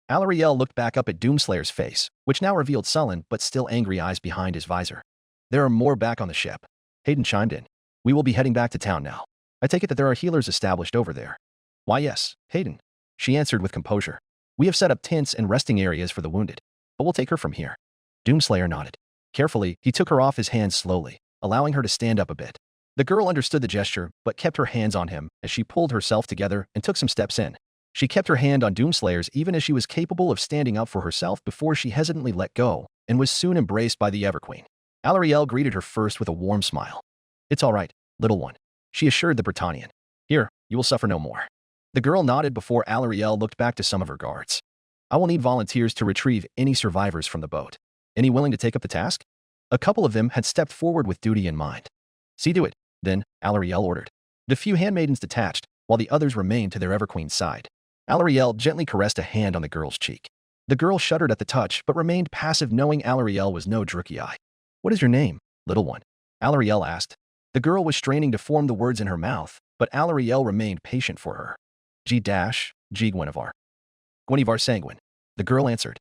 Alarielle looked back up at Doomslayer's face, which now revealed sullen but still angry eyes behind his visor. There are more back on the ship. Hayden chimed in. We will be heading back to town now. I take it that there are healers established over there. Why yes, Hayden. She answered with composure. We have set up tents and resting areas for the wounded, but we'll take her from here. Doomslayer nodded. Carefully, he took her off his hands slowly, allowing her to stand up a bit. The girl understood the gesture, but kept her hands on him as she pulled herself together and took some steps in. She kept her hand on Doomslayer's even as she was capable of standing up for herself before she hesitantly let go, and was soon embraced by the Everqueen. Alarielle greeted her first with a warm smile. It's all right, little one, she assured the Britannian. Here, you will suffer no more. The girl nodded before Alarielle looked back to some of her guards. I will need volunteers to retrieve any survivors from the boat. Any willing to take up the task? A couple of them had stepped forward with duty in mind. See to it, then, Alarielle ordered. The few handmaidens detached, while the others remained to their Everqueen's side. Alarielle gently caressed a hand on the girl's cheek. The girl shuddered at the touch but remained passive, knowing Alarielle was no Drukei. What is your name, little one? Alarielle asked. The girl was straining to form the words in her mouth, but Alarielle remained patient for her. G. Guinevere. Guinevere Sanguine. The girl answered.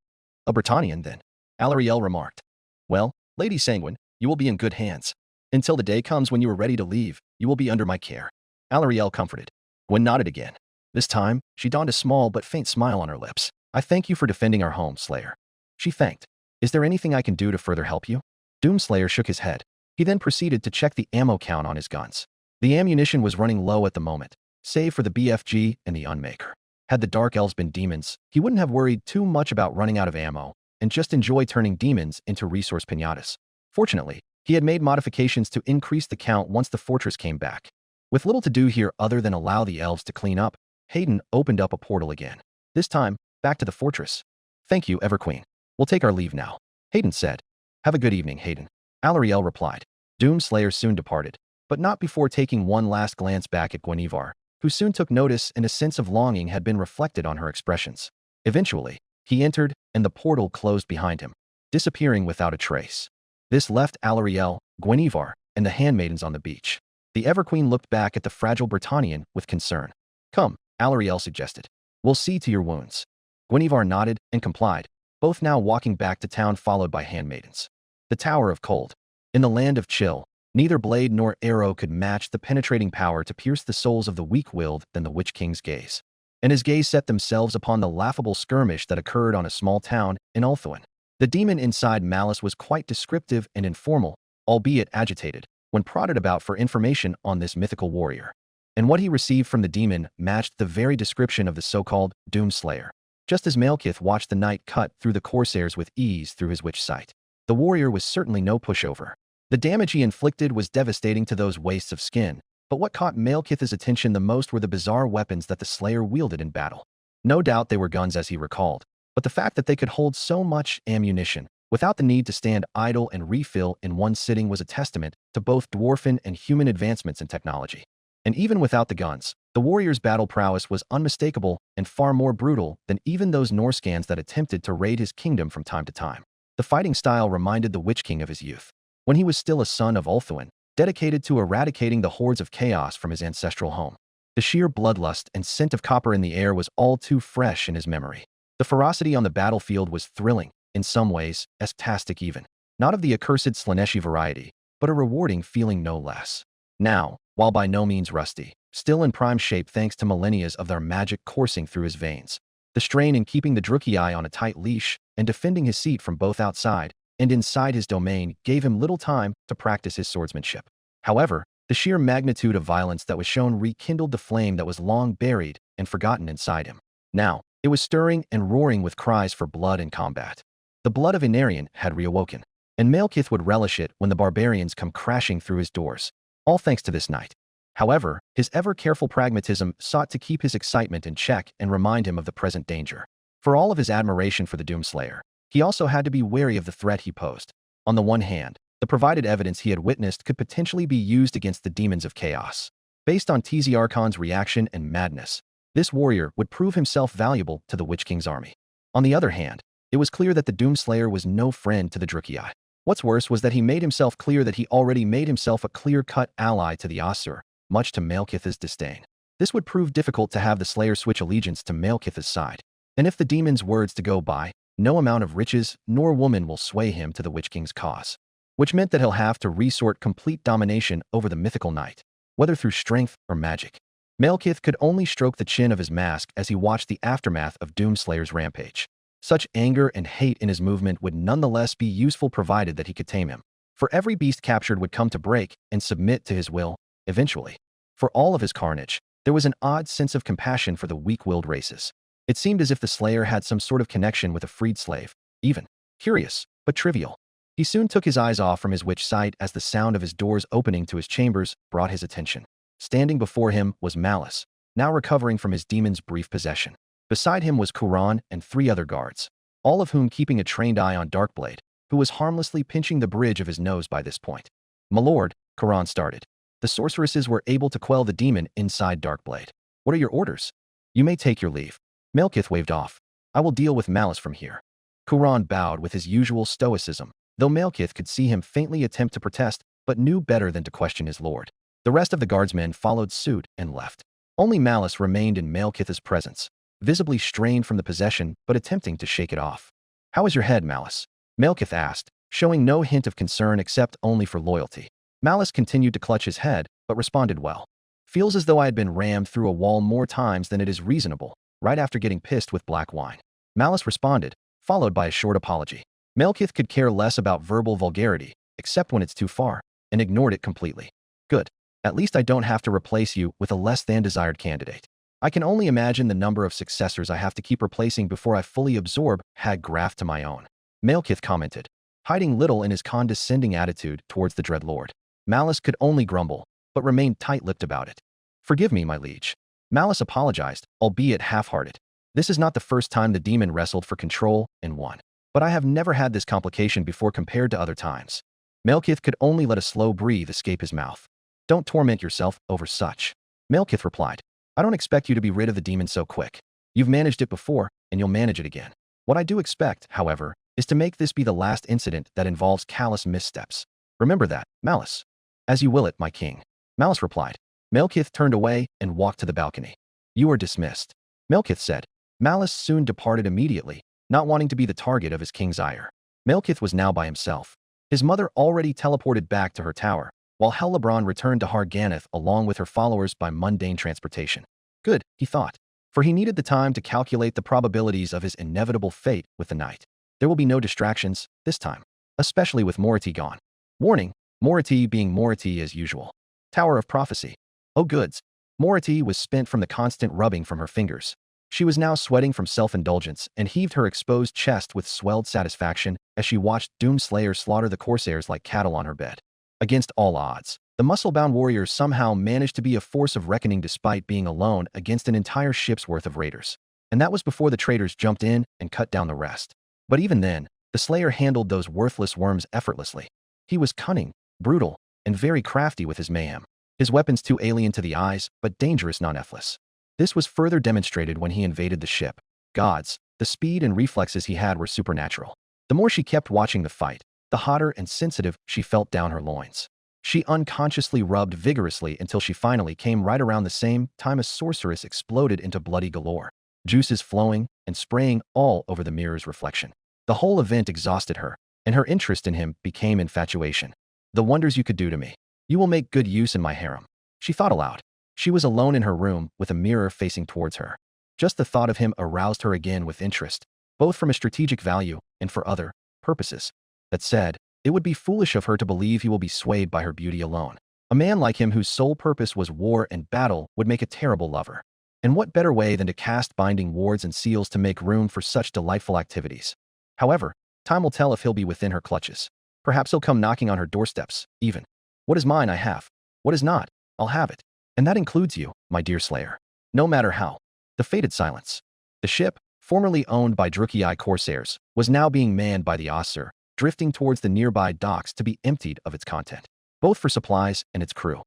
A Britannian, then, Alarielle remarked. Well, Lady Sanguine, you will be in good hands. Until the day comes when you are ready to leave, you will be under my care. Alarielle comforted. Gwen nodded again. This time, she donned a small but faint smile on her lips. I thank you for defending our home, Slayer. She thanked. Is there anything I can do to further help you? Doomslayer shook his head. He then proceeded to check the ammo count on his guns. The ammunition was running low at the moment, save for the BFG and the Unmaker. Had the Dark Elves been demons, he wouldn't have worried too much about running out of ammo, and just enjoy turning demons into resource pinatas. Fortunately, he had made modifications to increase the count once the fortress came back. With little to do here other than allow the elves to clean up, Hayden opened up a portal again. This time, back to the fortress. Thank you, Everqueen. We'll take our leave now, Hayden said. Have a good evening, Hayden. Alarielle replied. Doomslayer soon departed, but not before taking one last glance back at Guinevere, who soon took notice and a sense of longing had been reflected on her expressions. Eventually, he entered and the portal closed behind him, disappearing without a trace. This left Alarielle, Guinevere, and the handmaidens on the beach. The Everqueen looked back at the fragile Britannian with concern. Come, Alarielle suggested. We'll see to your wounds. Guinevere nodded and complied, both now walking back to town followed by handmaidens. The Tower of Cold. In the land of chill, neither blade nor arrow could match the penetrating power to pierce the souls of the weak-willed than the Witch King's gaze. And his gaze set themselves upon the laughable skirmish that occurred on a small town in Ulthuan. The demon inside Malice was quite descriptive and informal, albeit agitated, when prodded about for information on this mythical warrior. And what he received from the demon matched the very description of the so-called Doomslayer. Just as Malekith watched the knight cut through the corsairs with ease through his witch sight. The warrior was certainly no pushover. The damage he inflicted was devastating to those wastes of skin, but what caught Malekith's attention the most were the bizarre weapons that the Slayer wielded in battle. No doubt they were guns as he recalled, but the fact that they could hold so much ammunition, without the need to stand idle and refill in one sitting, was a testament to both dwarfen and human advancements in technology. And even without the guns, the warrior's battle prowess was unmistakable and far more brutal than even those Norscans that attempted to raid his kingdom from time to time. The fighting style reminded the Witch King of his youth, when he was still a son of Ulthuan, dedicated to eradicating the hordes of chaos from his ancestral home. The sheer bloodlust and scent of copper in the air was all too fresh in his memory. The ferocity on the battlefield was thrilling, in some ways, ecstastic even. Not of the accursed Slaneshi variety, but a rewarding feeling no less. Now, while by no means rusty, still in prime shape thanks to millennia of their magic coursing through his veins, the strain in keeping the Drukei on a tight leash and defending his seat from both outside and inside his domain gave him little time to practice his swordsmanship. However, the sheer magnitude of violence that was shown rekindled the flame that was long buried and forgotten inside him. Now, it was stirring and roaring with cries for blood and combat. The blood of Inarian had reawoken, and Malekith would relish it when the barbarians come crashing through his doors, all thanks to this knight. However, his ever-careful pragmatism sought to keep his excitement in check and remind him of the present danger. For all of his admiration for the Doomslayer, he also had to be wary of the threat he posed. On the one hand, the provided evidence he had witnessed could potentially be used against the demons of chaos. Based on Archon's reaction and madness, this warrior would prove himself valuable to the Witch King's army. On the other hand, it was clear that the Doomslayer was no friend to the Drukei. What's worse was that he made himself clear that he already made himself a clear-cut ally to the Asur, much to Malekith's disdain. This would prove difficult to have the Slayer switch allegiance to Malekith's side. And if the demon's words to go by, no amount of riches nor woman will sway him to the Witch King's cause. Which meant that he'll have to resort complete domination over the mythical knight, whether through strength or magic. Malekith could only stroke the chin of his mask as he watched the aftermath of Doomslayer's rampage. Such anger and hate in his movement would nonetheless be useful provided that he could tame him. For every beast captured would come to break and submit to his will, eventually. For all of his carnage, there was an odd sense of compassion for the weak-willed races. It seemed as if the Slayer had some sort of connection with a freed slave, even. Curious, but trivial. He soon took his eyes off from his witch sight as the sound of his doors opening to his chambers brought his attention. Standing before him was Malice, now recovering from his demon's brief possession. Beside him was Kuran and 3 other guards, all of whom keeping a trained eye on Darkblade, who was harmlessly pinching the bridge of his nose by this point. "My lord," Kuran started. The sorceresses were able to quell the demon inside Darkblade. "What are your orders?" "You may take your leave." Malekith waved off. "I will deal with Malice from here." Kuran bowed with his usual stoicism, though Malekith could see him faintly attempt to protest, but knew better than to question his lord. The rest of the guardsmen followed suit and left. Only Malice remained in Malekith's presence, visibly strained from the possession but attempting to shake it off. "How is your head, Malice?" Malekith asked, showing no hint of concern except only for loyalty. Malice continued to clutch his head, but responded well. "Feels as though I had been rammed through a wall more times than it is reasonable, right after getting pissed with black wine." Malice responded, followed by a short apology. Malekith could care less about verbal vulgarity, except when it's too far, and ignored it completely. "Good. At least I don't have to replace you with a less-than-desired candidate. I can only imagine the number of successors I have to keep replacing before I fully absorb Hag Graft to my own," Malekith commented, hiding little in his condescending attitude towards the Dreadlord. Malice could only grumble, but remained tight-lipped about it. "Forgive me, my liege." Malice apologized, albeit half-hearted. "This is not the first time the demon wrestled for control and won. But I have never had this complication before compared to other times." Malekith could only let a slow breathe escape his mouth. "Don't torment yourself over such." Malekith replied, "I don't expect you to be rid of the demon so quick. You've managed it before, and you'll manage it again. What I do expect, however, is to make this be the last incident that involves callous missteps. Remember that, Malice." "As you will it, my king," Malice replied. Malekith turned away and walked to the balcony. "You are dismissed," Malekith said. Malice soon departed immediately, not wanting to be the target of his king's ire. Malekith was now by himself. His mother already teleported back to her tower, while Hellebron returned to Harganeth along with her followers by mundane transportation. Good, he thought, for he needed the time to calculate the probabilities of his inevitable fate with the knight. There will be no distractions, this time, especially with Mority gone. Warning, Mority being Mority as usual. Tower of Prophecy. Oh goods. Mority was spent from the constant rubbing from her fingers. She was now sweating from self-indulgence and heaved her exposed chest with swelled satisfaction as she watched Doomslayer slaughter the Corsairs like cattle on her bed. Against all odds, the muscle-bound warrior somehow managed to be a force of reckoning despite being alone against an entire ship's worth of raiders. And that was before the traders jumped in and cut down the rest. But even then, The Slayer handled those worthless worms effortlessly. He was cunning, brutal, and very crafty with his mayhem. His weapons too alien to the eyes, but dangerous non-ethless. This was further demonstrated when he invaded the ship. Gods, the speed and reflexes he had were supernatural. The more she kept watching the fight, the hotter and sensitive she felt down her loins. She unconsciously rubbed vigorously until she finally came right around the same time a sorceress exploded into bloody galore, juices flowing and spraying all over the mirror's reflection. The whole event exhausted her, and her interest in him became infatuation. The wonders you could do to me. You will make good use in my harem. She thought aloud. She was alone in her room with a mirror facing towards her. Just the thought of him aroused her again with interest, both from a strategic value and for other purposes. That said, it would be foolish of her to believe he will be swayed by her beauty alone. A man like him whose sole purpose was war and battle would make a terrible lover. And what better way than to cast binding wards and seals to make room for such delightful activities? However, time will tell if he'll be within her clutches. Perhaps he'll come knocking on her doorsteps, even. What is mine I have. What is not, I'll have it. And that includes you, my dear Slayer. No matter how. The fated silence. The ship, formerly owned by Drukei corsairs, was now being manned by the Ossur, drifting towards the nearby docks to be emptied of its content, both for supplies and its crew.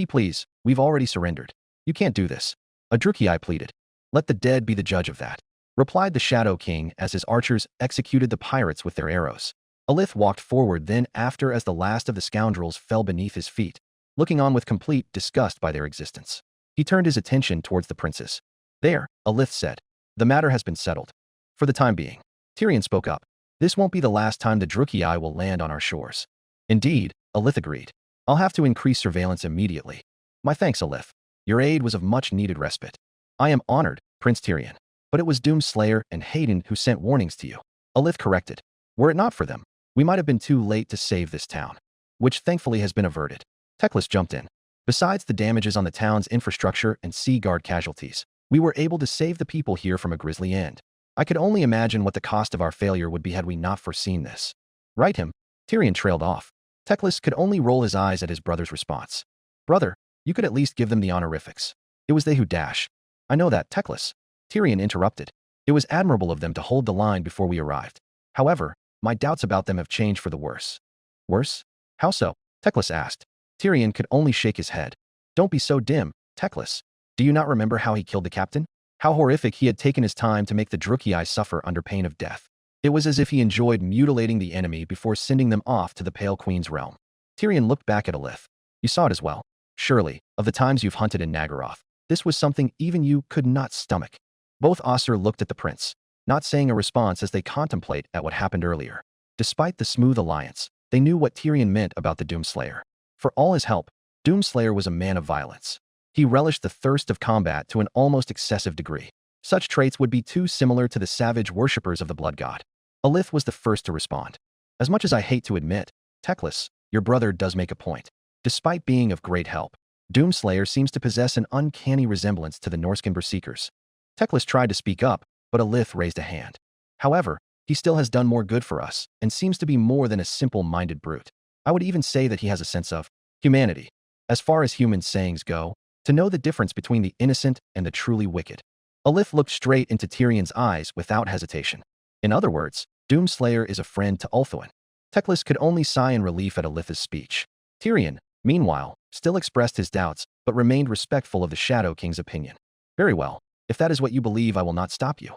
Please, we've already surrendered. You can't do this. A Drukei pleaded. Let the dead be the judge of that, replied the Shadow King as his archers executed the pirates with their arrows. Alith walked forward then after as the last of the scoundrels fell beneath his feet, looking on with complete disgust by their existence. He turned his attention towards the princes. There, Alith said. The matter has been settled. For the time being. Tyrion spoke up. This won't be the last time the Drukei will land on our shores. Indeed, Alith agreed. I'll have to increase surveillance immediately. My thanks, Alith. Your aid was of much-needed respite. I am honored, Prince Tyrion. But it was Doomslayer and Hayden who sent warnings to you. Alith corrected. Were it not for them, we might have been too late to save this town. Which thankfully has been averted. Teclis jumped in. Besides the damages on the town's infrastructure and sea guard casualties, we were able to save the people here from a grisly end. I could only imagine what the cost of our failure would be had we not foreseen this. Right him. Tyrion trailed off. Teclis could only roll his eyes at his brother's response. Brother, you could at least give them the honorifics. It was they who dash. I know that, Teclis. Tyrion interrupted. It was admirable of them to hold the line before we arrived. However, my doubts about them have changed for the worse. Worse? How so? Teclis asked. Tyrion could only shake his head. Don't be so dim, Teclis. Do you not remember how he killed the captain? How horrific he had taken his time to make the Drukei suffer under pain of death. It was as if he enjoyed mutilating the enemy before sending them off to the Pale Queen's realm. Tyrion looked back at Alith. You saw it as well. Surely, of the times you've hunted in Nagaroth, this was something even you could not stomach. Both Ossur looked at the prince, not saying a response as they contemplate at what happened earlier. Despite the smooth alliance, they knew what Tyrion meant about the Doomslayer. For all his help, Doomslayer was a man of violence. He relished the thirst of combat to an almost excessive degree. Such traits would be too similar to the savage worshippers of the blood god. Alith was the first to respond. As much as I hate to admit, Teclis, your brother does make a point. Despite being of great help, Doomslayer seems to possess an uncanny resemblance to the Norscan Berserkers. Teclis tried to speak up, but Alith raised a hand. However, he still has done more good for us and seems to be more than a simple-minded brute. I would even say that he has a sense of humanity. As far as human sayings go, to know the difference between the innocent and the truly wicked. Alith looked straight into Tyrion's eyes without hesitation. In other words, Doomslayer is a friend to Ulthuan. Teclis could only sigh in relief at Alith's speech. Tyrion, meanwhile, still expressed his doubts, but remained respectful of the Shadow King's opinion. Very well. If that is what you believe, I will not stop you.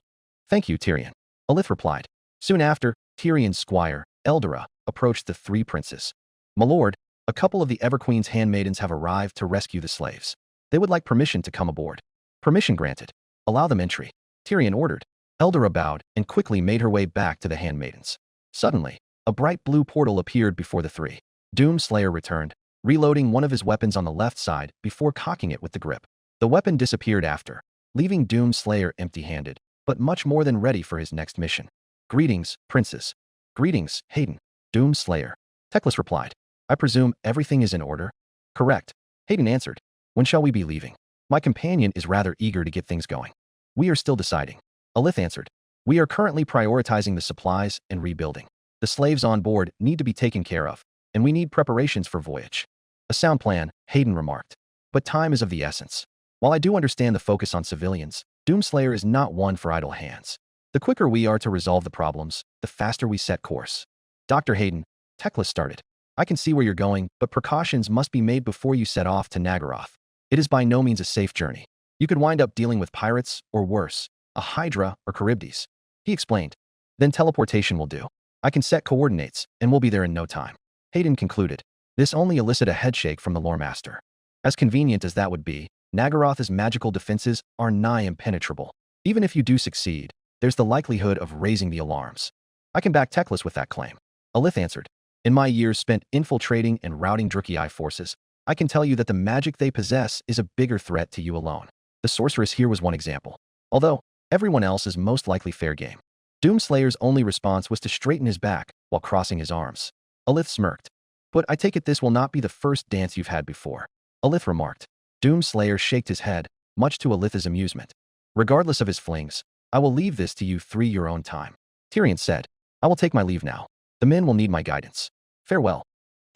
Thank you, Tyrion. Alith replied. Soon after, Tyrion's squire, Eldora, approached the three princes. My lord, a couple of the Everqueen's handmaidens have arrived to rescue the slaves. They would like permission to come aboard. Permission granted. Allow them entry. Tyrion ordered. Eldora bowed and quickly made her way back to the handmaidens. Suddenly, a bright blue portal appeared before the three. Doomslayer returned, reloading one of his weapons on the left side before cocking it with the grip. The weapon disappeared after, leaving Doomslayer empty-handed, but much more than ready for his next mission. Greetings, princes. Greetings, Hayden. Doomslayer. Teclis replied. I presume everything is in order? Correct. Hayden answered. When shall we be leaving? My companion is rather eager to get things going. We are still deciding. Alith answered. We are currently prioritizing the supplies and rebuilding. The slaves on board need to be taken care of, and we need preparations for voyage. A sound plan, Hayden remarked. But time is of the essence. While I do understand the focus on civilians, Doomslayer is not one for idle hands. The quicker we are to resolve the problems, the faster we set course. Dr. Hayden, Teclis started. I can see where you're going, but precautions must be made before you set off to Nagaroth. It is by no means a safe journey. You could wind up dealing with pirates, or worse, a Hydra or Charybdis. He explained. Then teleportation will do. I can set coordinates, and we'll be there in no time. Hayden concluded. This only elicited a headshake from the lore master. As convenient as that would be, Nagaroth's magical defenses are nigh impenetrable. Even if you do succeed, there's the likelihood of raising the alarms. I can back Teclis with that claim. Alith answered. In my years spent infiltrating and routing Drukei forces, I can tell you that the magic they possess is a bigger threat to you alone. The sorceress here was one example. Although, everyone else is most likely fair game. Doomslayer's only response was to straighten his back while crossing his arms. Alith smirked. But I take it this will not be the first dance you've had before. Alith remarked. Doomslayer shaked his head, much to Alith's amusement. Regardless of his flings, I will leave this to you 3 your own time. Tyrion said. I will take my leave now. The men will need my guidance. Farewell.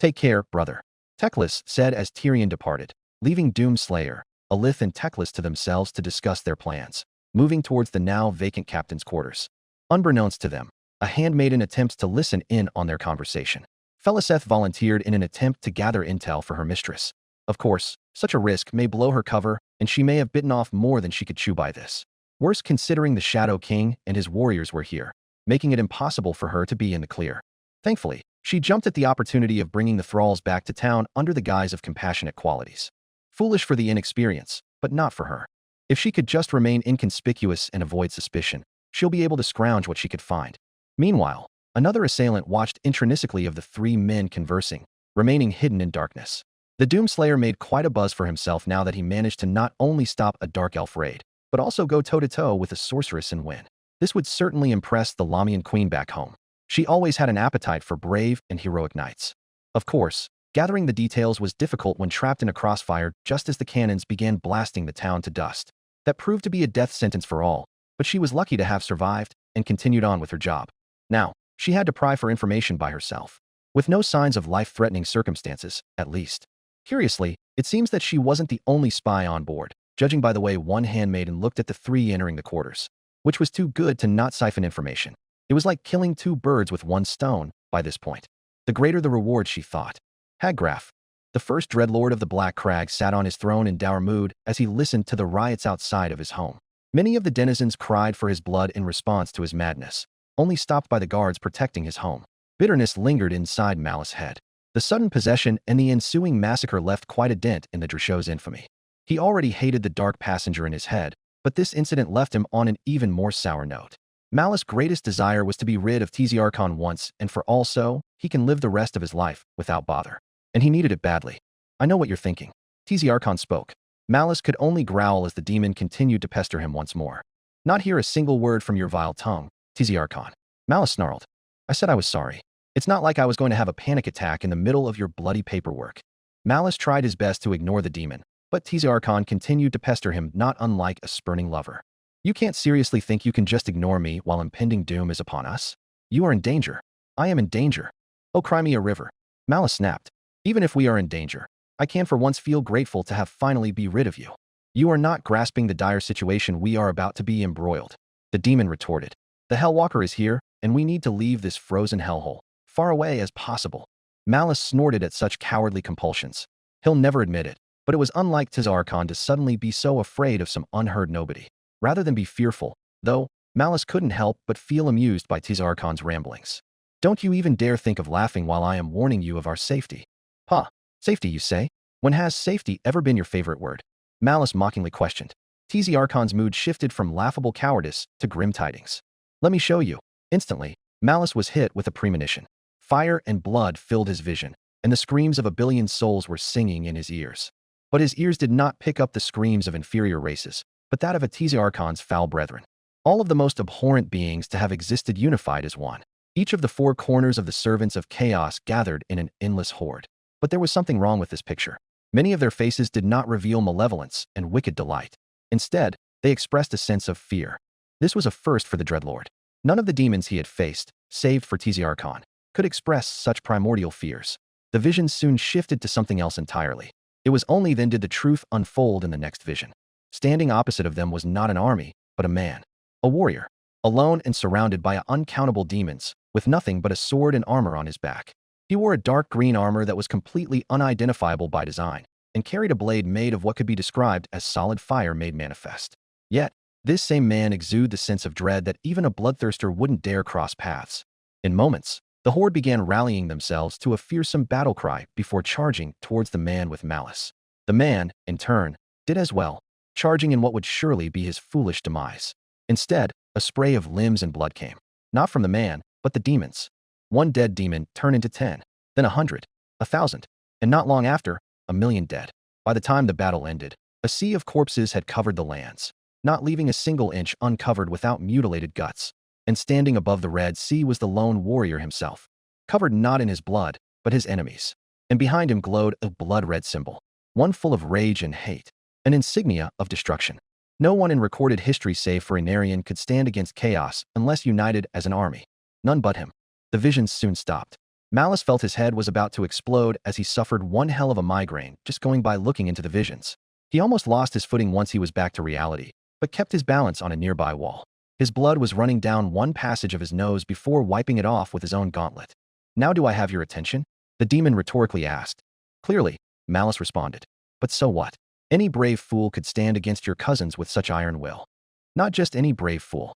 Take care, brother. Teclis said as Tyrion departed, leaving Doomslayer, Alith and Teclis to themselves to discuss their plans, moving towards the now vacant captain's quarters. Unbeknownst to them, a handmaiden attempts to listen in on their conversation. Feliseth volunteered in an attempt to gather intel for her mistress. Of course, such a risk may blow her cover, and she may have bitten off more than she could chew by this. Worse considering the Shadow King and his warriors were here, making it impossible for her to be in the clear. Thankfully, she jumped at the opportunity of bringing the thralls back to town under the guise of compassionate qualities. Foolish for the inexperience, but not for her. If she could just remain inconspicuous and avoid suspicion, she'll be able to scrounge what she could find. Meanwhile, another assailant watched intrinsically of the 3 men conversing, remaining hidden in darkness. The Doomslayer made quite a buzz for himself now that he managed to not only stop a dark elf raid, but also go toe-to-toe with a sorceress and win. This would certainly impress the Lamian queen back home. She always had an appetite for brave and heroic knights. Of course, gathering the details was difficult when trapped in a crossfire just as the cannons began blasting the town to dust. That proved to be a death sentence for all, but she was lucky to have survived and continued on with her job. Now, she had to pry for information by herself, with no signs of life-threatening circumstances, at least. Curiously, it seems that she wasn't the only spy on board, judging by the way one handmaiden looked at the 3 entering the quarters, which was too good to not siphon information. It was like killing 2 birds with 1 stone by this point. The greater the reward, she thought. Haggraf, the first dreadlord of the Black Crag, sat on his throne in dour mood as he listened to the riots outside of his home. Many of the denizens cried for his blood in response to his madness, only stopped by the guards protecting his home. Bitterness lingered inside Malice's head. The sudden possession and the ensuing massacre left quite a dent in the Drashow's infamy. He already hated the dark passenger in his head, but this incident left him on an even more sour note. Malice's greatest desire was to be rid of Tiziarchon once and for all, so he can live the rest of his life without bother. And he needed it badly. I know what you're thinking. Tiziarchon spoke. Malice could only growl as the demon continued to pester him once more. Not hear a single word from your vile tongue, Tiziarchon. Malice snarled. I said I was sorry. It's not like I was going to have a panic attack in the middle of your bloody paperwork. Malice tried his best to ignore the demon, but Tiziarchon continued to pester him, not unlike a spurning lover. You can't seriously think you can just ignore me while impending doom is upon us? You are in danger. I am in danger. Oh, cry me a river. Malice snapped. Even if we are in danger, I can for once feel grateful to have finally be rid of you. You are not grasping the dire situation we are about to be embroiled. The demon retorted. The Hellwalker is here, and we need to leave this frozen hellhole far away as possible. Malice snorted at such cowardly compulsions. He'll never admit it, but it was unlike Tiziarchon to suddenly be so afraid of some unheard nobody. Rather than be fearful, though, Malice couldn't help but feel amused by Tiziarchon's ramblings. Don't you even dare think of laughing while I am warning you of our safety. Huh, safety you say? When has safety ever been your favorite word? Malice mockingly questioned. Tiziarchon's mood shifted from laughable cowardice to grim tidings. Let me show you. Instantly, Malice was hit with a premonition. Fire and blood filled his vision, and the screams of a billion souls were singing in his ears. But his ears did not pick up the screams of inferior races, but that of a Tiziarchon's foul brethren. All of the most abhorrent beings to have existed unified as one. Each of the 4 corners of the servants of chaos gathered in an endless horde. But there was something wrong with this picture. Many of their faces did not reveal malevolence and wicked delight. Instead, they expressed a sense of fear. This was a first for the Dreadlord. None of the demons he had faced, save for Tiziarchon, could express such primordial fears. The vision soon shifted to something else entirely. It was only then did the truth unfold in the next vision. Standing opposite of them was not an army, but a man. A warrior. alone and surrounded by uncountable demons, with nothing but a sword and armor on his back. He wore a dark green armor that was completely unidentifiable by design, and carried a blade made of what could be described as solid fire made manifest. Yet, this same man exuded the sense of dread that even a bloodthirster wouldn't dare cross paths. In moments, the horde began rallying themselves to a fearsome battle cry before charging towards the man with malice. The man, in turn, did as well, charging in what would surely be his foolish demise. Instead, a spray of limbs and blood came, not from the man, but the demons. One dead demon turned into 10, then 100, 1,000, and not long after, 1,000,000 dead. By the time the battle ended, a sea of corpses had covered the lands, not leaving a single inch uncovered without mutilated guts. And standing above the Red Sea was the lone warrior himself, covered not in his blood, but his enemies. And behind him glowed a blood-red symbol, one full of rage and hate, an insignia of destruction. No one in recorded history save for Inarian could stand against chaos unless united as an army. None but him. The visions soon stopped. Malice felt his head was about to explode as he suffered one hell of a migraine just going by looking into the visions. He almost lost his footing once he was back to reality, but kept his balance on a nearby wall. His blood was running down one passage of his nose before wiping it off with his own gauntlet. "Now do I have your attention?" the demon rhetorically asked. "Clearly," Malice responded. "But so what? Any brave fool could stand against your cousins with such iron will." "Not just any brave fool."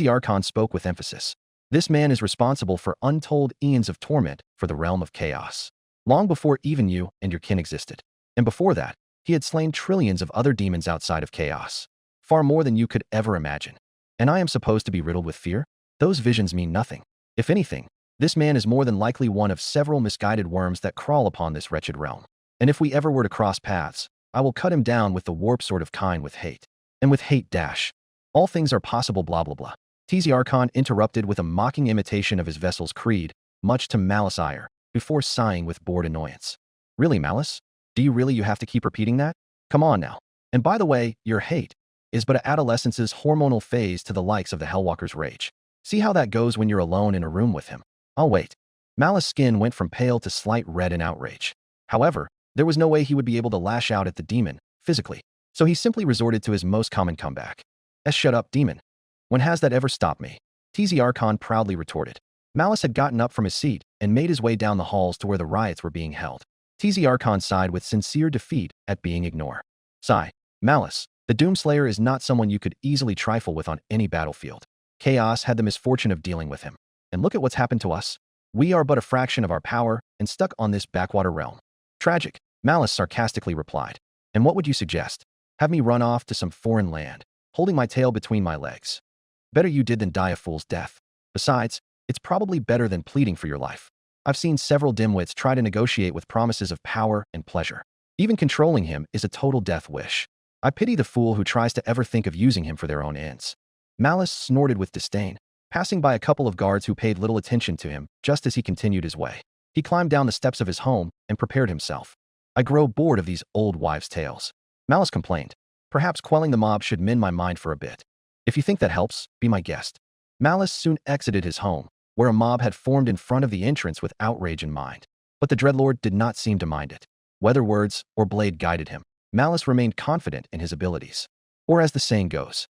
Archon spoke with emphasis. "This man is responsible for untold eons of torment for the realm of chaos. Long before even you and your kin existed. And before that, he had slain trillions of other demons outside of chaos. Far more than you could ever imagine. And I am supposed to be riddled with fear? Those visions mean nothing. If anything, this man is more than likely one of several misguided worms that crawl upon this wretched realm. And if we ever were to cross paths, I will cut him down with the warp sort of kind with hate. And with hate dash. All things are possible blah blah blah." Archon interrupted with a mocking imitation of his vessel's creed, much to Malice's ire, before sighing with bored annoyance. "Really, Malice? Do you have to keep repeating that? Come on now. And by the way, your hate is but adolescence's hormonal phase to the likes of the Hellwalker's rage. See how that goes when you're alone in a room with him. I'll wait." Malice's skin went from pale to slight red in outrage. However, there was no way he would be able to lash out at the demon, physically, so he simply resorted to his most common comeback. "Shut up, demon. When has that ever stopped me?" Archon proudly retorted. Malice had gotten up from his seat and made his way down the halls to where the riots were being held. Archon sighed with sincere defeat at being ignored. "Sigh, Malice, the Doomslayer is not someone you could easily trifle with on any battlefield. Chaos had the misfortune of dealing with him. And look at what's happened to us. We are but a fraction of our power and stuck on this backwater realm." "Tragic," Malice sarcastically replied. "And what would you suggest? Have me run off to some foreign land, holding my tail between my legs? Better you did than die a fool's death. Besides, it's probably better than pleading for your life. I've seen several dimwits try to negotiate with promises of power and pleasure. Even controlling him is a total death wish. I pity the fool who tries to ever think of using him for their own ends." Malice snorted with disdain, passing by a couple of guards who paid little attention to him just as he continued his way. He climbed down the steps of his home and prepared himself. "I grow bored of these old wives' tales," Malice complained. "Perhaps quelling the mob should mend my mind for a bit. If you think that helps, be my guest." Malice soon exited his home, where a mob had formed in front of the entrance with outrage in mind. But the Dreadlord did not seem to mind it. Whether words or blade guided him, Malice remained confident in his abilities. Or as the saying goes,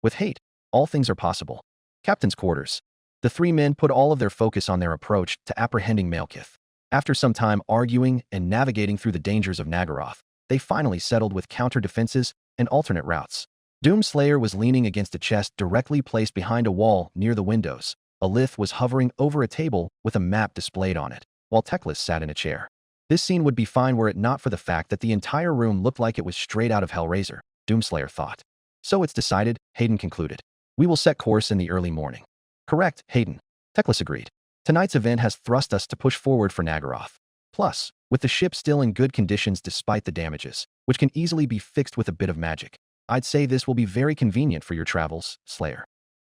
with hate, all things are possible. Captain's quarters. The three men put all of their focus on their approach to apprehending Malekith. After some time arguing and navigating through the dangers of Nagaroth, they finally settled with counter-defenses and alternate routes. Doomslayer was leaning against a chest directly placed behind a wall near the windows. Alith was hovering over a table with a map displayed on it, while Teclis sat in a chair. This scene would be fine were it not for the fact that the entire room looked like it was straight out of Hellraiser, Doomslayer thought. "So it's decided," Hayden concluded. "We will set course in the early morning." "Correct, Hayden," Teclis agreed. "Tonight's event has thrust us to push forward for Nagaroth. Plus, with the ship still in good conditions despite the damages, which can easily be fixed with a bit of magic, I'd say this will be very convenient for your travels, Slayer.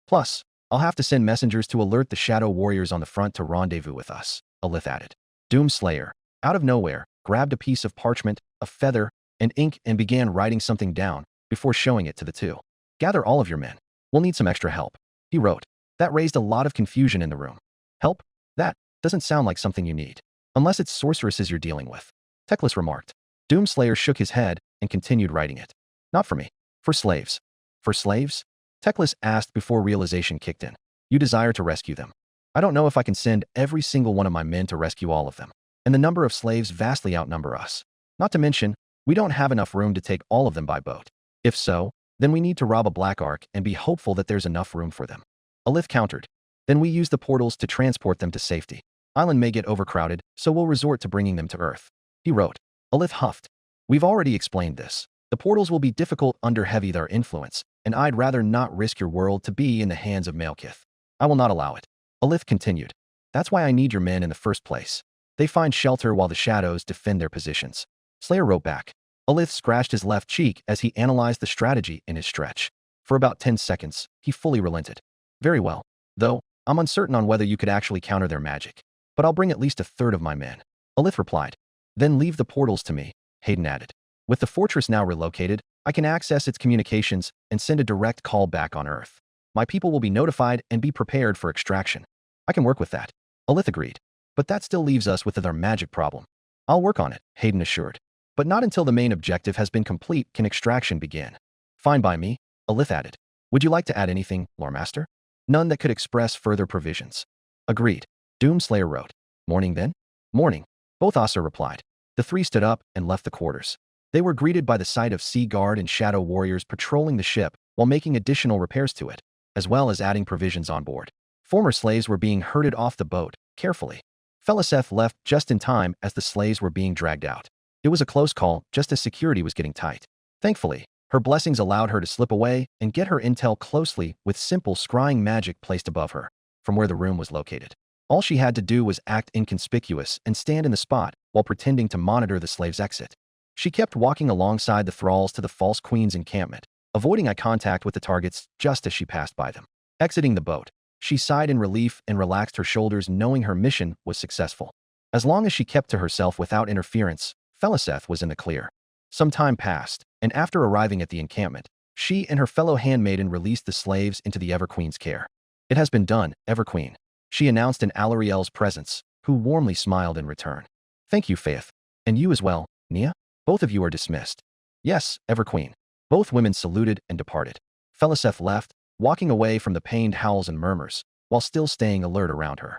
Plus, I'll have to send messengers to alert the Shadow Warriors on the front to rendezvous with us," Alith added. Doomslayer, out of nowhere, grabbed a piece of parchment, a feather, and ink and began writing something down before showing it to the two. "Gather all of your men. We'll need some extra help," he wrote. That raised a lot of confusion in the room. "Help? That doesn't sound like something you need. Unless it's sorceresses you're dealing with," Teclis remarked. Doomslayer shook his head and continued writing it. "Not for me. For slaves." "For slaves?" Teclis asked before realization kicked in. You desire to rescue them. I don't know if I can send every single one of my men to rescue all of them. And the number of slaves vastly outnumber us. Not to mention, we don't have enough room to take all of them by boat. If so, then we need to rob a black ark and be hopeful that there's enough room for them. Alith countered. Then we use the portals to transport them to safety. Island may get overcrowded, so we'll resort to bringing them to Earth. He wrote. Alith huffed. We've already explained this. The portals will be difficult under heavy their influence, and I'd rather not risk your world to be in the hands of Malekith. I will not allow it. Alith continued. That's why I need your men in the first place. They find shelter while the shadows defend their positions. Slayer wrote back. Alith scratched his left cheek as he analyzed the strategy in his stretch. For about 10 seconds, he fully relented. Very well. Though, I'm uncertain on whether you could actually counter their magic. But I'll bring at least a third of my men. Alith replied. Then leave the portals to me, Hayden added. With the fortress now relocated, I can access its communications and send a direct call back on Earth. My people will be notified and be prepared for extraction. I can work with that. Alith agreed. But that still leaves us with our magic problem. I'll work on it, Hayden assured. But not until the main objective has been complete can extraction begin. Fine by me, Alith added. Would you like to add anything, Lore Master? None that could express further provisions. Agreed. Doomslayer wrote. Morning then? Morning. Both Asa replied. The three stood up and left the quarters. They were greeted by the sight of Sea Guard and Shadow Warriors patrolling the ship while making additional repairs to it, as well as adding provisions on board. Former slaves were being herded off the boat, carefully. Feliseth left just in time as the slaves were being dragged out. It was a close call, just as security was getting tight. Thankfully, her blessings allowed her to slip away and get her intel closely with simple scrying magic placed above her, from where the room was located. All she had to do was act inconspicuous and stand in the spot while pretending to monitor the slave's exit. She kept walking alongside the thralls to the false queen's encampment, avoiding eye contact with the targets just as she passed by them. Exiting the boat, she sighed in relief and relaxed her shoulders knowing her mission was successful. As long as she kept to herself without interference, Feliseth was in the clear. Some time passed, and after arriving at the encampment, she and her fellow handmaiden released the slaves into the Everqueen's care. It has been done, Everqueen, she announced in Alarielle's presence, who warmly smiled in return. Thank you, Faith. And you as well, Nia? Both of you are dismissed. Yes, Everqueen. Both women saluted and departed. Feliseth left, walking away from the pained howls and murmurs, while still staying alert around her.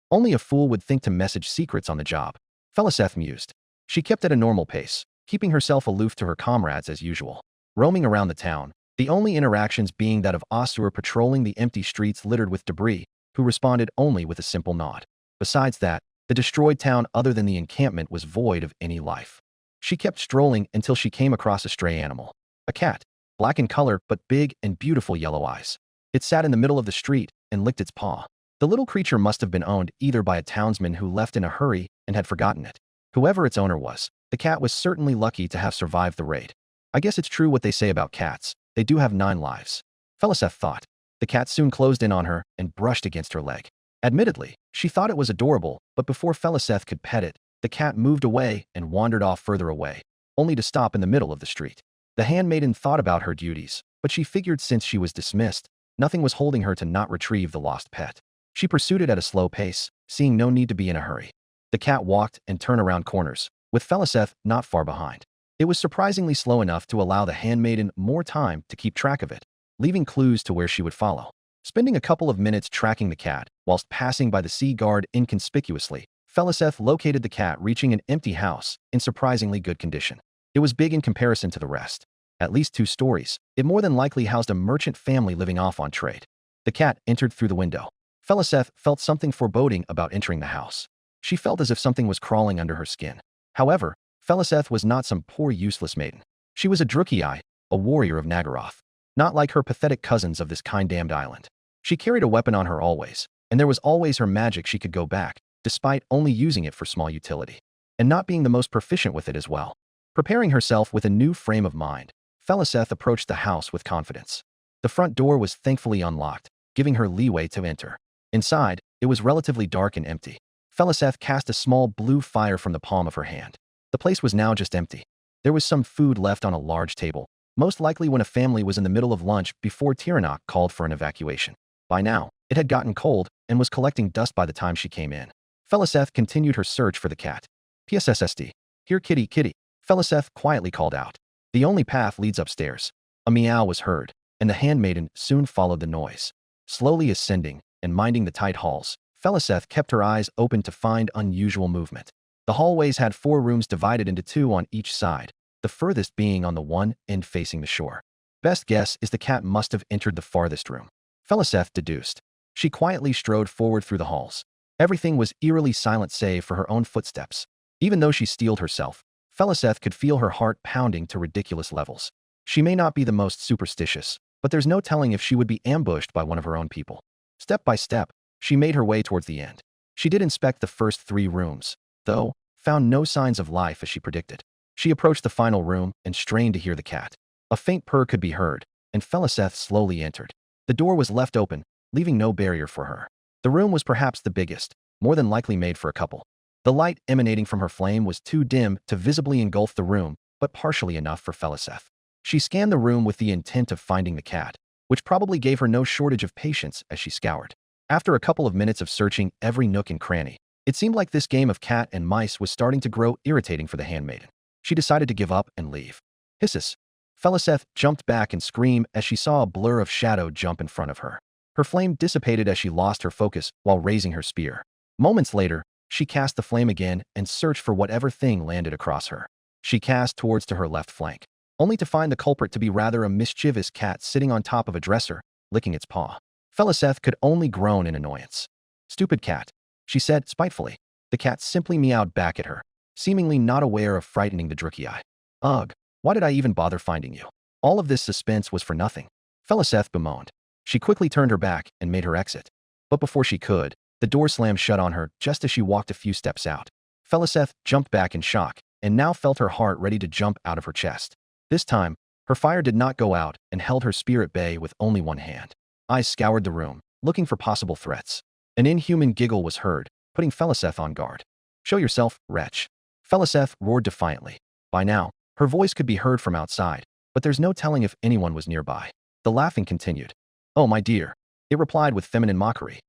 Only a fool would think to message secrets on the job. Feliseth mused. She kept at a normal pace, keeping herself aloof to her comrades as usual. Roaming around the town, the only interactions being that of Asur patrolling the empty streets littered with debris, who responded only with a simple nod. Besides that, the destroyed town other than the encampment was void of any life. She kept strolling until she came across a stray animal. A cat, black in color but big and beautiful yellow eyes. It sat in the middle of the street and licked its paw. The little creature must have been owned either by a townsman who left in a hurry and had forgotten it. Whoever its owner was, the cat was certainly lucky to have survived the raid. I guess it's true what they say about cats. They do have 9 lives. Feliseth thought. The cat soon closed in on her and brushed against her leg. Admittedly, she thought it was adorable, but before Feliseth could pet it, the cat moved away and wandered off further away, only to stop in the middle of the street. The handmaiden thought about her duties, but she figured since she was dismissed, nothing was holding her to not retrieve the lost pet. She pursued it at a slow pace, seeing no need to be in a hurry. The cat walked and turned around corners, with Feliseth not far behind. It was surprisingly slow enough to allow the handmaiden more time to keep track of it, leaving clues to where she would follow. Spending a couple of minutes tracking the cat, whilst passing by the Sea Guard inconspicuously, Feliseth located the cat reaching an empty house in surprisingly good condition. It was big in comparison to the rest. At least 2 stories, it more than likely housed a merchant family living off on trade. The cat entered through the window. Feliseth felt something foreboding about entering the house. She felt as if something was crawling under her skin. However, Feliseth was not some poor useless maiden. She was a Druchii, a warrior of Nagaroth. Not like her pathetic cousins of this kind-damned island. She carried a weapon on her always, and there was always her magic she could go back, despite only using it for small utility. And not being the most proficient with it as well. Preparing herself with a new frame of mind, Feliseth approached the house with confidence. The front door was thankfully unlocked, giving her leeway to enter. Inside, it was relatively dark and empty. Feliseth cast a small blue fire from the palm of her hand. The place was now just empty. There was some food left on a large table, most likely when a family was in the middle of lunch before Tiranoc called for an evacuation. By now, it had gotten cold and was collecting dust by the time she came in. Feliseth continued her search for the cat. PSSSD. Here kitty kitty, Feliseth quietly called out. The only path leads upstairs. A meow was heard, and the handmaiden soon followed the noise. Slowly ascending and minding the tight halls, Feliceth kept her eyes open to find unusual movement. The hallways had 4 rooms divided into 2 on each side, the furthest being on the one end facing the shore. Best guess is the cat must have entered the farthest room, Feliceth deduced. She quietly strode forward through the halls. Everything was eerily silent save for her own footsteps. Even though she steeled herself, Feliceth could feel her heart pounding to ridiculous levels. She may not be the most superstitious, but there's no telling if she would be ambushed by one of her own people. Step by step, she made her way towards the end. She did inspect the first 3 rooms, though, found no signs of life as she predicted. She approached the final room and strained to hear the cat. A faint purr could be heard, and Feliceth slowly entered. The door was left open, leaving no barrier for her. The room was perhaps the biggest, more than likely made for a couple. The light emanating from her flame was too dim to visibly engulf the room, but partially enough for Feliceth. She scanned the room with the intent of finding the cat, which probably gave her no shortage of patience as she scoured. After a couple of minutes of searching every nook and cranny, it seemed like this game of cat and mice was starting to grow irritating for the handmaiden. She decided to give up and leave. Hisses. Feliceth jumped back and screamed as she saw a blur of shadow jump in front of her. Her flame dissipated as she lost her focus while raising her spear. Moments later, she cast the flame again and searched for whatever thing landed across her. She cast towards to her left flank, only to find the culprit to be rather a mischievous cat sitting on top of a dresser, licking its paw. Feliceth could only groan in annoyance. "Stupid cat," she said spitefully. The cat simply meowed back at her, seemingly not aware of frightening the Drukei. "Ugh, why did I even bother finding you? All of this suspense was for nothing," Feliceth bemoaned. She quickly turned her back and made her exit. But before she could, the door slammed shut on her just as she walked a few steps out. Feliceth jumped back in shock and now felt her heart ready to jump out of her chest. This time, her fire did not go out and held her spear at bay with only one hand. Eyes scoured the room, looking for possible threats. An inhuman giggle was heard, putting Feliceth on guard. "Show yourself, wretch," Feliceth roared defiantly. By now, her voice could be heard from outside, but there's no telling if anyone was nearby. The laughing continued. "Oh, my dear," it replied with feminine mockery.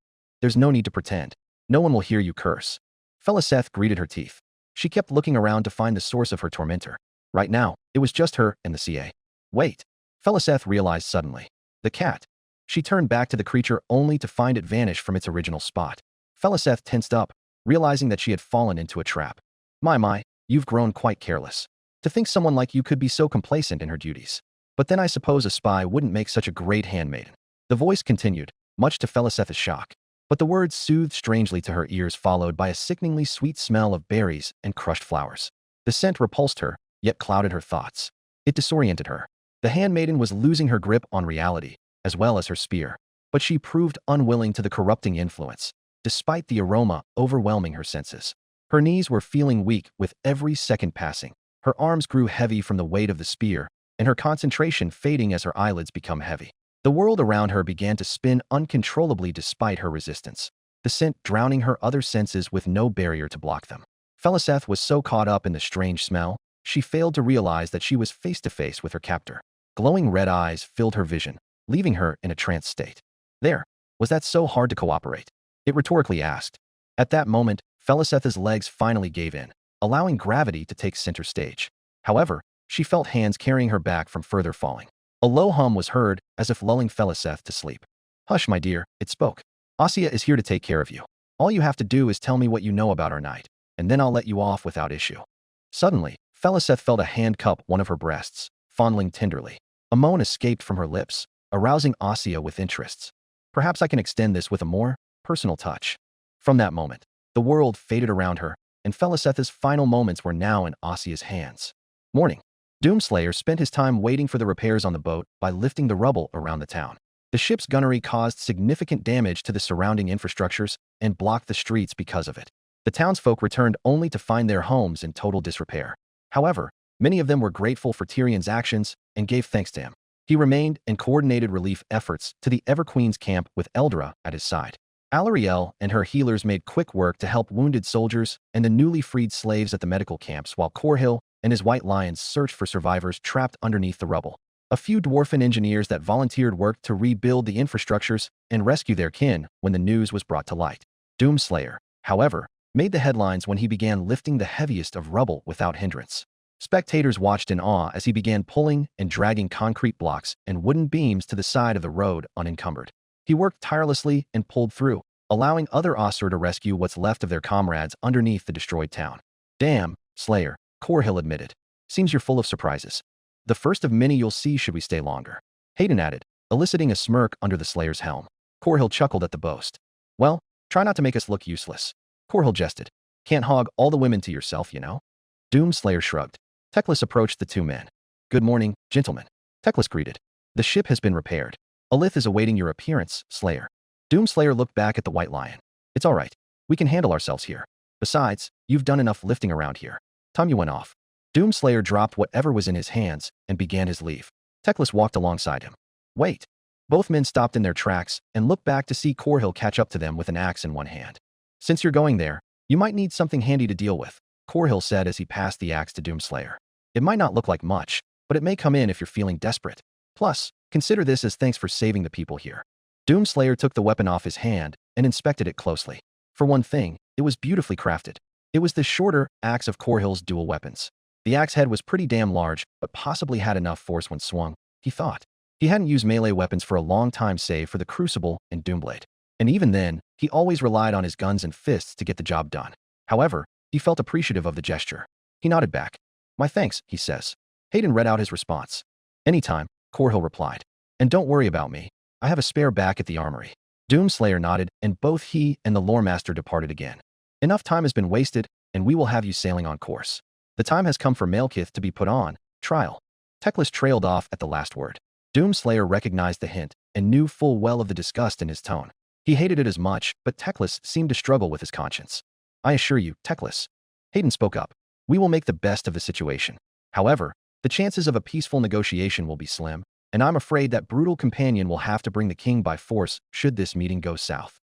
"There's no need to pretend. No one will hear you curse." Feliceth gritted her teeth. She kept looking around to find the source of her tormentor. Right now, it was just her and the CA. Wait, Feliceth realized suddenly. The cat. She turned back to the creature only to find it vanish from its original spot. Feliceth tensed up, realizing that she had fallen into a trap. My, you've grown quite careless. To think someone like you could be so complacent in her duties. But then I suppose a spy wouldn't make such a great handmaiden." The voice continued, much to Feliceth's shock. But the words soothed strangely to her ears, followed by a sickeningly sweet smell of berries and crushed flowers. The scent repulsed her, yet clouded her thoughts. It disoriented her. The handmaiden was losing her grip on reality, as well as her spear. But she proved unwilling to the corrupting influence, despite the aroma overwhelming her senses. Her knees were feeling weak with every second passing. Her arms grew heavy from the weight of the spear, and her concentration fading as her eyelids became heavy. The world around her began to spin uncontrollably despite her resistance, the scent drowning her other senses with no barrier to block them. Feliceth was so caught up in the strange smell, she failed to realize that she was face to face with her captor. Glowing red eyes filled her vision, leaving her in a trance state. "There, was that so hard to cooperate?" it rhetorically asked. At that moment, Feliceth's legs finally gave in, allowing gravity to take center stage. However, she felt hands carrying her back from further falling. A low hum was heard, as if lulling Feliceth to sleep. "Hush, my dear," it spoke. "Asia is here to take care of you. All you have to do is tell me what you know about our night, and then I'll let you off without issue." Suddenly, Feliceth felt a hand cup one of her breasts, fondling tenderly. A moan escaped from her lips, arousing Asia with interests. "Perhaps I can extend this with a more personal touch." From that moment, the world faded around her, and Feliceth's final moments were now in Asia's hands. Morning. Doomslayer spent his time waiting for the repairs on the boat by lifting the rubble around the town. The ship's gunnery caused significant damage to the surrounding infrastructures and blocked the streets because of it. The townsfolk returned only to find their homes in total disrepair. However, many of them were grateful for Tyrion's actions and gave thanks to him. He remained and coordinated relief efforts to the Everqueen's camp with Eldra at his side. Alarielle and her healers made quick work to help wounded soldiers and the newly freed slaves at the medical camps, while Corhill and his White Lions searched for survivors trapped underneath the rubble. A few dwarfen engineers that volunteered worked to rebuild the infrastructures and rescue their kin when the news was brought to light. Doomslayer, however, made the headlines when he began lifting the heaviest of rubble without hindrance. Spectators watched in awe as he began pulling and dragging concrete blocks and wooden beams to the side of the road unencumbered. He worked tirelessly and pulled through, allowing other Asur to rescue what's left of their comrades underneath the destroyed town. Damn, Slayer, Corhill admitted. Seems you're full of surprises. The first of many you'll see should we stay longer. Hayden added, eliciting a smirk under the Slayer's helm. Corhill chuckled at the boast. Well, try not to make us look useless. Corhill jested. Can't hog all the women to yourself, you know? Doomslayer shrugged. Teclis approached the two men. Good morning, gentlemen. Teclis greeted. The ship has been repaired. Alith is awaiting your appearance, Slayer. Doomslayer looked back at the White Lion. It's all right. We can handle ourselves here. Besides, you've done enough lifting around here. Time you went off. Doomslayer dropped whatever was in his hands and began his leave. Teclis walked alongside him. Wait. Both men stopped in their tracks and looked back to see Corhill catch up to them with an axe in one hand. Since you're going there, you might need something handy to deal with, Corhill said as he passed the axe to Doomslayer. It might not look like much, but it may come in if you're feeling desperate. Plus, consider this as thanks for saving the people here. Doomslayer took the weapon off his hand and inspected it closely. For one thing, it was beautifully crafted. It was the shorter axe of Corhill's dual weapons. The axe head was pretty damn large, but possibly had enough force when swung, he thought. He hadn't used melee weapons for a long time save for the Crucible and Doomblade. And even then, he always relied on his guns and fists to get the job done. However, he felt appreciative of the gesture. He nodded back. My thanks, he says. Hayden read out his response. Anytime, Corhill replied. And don't worry about me. I have a spare back at the armory. Doomslayer nodded, and both he and the lore master departed again. Enough time has been wasted, and we will have you sailing on course. The time has come for Malekith to be put on trial. Teclis trailed off at the last word. Doomslayer recognized the hint and knew full well of the disgust in his tone. He hated it as much, but Teclis seemed to struggle with his conscience. I assure you, Teclis. Hayden spoke up. We will make the best of the situation. However, the chances of a peaceful negotiation will be slim, and I'm afraid that brutal companion will have to bring the king by force should this meeting go south.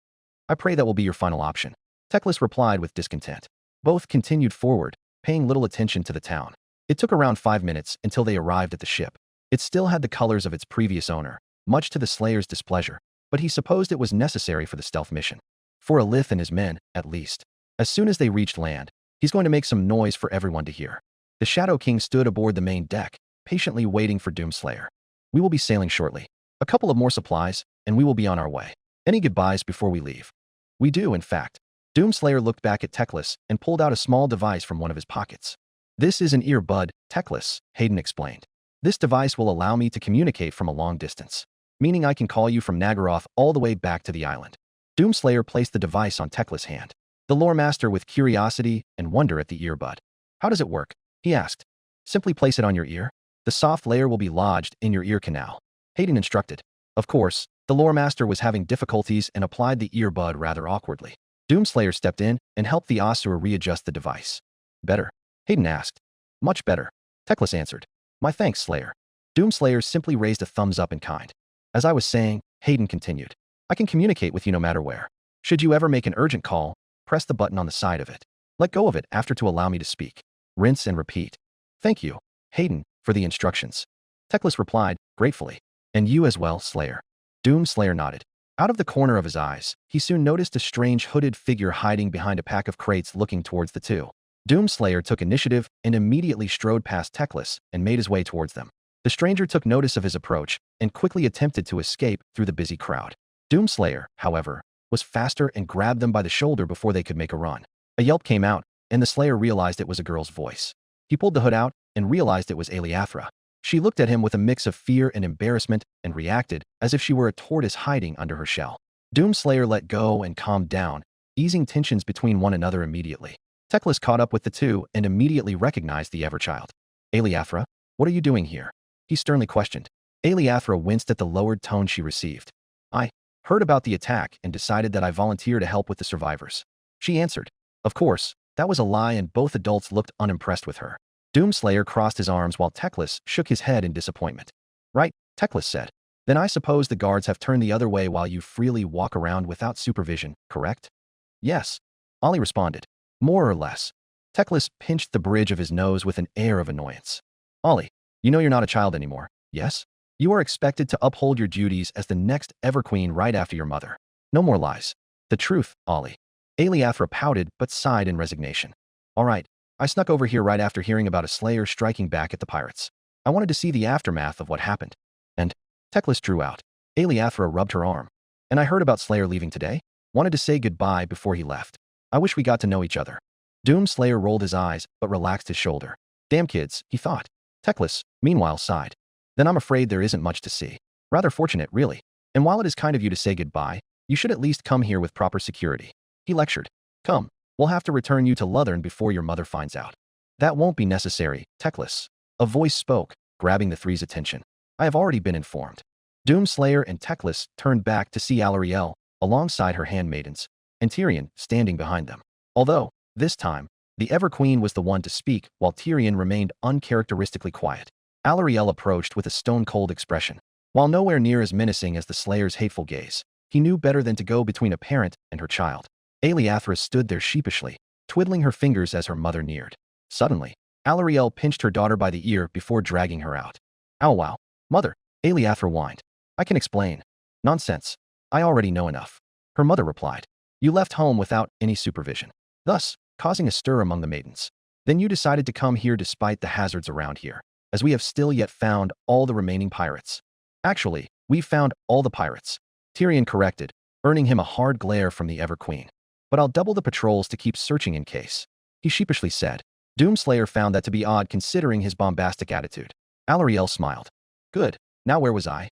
I pray that will be your final option. Teclis replied with discontent. Both continued forward, paying little attention to the town. It took around 5 minutes until they arrived at the ship. It still had the colors of its previous owner, much to the Slayer's displeasure, but he supposed it was necessary for the stealth mission. For Alith and his men, at least. As soon as they reached land, he's going to make some noise for everyone to hear. The Shadow King stood aboard the main deck, patiently waiting for Doomslayer. We will be sailing shortly. A couple of more supplies, and we will be on our way. Any goodbyes before we leave? We do, in fact. Doomslayer looked back at Teclis and pulled out a small device from one of his pockets. This is an earbud, Teclis, Hayden explained. This device will allow me to communicate from a long distance, meaning I can call you from Nagaroth all the way back to the island. Doomslayer placed the device on Teclis' hand. The lore master with curiosity and wonder at the earbud. How does it work? He asked. Simply place it on your ear. The soft layer will be lodged in your ear canal. Hayden instructed. Of course, the lore master was having difficulties and applied the earbud rather awkwardly. Doomslayer stepped in and helped the Asur readjust the device. Better? Hayden asked. Much better. Teclis answered. My thanks, Slayer. Doomslayer simply raised a thumbs up in kind. As I was saying, Hayden continued. I can communicate with you no matter where. Should you ever make an urgent call, press the button on the side of it. Let go of it after to allow me to speak. Rinse and repeat. Thank you, Hayden, for the instructions. Teclis replied, gratefully. And you as well, Slayer. Doomslayer nodded. Out of the corner of his eyes, he soon noticed a strange hooded figure hiding behind a pack of crates looking towards the two. Doomslayer took initiative and immediately strode past Teclis and made his way towards them. The stranger took notice of his approach and quickly attempted to escape through the busy crowd. Doomslayer, however, was faster and grabbed them by the shoulder before they could make a run. A yelp came out, and the Slayer realized it was a girl's voice. He pulled the hood out and realized it was Eliathra. She looked at him with a mix of fear and embarrassment and reacted as if she were a tortoise hiding under her shell. Doomslayer let go and calmed down, easing tensions between one another immediately. Teclis caught up with the two and immediately recognized the Everchild. Eliathra, what are you doing here? He sternly questioned. Eliathra winced at the lowered tone she received. I heard about the attack and decided that I volunteer to help with the survivors. She answered. Of course, that was a lie and both adults looked unimpressed with her. Doomslayer crossed his arms while Teclis shook his head in disappointment. Right, Teclis said. Then I suppose the guards have turned the other way while you freely walk around without supervision, correct? Yes. Ollie responded. More or less. Teclis pinched the bridge of his nose with an air of annoyance. Ollie, you know you're not a child anymore, yes? You are expected to uphold your duties as the next Everqueen right after your mother. No more lies. The truth, Ollie. Eliathra pouted but sighed in resignation. All right, I snuck over here right after hearing about a slayer striking back at the pirates. I wanted to see the aftermath of what happened. And Teclis drew out. Aliathra rubbed her arm. And I heard about Slayer leaving today. Wanted to say goodbye before he left. I wish we got to know each other. Doomslayer rolled his eyes, but relaxed his shoulder. Damn kids, he thought. Teclis, meanwhile, sighed. Then I'm afraid there isn't much to see. Rather fortunate, really. And while it is kind of you to say goodbye, you should at least come here with proper security. He lectured. Come, we'll have to return you to Luthern before your mother finds out. That won't be necessary, Teclis. A voice spoke, grabbing the three's attention. I have already been informed. Doomslayer and Teclis turned back to see Alarielle, alongside her handmaidens, and Tyrion standing behind them. Although, this time, the Ever-Queen was the one to speak, while Tyrion remained uncharacteristically quiet. Alarielle approached with a stone-cold expression. While nowhere near as menacing as the Slayer's hateful gaze, he knew better than to go between a parent and her child. Aliathra stood there sheepishly, twiddling her fingers as her mother neared. Suddenly, Alarielle pinched her daughter by the ear before dragging her out. Ow wow. Mother, Aliathra whined. I can explain. Nonsense. I already know enough. Her mother replied. You left home without any supervision, thus causing a stir among the maidens. Then you decided to come here despite the hazards around here, as we have still yet found all the remaining pirates. Actually, we've found all the pirates. Tyrion corrected, earning him a hard glare from the Ever-Queen. But I'll double the patrols to keep searching in case. He sheepishly said. Doomslayer found that to be odd considering his bombastic attitude. Alarielle smiled. Good. Now where was I?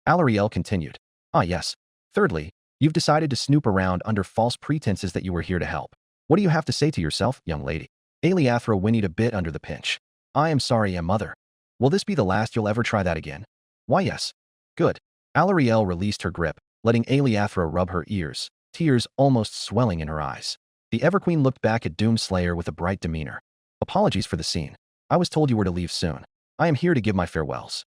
Alarielle continued. Ah yes. Thirdly, you've decided to snoop around under false pretenses that you were here to help. What do you have to say to yourself, young lady? Aliathra whinnied a bit under the pinch. I am sorry, mother. Will this be the last you'll ever try that again? Why yes. Good. Alarielle released her grip, letting Aliathra rub her ears, tears almost swelling in her eyes. The Ever-Queen looked back at Doomslayer with a bright demeanor. Apologies for the scene. I was told you were to leave soon. I am here to give my farewells.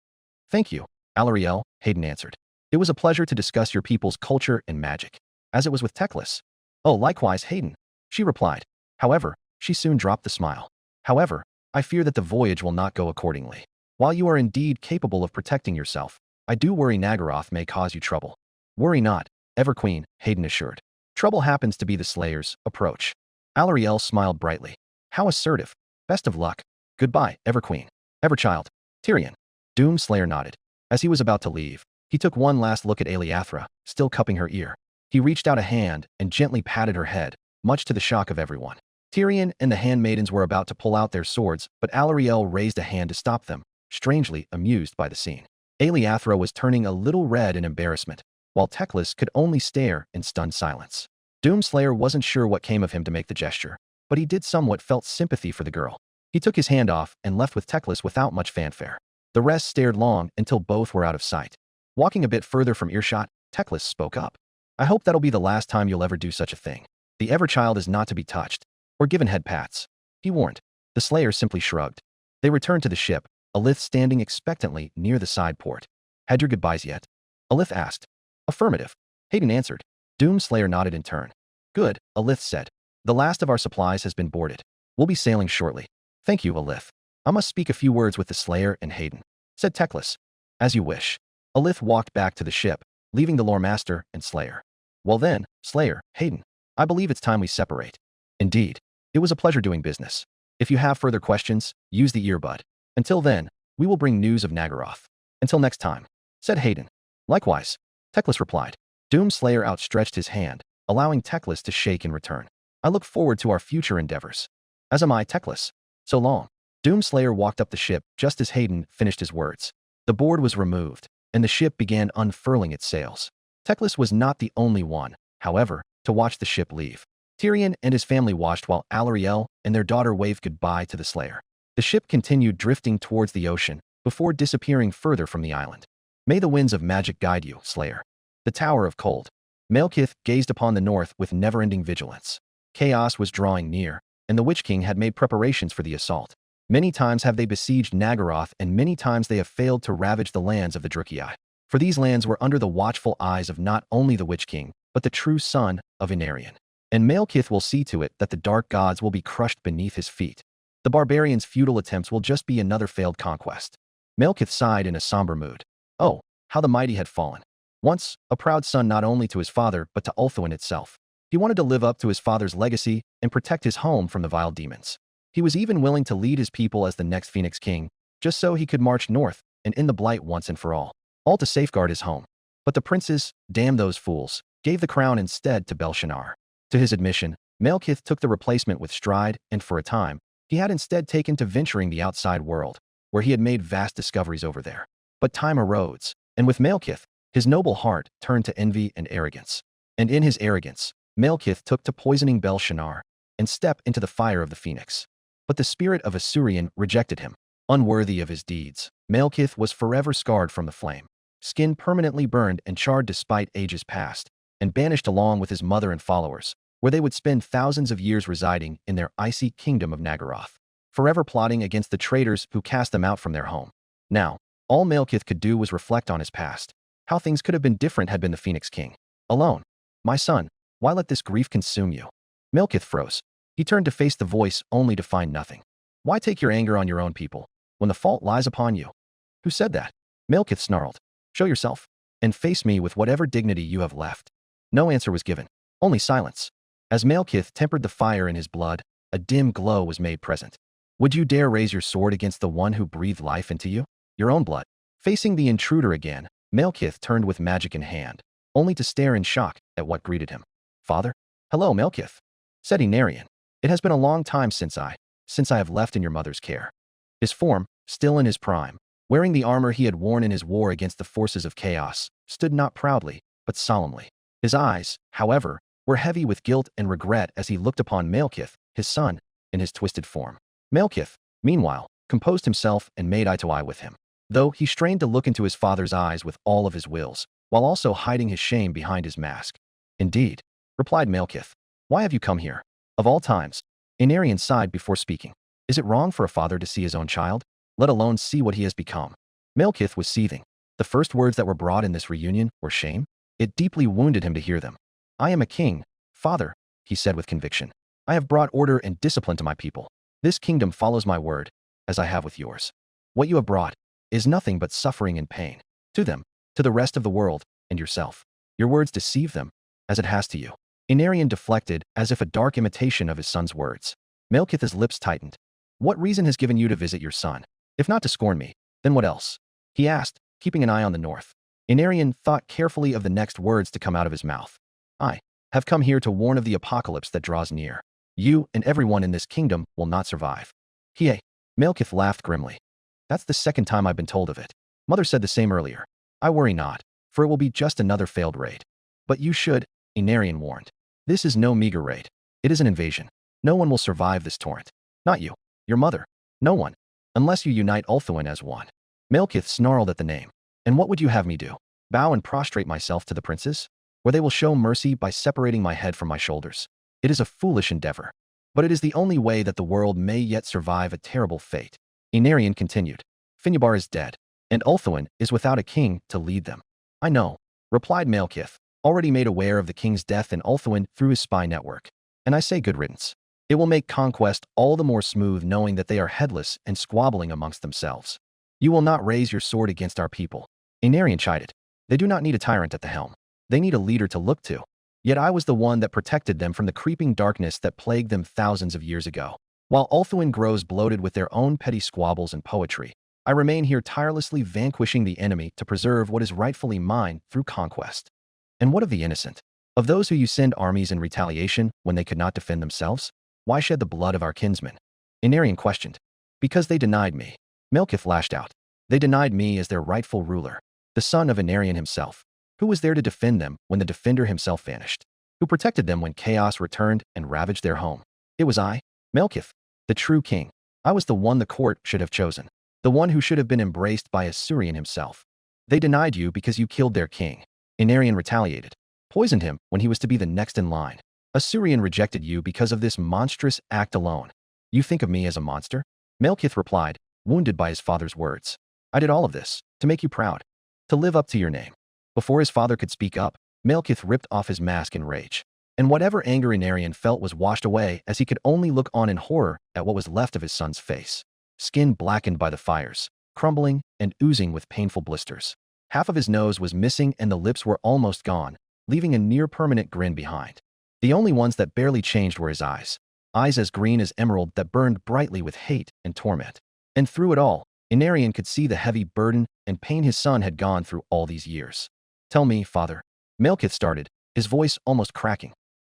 Thank you, Alarielle, Hayden answered. It was a pleasure to discuss your people's culture and magic, as it was with Teclis. Oh, likewise, Hayden, she replied. However, she soon dropped the smile. However, I fear that the voyage will not go accordingly. While you are indeed capable of protecting yourself, I do worry Nagaroth may cause you trouble. Worry not, Ever-Queen, Hayden assured. Trouble happens to be the Slayer's approach. Alarielle smiled brightly. How assertive. Best of luck. Goodbye, Ever-Queen. Everchild. Tyrion. Doomslayer nodded. As he was about to leave, he took one last look at Aliathra, still cupping her ear. He reached out a hand and gently patted her head, much to the shock of everyone. Tyrion and the handmaidens were about to pull out their swords, but Alarielle raised a hand to stop them, strangely amused by the scene. Aliathra was turning a little red in embarrassment, while Teclis could only stare in stunned silence. Doomslayer wasn't sure what came of him to make the gesture, but he did somewhat felt sympathy for the girl. He took his hand off and left with Teclis without much fanfare. The rest stared long until both were out of sight. Walking a bit further from earshot, Teclis spoke up. I hope that'll be the last time you'll ever do such a thing. The Everchild is not to be touched, or given head pats. He warned. The Slayer simply shrugged. They returned to the ship, Alith standing expectantly near the side port. Had your goodbyes yet? Alith asked. Affirmative. Hayden answered. Doomslayer nodded in turn. Good, Alith said. The last of our supplies has been boarded. We'll be sailing shortly. Thank you, Alith. I must speak a few words with the Slayer and Hayden, said Teclis. As you wish. Alith walked back to the ship, leaving the Lore Master and Slayer. Well then, Slayer, Hayden, I believe it's time we separate. Indeed. It was a pleasure doing business. If you have further questions, use the earbud. Until then, we will bring news of Nagaroth. Until next time, said Hayden. Likewise, Teclis replied. Doomslayer outstretched his hand, allowing Teclis to shake in return. I look forward to our future endeavors. As am I, Teclis. So long. Doomslayer walked up the ship just as Hayden finished his words. The board was removed, and the ship began unfurling its sails. Teclis was not the only one, however, to watch the ship leave. Tyrion and his family watched while Alarielle and their daughter waved goodbye to the Slayer. The ship continued drifting towards the ocean before disappearing further from the island. May the winds of magic guide you, Slayer. The Tower of Cold. Malekith gazed upon the north with never-ending vigilance. Chaos was drawing near, and the Witch King had made preparations for the assault. Many times have they besieged Nagaroth, and many times they have failed to ravage the lands of the Drukei. For these lands were under the watchful eyes of not only the Witch King, but the true son of Inarion. And Malekith will see to it that the dark gods will be crushed beneath his feet. The barbarians' futile attempts will just be another failed conquest. Malekith sighed in a somber mood. Oh, how the mighty had fallen. Once, a proud son not only to his father but to Ulthuan itself. He wanted to live up to his father's legacy and protect his home from the vile demons. He was even willing to lead his people as the next Phoenix King, just so he could march north and end the blight once and for all to safeguard his home. But the princes, damn those fools, gave the crown instead to Belshazzar. To his admission, Malekith took the replacement with stride, and for a time, he had instead taken to venturing the outside world, where he had made vast discoveries over there. But time arose, and with Malekith, his noble heart turned to envy and arrogance. And in his arrogance, Malekith took to poisoning Belshazzar and stepped into the fire of the phoenix. But the spirit of Asuryan rejected him. Unworthy of his deeds, Malekith was forever scarred from the flame, skin permanently burned and charred despite ages past, and banished along with his mother and followers, where they would spend thousands of years residing in their icy kingdom of Nagaroth, forever plotting against the traitors who cast them out from their home. Now, all Malekith could do was reflect on his past. How things could have been different had been the Phoenix King. Alone. My son, why let this grief consume you? Malekith froze. He turned to face the voice only to find nothing. Why take your anger on your own people, when the fault lies upon you? Who said that? Malekith snarled. Show yourself, and face me with whatever dignity you have left. No answer was given, only silence. As Malekith tempered the fire in his blood, a dim glow was made present. Would you dare raise your sword against the one who breathed life into you? Your own blood. Facing the intruder again, Malekith turned with magic in hand, only to stare in shock at what greeted him. Father? Hello, Malekith, said Inarian. It has been a long time since I have left in your mother's care. His form, still in his prime, wearing the armor he had worn in his war against the forces of chaos, stood not proudly, but solemnly. His eyes, however, were heavy with guilt and regret as he looked upon Malekith, his son, in his twisted form. Malekith, meanwhile, composed himself and made eye to eye with him, though he strained to look into his father's eyes with all of his wills, while also hiding his shame behind his mask. Indeed, replied Malekith. Why have you come here? Of all times, Inarian sighed before speaking. Is it wrong for a father to see his own child, let alone see what he has become? Malekith was seething. The first words that were brought in this reunion were shame. It deeply wounded him to hear them. I am a king, father, he said with conviction. I have brought order and discipline to my people. This kingdom follows my word, as I have with yours. What you have brought is nothing but suffering and pain. To them, to the rest of the world, and yourself. Your words deceive them, as it has to you. Inarian deflected, as if a dark imitation of his son's words. Malekith's lips tightened. What reason has given you to visit your son? If not to scorn me, then what else? He asked, keeping an eye on the north. Inarian thought carefully of the next words to come out of his mouth. I have come here to warn of the apocalypse that draws near. You and everyone in this kingdom will not survive. Malekith laughed grimly. That's the second time I've been told of it. Mother said the same earlier. I worry not, for it will be just another failed raid. But you should, Inarian warned. This is no meager raid. It is an invasion. No one will survive this torrent. Not you. Your mother. No one. Unless you unite Ulthuan as one. Malekith snarled at the name. And what would you have me do? Bow and prostrate myself to the princes? Where they will show mercy by separating my head from my shoulders. It is a foolish endeavor. But it is the only way that the world may yet survive a terrible fate. Inarian continued. Finyabar is dead, and Ulthuan is without a king to lead them. I know, replied Malekith, already made aware of the king's death in Ulthuan through his spy network. And I say good riddance. It will make conquest all the more smooth knowing that they are headless and squabbling amongst themselves. You will not raise your sword against our people. Inarian chided. They do not need a tyrant at the helm. They need a leader to look to. Yet I was the one that protected them from the creeping darkness that plagued them thousands of years ago. While Ulthuan grows bloated with their own petty squabbles and poetry, I remain here tirelessly vanquishing the enemy to preserve what is rightfully mine through conquest. And what of the innocent? Of those who you send armies in retaliation when they could not defend themselves? Why shed the blood of our kinsmen? Inarian questioned. Because they denied me. Malekith lashed out. They denied me as their rightful ruler, the son of Inarian himself. Who was there to defend them when the defender himself vanished? Who protected them when chaos returned and ravaged their home? It was I, Malekith, the true king. I was the one the court should have chosen, the one who should have been embraced by Asuryan himself. They denied you because you killed their king. Inarian retaliated, poisoned him when he was to be the next in line. Asuryan rejected you because of this monstrous act alone. You think of me as a monster? Malekith replied, wounded by his father's words. I did all of this to make you proud, to live up to your name. Before his father could speak up, Malekith ripped off his mask in rage. And whatever anger Inarian felt was washed away as he could only look on in horror at what was left of his son's face. Skin blackened by the fires, crumbling and oozing with painful blisters. Half of his nose was missing and the lips were almost gone, leaving a near-permanent grin behind. The only ones that barely changed were his eyes. eyes as green as emerald that burned brightly with hate and torment. And through it all, Inarian could see the heavy burden and pain his son had gone through all these years. "Tell me, father," Malekith started, his voice almost cracking.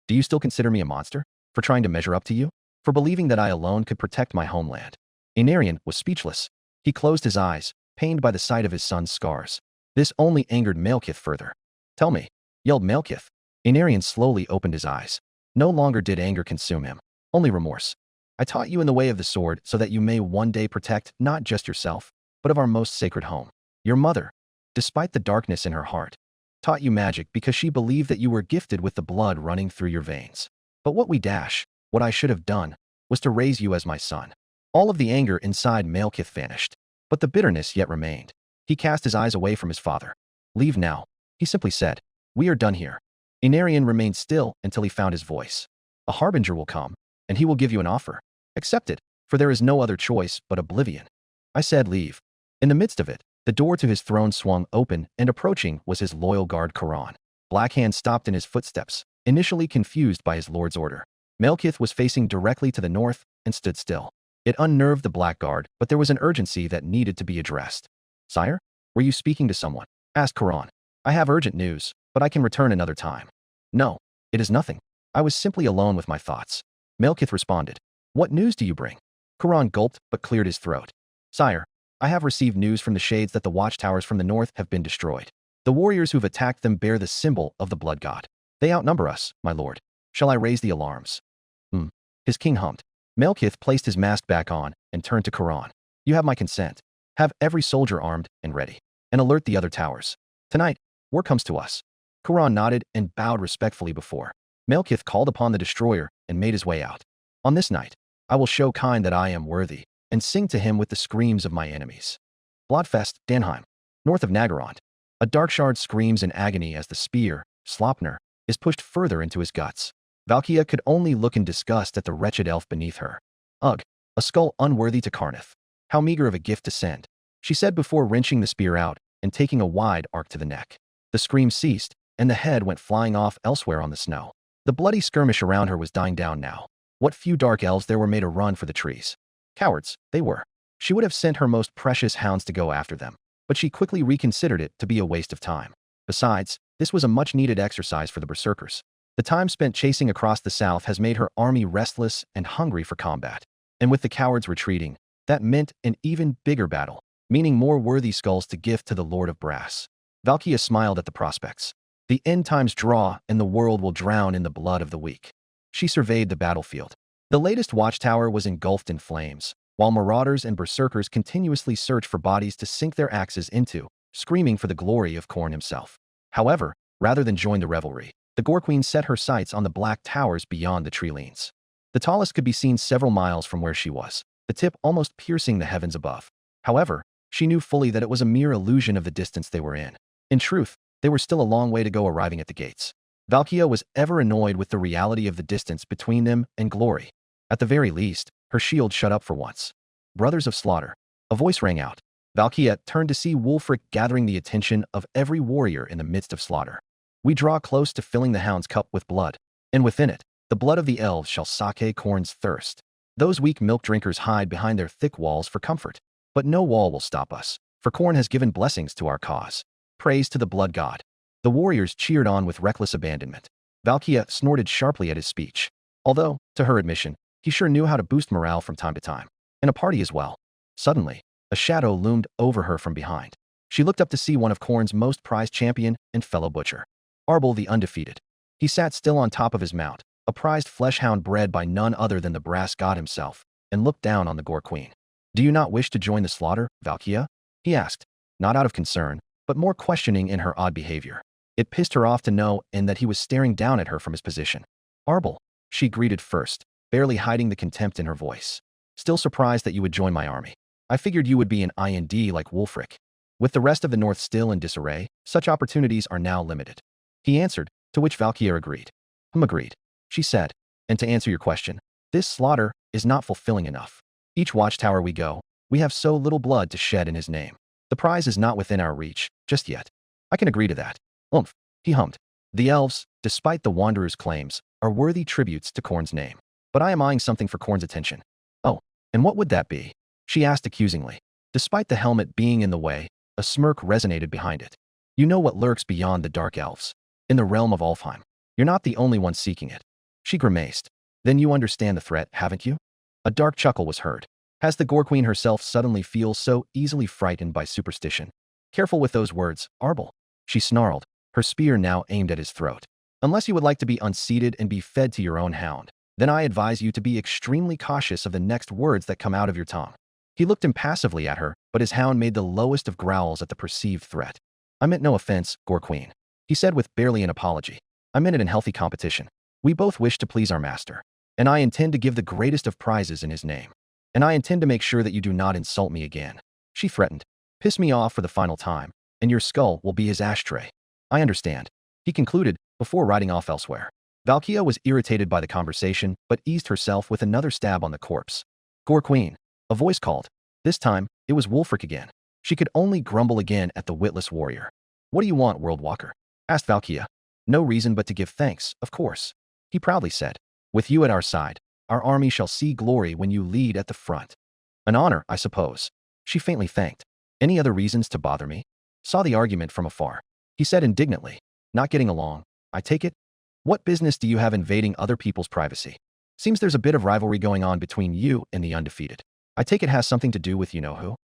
"Do you still consider me a monster? For trying to measure up to you? For believing that I alone could protect my homeland?" Inarian was speechless. He closed his eyes, pained by the sight of his son's scars. This only angered Malekith further. "Tell me," yelled Malekith. Inarian slowly opened his eyes. No longer did anger consume him, only remorse. "I taught you in the way of the sword so that you may one day protect not just yourself, but of our most sacred home. Your mother, despite the darkness in her heart, taught you magic because she believed that you were gifted with the blood running through your veins. But what I should have done, was to raise you as my son." All of the anger inside Malekith vanished, but the bitterness yet remained. He cast his eyes away from his father. "Leave now," he simply said. "We are done here." Inarian remained still until he found his voice. "A harbinger will come, and he will give you an offer. Accept it, for there is no other choice but oblivion." I said leave. In the midst of it, the door to his throne swung open, and approaching was his loyal guard Quran. Blackhand stopped in his footsteps, initially confused by his lord's order. Malekith was facing directly to the north and stood still. It unnerved the blackguard, but there was an urgency that needed to be addressed. "Sire, were you speaking to someone?" asked Quran. "I have urgent news, but I can return another time." "No, it is nothing. I was simply alone with my thoughts." Malekith responded. "What news do you bring?" Quran gulped but cleared his throat. "Sire, I have received news from the shades that the watchtowers from the north have been destroyed. The warriors who've attacked them bear the symbol of the blood god. They outnumber us, my lord. Shall I raise the alarms?" His king hummed. Malekith placed his mask back on and turned to Quran. "You have my consent. Have every soldier armed and ready, and alert the other towers. Tonight, war comes to us." Quran nodded and bowed respectfully before. Malekith called upon the destroyer and made his way out. "On this night, I will show Kine that I am worthy, and sing to him with the screams of my enemies." Bloodfest, Danheim, north of Nagarond. A Darkshard screams in agony as the spear, Slopner, is pushed further into his guts. Valkia could only look in disgust at the wretched elf beneath her. "Ugh, a skull unworthy to Karnith. How meager of a gift to send," she said before wrenching the spear out and taking a wide arc to the neck. The scream ceased, and the head went flying off elsewhere on the snow. The bloody skirmish around her was dying down now. What few dark elves there were made a run for the trees. Cowards, they were. She would have sent her most precious hounds to go after them, but she quickly reconsidered it to be a waste of time. Besides, this was a much-needed exercise for the berserkers. The time spent chasing across the south has made her army restless and hungry for combat. And with the cowards retreating, that meant an even bigger battle, meaning more worthy skulls to gift to the Lord of Brass. Valkia smiled at the prospects. The end times draw, and the world will drown in the blood of the weak. She surveyed the battlefield. The latest watchtower was engulfed in flames, while marauders and berserkers continuously searched for bodies to sink their axes into, screaming for the glory of Khorne himself. However, rather than join the revelry, the Gore Queen set her sights on the black towers beyond the tree lanes. The tallest could be seen several miles from where she was, the tip almost piercing the heavens above. However, she knew fully that it was a mere illusion of the distance they were in. In truth, they were still a long way to go arriving at the gates. Valkia was ever annoyed with the reality of the distance between them and glory. At the very least, her shield shut up for once. "Brothers of Slaughter." A voice rang out. Valkia turned to see Wulfric gathering the attention of every warrior in the midst of slaughter. "We draw close to filling the hound's cup with blood, and within it, the blood of the elves shall sake Khorne's thirst. Those weak milk drinkers hide behind their thick walls for comfort. But no wall will stop us, for Khorne has given blessings to our cause. Praise to the blood god." The warriors cheered on with reckless abandonment. Valkia snorted sharply at his speech. Although, to her admission, he sure knew how to boost morale from time to time. And a party as well. Suddenly, a shadow loomed over her from behind. She looked up to see one of Khorne's most prized champion and fellow butcher. Arbel the Undefeated. He sat still on top of his mount, a prized fleshhound bred by none other than the brass god himself, and looked down on the Gore Queen. "Do you not wish to join the slaughter, Valkia?" he asked, not out of concern, but more questioning in her odd behavior. It pissed her off to know and that he was staring down at her from his position. "Arbel," she greeted first, barely hiding the contempt in her voice. "Still surprised that you would join my army. I figured you would be an IND like Wulfric. With the rest of the north still in disarray, such opportunities are now limited." He answered, to which Valkia agreed. Agreed," she said. "And to answer your question, this slaughter is not fulfilling enough. Each watchtower we go, we have so little blood to shed in his name. The prize is not within our reach, just yet." "I can agree to that." He hummed. "The elves, despite the Wanderer's claims, are worthy tributes to Khorne's name. but I am eyeing something for Korn's attention. Oh, and what would that be? She asked accusingly. Despite the helmet being in the way, a smirk resonated behind it. You know what lurks beyond the dark elves. In the realm of Alfheim. You're not the only one seeking it. She grimaced. Then you understand the threat, haven't you? A dark chuckle was heard. Has the Gore Queen herself suddenly feel so easily frightened by superstition? Careful with those words, Arbel. She snarled, her spear now aimed at his throat. Unless you would like to be unseated and be fed to your own hound, then I advise you to be extremely cautious of the next words that come out of your tongue. He looked impassively at her, but his hound made the lowest of growls at the perceived threat. I meant no offense, Gore Queen, he said with barely an apology. I meant it in healthy competition. We both wish to please our master, and I intend to give the greatest of prizes in his name. And I intend to make sure that you do not insult me again. She threatened. Piss me off for the final time, and your skull will be his ashtray. I understand, he concluded, before riding off elsewhere. Valkia was irritated by the conversation, but eased herself with another stab on the corpse. Gore Queen, a voice called. This time, it was Wulfric again. She could only grumble again at the witless warrior. What do you want, World Walker? Asked Valkia. No reason but to give thanks, of course. He proudly said. With you at our side, our army shall see glory when you lead at the front. An honor, I suppose. She faintly thanked. Any other reasons to bother me? Saw the argument from afar. He said indignantly. Not getting along, I take it? What business do you have invading other people's privacy? Seems there's a bit of rivalry going on between you and the undefeated. I take it has something to do with you-know-who?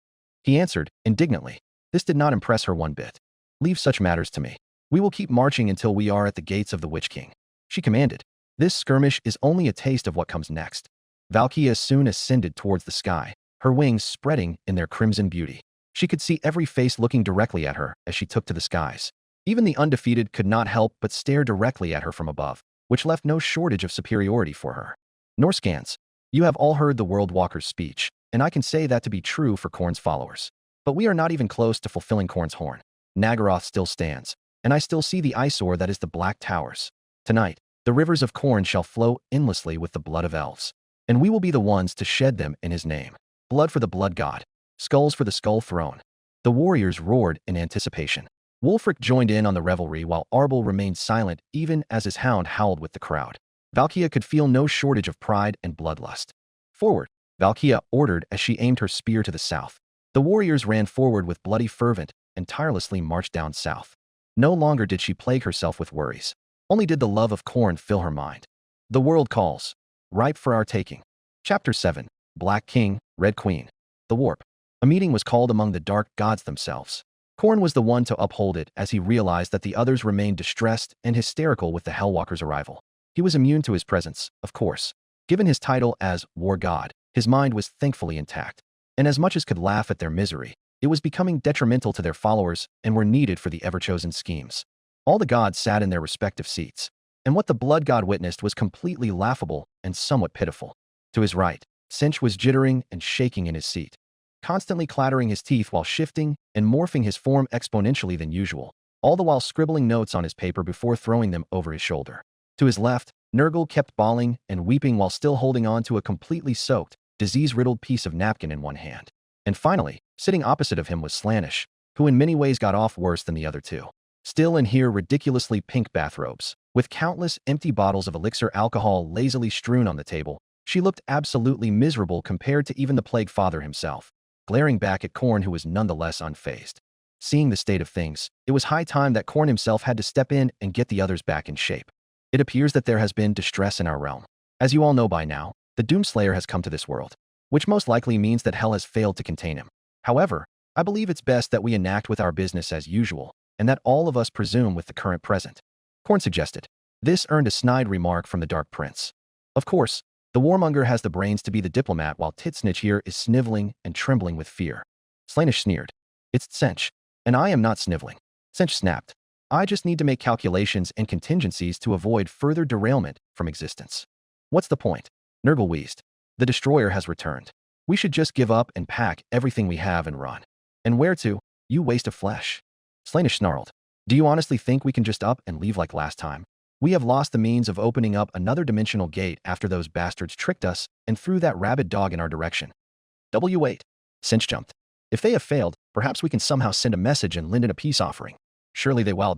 He answered, indignantly. This did not impress her one bit. Leave such matters to me. We will keep marching until we are at the gates of the Witch King. She commanded. This skirmish is only a taste of what comes next. Valkia soon ascended towards the sky, her wings spreading in their crimson beauty. She could see every face looking directly at her as she took to the skies. Even the undefeated could not help but stare directly at her from above, which left no shortage of superiority for her. Norscans, you have all heard the World Walker's speech, and I can say that to be true for Korn's followers. But we are not even close to fulfilling Korn's horn. Nagaroth still stands, and I still see the eyesore that is the Black Towers. Tonight, the rivers of Korn shall flow endlessly with the blood of elves, and we will be the ones to shed them in his name. Blood for the blood god, skulls for the skull throne. The warriors roared in anticipation. Wulfric joined in on the revelry while Arbel remained silent even as his hound howled with the crowd. Valkia could feel no shortage of pride and bloodlust. Forward, Valkia ordered as she aimed her spear to the south. The warriors ran forward with bloody fervent and tirelessly marched down south. No longer did she plague herself with worries. Only did the love of Korn fill her mind. The world calls, ripe for our taking. Chapter 7, Black King, Red Queen. The Warp. A meeting was called among the dark gods themselves. Korn was the one to uphold it as he realized that the others remained distressed and hysterical with the Hellwalker's arrival. He was immune to his presence, of course. Given his title as War God, his mind was thankfully intact. And as much as could laugh at their misery, it was becoming detrimental to their followers and were needed for the ever-chosen schemes. All the gods sat in their respective seats, and what the blood god witnessed was completely laughable and somewhat pitiful. To his right, Sinch was jittering and shaking in his seat, constantly clattering his teeth while shifting and morphing his form exponentially than usual, all the while scribbling notes on his paper before throwing them over his shoulder. To his left, Nurgle kept bawling and weeping while still holding on to a completely soaked, disease-riddled piece of napkin in one hand. And finally, sitting opposite of him was Slaanesh, who in many ways got off worse than the other two. Still in here ridiculously pink bathrobes, with countless empty bottles of elixir alcohol lazily strewn on the table, she looked absolutely miserable compared to even the Plague Father himself, glaring back at Korn who was nonetheless unfazed. Seeing the state of things, it was high time that Korn himself had to step in and get the others back in shape. It appears that there has been distress in our realm. As you all know by now, the Doomslayer has come to this world, which most likely means that hell has failed to contain him. However, I believe it's best that we enact with our business as usual, and that all of us presume with the current present. Korn suggested. This earned a snide remark from the Dark Prince. Of course, the warmonger has the brains to be the diplomat while Titsnitch here is sniveling and trembling with fear. Slaanesh sneered. It's Tsench, and I am not sniveling. Tsench snapped. I just need to make calculations and contingencies to avoid further derailment from existence. What's the point? Nurgle wheezed. The destroyer has returned. We should just give up and pack everything we have and run. And where to? You waste of flesh. Slaanesh snarled. Do you honestly think we can just up and leave like last time? We have lost the means of opening up another dimensional gate after those bastards tricked us and threw that rabid dog in our direction. W8. Sinch jumped. If they have failed, perhaps we can somehow send a message and lend in a peace offering. Surely they will.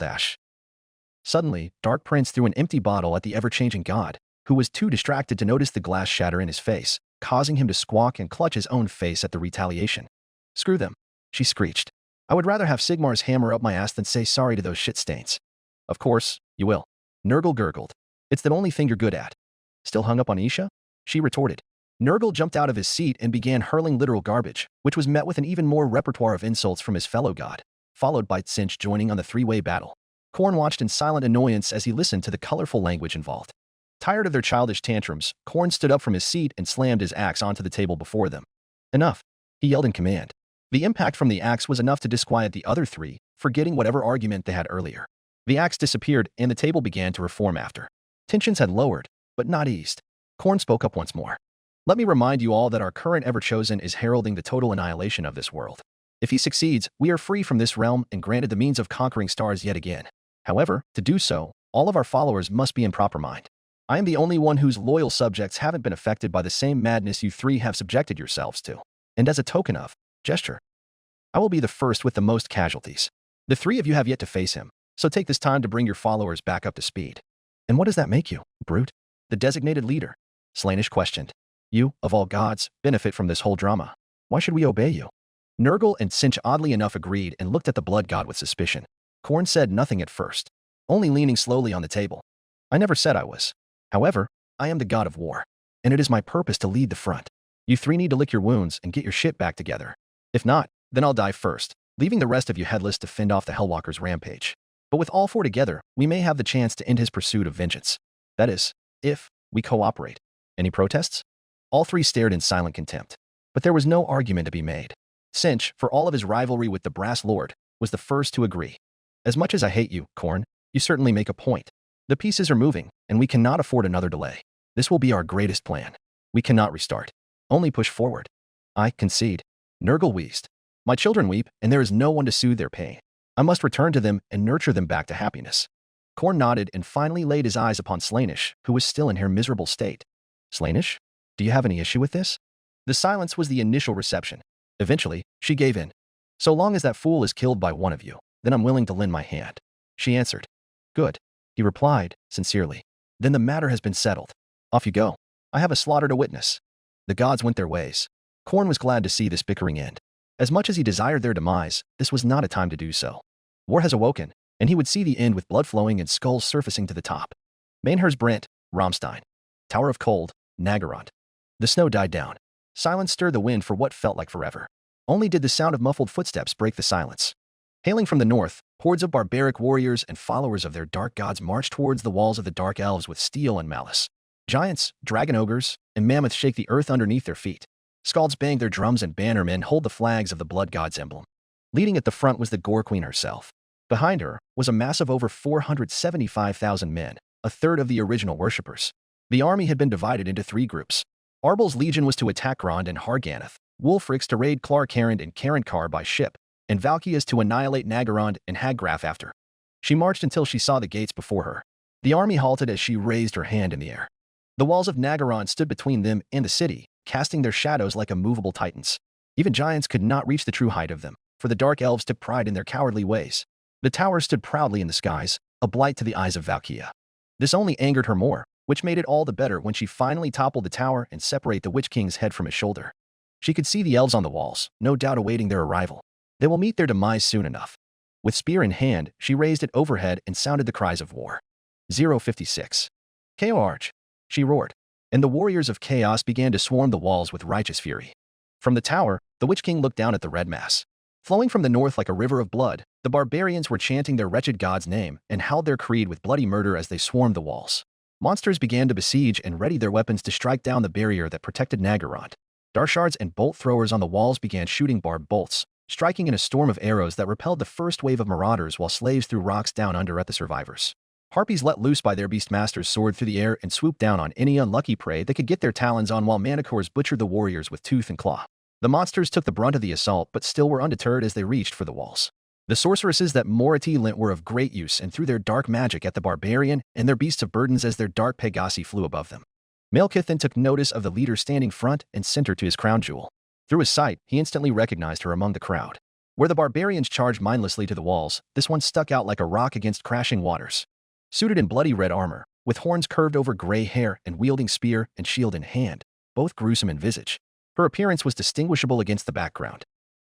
Suddenly, Dark Prince threw an empty bottle at the ever-changing god. who was too distracted to notice the glass shatter in his face, causing him to squawk and clutch his own face at the retaliation. "Screw them," she screeched. "I would rather have Sigmar's hammer up my ass than say sorry to those shit stains." "Of course, you will," Nurgle gurgled. "It's the only thing you're good at." "Still hung up on Isha?" she retorted. Nurgle jumped out of his seat and began hurling literal garbage, which was met with an even more repertoire of insults from his fellow god, followed by Tsinch joining on the three-way battle. Korn watched in silent annoyance as he listened to the colorful language involved. Tired of their childish tantrums, Korn stood up from his seat and slammed his axe onto the table before them. "Enough," he yelled in command. The impact from the axe was enough to disquiet the other three, forgetting whatever argument they had earlier. The axe disappeared and the table began to reform after. Tensions had lowered, but not eased. Korn spoke up once more. "Let me remind you all that our current Ever-Chosen is heralding the total annihilation of this world. If he succeeds, we are free from this realm and granted the means of conquering stars yet again. However, to do so, all of our followers must be in proper mind. I am the only one whose loyal subjects haven't been affected by the same madness you three have subjected yourselves to. And as a token of gesture, I will be the first with the most casualties. The three of you have yet to face him, so take this time to bring your followers back up to speed." "And what does that make you, brute?" the designated leader, Slaanesh questioned. "You, of all gods, benefit from this whole drama. Why should we obey you?" Nurgle and Tsinch oddly enough agreed and looked at the blood god with suspicion. Korn said nothing at first, only leaning slowly on the table. "I never said I was. However, I am the god of war, and it is my purpose to lead the front. You three need to lick your wounds and get your shit back together. If not, then I'll die first, leaving the rest of you headless to fend off the Hellwalker's rampage. But with all four together, we may have the chance to end his pursuit of vengeance. That is, if we cooperate. Any protests?" All three stared in silent contempt. But there was no argument to be made. Tsinch, for all of his rivalry with the Brass Lord, was the first to agree. "As much as I hate you, Korn, you certainly make a point. The pieces are moving, and we cannot afford another delay. This will be our greatest plan. We cannot restart. Only push forward." "I concede." Nurgle wheezed. "My children weep, and there is no one to soothe their pain. I must return to them and nurture them back to happiness." Korn nodded and finally laid his eyes upon Slaanesh, who was still in her miserable state. "Slaanesh, do you have any issue with this?" The silence was the initial reception. Eventually, she gave in. "So long as that fool is killed by one of you, then I'm willing to lend my hand," she answered. "Good," he replied, sincerely. "Then the matter has been settled. Off you go. I have a slaughter to witness." The gods went their ways. Korn was glad to see this bickering end. As much as he desired their demise, this was not a time to do so. War has awoken, and he would see the end with blood flowing and skulls surfacing to the top. Mainher's Brent, Rammstein. Tower of Cold, Naggarond. The snow died down. Silence stirred the wind for what felt like forever. Only did the sound of muffled footsteps break the silence. Hailing from the north, hordes of barbaric warriors and followers of their dark gods marched towards the walls of the Dark Elves with steel and malice. Giants, dragon ogres, and mammoths shake the earth underneath their feet. Skalds bang their drums and bannermen hold the flags of the Blood God's emblem. Leading at the front was the Gore Queen herself. Behind her was a mass of over 475,000 men, a third of the original worshippers. The army had been divided into three groups. Arbel's legion was to attack Grond and Harganath, Wulfric's to raid Clarkarand and Karenkar by ship, and Valkia's to annihilate Naggarond and Haggraf after. She marched until she saw the gates before her. The army halted as she raised her hand in the air. The walls of Naggarond stood between them and the city, casting their shadows like immovable titans. Even giants could not reach the true height of them, for the Dark Elves took pride in their cowardly ways. The tower stood proudly in the skies, a blight to the eyes of Valkia. This only angered her more, which made it all the better when she finally toppled the tower and separated the Witch King's head from his shoulder. She could see the elves on the walls, no doubt awaiting their arrival. They will meet their demise soon enough. With spear in hand, she raised it overhead and sounded the cries of war. 056. Chaos! She roared, and the warriors of chaos began to swarm the walls with righteous fury. From the tower, the Witch King looked down at the red mass. Flowing from the north like a river of blood, the barbarians were chanting their wretched god's name and howled their creed with bloody murder as they swarmed the walls. Monsters began to besiege and ready their weapons to strike down the barrier that protected Naggarond. Darshards and bolt throwers on the walls began shooting barbed bolts, striking in a storm of arrows that repelled the first wave of marauders while slaves threw rocks down under at the survivors. Harpies let loose by their beastmasters soared through the air and swooped down on any unlucky prey they could get their talons on while manticores butchered the warriors with tooth and claw. The monsters took the brunt of the assault but still were undeterred as they reached for the walls. The sorceresses that Morati lent were of great use and threw their dark magic at the barbarian and their beasts of burdens as their dark Pegasi flew above them. Malekith then took notice of the leader standing front and center to his crown jewel. Through his sight, he instantly recognized her among the crowd. Where the barbarians charged mindlessly to the walls, this one stuck out like a rock against crashing waters. Suited in bloody red armor, with horns curved over gray hair and wielding spear and shield in hand, both gruesome in visage. Her appearance was distinguishable against the background.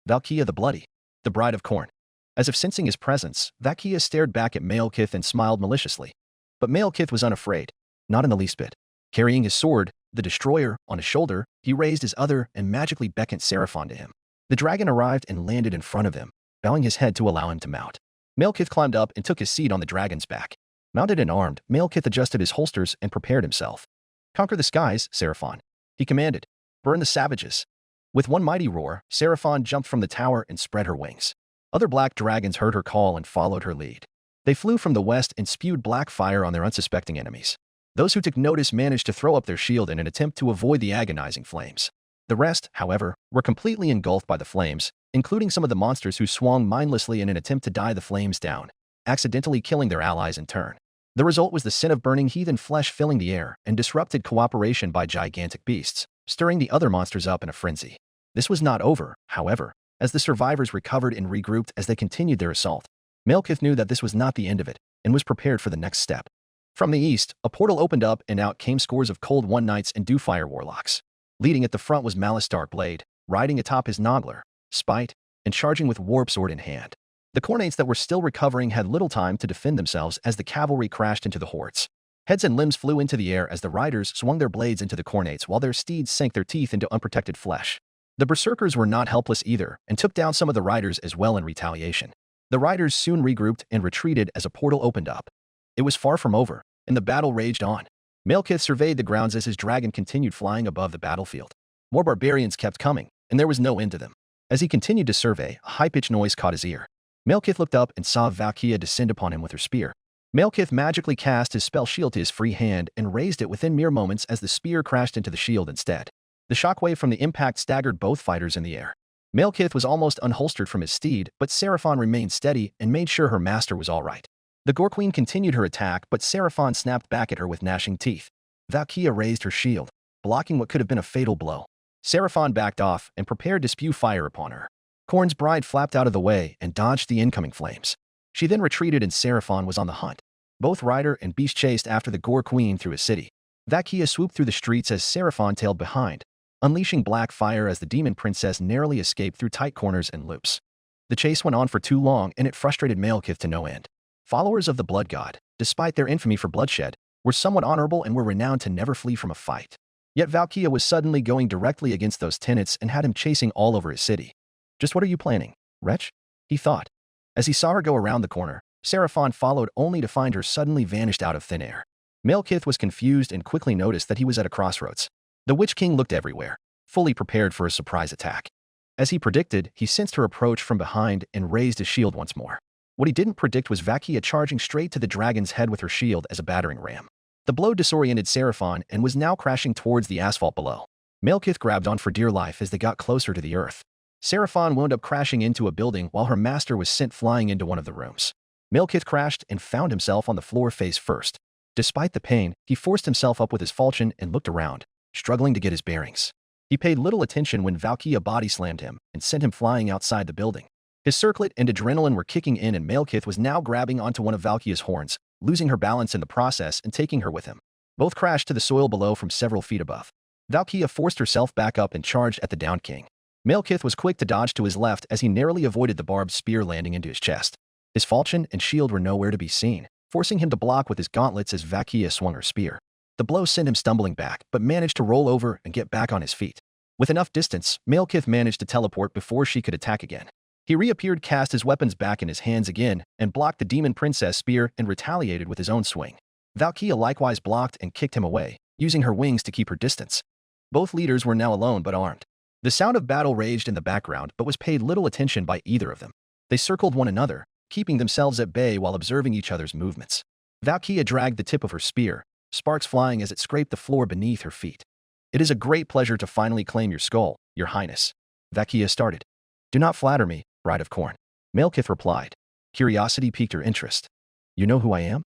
Valkia the Bloody, the Bride of Khorne. As if sensing his presence, Valkia stared back at Malekith and smiled maliciously. But Malekith was unafraid, not in the least bit. Carrying his sword, the Destroyer, on his shoulder, he raised his other and magically beckoned Seraphon to him. The dragon arrived and landed in front of him, bowing his head to allow him to mount. Malekith climbed up and took his seat on the dragon's back. Mounted and armed, Malekith adjusted his holsters and prepared himself. "Conquer the skies, Seraphon," he commanded. "Burn the savages." With one mighty roar, Seraphon jumped from the tower and spread her wings. Other black dragons heard her call and followed her lead. They flew from the west and spewed black fire on their unsuspecting enemies. Those who took notice managed to throw up their shield in an attempt to avoid the agonizing flames. The rest, however, were completely engulfed by the flames, including some of the monsters who swung mindlessly in an attempt to die the flames down, accidentally killing their allies in turn. The result was the scent of burning heathen flesh filling the air and disrupted cooperation by gigantic beasts, stirring the other monsters up in a frenzy. This was not over, however, as the survivors recovered and regrouped as they continued their assault. Malekith knew that this was not the end of it and was prepared for the next step. From the east, a portal opened up and out came scores of Cold One Knights and Dewfire warlocks. Leading at the front was Malice Darkblade, riding atop his Nogler, Spite, and charging with Warp Sword in hand. The Khornates that were still recovering had little time to defend themselves as the cavalry crashed into the hordes. Heads and limbs flew into the air as the riders swung their blades into the Khornates while their steeds sank their teeth into unprotected flesh. The Berserkers were not helpless either and took down some of the riders as well in retaliation. The riders soon regrouped and retreated as a portal opened up. It was far from over, and the battle raged on. Malekith surveyed the grounds as his dragon continued flying above the battlefield. More barbarians kept coming, and there was no end to them. As he continued to survey, a high-pitched noise caught his ear. Malekith looked up and saw Valkia descend upon him with her spear. Malekith magically cast his spell shield to his free hand and raised it within mere moments as the spear crashed into the shield instead. The shockwave from the impact staggered both fighters in the air. Malekith was almost unholstered from his steed, but Seraphon remained steady and made sure her master was all right. The Gore Queen continued her attack, but Seraphon snapped back at her with gnashing teeth. Valkia raised her shield, blocking what could have been a fatal blow. Seraphon backed off and prepared to spew fire upon her. Khorne's bride flapped out of the way and dodged the incoming flames. She then retreated and Seraphon was on the hunt. Both rider and beast chased after the Gore Queen through a city. Valkia swooped through the streets as Seraphon tailed behind, unleashing black fire as the demon princess narrowly escaped through tight corners and loops. The chase went on for too long and it frustrated Malekith to no end. Followers of the Blood God, despite their infamy for bloodshed, were somewhat honorable and were renowned to never flee from a fight. Yet Valkia was suddenly going directly against those tenets and had him chasing all over his city. "Just what are you planning, wretch?" he thought. As he saw her go around the corner, Seraphon followed only to find her suddenly vanished out of thin air. Malekith was confused and quickly noticed that he was at a crossroads. The Witch King looked everywhere, fully prepared for a surprise attack. As he predicted, he sensed her approach from behind and raised his shield once more. What he didn't predict was Valkia charging straight to the dragon's head with her shield as a battering ram. The blow disoriented Seraphon and was now crashing towards the asphalt below. Malekith grabbed on for dear life as they got closer to the earth. Seraphon wound up crashing into a building while her master was sent flying into one of the rooms. Malekith crashed and found himself on the floor face first. Despite the pain, he forced himself up with his falchion and looked around, struggling to get his bearings. He paid little attention when Valkia body slammed him and sent him flying outside the building. His circlet and adrenaline were kicking in and Malekith was now grabbing onto one of Valkia's horns, losing her balance in the process and taking her with him. Both crashed to the soil below from several feet above. Valkia forced herself back up and charged at the downed king. Malekith was quick to dodge to his left as he narrowly avoided the barbed spear landing into his chest. His falchion and shield were nowhere to be seen, forcing him to block with his gauntlets as Valkia swung her spear. The blow sent him stumbling back, but managed to roll over and get back on his feet. With enough distance, Malekith managed to teleport before she could attack again. He reappeared, cast his weapons back in his hands again, and blocked the demon princess spear and retaliated with his own swing. Valkia likewise blocked and kicked him away, using her wings to keep her distance. Both leaders were now alone but armed. The sound of battle raged in the background but was paid little attention by either of them. They circled one another, keeping themselves at bay while observing each other's movements. Valkia dragged the tip of her spear, sparks flying as it scraped the floor beneath her feet. "It is a great pleasure to finally claim your skull, your highness," Valkia started. "Do not flatter me, Bride of Khorne," Malekith replied. Curiosity piqued her interest. "You know who I am?"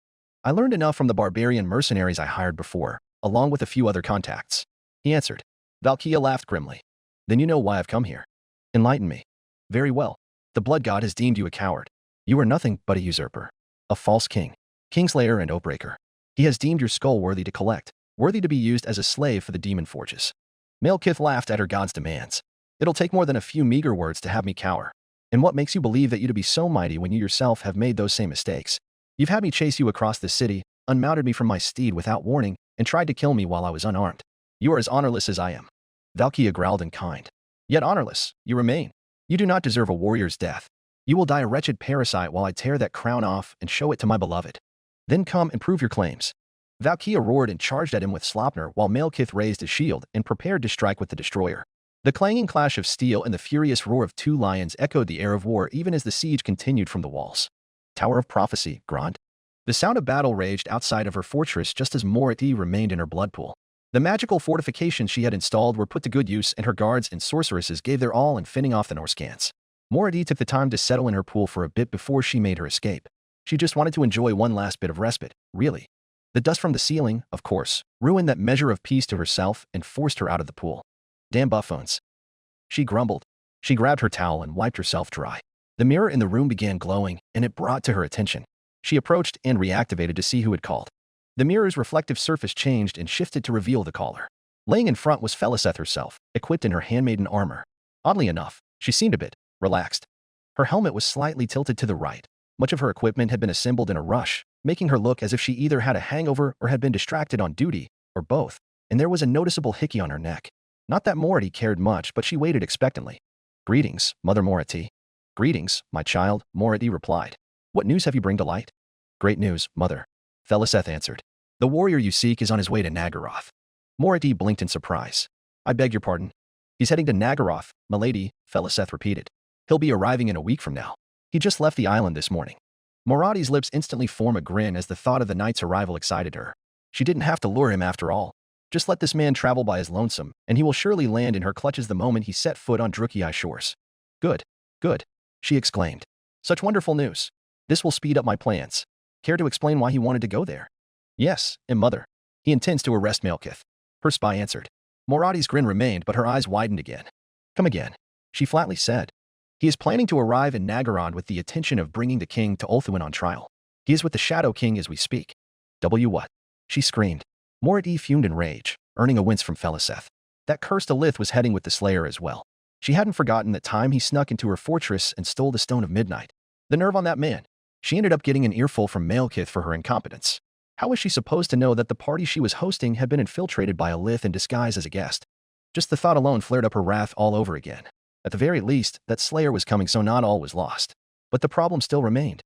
"I learned enough from the barbarian mercenaries I hired before, along with a few other contacts," he answered. Valkia laughed grimly. "Then you know why I've come here. Enlighten me." "Very well. The Blood God has deemed you a coward. You are nothing but a usurper, a false king, kingslayer and oathbreaker." He has deemed your skull worthy to collect, worthy to be used as a slave for the demon forges. Malekith laughed at her god's demands. It'll take more than a few meager words to have me cower. And what makes you believe that you to be so mighty when you yourself have made those same mistakes? You've had me chase you across the city, unmounted me from my steed without warning, and tried to kill me while I was unarmed. You are as honorless as I am. Valkia growled in kind. Yet honorless, you remain. You do not deserve a warrior's death. You will die a wretched parasite while I tear that crown off and show it to my beloved. Then come and prove your claims. Valkia roared and charged at him with Slopner while Malekith raised his shield and prepared to strike with the destroyer. The clanging clash of steel and the furious roar of two lions echoed the air of war even as the siege continued from the walls. Tower of Prophecy, Grond. The sound of battle raged outside of her fortress just as Morati remained in her blood pool. The magical fortifications she had installed were put to good use and her guards and sorceresses gave their all in fending off the Norscans. Morati took the time to settle in her pool for a bit before she made her escape. She just wanted to enjoy one last bit of respite, really. The dust from the ceiling, of course, ruined that measure of peace to herself and forced her out of the pool. Damn buffoons. She grumbled. She grabbed her towel and wiped herself dry. The mirror in the room began glowing, and it brought to her attention. She approached and reactivated to see who had called. The mirror's reflective surface changed and shifted to reveal the caller. Laying in front was Feliceth herself, equipped in her handmaiden armor. Oddly enough, she seemed a bit relaxed. Her helmet was slightly tilted to the right. Much of her equipment had been assembled in a rush, making her look as if she either had a hangover or had been distracted on duty, or both, and there was a noticeable hickey on her neck. Not that Morati cared much, but she waited expectantly. Greetings, Mother Morati. Greetings, my child, Morati replied. What news have you bring to light? Great news, Mother. Feliceth answered. The warrior you seek is on his way to Nagaroth. Morati blinked in surprise. I beg your pardon. He's heading to Nagaroth, milady, Feliceth repeated. He'll be arriving in a week from now. He just left the island this morning. Morati's lips instantly formed a grin as the thought of the knight's arrival excited her. She didn't have to lure him after all. Just let this man travel by his lonesome, and he will surely land in her clutches the moment he set foot on Druchii shores. Good, good, she exclaimed. Such wonderful news. This will speed up my plans. Care to explain why he wanted to go there? Yes, and Mother. He intends to arrest Malekith. Her spy answered. Morati's grin remained, but her eyes widened again. Come again, she flatly said. He is planning to arrive in Nagaron with the intention of bringing the king to Ulthuan on trial. He is with the Shadow King as we speak. What? She screamed. Morati fumed in rage, earning a wince from Feliceth. That cursed Alith was heading with the Slayer as well. She hadn't forgotten that time he snuck into her fortress and stole the Stone of Midnight. The nerve on that man. She ended up getting an earful from Malekith for her incompetence. How was she supposed to know that the party she was hosting had been infiltrated by Alith in disguise as a guest? Just the thought alone flared up her wrath all over again. At the very least, that Slayer was coming, so not all was lost. But the problem still remained.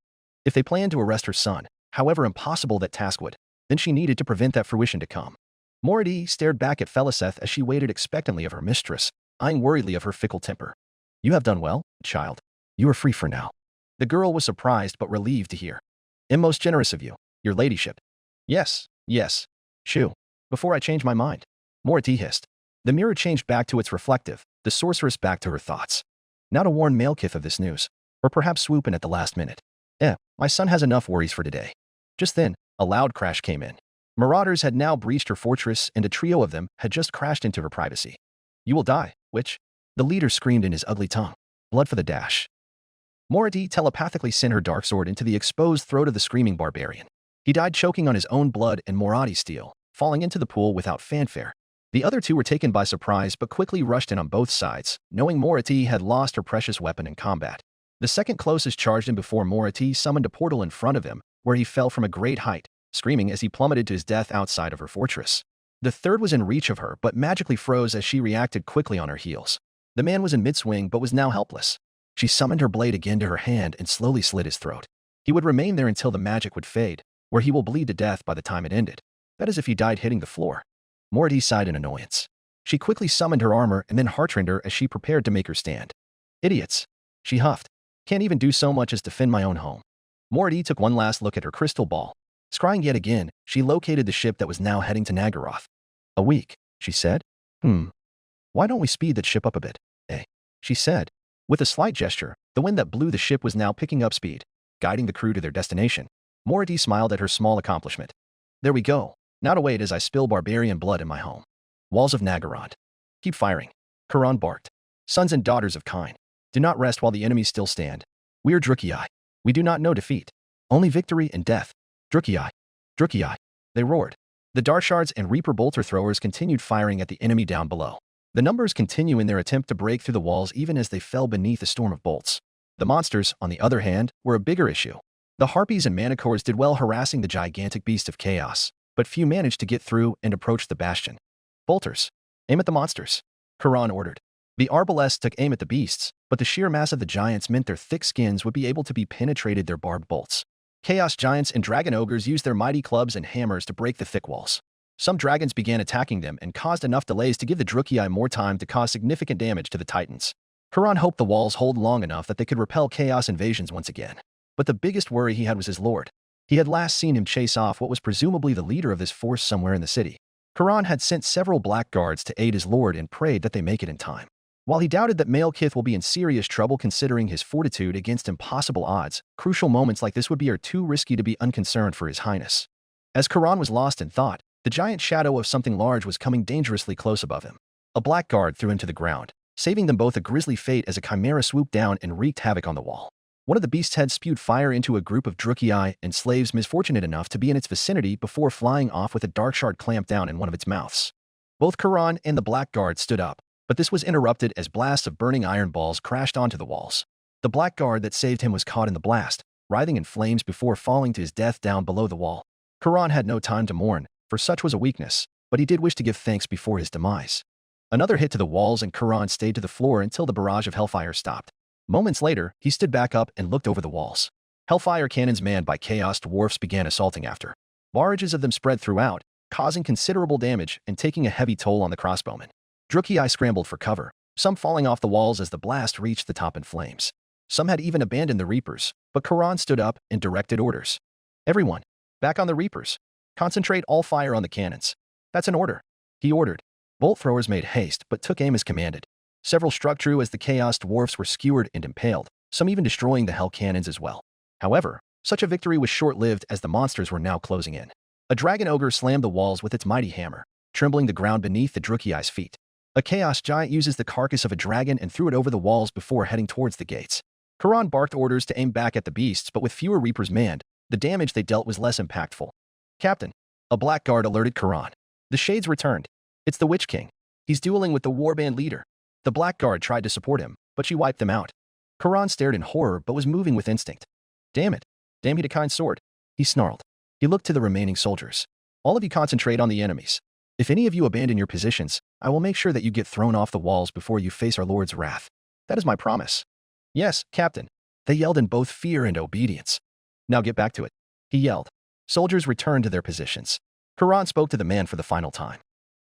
If they planned to arrest her son, however impossible that task would, then she needed to prevent that fruition to come. Morati stared back at Feliceth as she waited expectantly of her mistress, eyeing worriedly of her fickle temper. You have done well, child. You are free for now. The girl was surprised but relieved to hear. And most generous of you, your ladyship. Yes, yes. Shoo. Before I change my mind. Morati hissed. The mirror changed back to its reflective, the sorceress back to her thoughts. Now to warn Malekith of this news, or perhaps swoop in at the last minute. My son has enough worries for today. Just then, a loud crash came in. Marauders had now breached her fortress and a trio of them had just crashed into her privacy. You will die, witch. The leader screamed in his ugly tongue. Blood for the dash. Morati telepathically sent her dark sword into the exposed throat of the screaming barbarian. He died choking on his own blood and Morati's steel, falling into the pool without fanfare. The other two were taken by surprise but quickly rushed in on both sides, knowing Morati had lost her precious weapon in combat. The second closest charged in before Morati summoned a portal in front of him, where he fell from a great height, screaming as he plummeted to his death outside of her fortress. The third was in reach of her but magically froze as she reacted quickly on her heels. The man was in mid-swing but was now helpless. She summoned her blade again to her hand and slowly slit his throat. He would remain there until the magic would fade, where he will bleed to death by the time it ended. That is if he died hitting the floor. Morati sighed in annoyance. She quickly summoned her armor and then heartrened her as she prepared to make her stand. Idiots. She huffed. Can't even do so much as defend my own home. Morati took one last look at her crystal ball. Scrying yet again, she located the ship that was now heading to Nagaroth. A week, she said. Why don't we speed that ship up a bit, she said. With a slight gesture, the wind that blew the ship was now picking up speed, guiding the crew to their destination. Morati smiled at her small accomplishment. There we go. Now to wait as I spill barbarian blood in my home. Walls of Nagaroth. Keep firing. Karan barked. Sons and daughters of Kine. Do not rest while the enemies still stand. We are Druchii. We do not know defeat. Only victory and death. Druchii. Druchii. They roared. The dart shards and Reaper bolter throwers continued firing at the enemy down below. The numbers continue in their attempt to break through the walls even as they fell beneath a storm of bolts. The monsters, on the other hand, were a bigger issue. The harpies and manticores did well harassing the gigantic beast of chaos, but few managed to get through and approach the bastion. Bolters, aim at the monsters, Quran ordered. The arbalests took aim at the beasts, but the sheer mass of the giants meant their thick skins would be able to be penetrated their barbed bolts. Chaos giants and dragon ogres used their mighty clubs and hammers to break the thick walls. Some dragons began attacking them and caused enough delays to give the Drukei more time to cause significant damage to the titans. Quran hoped the walls hold long enough that they could repel chaos invasions once again. But the biggest worry he had was his lord. He had last seen him chase off what was presumably the leader of this force somewhere in the city. Quran had sent several black guards to aid his lord and prayed that they make it in time. While he doubted that Malekith will be in serious trouble considering his fortitude against impossible odds, crucial moments like this would be too risky to be unconcerned for his highness. As Quran was lost in thought, the giant shadow of something large was coming dangerously close above him. A black guard threw him to the ground, saving them both a grisly fate as a chimera swooped down and wreaked havoc on the wall. One of the beast's heads spewed fire into a group of Drukei and slaves misfortunate enough to be in its vicinity before flying off with a dark shard clamped down in one of its mouths. Both Quran and the black guard stood up, but this was interrupted as blasts of burning iron balls crashed onto the walls. The black guard that saved him was caught in the blast, writhing in flames before falling to his death down below the wall. Quran had no time to mourn, for such was a weakness, but he did wish to give thanks before his demise. Another hit to the walls and Quran stayed to the floor until the barrage of hellfire stopped. Moments later, he stood back up and looked over the walls. Hellfire cannons manned by chaos dwarfs began assaulting after. Barrages of them spread throughout, causing considerable damage and taking a heavy toll on the crossbowmen. Drukei scrambled for cover, some falling off the walls as the blast reached the top in flames. Some had even abandoned the Reapers, but Quran stood up and directed orders. Everyone, back on the Reapers. Concentrate all fire on the cannons. That's an order, he ordered. Bolt throwers made haste but took aim as commanded. Several struck true as the chaos dwarfs were skewered and impaled, some even destroying the hell cannons as well. However, such a victory was short-lived as the monsters were now closing in. A dragon ogre slammed the walls with its mighty hammer, trembling the ground beneath the Drukei's feet. A chaos giant uses the carcass of a dragon and threw it over the walls before heading towards the gates. Quran barked orders to aim back at the beasts, but with fewer Reapers manned, the damage they dealt was less impactful. Captain, a black guard alerted Quran. The shades returned. It's the Witch King. He's dueling with the warband leader. The black guard tried to support him, but she wiped them out. Quran stared in horror but was moving with instinct. Damn it. Damn he a kind sword. He snarled. He looked to the remaining soldiers. All of you concentrate on the enemies. If any of you abandon your positions, I will make sure that you get thrown off the walls before you face our Lord's wrath. That is my promise. Yes, Captain. They yelled in both fear and obedience. Now get back to it. He yelled. Soldiers returned to their positions. Quran spoke to the man for the final time.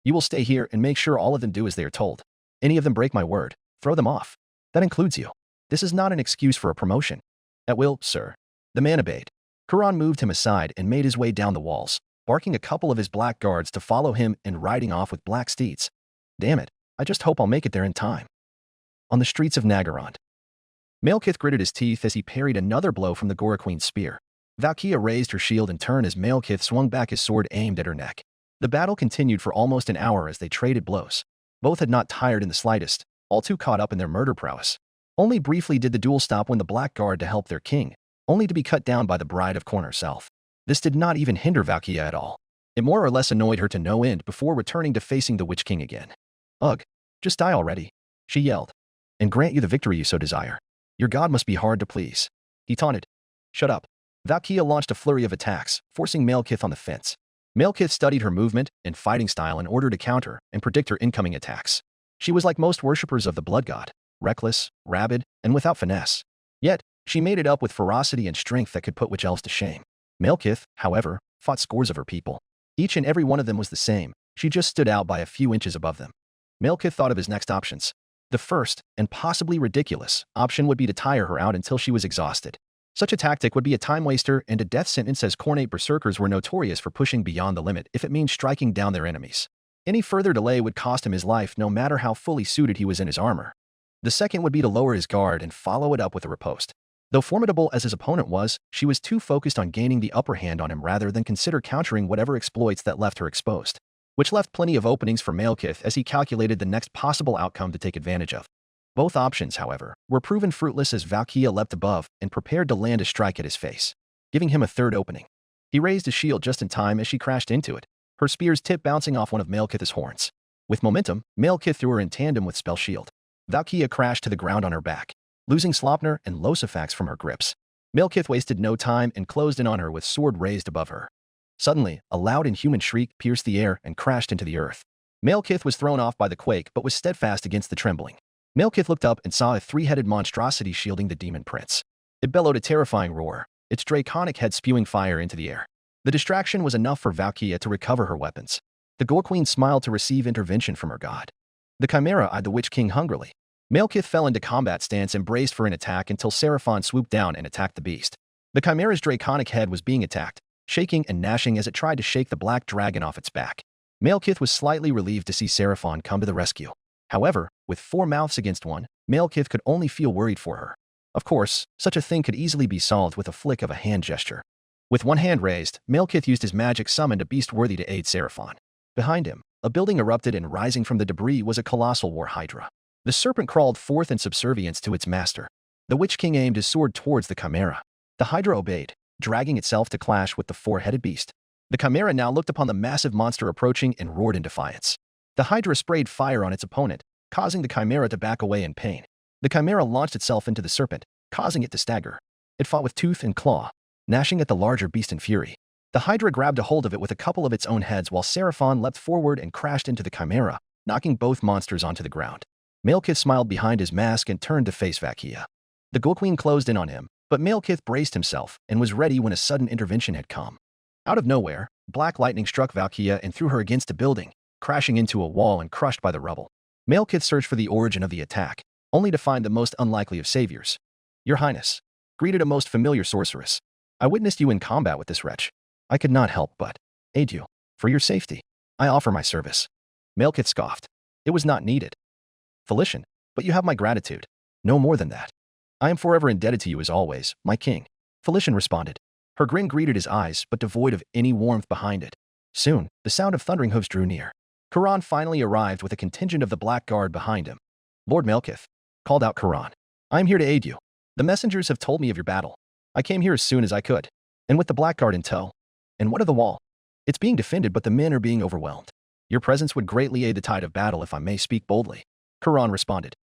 You will stay here and make sure all of them do as they are told. Any of them break my word, throw them off. That includes you. This is not an excuse for a promotion. At will, sir. The man obeyed. Quran moved him aside and made his way down the walls, barking a couple of his black guards to follow him and riding off with black steeds. Damn it, I just hope I'll make it there in time. On the streets of Nagorond. Malekith gritted his teeth as he parried another blow from the Goraqueen's spear. Valkia raised her shield in turn as Malekith swung back his sword aimed at her neck. The battle continued for almost an hour as they traded blows. Both had not tired in the slightest, all too caught up in their murder prowess. Only briefly did the duel stop when the Black Guard to help their king, only to be cut down by the Bride of Corn herself. This did not even hinder Valkia at all. It more or less annoyed her to no end before returning to facing the Witch King again. Ugh, just die already, she yelled, and grant you the victory you so desire. Your god must be hard to please. He taunted. Shut up. Valkia launched a flurry of attacks, forcing Malekith on the fence. Malekith studied her movement and fighting style in order to counter and predict her incoming attacks. She was like most worshippers of the blood god, reckless, rabid, and without finesse. Yet, she made it up with ferocity and strength that could put witch elves to shame. Malekith, however, fought scores of her people. Each and every one of them was the same, she just stood out by a few inches above them. Malekith thought of his next options. The first, and possibly ridiculous, option would be to tire her out until she was exhausted. Such a tactic would be a time waster and a death sentence, as Khornate berserkers were notorious for pushing beyond the limit if it means striking down their enemies. Any further delay would cost him his life no matter how fully suited he was in his armor. The second would be to lower his guard and follow it up with a riposte. Though formidable as his opponent was, she was too focused on gaining the upper hand on him rather than consider countering whatever exploits that left her exposed, which left plenty of openings for Malekith as he calculated the next possible outcome to take advantage of. Both options, however, were proven fruitless as Valkia leapt above and prepared to land a strike at his face, giving him a third opening. He raised his shield just in time as she crashed into it, her spear's tip bouncing off one of Malekith's horns. With momentum, Malekith threw her in tandem with Spell Shield. Valkyria crashed to the ground on her back, losing Slopner and Losifax from her grips. Malekith wasted no time and closed in on her with sword raised above her. Suddenly, a loud inhuman shriek pierced the air and crashed into the earth. Malekith was thrown off by the quake but was steadfast against the trembling. Malekith looked up and saw a three-headed monstrosity shielding the demon prince. It bellowed a terrifying roar, its draconic head spewing fire into the air. The distraction was enough for Valkyria to recover her weapons. The Gore Queen smiled to receive intervention from her god. The Chimera eyed the Witch King hungrily. Malekith fell into combat stance and braced for an attack until Seraphon swooped down and attacked the beast. The Chimera's draconic head was being attacked, shaking and gnashing as it tried to shake the black dragon off its back. Malekith was slightly relieved to see Seraphon come to the rescue. However, with 4 mouths against 1, Malekith could only feel worried for her. Of course, such a thing could easily be solved with a flick of a hand gesture. With one hand raised, Malekith used his magic summoned a beast worthy to aid Seraphon. Behind him, a building erupted and rising from the debris was a colossal war hydra. The serpent crawled forth in subservience to its master. The Witch King aimed his sword towards the Chimera. The hydra obeyed, dragging itself to clash with the 4-headed beast. The Chimera now looked upon the massive monster approaching and roared in defiance. The hydra sprayed fire on its opponent, causing the Chimera to back away in pain. The Chimera launched itself into the serpent, causing it to stagger. It fought with tooth and claw, gnashing at the larger beast in fury. The hydra grabbed a hold of it with a couple of its own heads while Seraphon leapt forward and crashed into the Chimera, knocking both monsters onto the ground. Malekith smiled behind his mask and turned to face Valkyria. The Gore Queen closed in on him, but Malekith braced himself and was ready when a sudden intervention had come. Out of nowhere, black lightning struck Valkyria and threw her against a building, crashing into a wall and crushed by the rubble. Malekith searched for the origin of the attack, only to find the most unlikely of saviors. "Your Highness," greeted a most familiar sorceress. "I witnessed you in combat with this wretch. I could not help but aid you. For your safety, I offer my service." Malekith scoffed. "It was not needed, Felician, but you have my gratitude. No more than that. I am forever indebted to you as always, my king." Felician responded. Her grin greeted his eyes, but devoid of any warmth behind it. Soon, the sound of thundering hooves drew near. Quran finally arrived with a contingent of the Black Guard behind him. "Lord Malekith," called out Quran, "I am here to aid you. The messengers have told me of your battle. I came here as soon as I could, and with the Black Guard in tow. And what of the wall? It's being defended, but the men are being overwhelmed. Your presence would greatly aid the tide of battle if I may speak boldly." Quran responded.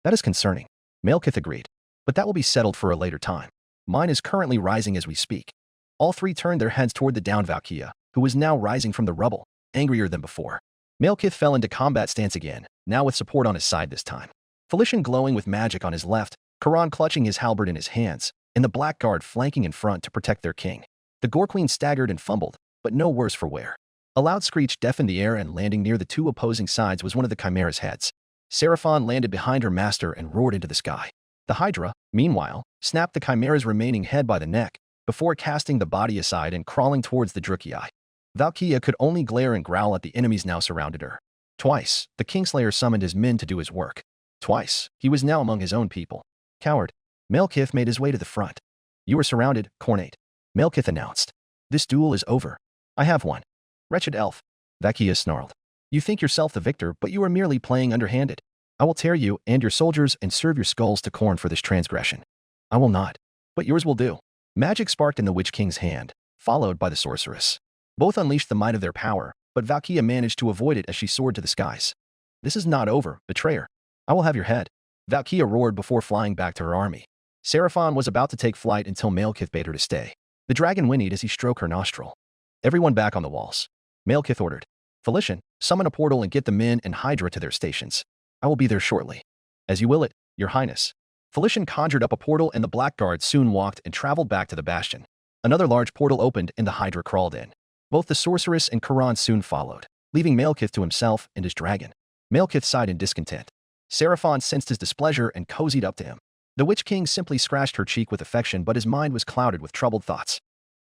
"That is concerning." Malekith agreed. "But that will be settled for a later time. Mine is currently rising as we speak." All three turned their heads toward the downed Valkyria, who was now rising from the rubble, angrier than before. Malekith fell into combat stance again, now with support on his side this time. Felician glowing with magic on his left, Quran clutching his halberd in his hands, and the Black Guard flanking in front to protect their king. The Gore Queen staggered and fumbled, but no worse for wear. A loud screech deafened the air, and landing near the two opposing sides was one of the Chimera's heads. Seraphon landed behind her master and roared into the sky. The Hydra, meanwhile, snapped the Chimera's remaining head by the neck, before casting the body aside and crawling towards the Drukei. Valkyria could only glare and growl at the enemies now surrounded her. Twice, the Kingslayer summoned his men to do his work. Twice, he was now among his own people. "Coward." Malekith made his way to the front. "You are surrounded, Cornate," Malekith announced. "This duel is over. I have won." "Wretched elf," Valkyria snarled. "You think yourself the victor, but you are merely playing underhanded. I will tear you and your soldiers and serve your skulls to corn for this transgression." "I will not, but yours will do." Magic sparked in the Witch King's hand, followed by the sorceress. Both unleashed the might of their power, but Valkyria managed to avoid it as she soared to the skies. "This is not over, betrayer. I will have your head," Valkyria roared before flying back to her army. Seraphon was about to take flight until Malekith bade her to stay. The dragon whinnied as he stroked her nostril. "Everyone back on the walls," Malekith ordered. "Felician, summon a portal and get the men and Hydra to their stations. I will be there shortly." "As you will it, your highness." Felician conjured up a portal and the Black Guard soon walked and traveled back to the bastion. Another large portal opened and the Hydra crawled in. Both the sorceress and Quran soon followed, leaving Malekith to himself and his dragon. Malekith sighed in discontent. Seraphon sensed his displeasure and cozied up to him. The Witch King simply scratched her cheek with affection, but his mind was clouded with troubled thoughts.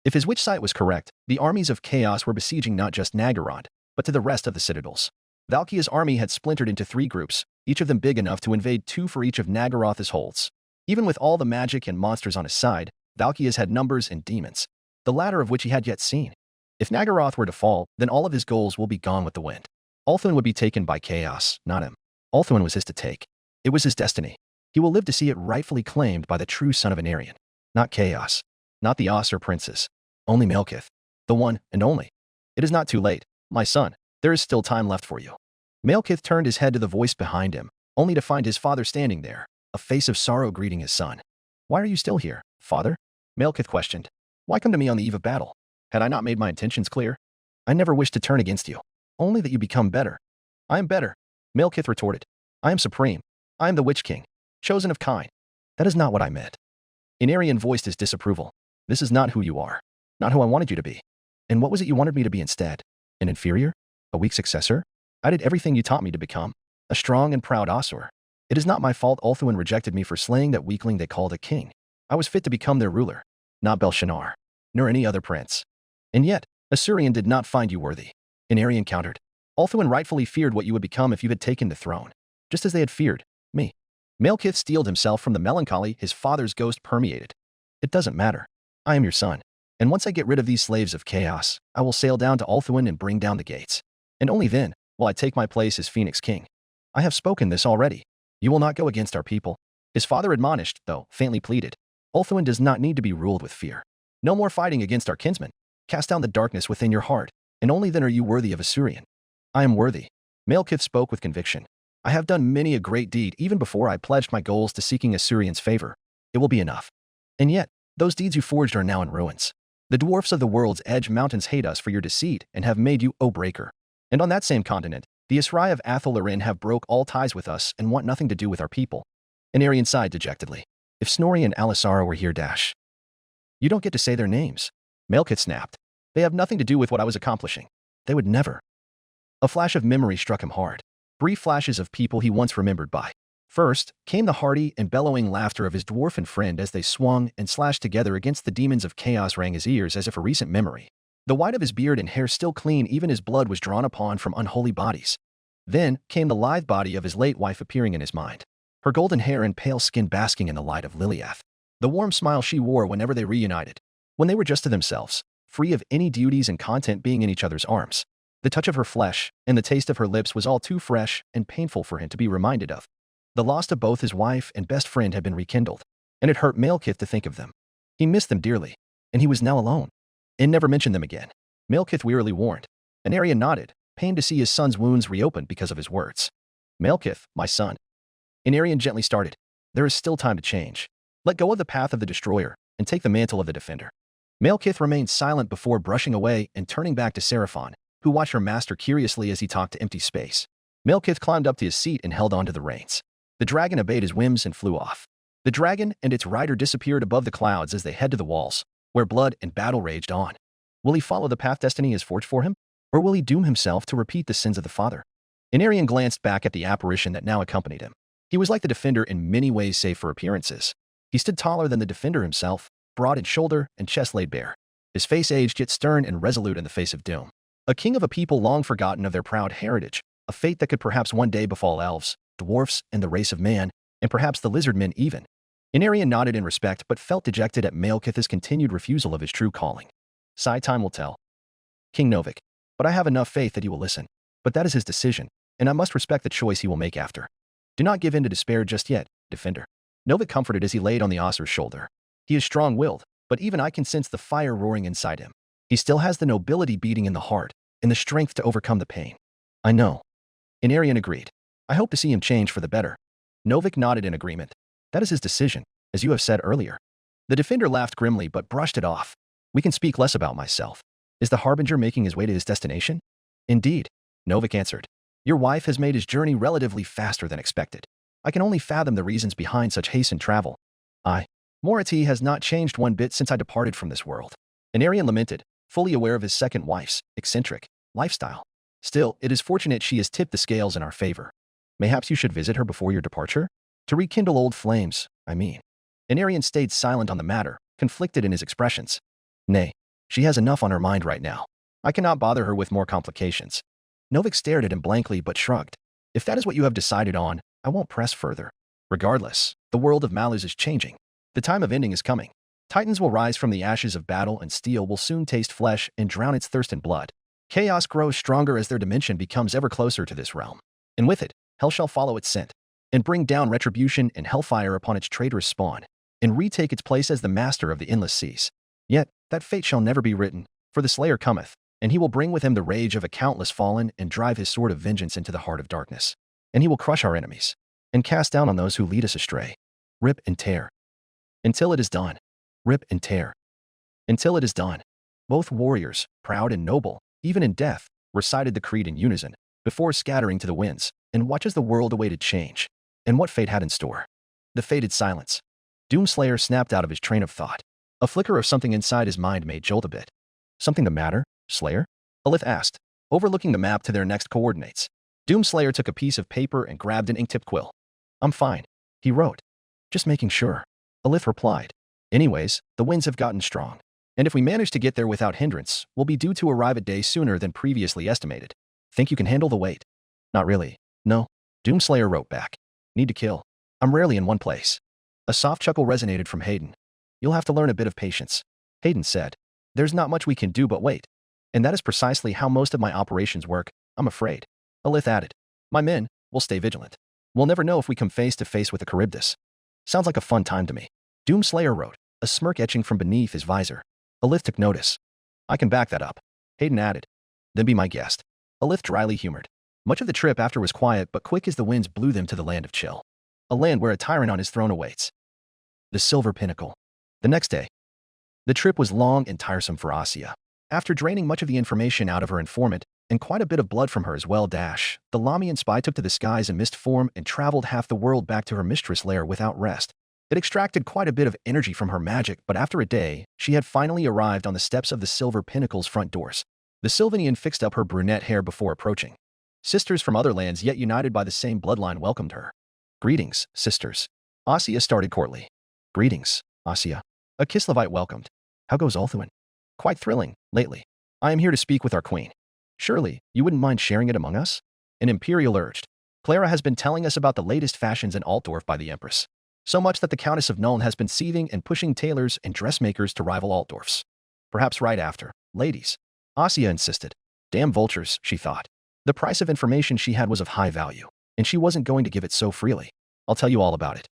If his witch sight was correct, the armies of chaos were besieging not just Naggarond, but to the rest of the citadels. Valkyria's army had splintered into 3 groups, each of them big enough to invade 2 for each of Naggaroth's holds. Even with all the magic and monsters on his side, Valkyria's had numbers and demons, the latter of which he had yet seen. If Naggaroth were to fall, then all of his goals will be gone with the wind. Ulthuan would be taken by chaos, not him. Ulthuan was his to take. It was his destiny. He will live to see it rightfully claimed by the true son of Anarion. Not chaos. Not the Aesir princes. Only Malekith. The one and only. It is not too late, my son. There is still time left for you. Malekith turned his head to the voice behind him, only to find his father standing there, a face of sorrow greeting his son. Why are you still here, father? Malekith questioned. Why come to me on the eve of battle? Had I not made my intentions clear? I never wished to turn against you, only that you become better. I am better, Malekith retorted. I am supreme. I am the Witch King, chosen of kind. That is not what I meant. Inarian voiced his disapproval. This is not who you are, not who I wanted you to be. And what was it you wanted me to be instead? An inferior? A weak successor? I did everything you taught me to become, a strong and proud Asur. It is not my fault Ulthuan rejected me for slaying that weakling they called a king. I was fit to become their ruler, not Belshazzar, nor any other prince. And yet, Asurian did not find you worthy. Inarian countered. Ulthuan rightfully feared what you would become if you had taken the throne, just as they had feared me. Malekith steeled himself from the melancholy his father's ghost permeated. It doesn't matter. I am your son. And once I get rid of these slaves of chaos, I will sail down to Ulthuan and bring down the gates. And only then will I take my place as Phoenix King. I have spoken this already. You will not go against our people. His father admonished, though, faintly pleaded. Ulthuan does not need to be ruled with fear. No more fighting against our kinsmen. Cast down the darkness within your heart, and only then are you worthy of Asurian. I am worthy. Malekith spoke with conviction. I have done many a great deed even before I pledged my goals to seeking Asurian's favor. It will be enough. And yet, those deeds you forged are now in ruins. The dwarfs of the world's edge mountains hate us for your deceit and have made you O-breaker. And on that same continent, the Israi of Athel-Arin have broke all ties with us and want nothing to do with our people. Inarian sighed dejectedly. If Snorri and Alisara were here, dash. You don't get to say their names. Malekith snapped. They have nothing to do with what I was accomplishing. They would never. A flash of memory struck him hard. Brief flashes of people he once remembered by. First came the hearty and bellowing laughter of his dwarfen friend as they swung and slashed together against the demons of chaos rang his ears as if a recent memory. The white of his beard and hair still clean, even his blood was drawn upon from unholy bodies. Then came the lithe body of his late wife appearing in his mind, her golden hair and pale skin basking in the light of Liliath. The warm smile she wore whenever they reunited, when they were just to themselves, free of any duties and content being in each other's arms. The touch of her flesh and the taste of her lips was all too fresh and painful for him to be reminded of. The loss of both his wife and best friend had been rekindled, and it hurt Malekith to think of them. He missed them dearly, and he was now alone. And never mentioned them again. Malekith wearily warned. Inarian nodded, pained to see his son's wounds reopened because of his words. Malekith, my son. Inarian gently started. There is still time to change. Let go of the path of the destroyer, and take the mantle of the defender. Malekith remained silent before brushing away and turning back to Seraphon, who watched her master curiously as he talked to empty space. Malekith climbed up to his seat and held onto the reins. The dragon obeyed his whims and flew off. The dragon and its rider disappeared above the clouds as they head to the walls, where blood and battle raged on. Will he follow the path destiny has forged for him? Or will he doom himself to repeat the sins of the father? Inarian glanced back at the apparition that now accompanied him. He was like the defender in many ways save for appearances. He stood taller than the defender himself, broad in shoulder and chest laid bare. His face aged yet stern and resolute in the face of doom. A king of a people long forgotten of their proud heritage, a fate that could perhaps one day befall elves, dwarfs, and the race of man, and perhaps the lizard men even. Inarian nodded in respect but felt dejected at Malekith's continued refusal of his true calling. Sigh, time will tell. King Novik, but I have enough faith that he will listen. But that is his decision, and I must respect the choice he will make after. Do not give in to despair just yet, defender. Novik comforted as he laid on the Asur's shoulder. He is strong-willed, but even I can sense the fire roaring inside him. He still has the nobility beating in the heart, and the strength to overcome the pain. I know. Inarian agreed. I hope to see him change for the better. Novik nodded in agreement. That is his decision, as you have said earlier. The defender laughed grimly but brushed it off. We can speak less about myself. Is the Harbinger making his way to his destination? Indeed, Novik answered. Your wife has made his journey relatively faster than expected. I can only fathom the reasons behind such hastened travel. Morati has not changed one bit since I departed from this world. Inarian lamented, fully aware of his second wife's eccentric lifestyle. Still, it is fortunate she has tipped the scales in our favor. Mayhaps you should visit her before your departure? To rekindle old flames, I mean. Inarian stayed silent on the matter, conflicted in his expressions. Nay, she has enough on her mind right now. I cannot bother her with more complications. Novik stared at him blankly but shrugged. If that is what you have decided on, I won't press further. Regardless, the world of Maluz is changing. The time of ending is coming. Titans will rise from the ashes of battle and steel will soon taste flesh and drown its thirst in blood. Chaos grows stronger as their dimension becomes ever closer to this realm. And with it, hell shall follow its scent, and bring down retribution and hellfire upon its traitorous spawn, and retake its place as the master of the endless seas. Yet, that fate shall never be written, For the Slayer cometh, and he will bring with him the rage of a countless fallen and drive his sword of vengeance into the heart of darkness. And he will crush our enemies, and cast down on those who lead us astray. Rip and tear. Until it is done. Rip and tear. Until it is done. Both warriors, proud and noble, even in death, recited the creed in unison, before scattering to the winds, and watch as the world awaited change. And what fate had in store. The fated silence. Doomslayer snapped out of his train of thought. A flicker of something inside his mind made jolt a bit. Something the matter, Slayer? Alith asked, overlooking the map to their next coordinates. Doomslayer took a piece of paper and grabbed an ink-tipped quill. I'm fine, he wrote. Just making sure. Alith replied. Anyways, the winds have gotten strong. And if we manage to get there without hindrance, we'll be due to arrive a day sooner than previously estimated. Think you can handle the weight? Not really. No. Doomslayer wrote back. Need to kill. I'm rarely in one place. A soft chuckle resonated from Hayden. You'll have to learn a bit of patience. Hayden said. There's not much we can do but wait. And that is precisely how most of my operations work, I'm afraid. Alith added. My men will stay vigilant. We'll never know if we come face to face with a Charybdis. Sounds like a fun time to me. Doomslayer wrote, a smirk etching from beneath his visor. Alith took notice. I can back that up. Hayden added. Then be my guest. Alith dryly humored. Much of the trip after was quiet but quick as the winds blew them to the land of chill. A land where a tyrant on his throne awaits. The Silver Pinnacle. The next day. The trip was long and tiresome for Asya. After draining much of the information out of her informant, and quite a bit of blood from her as well, the Lamian spy took to the skies in mist form and traveled half the world back to her mistress lair without rest. It extracted quite a bit of energy from her magic, but after a day, she had finally arrived on the steps of the Silver Pinnacle's front doors. The Sylvanian fixed up her brunette hair before approaching. Sisters from other lands yet united by the same bloodline welcomed her. Greetings, sisters. Asya started courtly. Greetings, Asya. A Kislevite welcomed. How goes Ulthuan? Quite thrilling, lately. I am here to speak with our queen. Surely, you wouldn't mind sharing it among us? An Imperial urged. Clara has been telling us about the latest fashions in Altdorf by the Empress. So much that the Countess of Nuln has been seething and pushing tailors and dressmakers to rival Altdorf's. Perhaps right after, ladies. Asya insisted. Damn vultures, she thought. The price of information she had was of high value, and she wasn't going to give it so freely. I'll tell you all about it.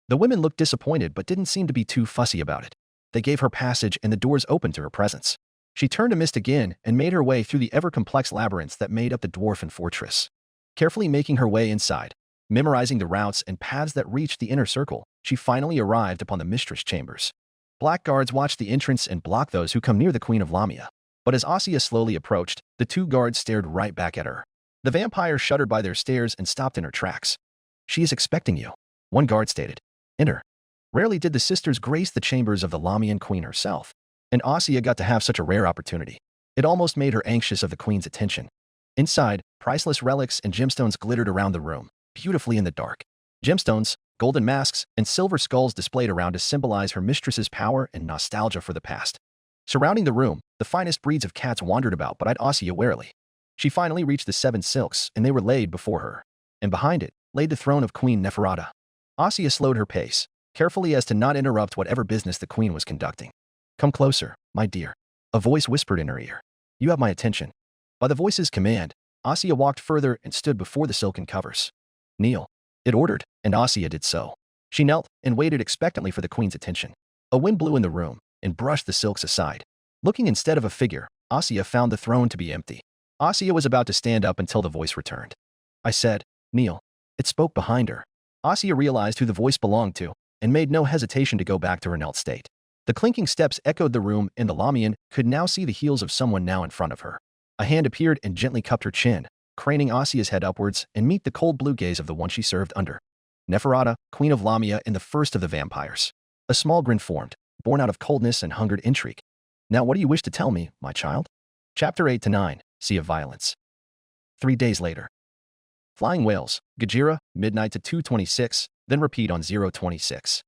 The women looked disappointed but didn't seem to be too fussy about it. They gave her passage and the doors opened to her presence. She turned to mist again and made her way through the ever-complex labyrinths that made up the dwarfen fortress. Carefully making her way inside, memorizing the routes and paths that reached the inner circle, she finally arrived upon the mistress chambers. Black guards watched the entrance and blocked those who come near the Queen of Lamia. But as Asya slowly approached, the two guards stared right back at her. The vampire shuddered by their stares and stopped in her tracks. She is expecting you, one guard stated. Enter. Rarely did the sisters grace the chambers of the Lamian queen herself, and Asya got to have such a rare opportunity. It almost made her anxious of the queen's attention. Inside, priceless relics and gemstones glittered around the room, beautifully in the dark. Gemstones, golden masks, and silver skulls displayed around to symbolize her mistress's power and nostalgia for the past. Surrounding the room, the finest breeds of cats wandered about but eyed Asya warily. She finally reached the 7 silks, and they were laid before her. And behind it, laid the throne of Queen Neferata. Asya slowed her pace, carefully as to not interrupt whatever business the queen was conducting. Come closer, my dear. A voice whispered in her ear. You have my attention. By the voice's command, Asya walked further and stood before the silken covers. Kneel. It ordered, and Asya did so. She knelt and waited expectantly for the queen's attention. A wind blew in the room and brushed the silks aside. Looking instead of a figure, Asya found the throne to be empty. Asya was about to stand up until the voice returned. I said, kneel. It spoke behind her. Asya realized who the voice belonged to and made no hesitation to go back to her knelt state. The clinking steps echoed the room, and the Lamian could now see the heels of someone now in front of her. A hand appeared and gently cupped her chin, craning Asya's head upwards and meet the cold blue gaze of the one she served under. Neferata, Queen of Lamia and the first of the vampires. A small grin formed, born out of coldness and hungered intrigue. Now what do you wish to tell me, my child? Chapter 8-9, Sea of Violence. 3 days later. Flying Whales, Gajira, midnight to 2:26, then repeat on 0:26.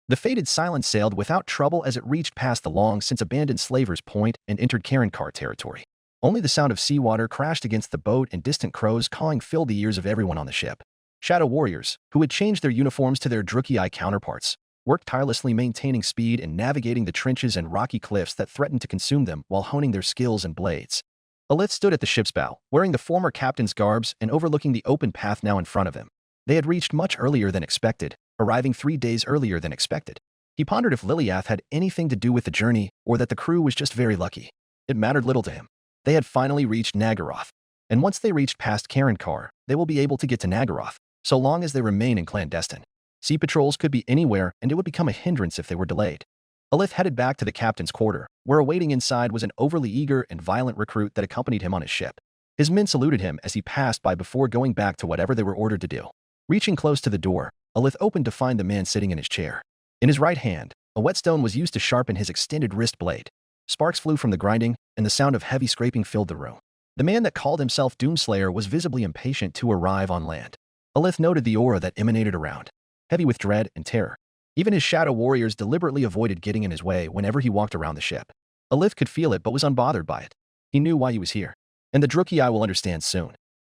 The fated Silence sailed without trouble as it reached past the long-since abandoned Slaver's Point and entered Karankar territory. Only the sound of seawater crashed against the boat and distant crows cawing filled the ears of everyone on the ship. Shadow warriors, who had changed their uniforms to their Druki-eye counterparts, worked tirelessly maintaining speed and navigating the trenches and rocky cliffs that threatened to consume them while honing their skills and blades. Alith stood at the ship's bow, wearing the former captain's garbs and overlooking the open path now in front of him. They had reached much earlier than expected, arriving 3 days earlier than expected. He pondered if Liliath had anything to do with the journey or that the crew was just very lucky. It mattered little to him. They had finally reached Nagaroth, and once they reached past Karankar, they will be able to get to Nagaroth, so long as they remain in clandestine. Sea patrols could be anywhere, and it would become a hindrance if they were delayed. Alith headed back to the captain's quarter, where awaiting inside was an overly eager and violent recruit that accompanied him on his ship. His men saluted him as he passed by before going back to whatever they were ordered to do. Reaching close to the door, Alith opened to find the man sitting in his chair. In his right hand, a whetstone was used to sharpen his extended wrist blade. Sparks flew from the grinding, and the sound of heavy scraping filled the room. The man that called himself Doomslayer was visibly impatient to arrive on land. Alith noted the aura that emanated around, heavy with dread and terror. Even his shadow warriors deliberately avoided getting in his way whenever he walked around the ship. Alith could feel it but was unbothered by it. He knew why he was here, and the Druchii will understand soon.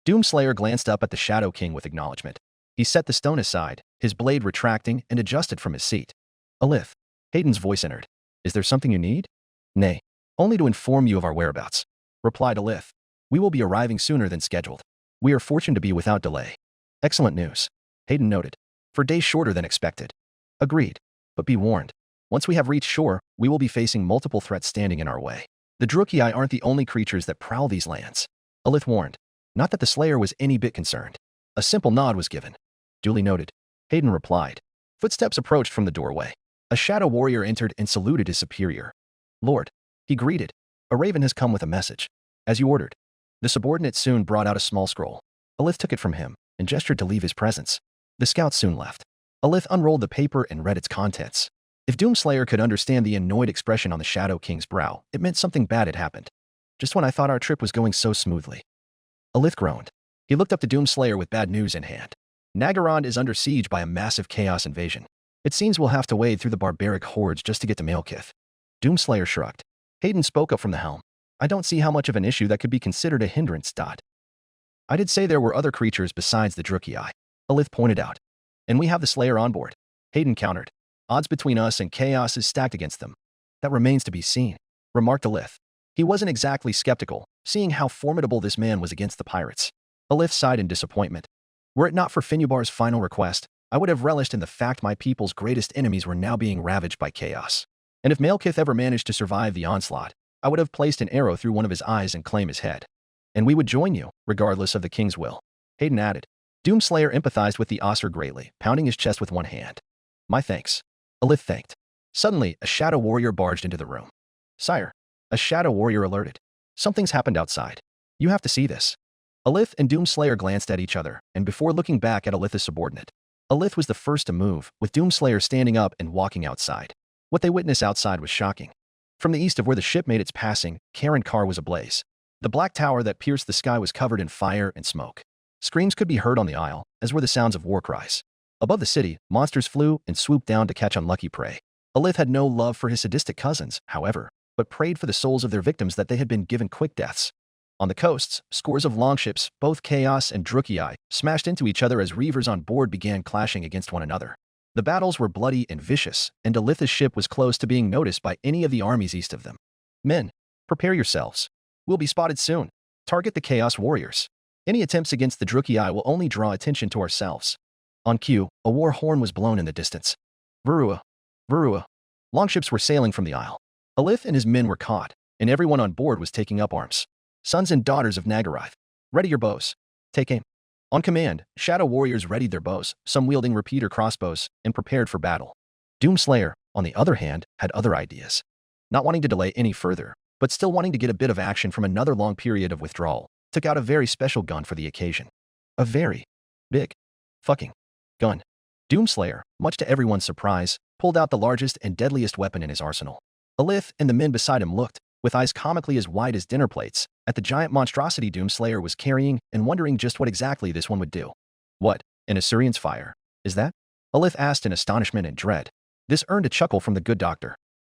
Doomslayer glanced up at the Shadow King with acknowledgement. He set the stone aside, his blade retracting, and adjusted from his seat. Alith, Hayden's voice entered. Is there something you need? Nay, only to inform you of our whereabouts, replied Alith. We will be arriving sooner than scheduled. We are fortunate to be without delay. Excellent news, Hayden noted. For days shorter than expected. Agreed. But be warned. Once we have reached shore, we will be facing multiple threats standing in our way. The Druchii aren't the only creatures that prowl these lands. Alith warned. Not that the Slayer was any bit concerned. A simple nod was given. Duly noted. Hayden replied. Footsteps approached from the doorway. A shadow warrior entered and saluted his superior. Lord, he greeted. A raven has come with a message. As you ordered. The subordinate soon brought out a small scroll. Alith took it from him and gestured to leave his presence. The scouts soon left. Alith unrolled the paper and read its contents. If Doomslayer could understand the annoyed expression on the Shadow King's brow, it meant something bad had happened. Just when I thought our trip was going so smoothly. Alith groaned. He looked up to Doomslayer with bad news in hand. Nagaroth is under siege by a massive chaos invasion. It seems we'll have to wade through the barbaric hordes just to get to Malekith. Doomslayer shrugged. Hayden spoke up from the helm. I don't see how much of an issue that could be considered a hindrance. I did say there were other creatures besides the Druchii, Alith pointed out. And we have the Slayer on board, Hayden countered. Odds between us and chaos is stacked against them. That remains to be seen, remarked Alith. He wasn't exactly skeptical, seeing how formidable this man was against the pirates. Alith sighed in disappointment. Were it not for Finubar's final request, I would have relished in the fact my people's greatest enemies were now being ravaged by chaos. And if Malekith ever managed to survive the onslaught, I would have placed an arrow through one of his eyes and claim his head. And we would join you, regardless of the king's will, Hayden added. Doomslayer empathized with the Osir greatly, pounding his chest with one hand. My thanks. Alith thanked. Suddenly, a shadow warrior barged into the room. Sire, a shadow warrior alerted. Something's happened outside. You have to see this. Alith and Doomslayer glanced at each other, and before looking back at Alith's subordinate. Alith was the first to move, with Doomslayer standing up and walking outside. What they witnessed outside was shocking. From the east of where the ship made its passing, Karankar was ablaze. The black tower that pierced the sky was covered in fire and smoke. Screams could be heard on the isle, as were the sounds of war cries. Above the city, monsters flew and swooped down to catch unlucky prey. Alith had no love for his sadistic cousins, however, but prayed for the souls of their victims that they had been given quick deaths. On the coasts, scores of longships, both Chaos and Druchii, smashed into each other as reavers on board began clashing against one another. The battles were bloody and vicious, and Alith's ship was close to being noticed by any of the armies east of them. Men, prepare yourselves. We'll be spotted soon. Target the Chaos warriors. Any attempts against the Druchii will only draw attention to ourselves. On cue, a war horn was blown in the distance. Verua. Verua. Longships were sailing from the isle. Alith and his men were caught, and everyone on board was taking up arms. Sons and daughters of Nagaroth, ready your bows. Take aim. On command, shadow warriors readied their bows, some wielding repeater crossbows, and prepared for battle. Doomslayer, on the other hand, had other ideas. Not wanting to delay any further, but still wanting to get a bit of action from another long period of withdrawal, took out a very special gun for the occasion. A very big fucking gun. Doomslayer, much to everyone's surprise, pulled out the largest and deadliest weapon in his arsenal. Alith and the men beside him looked, with eyes comically as wide as dinner plates, at the giant monstrosity Doomslayer was carrying and wondering just what exactly this one would do. What, an Assyrian's fire, is that? Alith asked in astonishment and dread. This earned a chuckle from the good doctor.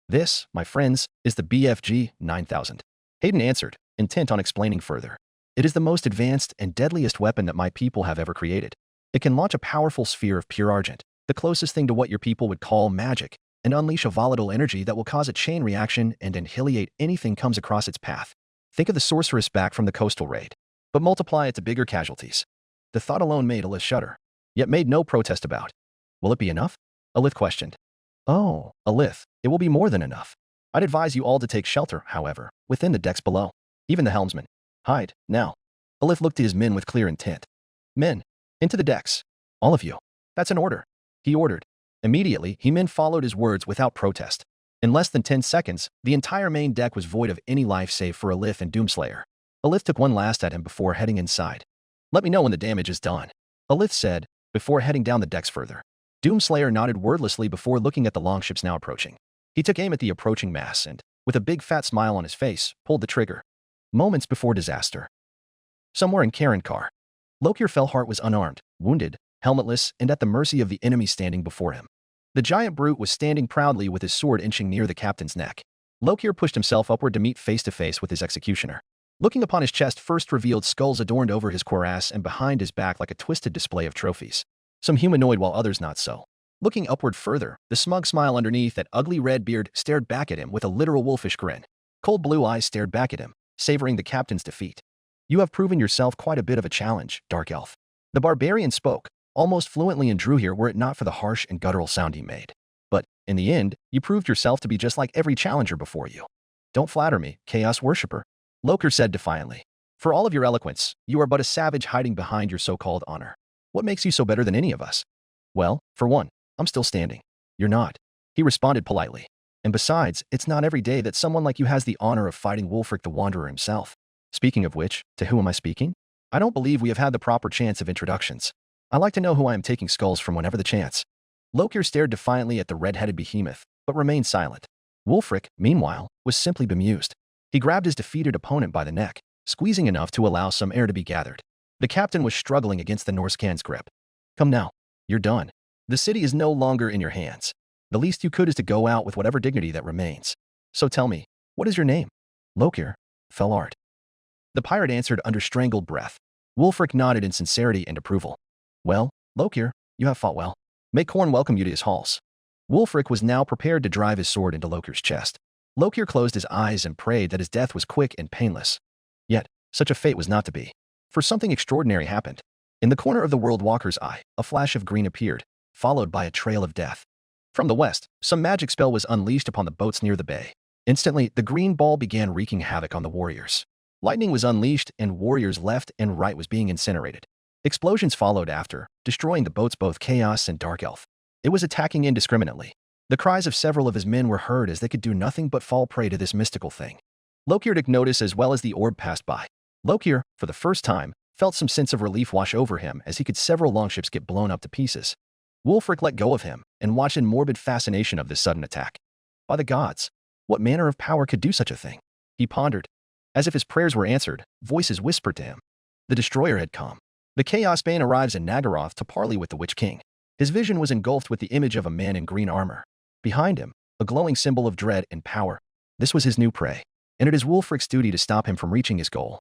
This, my friends, is the BFG 9000. Hayden answered, intent on explaining further. It is the most advanced and deadliest weapon that my people have ever created. It can launch a powerful sphere of pure argent, the closest thing to what your people would call magic, and unleash a volatile energy that will cause a chain reaction and annihilate anything comes across its path. Think of the sorceress back from the coastal raid, but multiply it to bigger casualties. The thought alone made Alith shudder, yet made no protest about. Will it be enough? Alith questioned. Oh, Alith, it will be more than enough. I'd advise you all to take shelter, however, within the decks below. Even the helmsman. Hide, now. Alith looked to his men with clear intent. Men, into the decks. All of you. That's an order. He ordered. Immediately, men followed his words without protest. In less than 10 seconds, the entire main deck was void of any life save for Alith and Doomslayer. Alith took one last at him before heading inside. Let me know when the damage is done, Alith said, before heading down the decks further. Doomslayer nodded wordlessly before looking at the longships now approaching. He took aim at the approaching mass and, with a big fat smile on his face, pulled the trigger. Moments before disaster. Somewhere in Karenkar, Lokir Felhart was unarmed, wounded, helmetless, and at the mercy of the enemy standing before him. The giant brute was standing proudly with his sword inching near the captain's neck. Lokir pushed himself upward to meet face-to-face with his executioner. Looking upon his chest first revealed skulls adorned over his cuirass and behind his back like a twisted display of trophies. Some humanoid while others not so. Looking upward further, the smug smile underneath that ugly red beard stared back at him with a literal wolfish grin. Cold blue eyes stared back at him, savoring the captain's defeat. You have proven yourself quite a bit of a challenge, Dark Elf. The barbarian spoke, almost fluently in Druhir were it not for the harsh and guttural sound he made. But, in the end, you proved yourself to be just like every challenger before you. Don't flatter me, Chaos Worshipper, Lokir said defiantly. For all of your eloquence, you are but a savage hiding behind your so-called honor. What makes you so better than any of us? Well, for one, I'm still standing. You're not. He responded politely. And besides, it's not every day that someone like you has the honor of fighting Wulfric the Wanderer himself. Speaking of which, to who am I speaking? I don't believe we have had the proper chance of introductions. I like to know who I am taking skulls from whenever the chance. Lokir stared defiantly at the red-headed behemoth, but remained silent. Wulfric, meanwhile, was simply bemused. He grabbed his defeated opponent by the neck, squeezing enough to allow some air to be gathered. The captain was struggling against the Norscan's grip. Come now. You're done. The city is no longer in your hands. The least you could is to go out with whatever dignity that remains. So tell me, what is your name? Lokir Felhart. The pirate answered under strangled breath. Wulfric nodded in sincerity and approval. Well, Lokir, you have fought well. May Khorne welcome you to his halls. Wulfric was now prepared to drive his sword into Lokir's chest. Lokir closed his eyes and prayed that his death was quick and painless. Yet, such a fate was not to be. For something extraordinary happened. In the corner of the World Walker's eye, a flash of green appeared, followed by a trail of death. From the west, some magic spell was unleashed upon the boats near the bay. Instantly, the green ball began wreaking havoc on the warriors. Lightning was unleashed and warriors left and right was being incinerated. Explosions followed after, destroying the boats both Chaos and Dark Elf. It was attacking indiscriminately. The cries of several of his men were heard as they could do nothing but fall prey to this mystical thing. Lokir took notice as well as the orb passed by. Lokir, for the first time, felt some sense of relief wash over him as he could several longships get blown up to pieces. Wulfric let go of him and watched in morbid fascination of this sudden attack. By the gods, what manner of power could do such a thing? He pondered. As if his prayers were answered, voices whispered to him. The destroyer had come. The Chaos Bane arrives in Nagaroth to parley with the Witch King. His vision was engulfed with the image of a man in green armor. Behind him, a glowing symbol of dread and power. This was his new prey, and it is Wulfric's duty to stop him from reaching his goal.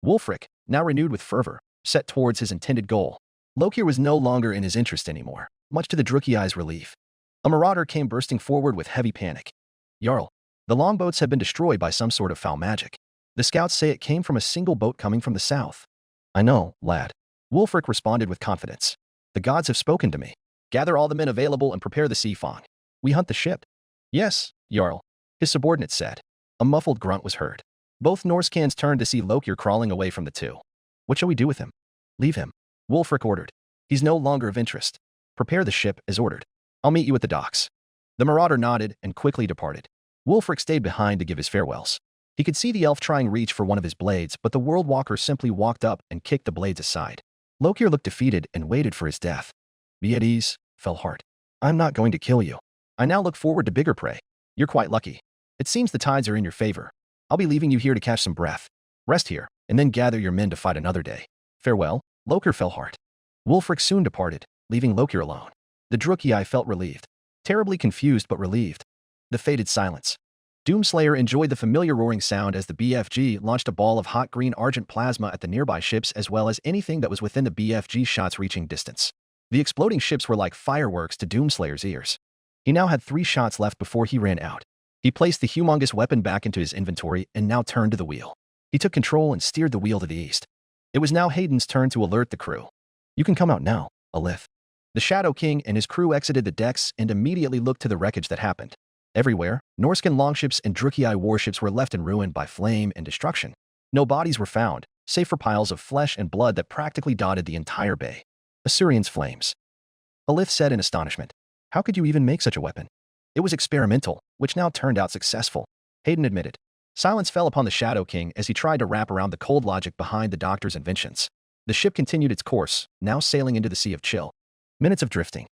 Wulfric, now renewed with fervor, set towards his intended goal. Lokir was no longer in his interest anymore, much to the Drukiai's relief. A marauder came bursting forward with heavy panic. Jarl, the longboats have been destroyed by some sort of foul magic. The scouts say it came from a single boat coming from the south. I know, lad. Wulfric responded with confidence. The gods have spoken to me. Gather all the men available and prepare the sea fong. We hunt the ship. Yes, Jarl, his subordinate said. A muffled grunt was heard. Both Norscans turned to see Lokir crawling away from the two. What shall we do with him? Leave him, Wulfric ordered. He's no longer of interest. Prepare the ship as ordered. I'll meet you at the docks. The marauder nodded and quickly departed. Wulfric stayed behind to give his farewells. He could see the elf trying reach for one of his blades, but the World Walker simply walked up and kicked the blades aside. Lokir looked defeated and waited for his death. Be at ease, Felhart. I'm not going to kill you. I now look forward to bigger prey. You're quite lucky. It seems the tides are in your favor. I'll be leaving you here to catch some breath. Rest here, and then gather your men to fight another day. Farewell, Lokir Felhart. Wulfric soon departed, leaving Lokir alone. The Drukiai felt relieved. Terribly confused but relieved. The faded silence. Doomslayer enjoyed the familiar roaring sound as the BFG launched a ball of hot green argent plasma at the nearby ships as well as anything that was within the BFG shot's reaching distance. The exploding ships were like fireworks to Doomslayer's ears. He now had 3 shots left before he ran out. He placed the humongous weapon back into his inventory and now turned to the wheel. He took control and steered the wheel to the east. It was now Hayden's turn to alert the crew. You can come out now, Alith. The Shadow King and his crew exited the decks and immediately looked to the wreckage that happened. Everywhere, Norscan longships and Drukei warships were left in ruin by flame and destruction. No bodies were found, save for piles of flesh and blood that practically dotted the entire bay. Assyrians' flames. Alith said in astonishment. How could you even make such a weapon? It was experimental, which now turned out successful. Hayden admitted. Silence fell upon the Shadow King as he tried to wrap around the cold logic behind the doctor's inventions. The ship continued its course, now sailing into the Sea of Chill. Minutes of drifting.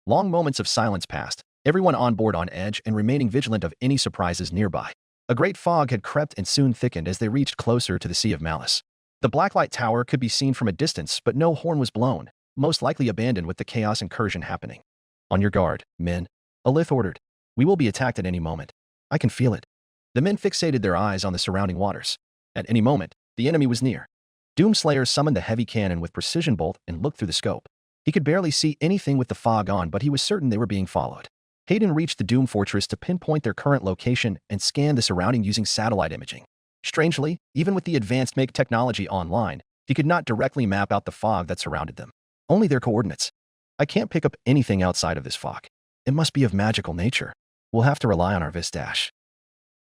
Long moments of silence passed, everyone on board on edge and remaining vigilant of any surprises nearby. A great fog had crept and soon thickened as they reached closer to the Sea of Malice. The Blacklight Tower could be seen from a distance, but no horn was blown, most likely abandoned with the chaos incursion happening. On your guard, men. Alith ordered. We will be attacked at any moment. I can feel it. The men fixated their eyes on the surrounding waters. At any moment, the enemy was near. Doomslayer summoned the heavy cannon with precision bolt and looked through the scope. He could barely see anything with the fog on, but he was certain they were being followed. Hayden reached the Doom Fortress to pinpoint their current location and scan the surrounding using satellite imaging. Strangely, even with the advanced make technology online, he could not directly map out the fog that surrounded them. Only their coordinates. I can't pick up anything outside of this fog. It must be of magical nature. We'll have to rely on our Vistash.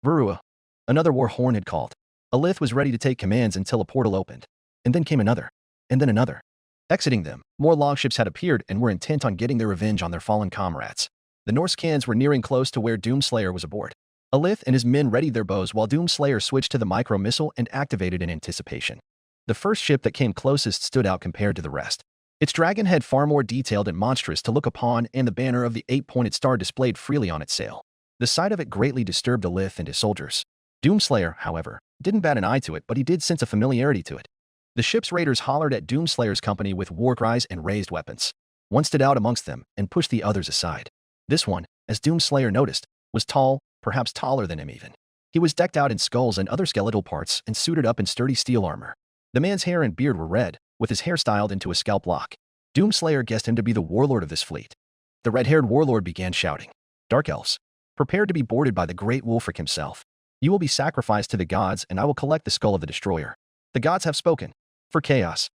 Verua. Another war horn had called. Alith was ready to take commands until a portal opened. And then came another. And then another. Exiting them, more longships had appeared and were intent on getting their revenge on their fallen comrades. The Norscans were nearing close to where Doomslayer was aboard. Alith and his men readied their bows while Doomslayer switched to the micro-missile and activated in anticipation. The first ship that came closest stood out compared to the rest. Its dragon head far more detailed and monstrous to look upon, and the banner of the 8-pointed star displayed freely on its sail. The sight of it greatly disturbed Alith and his soldiers. Doomslayer, however, didn't bat an eye to it, but he did sense a familiarity to it. The ship's raiders hollered at Doomslayer's company with war cries and raised weapons. One stood out amongst them and pushed the others aside. This one, as Doomslayer noticed, was tall, perhaps taller than him even. He was decked out in skulls and other skeletal parts and suited up in sturdy steel armor. The man's hair and beard were red, with his hair styled into a scalp lock. Doomslayer guessed him to be the warlord of this fleet. The red-haired warlord began shouting. Dark elves, prepared to be boarded by the great Wulfric himself. You will be sacrificed to the gods, and I will collect the skull of the destroyer. The gods have spoken. For chaos.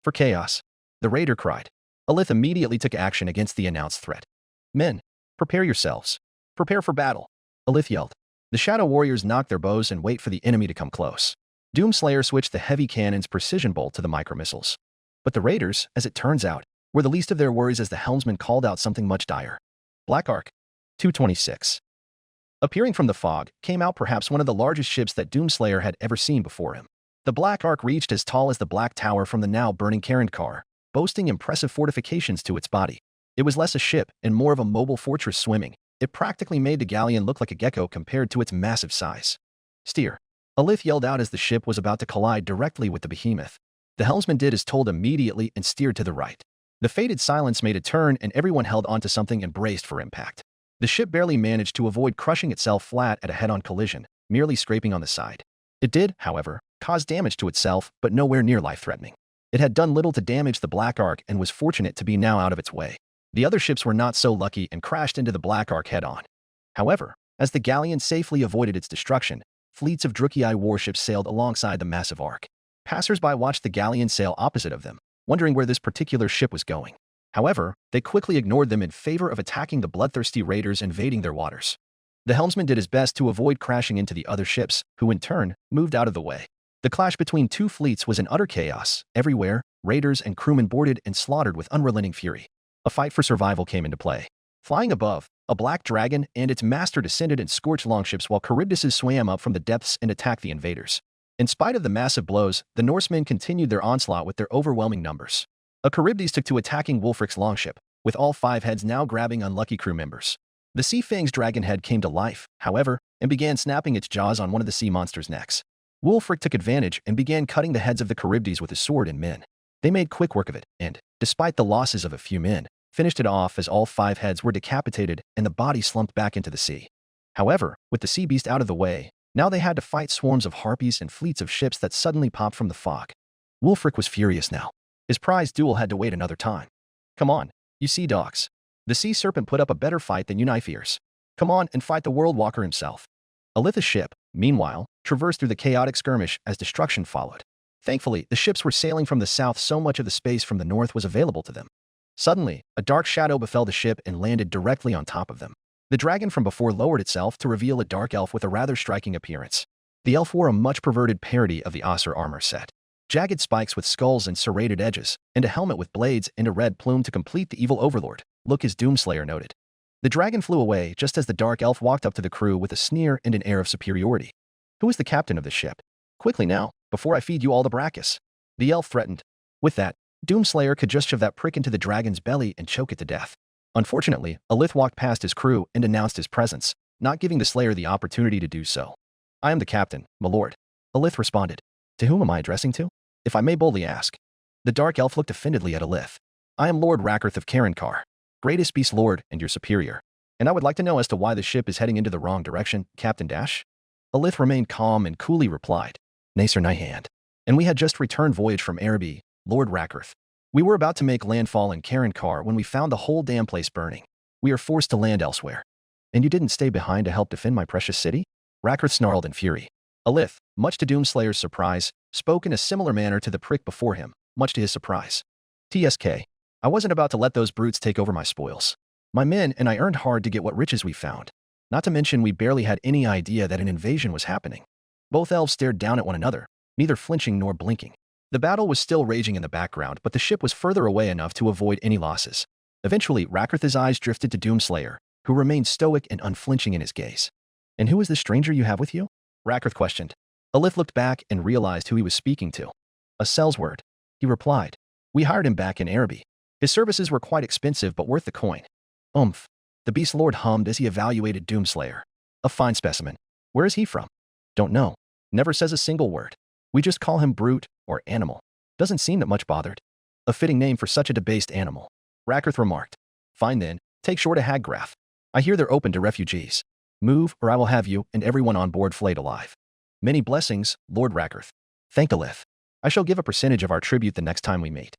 For chaos. The raider cried. Alith immediately took action against the announced threat. Men, prepare yourselves. Prepare for battle. Alith yelled. The Shadow Warriors knocked their bows and wait for the enemy to come close. Doomslayer switched the heavy cannon's precision bolt to the micromissiles. But the raiders, as it turns out, were the least of their worries as the helmsman called out something much dire. Black Ark. 226. Appearing from the fog, came out perhaps one of the largest ships that Doomslayer had ever seen before him. The Black Ark reached as tall as the Black Tower from the now burning Karendkar, boasting impressive fortifications to its body. It was less a ship and more of a mobile fortress swimming. It practically made the galleon look like a gecko compared to its massive size. Steer. Alith yelled out as the ship was about to collide directly with the behemoth. The helmsman did as told immediately and steered to the right. The fated silence made a turn and everyone held onto something and braced for impact. The ship barely managed to avoid crushing itself flat at a head-on collision, merely scraping on the side. It did, however, cause damage to itself, but nowhere near life-threatening. It had done little to damage the Black Ark and was fortunate to be now out of its way. The other ships were not so lucky and crashed into the Black Ark head-on. However, as the galleon safely avoided its destruction, fleets of Drukei warships sailed alongside the massive ark. Passers-by watched the galleon sail opposite of them, wondering where this particular ship was going. However, they quickly ignored them in favor of attacking the bloodthirsty raiders invading their waters. The helmsman did his best to avoid crashing into the other ships, who in turn moved out of the way. The clash between two fleets was in utter chaos. Everywhere, raiders and crewmen boarded and slaughtered with unrelenting fury. A fight for survival came into play. Flying above, a black dragon and its master descended and scorched longships while Charybdises swam up from the depths and attacked the invaders. In spite of the massive blows, the Norsemen continued their onslaught with their overwhelming numbers. A Charybdis took to attacking Wulfric's longship, with all 5 heads now grabbing unlucky crew members. The Sea Fang's dragon head came to life, however, and began snapping its jaws on one of the sea monster's necks. Wulfric took advantage and began cutting the heads of the Charybdis with his sword and men. They made quick work of it, and, despite the losses of a few men, finished it off as all 5 heads were decapitated and the body slumped back into the sea. However, with the sea beast out of the way, now they had to fight swarms of harpies and fleets of ships that suddenly popped from the fog. Wulfric was furious now. His prize duel had to wait another time. Come on, you sea dogs. The sea serpent put up a better fight than you Nifeers. Come on and fight the World Walker himself. Alith's ship, meanwhile, traversed through the chaotic skirmish as destruction followed. Thankfully, the ships were sailing from the south, so much of the space from the north was available to them. Suddenly, a dark shadow befell the ship and landed directly on top of them. The dragon from before lowered itself to reveal a dark elf with a rather striking appearance. The elf wore a much perverted parody of the Aesir armor set. Jagged spikes with skulls and serrated edges, and a helmet with blades and a red plume to complete the evil overlord, look as Doomslayer noted. The dragon flew away just as the dark elf walked up to the crew with a sneer and an air of superiority. Who is the captain of the ship? Quickly now, before I feed you all the brachus. The elf threatened. With that, Doomslayer could just shove that prick into the dragon's belly and choke it to death. Unfortunately, Alith walked past his crew and announced his presence, not giving the Slayer the opportunity to do so. I am the captain, my lord. Alith responded. To whom am I addressing to? If I may boldly ask. The dark elf looked offendedly at Alith. I am Lord Rakarth of Karankar, greatest beast lord and your superior. And I would like to know as to why the ship is heading into the wrong direction, Captain Dash? Alith remained calm and coolly replied. Nacer Nyhand. And we had just returned voyage from Araby, Lord Rakarth. We were about to make landfall in Karankar when we found the whole damn place burning. We are forced to land elsewhere. And you didn't stay behind to help defend my precious city? Rakarth snarled in fury. Alith, much to Doomslayer's surprise, spoke in a similar manner to the prick before him, much to his surprise. TSK. I wasn't about to let those brutes take over my spoils. My men and I earned hard to get what riches we found. Not to mention we barely had any idea that an invasion was happening. Both elves stared down at one another, neither flinching nor blinking. The battle was still raging in the background, but the ship was further away enough to avoid any losses. Eventually, Rakarth's eyes drifted to Doomslayer, who remained stoic and unflinching in his gaze. And who is the stranger you have with you? Rakarth questioned. Alith looked back and realized who he was speaking to. A Sellsword. He replied. We hired him back in Araby. His services were quite expensive but worth the coin. Oomph. The Beast Lord hummed as he evaluated Doomslayer. A fine specimen. Where is he from? Don't know. Never says a single word. We just call him brute or animal. Doesn't seem that much bothered. A fitting name for such a debased animal. Rakarth remarked. Fine then, take shore to Haggrath. I hear they're open to refugees. Move or I will have you and everyone on board flayed alive. Many blessings, Lord Rakarth. Thanked Alith. I shall give a percentage of our tribute the next time we meet.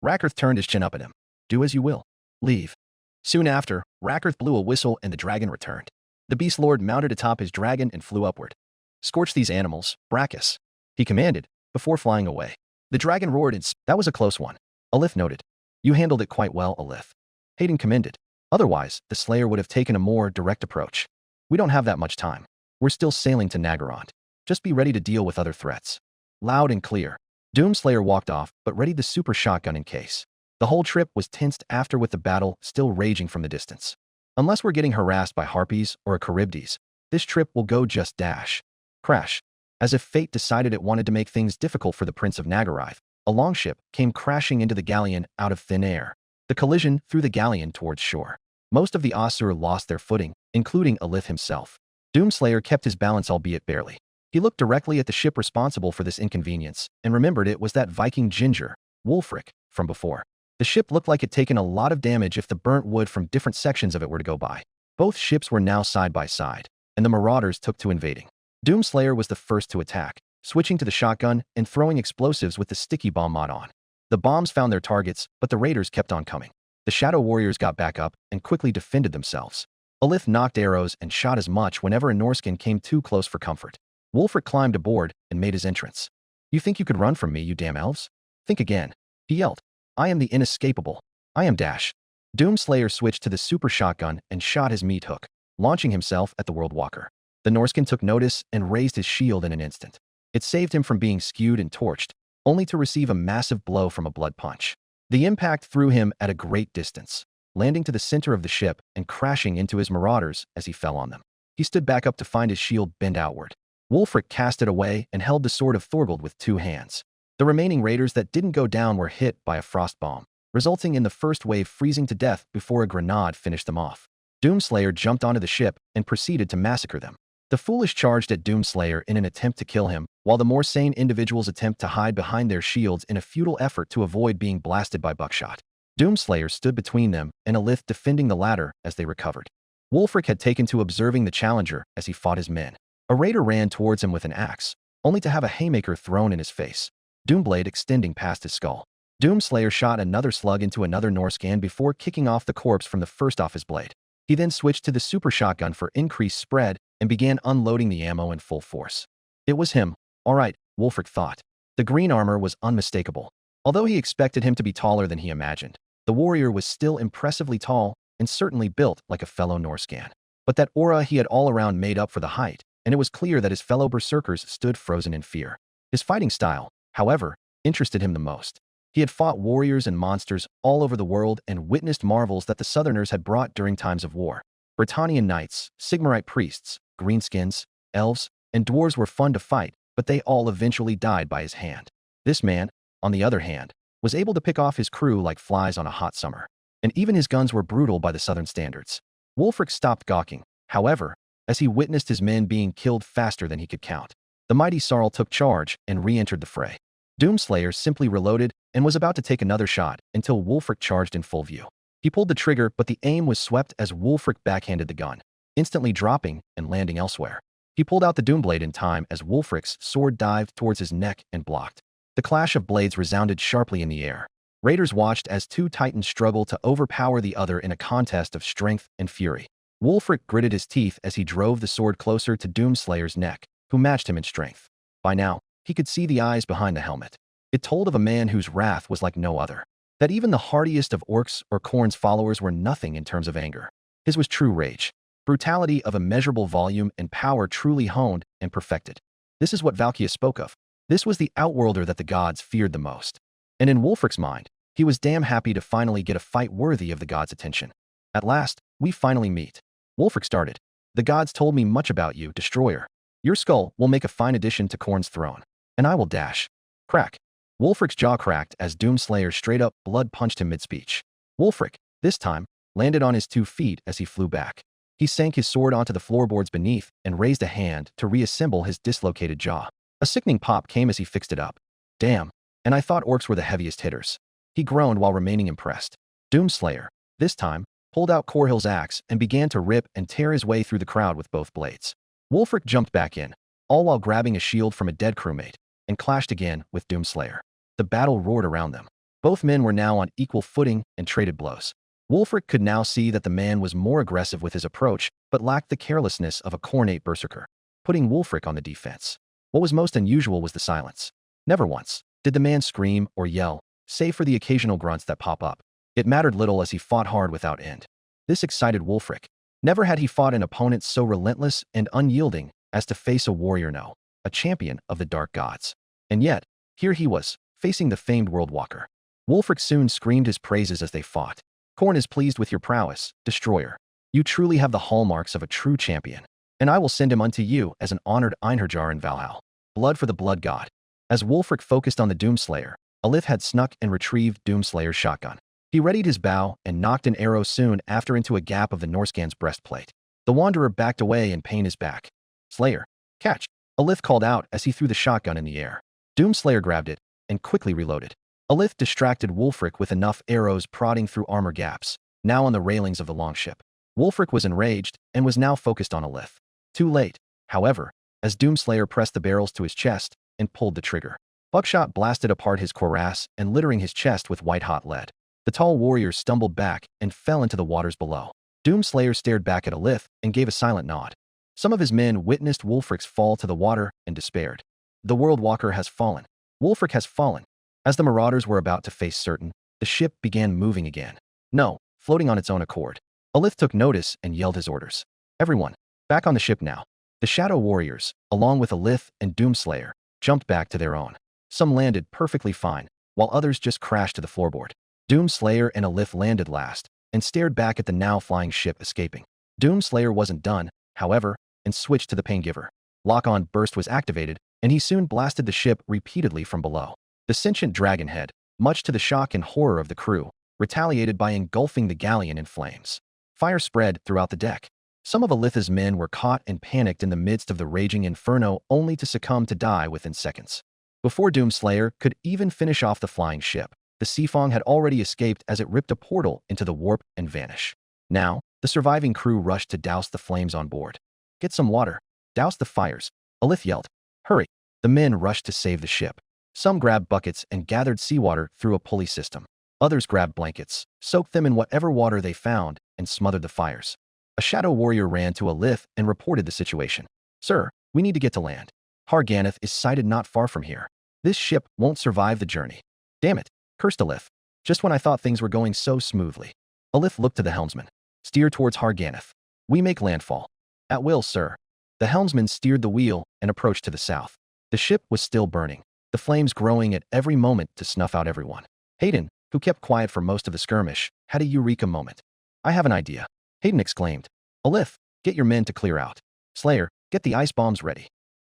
Rakarth turned his chin up at him. Do as you will. Leave. Soon after, Rakarth blew a whistle and the dragon returned. The Beast Lord mounted atop his dragon and flew upward. Scorch these animals, brachus. He commanded, before flying away. The dragon roared and that was a close one. Alith noted. You handled it quite well, Alith. Hayden commended. Otherwise, the Slayer would have taken a more direct approach. We don't have that much time. We're still sailing to Nagarond. Just be ready to deal with other threats. Loud and clear. Doomslayer walked off, but readied the super shotgun in case. The whole trip was tensed after with the battle still raging from the distance. Unless we're getting harassed by harpies or a Charybdis, this trip will go just dash. Crash. As if fate decided it wanted to make things difficult for the Prince of Nagarive, a longship came crashing into the galleon out of thin air. The collision threw the galleon towards shore. Most of the Aesir lost their footing, including Alith himself. Doomslayer kept his balance albeit barely. He looked directly at the ship responsible for this inconvenience and remembered it was that Viking ginger, Wulfric, from before. The ship looked like it'd taken a lot of damage if the burnt wood from different sections of it were to go by. Both ships were now side by side, and the marauders took to invading. Doomslayer was the first to attack, switching to the shotgun and throwing explosives with the sticky bomb mod on. The bombs found their targets, but the raiders kept on coming. The Shadow Warriors got back up and quickly defended themselves. Alith knocked arrows and shot as much whenever a Norskin came too close for comfort. Wulfric climbed aboard and made his entrance. You think you could run from me, you damn elves? Think again. He yelled. I am the inescapable. I am Dash. Doomslayer switched to the super shotgun and shot his meat hook, launching himself at the World Walker. The Norskin took notice and raised his shield in an instant. It saved him from being skewed and torched, only to receive a massive blow from a blood punch. The impact threw him at a great distance, landing to the center of the ship and crashing into his marauders as he fell on them. He stood back up to find his shield bent outward. Wulfric cast it away and held the sword of Thorgold with 2 hands. The remaining raiders that didn't go down were hit by a frost bomb, resulting in the first wave freezing to death before a grenade finished them off. Doomslayer jumped onto the ship and proceeded to massacre them. The foolish charged at Doomslayer in an attempt to kill him, while the more sane individuals attempt to hide behind their shields in a futile effort to avoid being blasted by buckshot. Doomslayer stood between them and Alith defending the latter as they recovered. Wulfric had taken to observing the challenger as he fought his men. A raider ran towards him with an axe, only to have a haymaker thrown in his face, Doomblade extending past his skull. Doomslayer shot another slug into another Norscan before kicking off the corpse from the first off his blade. He then switched to the super shotgun for increased spread and began unloading the ammo in full force. It was him. All right, Wulfric thought. The green armor was unmistakable. Although he expected him to be taller than he imagined, the warrior was still impressively tall and certainly built like a fellow Norscan. But that aura he had all around made up for the height, and it was clear that his fellow berserkers stood frozen in fear. His fighting style, however, interested him the most. He had fought warriors and monsters all over the world and witnessed marvels that the Southerners had brought during times of war. Britannian knights, Sigmarite priests, greenskins, elves, and dwarves were fun to fight, but they all eventually died by his hand. This man, on the other hand, was able to pick off his crew like flies on a hot summer. And even his guns were brutal by the Southern standards. Wulfric stopped gawking, however, as he witnessed his men being killed faster than he could count. The mighty Sarl took charge and re-entered the fray. Doomslayer simply reloaded and was about to take another shot until Wulfric charged in full view. He pulled the trigger, but the aim was swept as Wulfric backhanded the gun, instantly dropping and landing elsewhere. He pulled out the Doomblade in time as Wulfric's sword dived towards his neck and blocked. The clash of blades resounded sharply in the air. Raiders watched as two titans struggled to overpower the other in a contest of strength and fury. Wulfric gritted his teeth as he drove the sword closer to Doomslayer's neck, who matched him in strength. By now, he could see the eyes behind the helmet. It told of a man whose wrath was like no other. That even the hardiest of orcs or Khorne's followers were nothing in terms of anger. His was true rage. Brutality of immeasurable volume and power truly honed and perfected. This is what Valkia spoke of. This was the outworlder that the gods feared the most. And in Wulfric's mind, he was damn happy to finally get a fight worthy of the gods' attention. At last, we finally meet. Wulfric started. The gods told me much about you, Destroyer. Your skull will make a fine addition to Khorne's throne. And I will dash. Crack. Wulfric's jaw cracked as Doomslayer straight-up blood punched him mid-speech. Wulfric, this time, landed on his 2 feet as he flew back. He sank his sword onto the floorboards beneath and raised a hand to reassemble his dislocated jaw. A sickening pop came as he fixed it up. Damn, and I thought orcs were the heaviest hitters. He groaned while remaining impressed. Doomslayer, this time, pulled out Corhill's axe and began to rip and tear his way through the crowd with both blades. Wulfric jumped back in, all while grabbing a shield from a dead crewmate, and clashed again with Doomslayer. The battle roared around them. Both men were now on equal footing and traded blows. Wulfric could now see that the man was more aggressive with his approach, but lacked the carelessness of a Khornate berserker, putting Wulfric on the defense. What was most unusual was the silence. Never once did the man scream or yell, save for the occasional grunts that pop up. It mattered little as he fought hard without end. This excited Wulfric. Never had he fought an opponent so relentless and unyielding as to face a warrior, no, a champion of the dark gods. And yet, here he was, facing the famed Worldwalker. Wulfric soon screamed his praises as they fought. Khorne is pleased with your prowess, Destroyer. You truly have the hallmarks of a true champion, and I will send him unto you as an honored Einherjar in Valhalla. Blood for the blood god. As Wulfric focused on the Doomslayer, Alith had snuck and retrieved Doomslayer's shotgun. He readied his bow and knocked an arrow soon after into a gap of the Norscan's breastplate. The Wanderer backed away in pain his back. Slayer, catch! Alith called out as he threw the shotgun in the air. Doomslayer grabbed it and quickly reloaded. Alith distracted Wulfric with enough arrows prodding through armor gaps, now on the railings of the longship. Wulfric was enraged and was now focused on Alith. Too late, however, as Doomslayer pressed the barrels to his chest and pulled the trigger. Buckshot blasted apart his cuirass and littering his chest with white-hot lead. The tall warrior stumbled back and fell into the waters below. Doomslayer stared back at Alith and gave a silent nod. Some of his men witnessed Wulfric's fall to the water and despaired. The Worldwalker has fallen. Wulfric has fallen. As the marauders were about to face certain, the ship began moving again. No, floating on its own accord. Alith took notice and yelled his orders. Everyone, back on the ship now. The Shadow Warriors, along with Alith and Doomslayer, jumped back to their own. Some landed perfectly fine, while others just crashed to the floorboard. Doomslayer and Alith landed last, and stared back at the now flying ship escaping. Doomslayer wasn't done, however, and switched to the Paingiver. Lock-on burst was activated, and he soon blasted the ship repeatedly from below. The sentient dragonhead, much to the shock and horror of the crew, retaliated by engulfing the galleon in flames. Fire spread throughout the deck. Some of Alith's men were caught and panicked in the midst of the raging inferno only to succumb to die within seconds. Before Doomslayer could even finish off the flying ship, the Seafong had already escaped as it ripped a portal into the warp and vanish. Now, the surviving crew rushed to douse the flames on board. Get some water. Douse the fires. Alith yelled. Hurry. The men rushed to save the ship. Some grabbed buckets and gathered seawater through a pulley system. Others grabbed blankets, soaked them in whatever water they found, and smothered the fires. A Shadow Warrior ran to Alith and reported the situation. Sir, we need to get to land. Harganeth is sighted not far from here. This ship won't survive the journey. Damn it, cursed Alith. Just when I thought things were going so smoothly. Alith looked to the helmsman. Steer towards Harganeth. We make landfall. At will, sir. The helmsman steered the wheel and approached to the south. The ship was still burning, the flames growing at every moment to snuff out everyone. Hayden, who kept quiet for most of the skirmish, had a eureka moment. I have an idea. Hayden exclaimed. Alith, get your men to clear out. Slayer, get the ice bombs ready.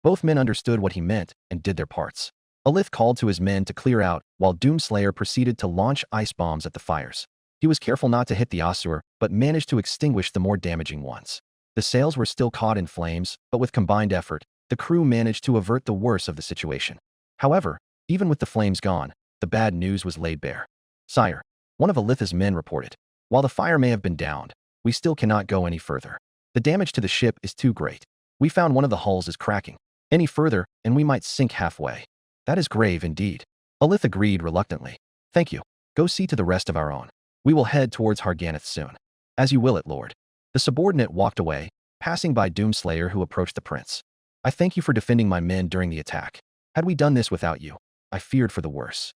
Both men understood what he meant and did their parts. Alith called to his men to clear out while Doomslayer proceeded to launch ice bombs at the fires. He was careful not to hit the Asur, but managed to extinguish the more damaging ones. The sails were still caught in flames, but with combined effort, the crew managed to avert the worst of the situation. However, even with the flames gone, the bad news was laid bare. Sire, one of Alith's men reported, while the fire may have been downed, we still cannot go any further. The damage to the ship is too great. We found one of the hulls is cracking. Any further, and we might sink halfway. That is grave indeed. Alith agreed reluctantly. Thank you. Go see to the rest of our own. We will head towards Harganeth soon. As you will it, Lord. The subordinate walked away, passing by Doomslayer who approached the prince. I thank you for defending my men during the attack. Had we done this without you, I feared for the worse.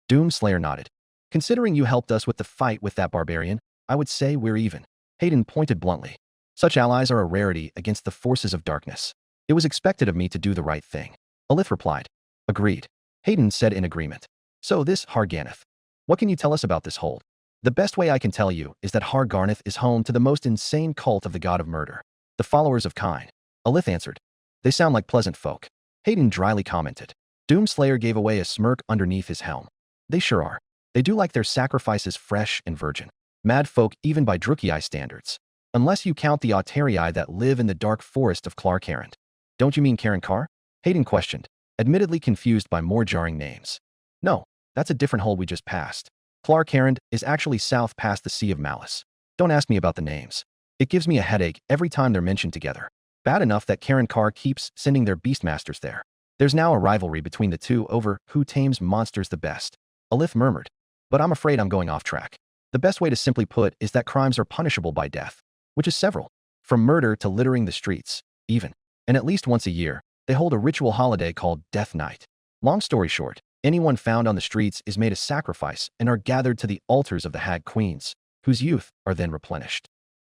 Doomslayer nodded. Considering you helped us with the fight with that barbarian, I would say we're even. Hayden pointed bluntly. Such allies are a rarity against the forces of darkness. It was expected of me to do the right thing. Alith replied. Agreed. Hayden said in agreement. So this Harganeth. What can you tell us about this hold? The best way I can tell you is that Harganeth is home to the most insane cult of the god of murder. The followers of Kine. Alith answered. They sound like pleasant folk. Hayden dryly commented. Doomslayer gave away a smirk underneath his helm. They sure are. They do like their sacrifices fresh and virgin. Mad folk even by Drukei standards. Unless you count the Autarii that live in the dark forest of Clarkarend. Don't you mean Karen Carr? Hayden questioned, admittedly confused by more jarring names. No, that's a different hole we just passed. Clarkarend is actually south past the Sea of Malice. Don't ask me about the names. It gives me a headache every time they're mentioned together. Bad enough that Karen Carr keeps sending their beastmasters there. There's now a rivalry between the two over who tames monsters the best. Alith murmured. But I'm afraid I'm going off track. The best way to simply put is that crimes are punishable by death, which is several. From murder to littering the streets, even. And at least once a year, they hold a ritual holiday called Death Night. Long story short, anyone found on the streets is made a sacrifice and are gathered to the altars of the Hag Queens, whose youth are then replenished.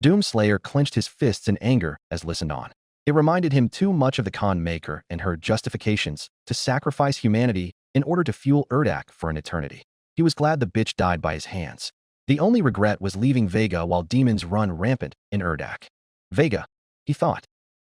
Doomslayer clenched his fists in anger as listened on. It reminded him too much of the Khan Maker and her justifications to sacrifice humanity in order to fuel Urdak for an eternity. He was glad the bitch died by his hands. The only regret was leaving Vega while demons run rampant in Urdak. Vega, he thought.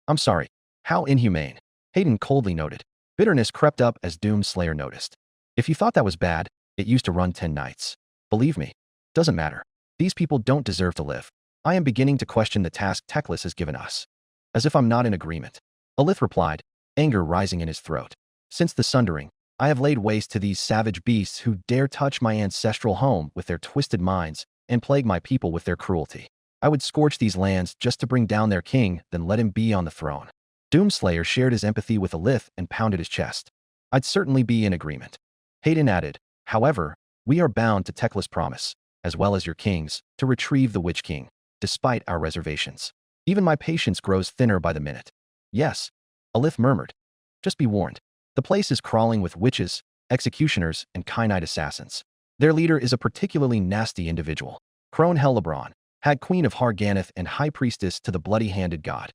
I'm sorry. How inhumane. Hayden coldly noted. Bitterness crept up as Doomslayer noticed. If you thought that was bad, it used to run 10 nights. Believe me. Doesn't matter. These people don't deserve to live. I am beginning to question the task Teclis has given us. As if I'm not in agreement. Alith replied, anger rising in his throat. Since the Sundering, I have laid waste to these savage beasts who dare touch my ancestral home with their twisted minds and plague my people with their cruelty. I would scorch these lands just to bring down their king, then let him be on the throne. Doomslayer shared his empathy with Alith and pounded his chest. I'd certainly be in agreement. Hayden added, however, we are bound to Teclis' promise, as well as your king's, to retrieve the Witch King, despite our reservations. Even my patience grows thinner by the minute. Yes, Alith murmured. Just be warned. The place is crawling with witches, executioners, and Kynite assassins. Their leader is a particularly nasty individual. Crone Hellebron, Hag Queen of Harganeth and High Priestess to the bloody-handed god.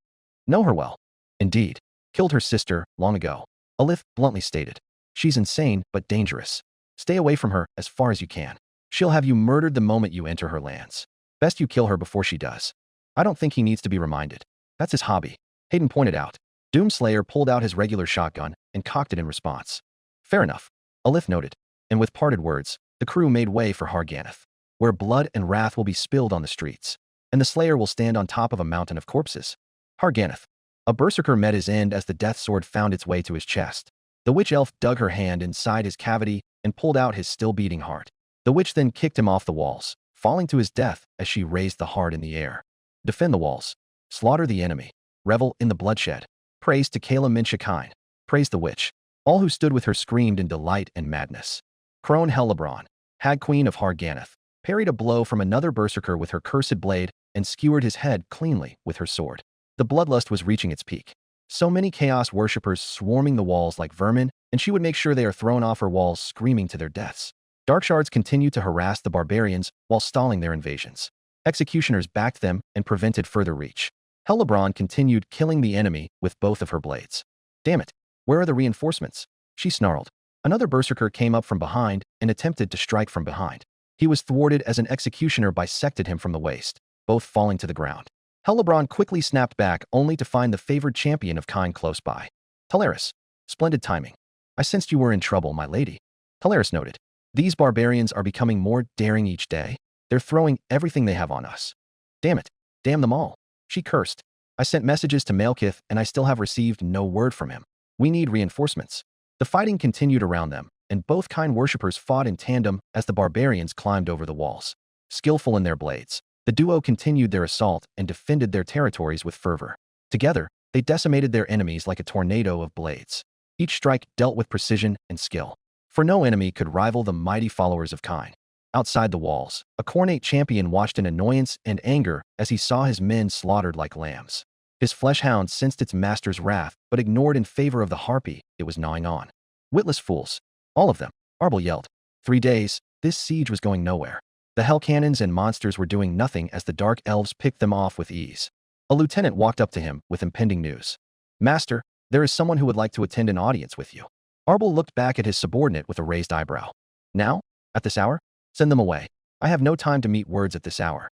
Know her well. Indeed. Killed her sister long ago. Alith bluntly stated. She's insane, but dangerous. Stay away from her as far as you can. She'll have you murdered the moment you enter her lands. Best you kill her before she does. I don't think he needs to be reminded. That's his hobby. Hayden pointed out. Doomslayer pulled out his regular shotgun and cocked it in response. Fair enough. Alith noted. And with parted words, the crew made way for Harganeth, where blood and wrath will be spilled on the streets, and the Slayer will stand on top of a mountain of corpses. Harganeth. A berserker met his end as the death sword found its way to his chest. The witch elf dug her hand inside his cavity and pulled out his still-beating heart. The witch then kicked him off the walls, falling to his death as she raised the heart in the air. Defend the walls. Slaughter the enemy. Revel in the bloodshed. Praise to Kayla Minshakine. Praise the witch. All who stood with her screamed in delight and madness. Crone Hellebron, Hag Queen of Harganeth, parried a blow from another berserker with her cursed blade and skewered his head cleanly with her sword. The bloodlust was reaching its peak. So many chaos worshippers swarming the walls like vermin, and she would make sure they are thrown off her walls screaming to their deaths. Dark shards continued to harass the barbarians while stalling their invasions. Executioners backed them and prevented further reach. Hellebron continued killing the enemy with both of her blades. Damn it, where are the reinforcements? She snarled. Another berserker came up from behind and attempted to strike from behind. He was thwarted as an executioner bisected him from the waist, both falling to the ground. Hellebron quickly snapped back only to find the favored champion of kind close by. Talaris. Splendid timing. I sensed you were in trouble, my lady. Talaris noted. These barbarians are becoming more daring each day. They're throwing everything they have on us. Damn it. Damn them all. She cursed. I sent messages to Malekith and I still have received no word from him. We need reinforcements. The fighting continued around them, and both kind worshippers fought in tandem as the barbarians climbed over the walls. Skillful in their blades, the duo continued their assault and defended their territories with fervor. Together, they decimated their enemies like a tornado of blades. Each strike dealt with precision and skill. For no enemy could rival the mighty followers of Kain. Outside the walls, a cornate champion watched in annoyance and anger as he saw his men slaughtered like lambs. His flesh hound sensed its master's wrath, but ignored in favor of the harpy it was gnawing on. Witless fools. All of them, Arbel yelled. 3 days, this siege was going nowhere. The hell cannons and monsters were doing nothing as the dark elves picked them off with ease. A lieutenant walked up to him with impending news. Master, there is someone who would like to attend an audience with you. Arbel looked back at his subordinate with a raised eyebrow. Now? At this hour? Send them away. I have no time to meet words at this hour.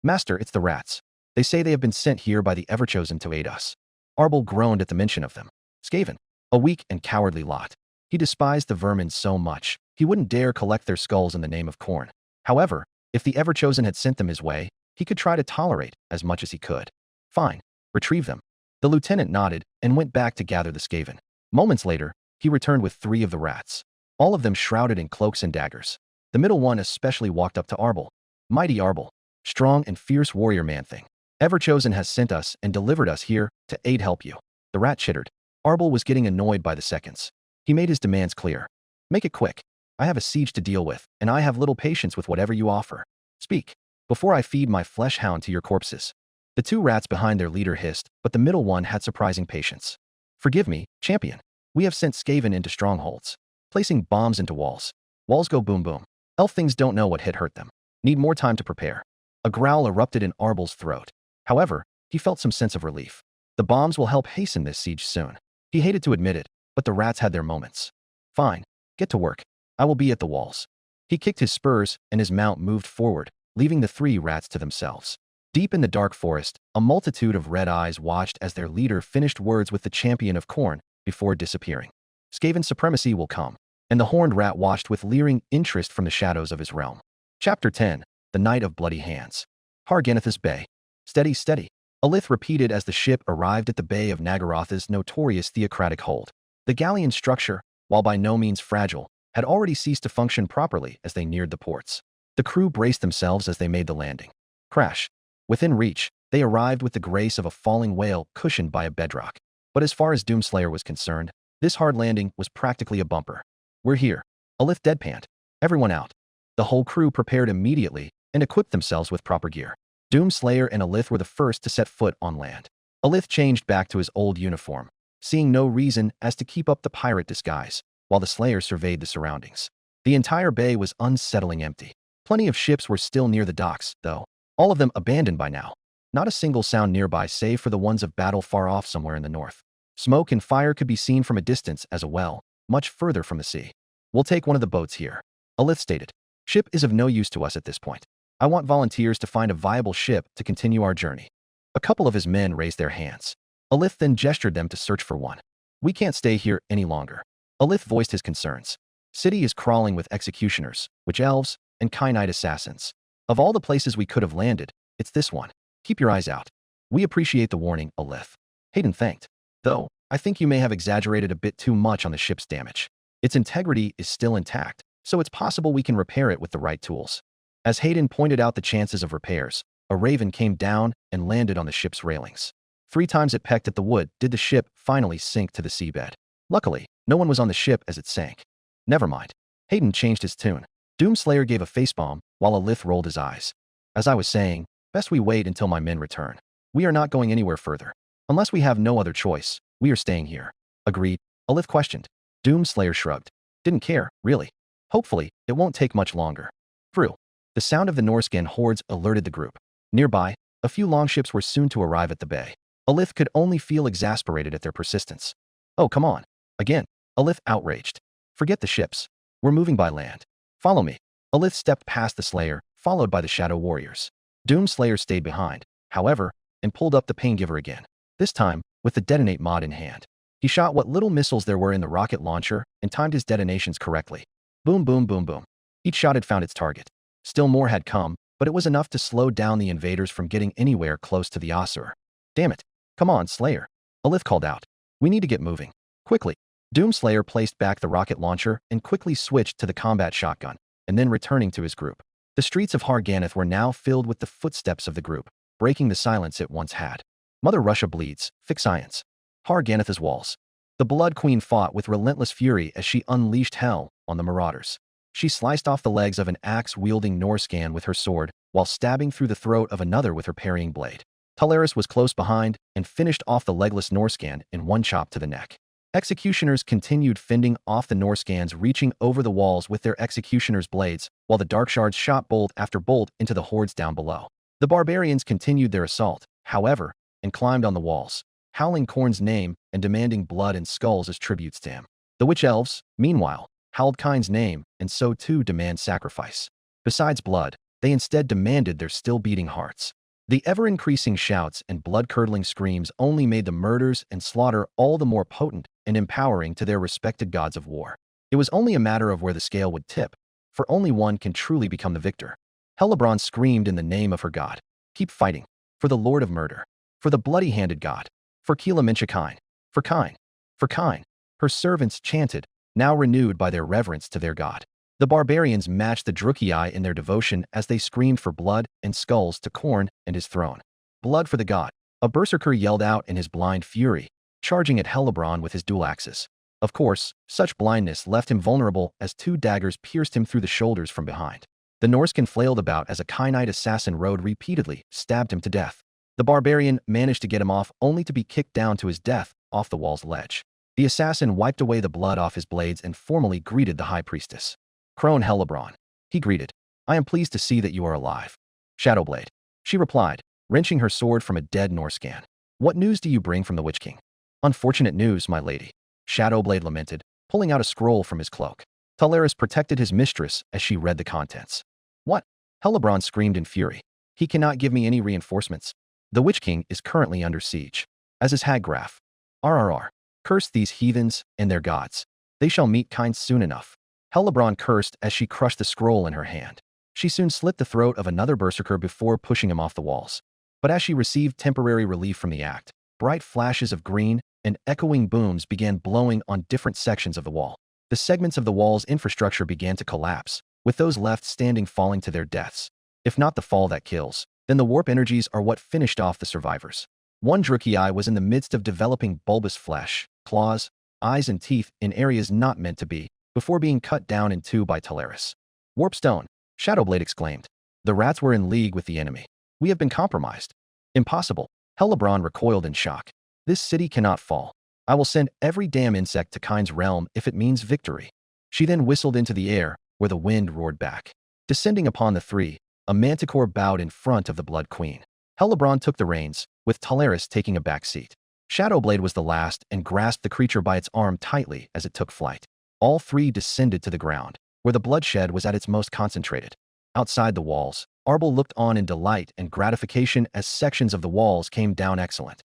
Master, it's the rats. They say they have been sent here by the Everchosen to aid us. Arbel groaned at the mention of them. Skaven. A weak and cowardly lot. He despised the vermin so much, he wouldn't dare collect their skulls in the name of Khorne. However, if the Everchosen had sent them his way, he could try to tolerate as much as he could. Fine. Retrieve them. The lieutenant nodded and went back to gather the Skaven. Moments later, he returned with 3 of the rats, all of them shrouded in cloaks and daggers. The middle one especially walked up to Arbel. Mighty Arbel. Strong and fierce warrior man-thing. Everchosen has sent us and delivered us here to aid help you. The rat chittered. Arbel was getting annoyed by the seconds. He made his demands clear. Make it quick. I have a siege to deal with, and I have little patience with whatever you offer. Speak, before I feed my flesh hound to your corpses. The 2 rats behind their leader hissed, but the middle one had surprising patience. Forgive me, champion. We have sent Skaven into strongholds, placing bombs into walls. Walls go boom boom. Elf things don't know what hurt them. Need more time to prepare. A growl erupted in Arbel's throat. However, he felt some sense of relief. The bombs will help hasten this siege soon. He hated to admit it, but the rats had their moments. Fine, get to work. I will be at the walls. He kicked his spurs and his mount moved forward, leaving the 3 rats to themselves. Deep in the dark forest, a multitude of red eyes watched as their leader finished words with the champion of Khorne before disappearing. Skaven supremacy will come, and the horned rat watched with leering interest from the shadows of his realm. Chapter 10. The Night of Bloody Hands. Harganethus Bay. Steady, steady. Alith repeated as the ship arrived at the bay of Nagaroth's notorious theocratic hold. The galleon structure, while by no means fragile, had already ceased to function properly as they neared the ports. The crew braced themselves as they made the landing. Crash. Within reach, they arrived with the grace of a falling whale cushioned by a bedrock. But as far as Doomslayer was concerned, this hard landing was practically a bumper. We're here. Alith deadpanned. Everyone out. The whole crew prepared immediately and equipped themselves with proper gear. Doomslayer and Alith were the first to set foot on land. Alith changed back to his old uniform, seeing no reason as to keep up the pirate disguise, while the Slayer surveyed the surroundings. The entire bay was unsettlingly empty. Plenty of ships were still near the docks, though, all of them abandoned by now. Not a single sound nearby save for the ones of battle far off somewhere in the north. Smoke and fire could be seen from a distance as well, much further from the sea. We'll take one of the boats here, Alith stated. Ship is of no use to us at this point. I want volunteers to find a viable ship to continue our journey. A couple of his men raised their hands. Alith then gestured them to search for one. We can't stay here any longer. Alith voiced his concerns. City is crawling with executioners, witch elves, and Kainite assassins. Of all the places we could have landed, it's this one. Keep your eyes out. We appreciate the warning, Alith. Hayden thanked. Though, I think you may have exaggerated a bit too much on the ship's damage. Its integrity is still intact, so it's possible we can repair it with the right tools. As Hayden pointed out the chances of repairs, a raven came down and landed on the ship's railings. 3 times it pecked at the wood did the ship finally sink to the seabed. Luckily, no one was on the ship as it sank. Never mind. Hayden changed his tune. Doomslayer gave a facepalm, while Alith rolled his eyes. As I was saying, best we wait until my men return. We are not going anywhere further. Unless we have no other choice, we are staying here. Agreed. Alith questioned. Doomslayer shrugged. Didn't care, really. Hopefully, it won't take much longer. Through. The sound of the Norscan hordes alerted the group. Nearby, A few longships were soon to arrive at the bay. Alith could only feel exasperated at their persistence. "Oh, come on. Again." Alith outraged. "Forget the ships. We're moving by land. Follow me." Alith stepped past the Slayer, followed by the Shadow Warriors. Doomslayer stayed behind, however, and pulled up the Paingiver again, this time with the detonate mod in hand. He shot what little missiles there were in the rocket launcher and timed his detonations correctly. Boom, boom, boom, boom. Each shot had found its target. Still more had come, but it was enough to slow down the invaders from getting anywhere close to the Asur. "Damn it. Come on, Slayer." Alith called out. "We need to get moving. Quickly." Doomslayer placed back the rocket launcher and quickly switched to the combat shotgun, and then returning to his group. The streets of Har Ganeth were now filled with the footsteps of the group, breaking the silence it once had. Mother Russia bleeds, fix science. Har Ganeth's walls. The Blood Queen fought with relentless fury as she unleashed hell on the marauders. She sliced off the legs of an axe-wielding Norscan with her sword, while stabbing through the throat of another with her parrying blade. Talaris was close behind and finished off the legless Norscan in one chop to the neck. Executioners continued fending off the Norscans, reaching over the walls with their executioners' blades, while the Darkshards shot bolt after bolt into the hordes down below. The barbarians continued their assault, however, and climbed on the walls, howling Khorne's name and demanding blood and skulls as tributes to him. The Witch Elves, meanwhile, howled Kain's name and so too demand sacrifice. Besides blood, they instead demanded their still-beating hearts. The ever-increasing shouts and blood-curdling screams only made the murders and slaughter all the more potent and empowering to their respected gods of war. It was only a matter of where the scale would tip, for only one can truly become the victor. Hellebron screamed in the name of her god. "Keep fighting. For the Lord of Murder. For the bloody-handed god. For Kila Minchakain. For Kain. For Kain." Her servants chanted, now renewed by their reverence to their god. The barbarians matched the Drukei in their devotion as they screamed for blood and skulls to Khorne and his throne. "Blood for the god." A berserker yelled out in his blind fury, charging at Hellebron with his dual axes. Of course, such blindness left him vulnerable as two daggers pierced him through the shoulders from behind. The Norscan flailed about as a Kainite assassin rode repeatedly, stabbed him to death. The barbarian managed to get him off only to be kicked down to his death off the wall's ledge. The assassin wiped away the blood off his blades and formally greeted the High Priestess. "Crone Hellebron," he greeted. "I am pleased to see that you are alive." "Shadowblade," she replied, wrenching her sword from a dead Norscan. "What news do you bring from the Witch King?" "Unfortunate news, my lady," Shadowblade lamented, pulling out a scroll from his cloak. Talaris protected his mistress as she read the contents. "What?" Hellebron screamed in fury. "He cannot give me any reinforcements. The Witch King is currently under siege, as is Haggraf. RRR. Curse these heathens and their gods. They shall meet kind soon enough." Hellebron cursed as she crushed the scroll in her hand. She soon slit the throat of another berserker before pushing him off the walls. But as she received temporary relief from the act, bright flashes of green and echoing booms began blowing on different sections of the wall. The segments of the wall's infrastructure began to collapse, with those left standing falling to their deaths. If not the fall that kills, then the warp energies are what finished off the survivors. One Drukei was in the midst of developing bulbous flesh, claws, eyes and teeth in areas not meant to be, before being cut down in two by Talaris. "Warpstone," Shadowblade exclaimed. "The rats were in league with the enemy. We have been compromised." "Impossible." Hellebron recoiled in shock. "This city cannot fall. I will send every damn insect to Kain's realm if it means victory." She then whistled into the air, where the wind roared back. Descending upon the three, a manticore bowed in front of the Blood Queen. Hellebron took the reins, with Talaris taking a back seat. Shadowblade was the last and grasped the creature by its arm tightly as it took flight. All three descended to the ground, where the bloodshed was at its most concentrated. Outside the walls, Arbel looked on in delight and gratification as sections of the walls came down excellent.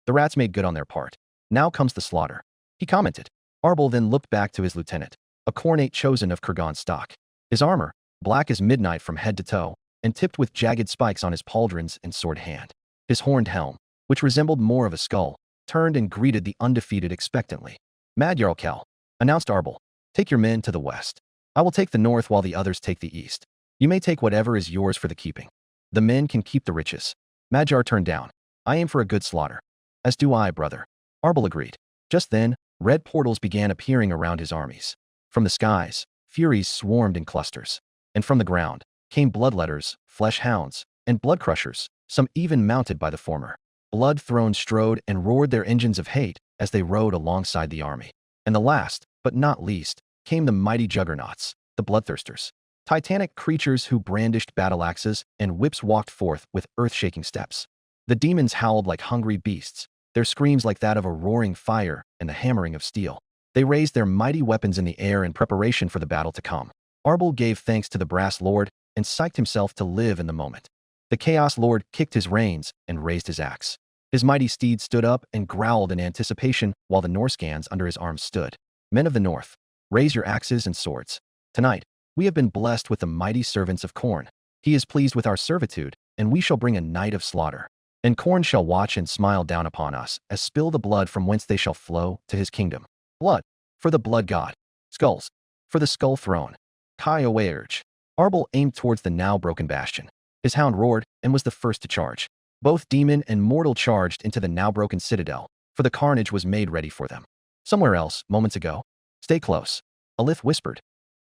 The rats made good on their part. Now comes the slaughter," he commented. Arbel then looked back to his lieutenant, a Khornate chosen of Kurgan stock. His armor, black as midnight from head to toe, and tipped with jagged spikes on his pauldrons and sword hand. His horned helm, which resembled more of a skull, turned and greeted the undefeated expectantly. "Mad Jarl Kel," announced Arbel, "take your men to the west. I will take the north while the others take the east. You may take whatever is yours for the keeping. The men can keep the riches." Madjar turned down. "I aim for a good slaughter." "As do I, brother," Arbel agreed. Just then, red portals began appearing around his armies. From the skies, furies swarmed in clusters. And from the ground, came bloodletters, flesh hounds, and blood crushers, some even mounted by the former. Blood thrones strode and roared their engines of hate as they rode alongside the army. And the last, but not least, came the mighty juggernauts, the bloodthirsters. Titanic creatures who brandished battle axes and whips walked forth with earth-shaking steps. The demons howled like hungry beasts, their screams like that of a roaring fire and the hammering of steel. They raised their mighty weapons in the air in preparation for the battle to come. Arbel gave thanks to the Brass Lord and psyched himself to live in the moment. The Chaos Lord kicked his reins and raised his axe. His mighty steed stood up and growled in anticipation while the Norscans under his arms stood. Men of the North, raise your axes and swords. Tonight, we have been blessed with the mighty servants of Khorne. He is pleased with our servitude, and we shall bring a night of slaughter. And Khorne shall watch and smile down upon us, as spill the blood from whence they shall flow to his kingdom. Blood, for the blood god. Skulls, for the skull throne. Kai Owaerge. Arbel aimed towards the now broken bastion. His hound roared and was the first to charge. Both demon and mortal charged into the now broken citadel, for the carnage was made ready for them. Somewhere else, moments ago. Stay close. Alith whispered.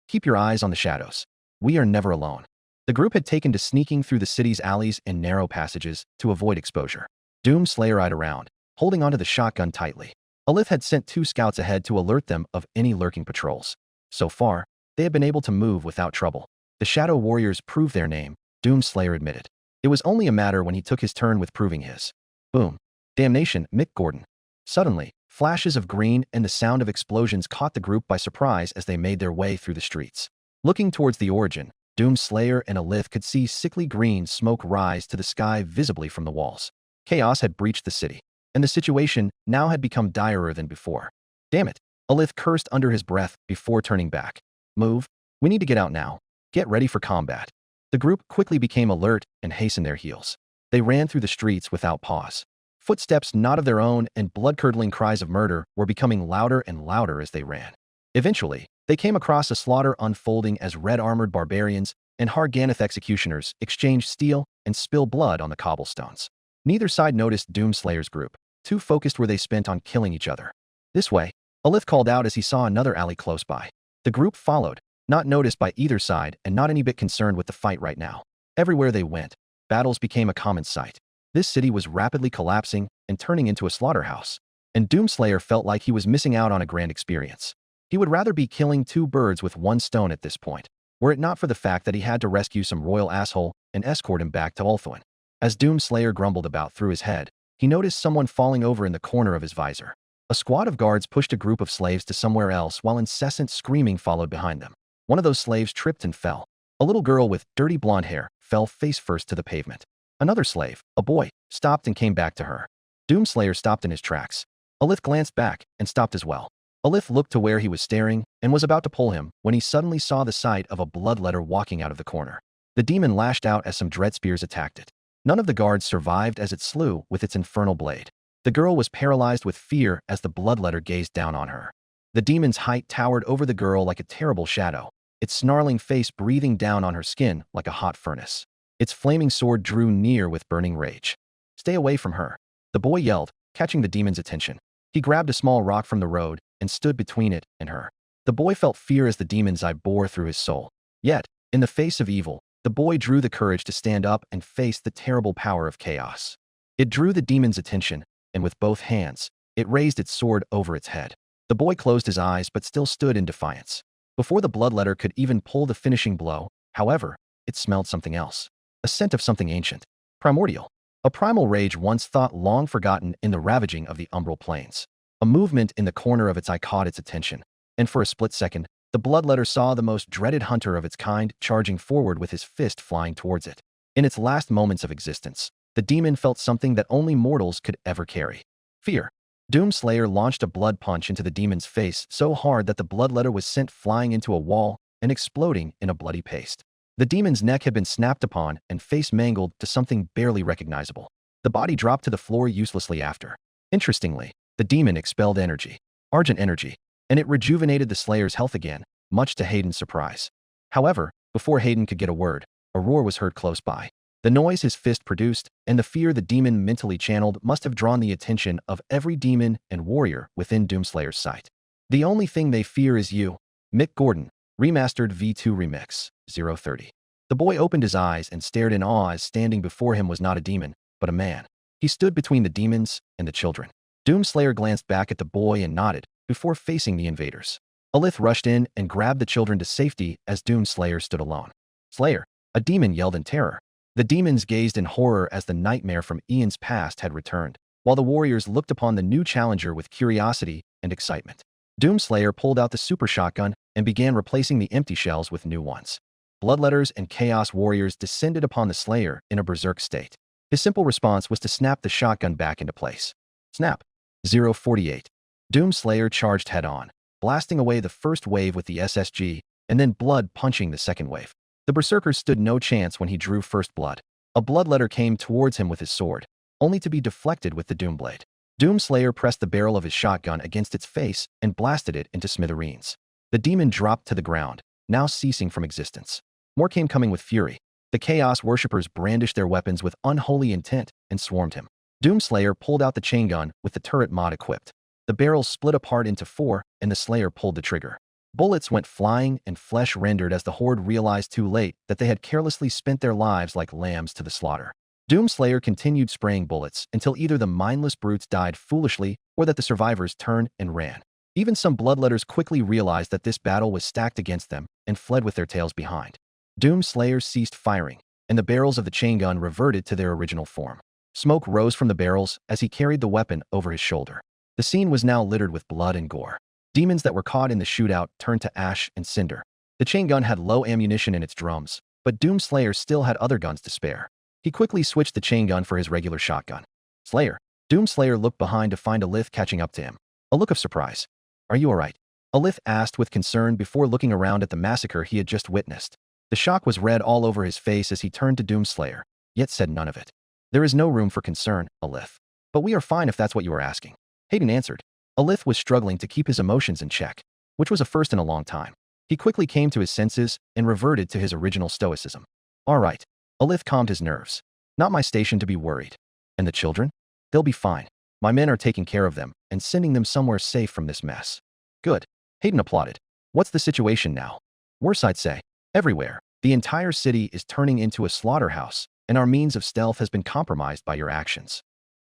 Keep your eyes on the shadows. We are never alone. The group had taken to sneaking through the city's alleys and narrow passages to avoid exposure. Doomslayer eyed around, holding onto the shotgun tightly. Alith had sent 2 scouts ahead to alert them of any lurking patrols. So far, they had been able to move without trouble. The Shadow Warriors proved their name, Doomslayer admitted. It was only a matter when he took his turn with proving his. Boom. Damnation, Mick Gordon. Suddenly, flashes of green and the sound of explosions caught the group by surprise as they made their way through the streets. Looking towards the origin, Doomslayer and Alith could see sickly green smoke rise to the sky visibly from the walls. Chaos had breached the city, and the situation now had become direr than before. Damn it, Alith cursed under his breath before turning back. Move. We need to get out now. Get ready for combat. The group quickly became alert and hastened their heels. They ran through the streets without pause. Footsteps not of their own and blood-curdling cries of murder were becoming louder and louder as they ran. Eventually, they came across a slaughter unfolding as red-armored barbarians and Harganeth executioners exchange steel and spill blood on the cobblestones. Neither side noticed Doomslayer's group. Too focused were they spent on killing each other. This way, Alith called out as he saw another alley close by. The group followed, not noticed by either side and not any bit concerned with the fight right now. Everywhere they went, battles became a common sight. This city was rapidly collapsing and turning into a slaughterhouse, and Doomslayer felt like he was missing out on a grand experience. He would rather be killing 2 birds with 1 stone at this point, were it not for the fact that he had to rescue some royal asshole and escort him back to Ulthuan. As Doomslayer grumbled about through his head, he noticed someone falling over in the corner of his visor. A squad of guards pushed a group of slaves to somewhere else while incessant screaming followed behind them. One of those slaves tripped and fell. A little girl with dirty blonde hair fell face first to the pavement. Another slave, a boy, stopped and came back to her. Doomslayer stopped in his tracks. Alith glanced back and stopped as well. Alith looked to where he was staring and was about to pull him when he suddenly saw the sight of a bloodletter walking out of the corner. The demon lashed out as some dread spears attacked it. None of the guards survived as it slew with its infernal blade. The girl was paralyzed with fear as the bloodletter gazed down on her. The demon's height towered over the girl like a terrible shadow, its snarling face breathing down on her skin like a hot furnace. Its flaming sword drew near with burning rage. Stay away from her, the boy yelled, catching the demon's attention. He grabbed a small rock from the road and stood between it and her. The boy felt fear as the demon's eye bore through his soul. Yet, in the face of evil, the boy drew the courage to stand up and face the terrible power of chaos. It drew the demon's attention, and with both hands, it raised its sword over its head. The boy closed his eyes but still stood in defiance. Before the bloodletter could even pull the finishing blow, however, it smelled something else. A scent of something ancient, primordial. A primal rage once thought long forgotten in the ravaging of the umbral plains. A movement in the corner of its eye caught its attention, and for a split second, the bloodletter saw the most dreaded hunter of its kind charging forward with his fist flying towards it. In its last moments of existence, the demon felt something that only mortals could ever carry. Fear. Doomslayer launched a blood punch into the demon's face so hard that the bloodletter was sent flying into a wall and exploding in a bloody paste. The demon's neck had been snapped upon and face mangled to something barely recognizable. The body dropped to the floor uselessly after. Interestingly, the demon expelled energy, Argent energy, and it rejuvenated the Slayer's health again, much to Hayden's surprise. However, before Hayden could get a word, a roar was heard close by. The noise his fist produced and the fear the demon mentally channeled must have drawn the attention of every demon and warrior within Doomslayer's sight. The only thing they fear is you. Mick Gordon, Remastered V2 Remix, 030. The boy opened his eyes and stared in awe as standing before him was not a demon, but a man. He stood between the demons and the children. Doomslayer glanced back at the boy and nodded, before facing the invaders. Alith rushed in and grabbed the children to safety as Doomslayer stood alone. Slayer, a demon yelled in terror. The demons gazed in horror as the nightmare from eons past had returned, while the warriors looked upon the new challenger with curiosity and excitement. Doomslayer pulled out the super shotgun and began replacing the empty shells with new ones. Bloodletters and Chaos Warriors descended upon the Slayer in a berserk state. His simple response was to snap the shotgun back into place. Snap. 048. Doomslayer charged head-on, blasting away the first wave with the SSG, and then blood punching the second wave. The berserkers stood no chance when he drew first blood. A bloodletter came towards him with his sword, only to be deflected with the Doomblade. Doomslayer pressed the barrel of his shotgun against its face and blasted it into smithereens. The demon dropped to the ground, now ceasing from existence. More came coming with fury. The Chaos Worshippers brandished their weapons with unholy intent and swarmed him. Doomslayer pulled out the chain gun with the turret mod equipped. The barrels split apart into 4, and the Slayer pulled the trigger. Bullets went flying and flesh rendered as the horde realized too late that they had carelessly spent their lives like lambs to the slaughter. Doomslayer continued spraying bullets until either the mindless brutes died foolishly or that the survivors turned and ran. Even some bloodletters quickly realized that this battle was stacked against them and fled with their tails behind. Doomslayer ceased firing, and the barrels of the chain gun reverted to their original form. Smoke rose from the barrels as he carried the weapon over his shoulder. The scene was now littered with blood and gore. Demons that were caught in the shootout turned to ash and cinder. The chain gun had low ammunition in its drums, but Doomslayer still had other guns to spare. He quickly switched the chain gun for his regular shotgun. Slayer. Doomslayer looked behind to find Alith catching up to him. A look of surprise. Are you all right? Alith asked with concern before looking around at the massacre he had just witnessed. The shock was red all over his face as he turned to Doomslayer, yet said none of it. There is no room for concern, Alith. But we are fine if that's what you are asking. Hayden answered. Alith was struggling to keep his emotions in check, which was a first in a long time. He quickly came to his senses and reverted to his original stoicism. All right. Alith calmed his nerves. Not my station to be worried. And the children? They'll be fine. My men are taking care of them and sending them somewhere safe from this mess. Good. Hayden applauded. What's the situation now? Worse, I'd say. Everywhere. The entire city is turning into a slaughterhouse, and our means of stealth has been compromised by your actions.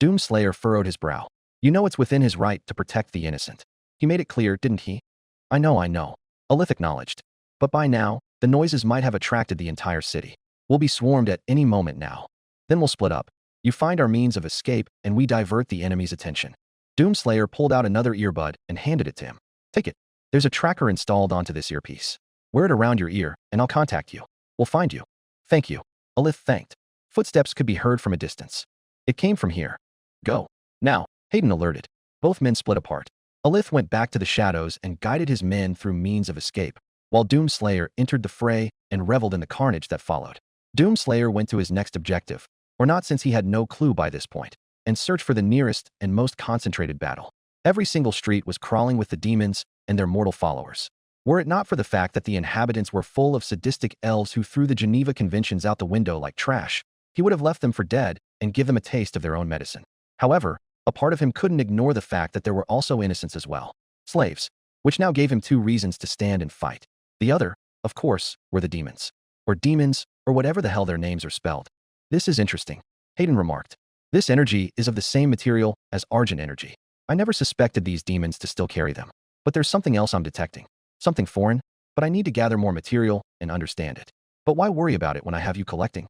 Doomslayer furrowed his brow. You know it's within his right to protect the innocent. He made it clear, didn't he? I know. Alith acknowledged. But by now, the noises might have attracted the entire city. We'll be swarmed at any moment now. Then we'll split up. You find our means of escape, and we divert the enemy's attention. Doomslayer pulled out another earbud and handed it to him. Take it. There's a tracker installed onto this earpiece. Wear it around your ear, and I'll contact you. We'll find you. Thank you. Alith thanked. Footsteps could be heard from a distance. It came from here. Go. Now. Hayden alerted. Both men split apart. Alith went back to the shadows and guided his men through means of escape, while Doomslayer entered the fray and reveled in the carnage that followed. Doomslayer went to his next objective, or not since he had no clue by this point, and searched for the nearest and most concentrated battle. Every single street was crawling with the demons and their mortal followers. Were it not for the fact that the inhabitants were full of sadistic elves who threw the Geneva Conventions out the window like trash, he would have left them for dead and give them a taste of their own medicine. However, a part of him couldn't ignore the fact that there were also innocents as well. Slaves, which now gave him 2 reasons to stand and fight. The other, of course, were the demons. Or demons, or whatever the hell their names are spelled. This is interesting, Hayden remarked. This energy is of the same material as Argent energy. I never suspected these demons to still carry them. But there's something else I'm detecting. Something foreign, but I need to gather more material and understand it. But why worry about it when I have you collecting?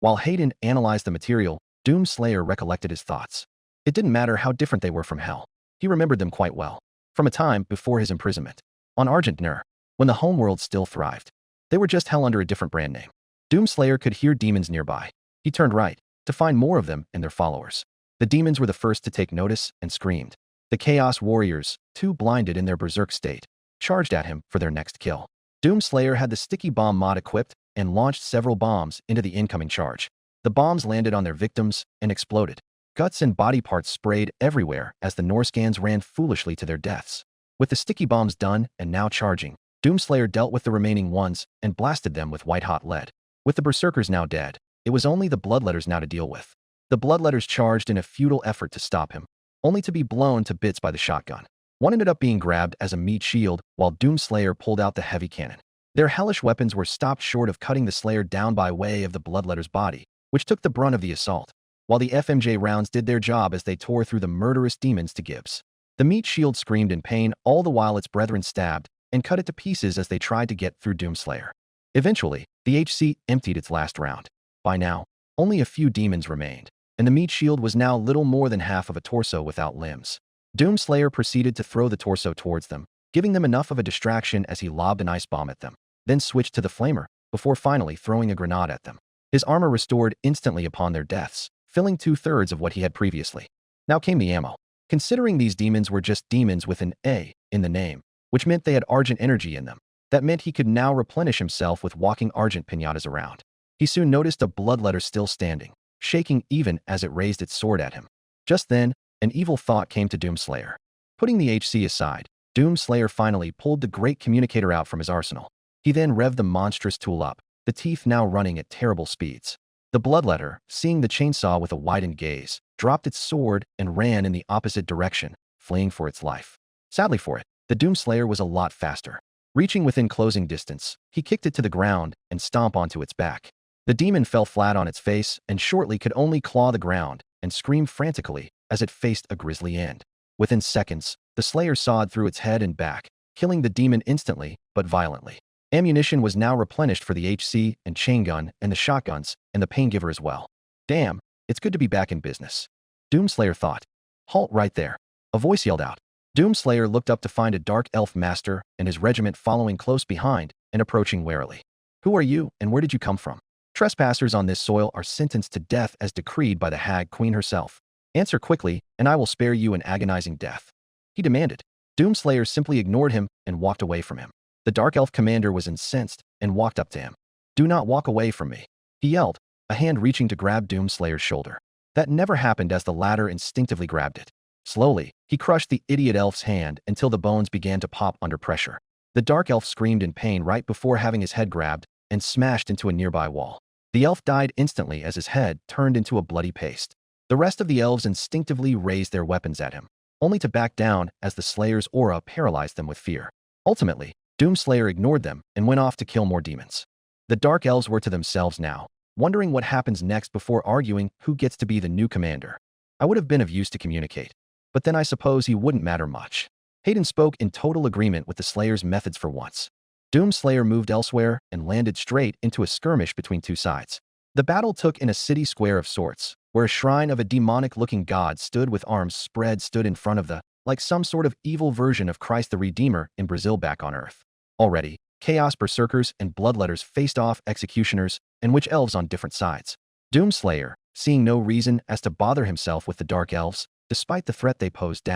While Hayden analyzed the material, Doomslayer recollected his thoughts. It didn't matter how different they were from hell. He remembered them quite well. From a time before his imprisonment. On Argent Nur, when the homeworld still thrived. They were just hell under a different brand name. Doomslayer could hear demons nearby. He turned right, to find more of them and their followers. The demons were the first to take notice and screamed. The Chaos Warriors, too blinded in their berserk state, charged at him for their next kill. Doomslayer had the sticky bomb mod equipped and launched several bombs into the incoming charge. The bombs landed on their victims and exploded. Guts and body parts sprayed everywhere as the Norscans ran foolishly to their deaths. With the sticky bombs done and now charging, Doomslayer dealt with the remaining ones and blasted them with white-hot lead. With the berserkers now dead, it was only the bloodletters now to deal with. The bloodletters charged in a futile effort to stop him, only to be blown to bits by the shotgun. One ended up being grabbed as a meat shield while Doomslayer pulled out the heavy cannon. Their hellish weapons were stopped short of cutting the Slayer down by way of the bloodletter's body, which took the brunt of the assault, while the FMJ rounds did their job as they tore through the murderous demons to Gibbs. The meat shield screamed in pain all the while its brethren stabbed and cut it to pieces as they tried to get through Doomslayer. Eventually, the HC emptied its last round. By now, only a few demons remained, and the meat shield was now little more than half of a torso without limbs. Doomslayer proceeded to throw the torso towards them, giving them enough of a distraction as he lobbed an ice bomb at them, then switched to the flamer, before finally throwing a grenade at them. His armor restored instantly upon their deaths, filling 2/3 of what he had previously. Now came the ammo. Considering these demons were just demons with an A in the name, which meant they had Argent energy in them, that meant he could now replenish himself with walking Argent pinatas around. He soon noticed a bloodletter still standing, shaking even as it raised its sword at him. Just then, an evil thought came to Doomslayer. Putting the HC aside, Doomslayer finally pulled the great communicator out from his arsenal. He then revved the monstrous tool up, the teeth now running at terrible speeds. The bloodletter, seeing the chainsaw with a widened gaze, dropped its sword and ran in the opposite direction, fleeing for its life. Sadly for it, the Doomslayer was a lot faster. Reaching within closing distance, he kicked it to the ground and stomped onto its back. The demon fell flat on its face and shortly could only claw the ground and scream frantically as it faced a grisly end. Within seconds, the Slayer sawed through its head and back, killing the demon instantly but violently. Ammunition was now replenished for the HC and chain gun and the shotguns and the paingiver as well. Damn, it's good to be back in business. Doomslayer thought. Halt right there. A voice yelled out. Doomslayer looked up to find a dark elf master and his regiment following close behind and approaching warily. Who are you and where did you come from? Trespassers on this soil are sentenced to death as decreed by the Hag Queen herself. Answer quickly and I will spare you an agonizing death. He demanded. Doomslayer simply ignored him and walked away from him. The Dark Elf commander was incensed and walked up to him. Do not walk away from me, he yelled, a hand reaching to grab Doomslayer's shoulder. That never happened as the latter instinctively grabbed it. Slowly, he crushed the idiot elf's hand until the bones began to pop under pressure. The Dark Elf screamed in pain right before having his head grabbed and smashed into a nearby wall. The elf died instantly as his head turned into a bloody paste. The rest of the elves instinctively raised their weapons at him, only to back down as the Slayer's aura paralyzed them with fear. Ultimately, Doomslayer ignored them and went off to kill more demons. The Dark Elves were to themselves now, wondering what happens next before arguing who gets to be the new commander. I would have been of use to communicate, but then I suppose he wouldn't matter much. Hayden spoke in total agreement with the Slayer's methods for once. Doomslayer moved elsewhere and landed straight into a skirmish between two sides. The battle took in a city square of sorts, where a shrine of a demonic-looking god stood with arms spread stood in front of the, like some sort of evil version of Christ the Redeemer in Brazil back on Earth. Already, Chaos Berserkers and Bloodletters faced off executioners and witch elves on different sides. Doomslayer, seeing no reason as to bother himself with the Dark Elves, despite the threat they posed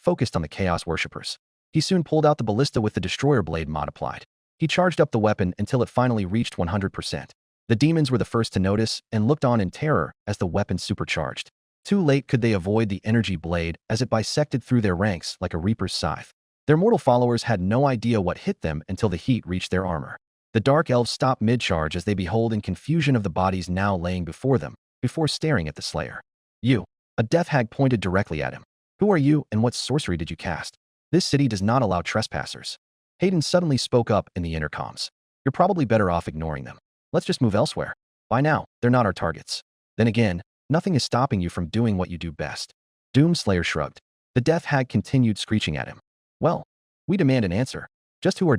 focused on the Chaos Worshippers. He soon pulled out the ballista with the Destroyer Blade mod applied. He charged up the weapon until it finally reached 100%. The demons were the first to notice and looked on in terror as the weapon supercharged. Too late could they avoid the energy blade as it bisected through their ranks like a reaper's scythe. Their mortal followers had no idea what hit them until the heat reached their armor. The Dark Elves stopped mid-charge as they behold in confusion of the bodies now laying before them, before staring at the Slayer. You. A death hag pointed directly at him. Who are you and what sorcery did you cast? This city does not allow trespassers. Hayden suddenly spoke up in the intercoms. You're probably better off ignoring them. Let's just move elsewhere. By now, they're not our targets. Then again, nothing is stopping you from doing what you do best. Doomslayer shrugged. The death hag continued screeching at him. Well, we demand an answer. Just who are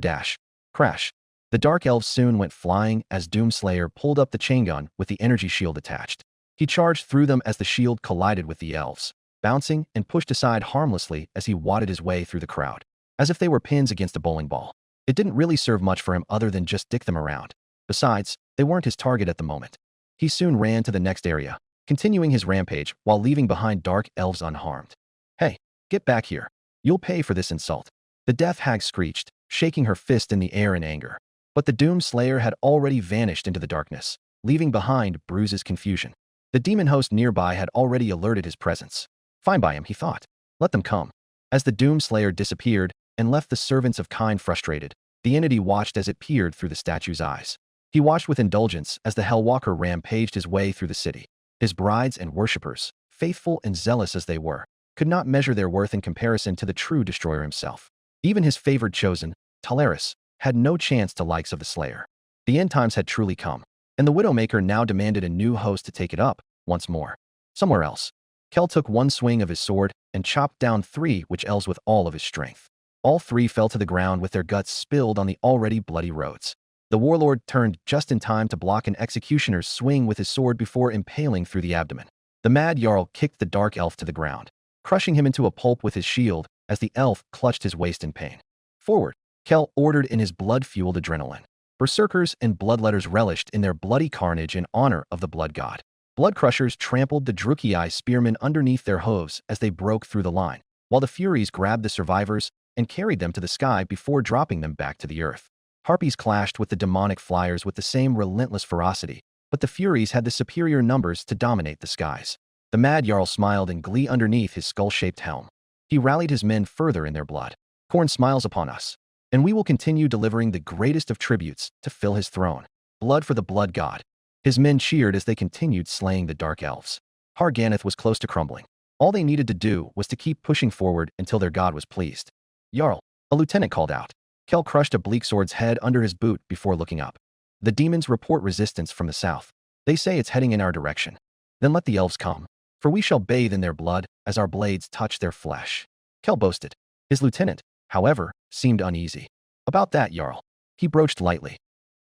Crash. The Dark Elves soon went flying as Doomslayer pulled up the chain gun with the energy shield attached. He charged through them as the shield collided with the elves, bouncing and pushed aside harmlessly as he wadded his way through the crowd, as if they were pins against a bowling ball. It didn't really serve much for him other than just dick them around. Besides, they weren't his target at the moment. He soon ran to the next area, continuing his rampage while leaving behind Dark Elves unharmed. Hey, get back here. You'll pay for this insult. The death hag screeched, shaking her fist in the air in anger. But the Doomslayer had already vanished into the darkness, leaving behind Bruise's confusion. The demon host nearby had already alerted his presence. Fine by him, he thought. Let them come. As the Doomslayer disappeared and left the servants of Kind frustrated, the entity watched as it peered through the statue's eyes. He watched with indulgence as the Hellwalker rampaged his way through the city. His brides and worshippers, faithful and zealous as they were, could not measure their worth in comparison to the true destroyer himself. Even his favored chosen, Talaris, had no chance to likes of the Slayer. The end times had truly come, and the Widowmaker now demanded a new host to take it up, once more. Somewhere else. Kel took one swing of his sword and chopped down 3 witch elves with all of his strength. All 3 fell to the ground with their guts spilled on the already bloody roads. The warlord turned just in time to block an executioner's swing with his sword before impaling through the abdomen. The mad Jarl kicked the dark elf to the ground, crushing him into a pulp with his shield as the elf clutched his waist in pain. Forward, Kel ordered in his blood-fueled adrenaline. Berserkers and bloodletters relished in their bloody carnage in honor of the blood god. Blood crushers trampled the Drukei spearmen underneath their hooves as they broke through the line, while the Furies grabbed the survivors and carried them to the sky before dropping them back to the earth. Harpies clashed with the demonic flyers with the same relentless ferocity, but the Furies had the superior numbers to dominate the skies. The mad Jarl smiled in glee underneath his skull-shaped helm. He rallied his men further in their blood. Khorne smiles upon us, and we will continue delivering the greatest of tributes to fill his throne. Blood for the blood god. His men cheered as they continued slaying the dark elves. Har Ganeth was close to crumbling. All they needed to do was to keep pushing forward until their god was pleased. Jarl, a lieutenant called out. Kel crushed a bleak sword's head under his boot before looking up. The demons report resistance from the south. They say it's heading in our direction. Then let the elves come, for we shall bathe in their blood as our blades touch their flesh. Kel boasted. His lieutenant, however, seemed uneasy. About that, Jarl. He broached lightly.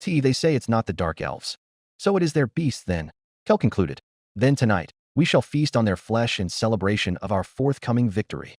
They say it's not the dark elves. So it is their beasts then, Kel concluded. Then tonight, we shall feast on their flesh in celebration of our forthcoming victory.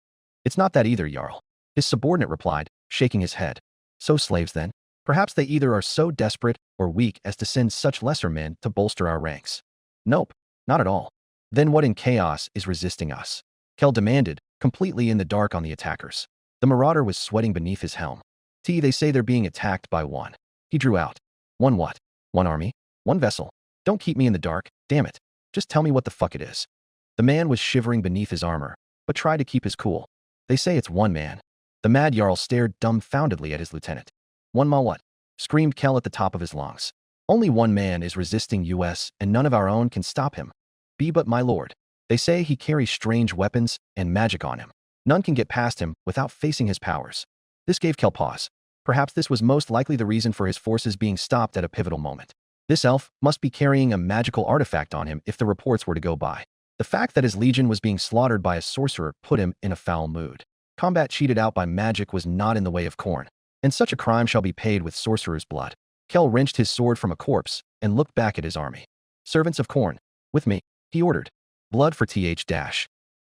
It's not that either, Jarl. His subordinate replied, shaking his head. So slaves then? Perhaps they either are so desperate or weak as to send such lesser men to bolster our ranks. Nope, not at all. Then what in chaos is resisting us? Kel demanded, completely in the dark on the attackers. The marauder was sweating beneath his helm. They say they're being attacked by one. He drew out. One what? One army? One vessel? Don't keep me in the dark, damn it. Just tell me what the fuck it is. The man was shivering beneath his armor, but tried to keep his cool. They say it's one man. The mad Jarl stared dumbfoundedly at his lieutenant. One ma what? Screamed Kel at the top of his lungs. Only one man is resisting us, and none of our own can stop him. Be but my lord. They say he carries strange weapons and magic on him. None can get past him without facing his powers. This gave Kel pause. Perhaps this was most likely the reason for his forces being stopped at a pivotal moment. This elf must be carrying a magical artifact on him if the reports were to go by. The fact that his legion was being slaughtered by a sorcerer put him in a foul mood. Combat cheated out by magic was not in the way of Khorne, and such a crime shall be paid with sorcerer's blood. Kel wrenched his sword from a corpse and looked back at his army. Servants of Khorne, with me, he ordered. Blood for th.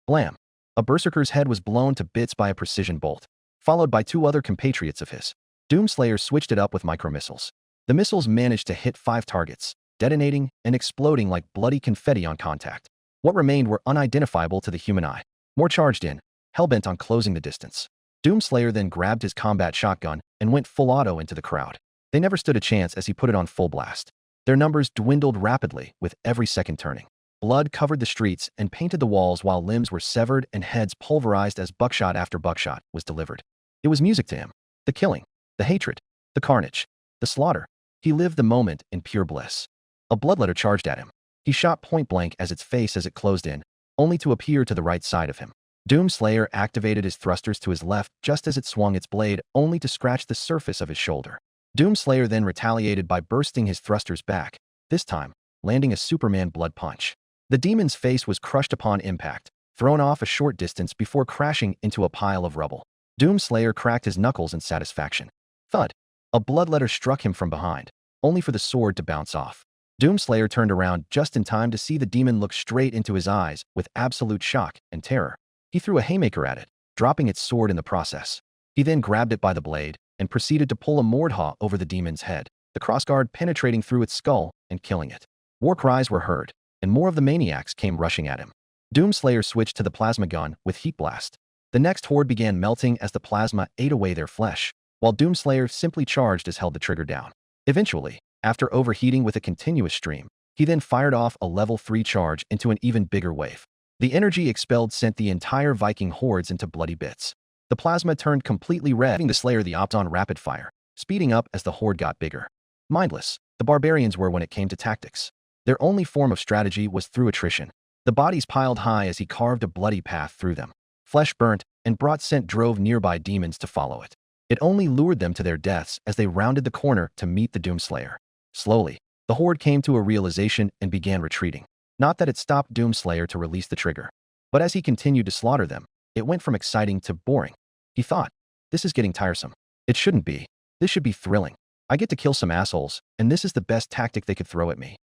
Blam. A berserker's head was blown to bits by a precision bolt, followed by two other compatriots of his. Doomslayer switched it up with micromissiles. The missiles managed to hit 5 targets, detonating and exploding like bloody confetti on contact. What remained were unidentifiable to the human eye. More charged in, hellbent on closing the distance. Doomslayer then grabbed his combat shotgun and went full auto into the crowd. They never stood a chance as he put it on full blast. Their numbers dwindled rapidly with every second turning. Blood covered the streets and painted the walls while limbs were severed and heads pulverized as buckshot after buckshot was delivered. It was music to him. The killing, the hatred, the carnage, the slaughter. He lived the moment in pure bliss. A bloodletter charged at him. He shot point blank at its face as it closed in, only to appear to the right side of him. Doomslayer activated his thrusters to his left just as it swung its blade, only to scratch the surface of his shoulder. Doomslayer then retaliated by bursting his thrusters back, this time landing a Superman blood punch. The demon's face was crushed upon impact, thrown off a short distance before crashing into a pile of rubble. Doomslayer cracked his knuckles in satisfaction. Thud. A bloodletter struck him from behind, only for the sword to bounce off. Doomslayer turned around just in time to see the demon look straight into his eyes with absolute shock and terror. He threw a haymaker at it, dropping its sword in the process. He then grabbed it by the blade and proceeded to pull a mordhaw over the demon's head, the crossguard penetrating through its skull and killing it. War cries were heard, and more of the maniacs came rushing at him. Doomslayer switched to the plasma gun with heat blast. The next horde began melting as the plasma ate away their flesh, while Doomslayer simply charged as held the trigger down. Eventually, after overheating with a continuous stream, he then fired off a level 3 charge into an even bigger wave. The energy expelled sent the entire Viking hordes into bloody bits. The plasma turned completely red, giving the Slayer the opt-on rapid fire, speeding up as the horde got bigger. Mindless, the barbarians were when it came to tactics. Their only form of strategy was through attrition. The bodies piled high as he carved a bloody path through them. Flesh burnt, and brought scent drove nearby demons to follow it. It only lured them to their deaths as they rounded the corner to meet the Doomslayer. Slowly, the horde came to a realization and began retreating. Not that it stopped Doomslayer to release the trigger, but as he continued to slaughter them, it went from exciting to boring. He thought, this is getting tiresome. It shouldn't be. This should be thrilling. I get to kill some assholes, and this is the best tactic they could throw at me.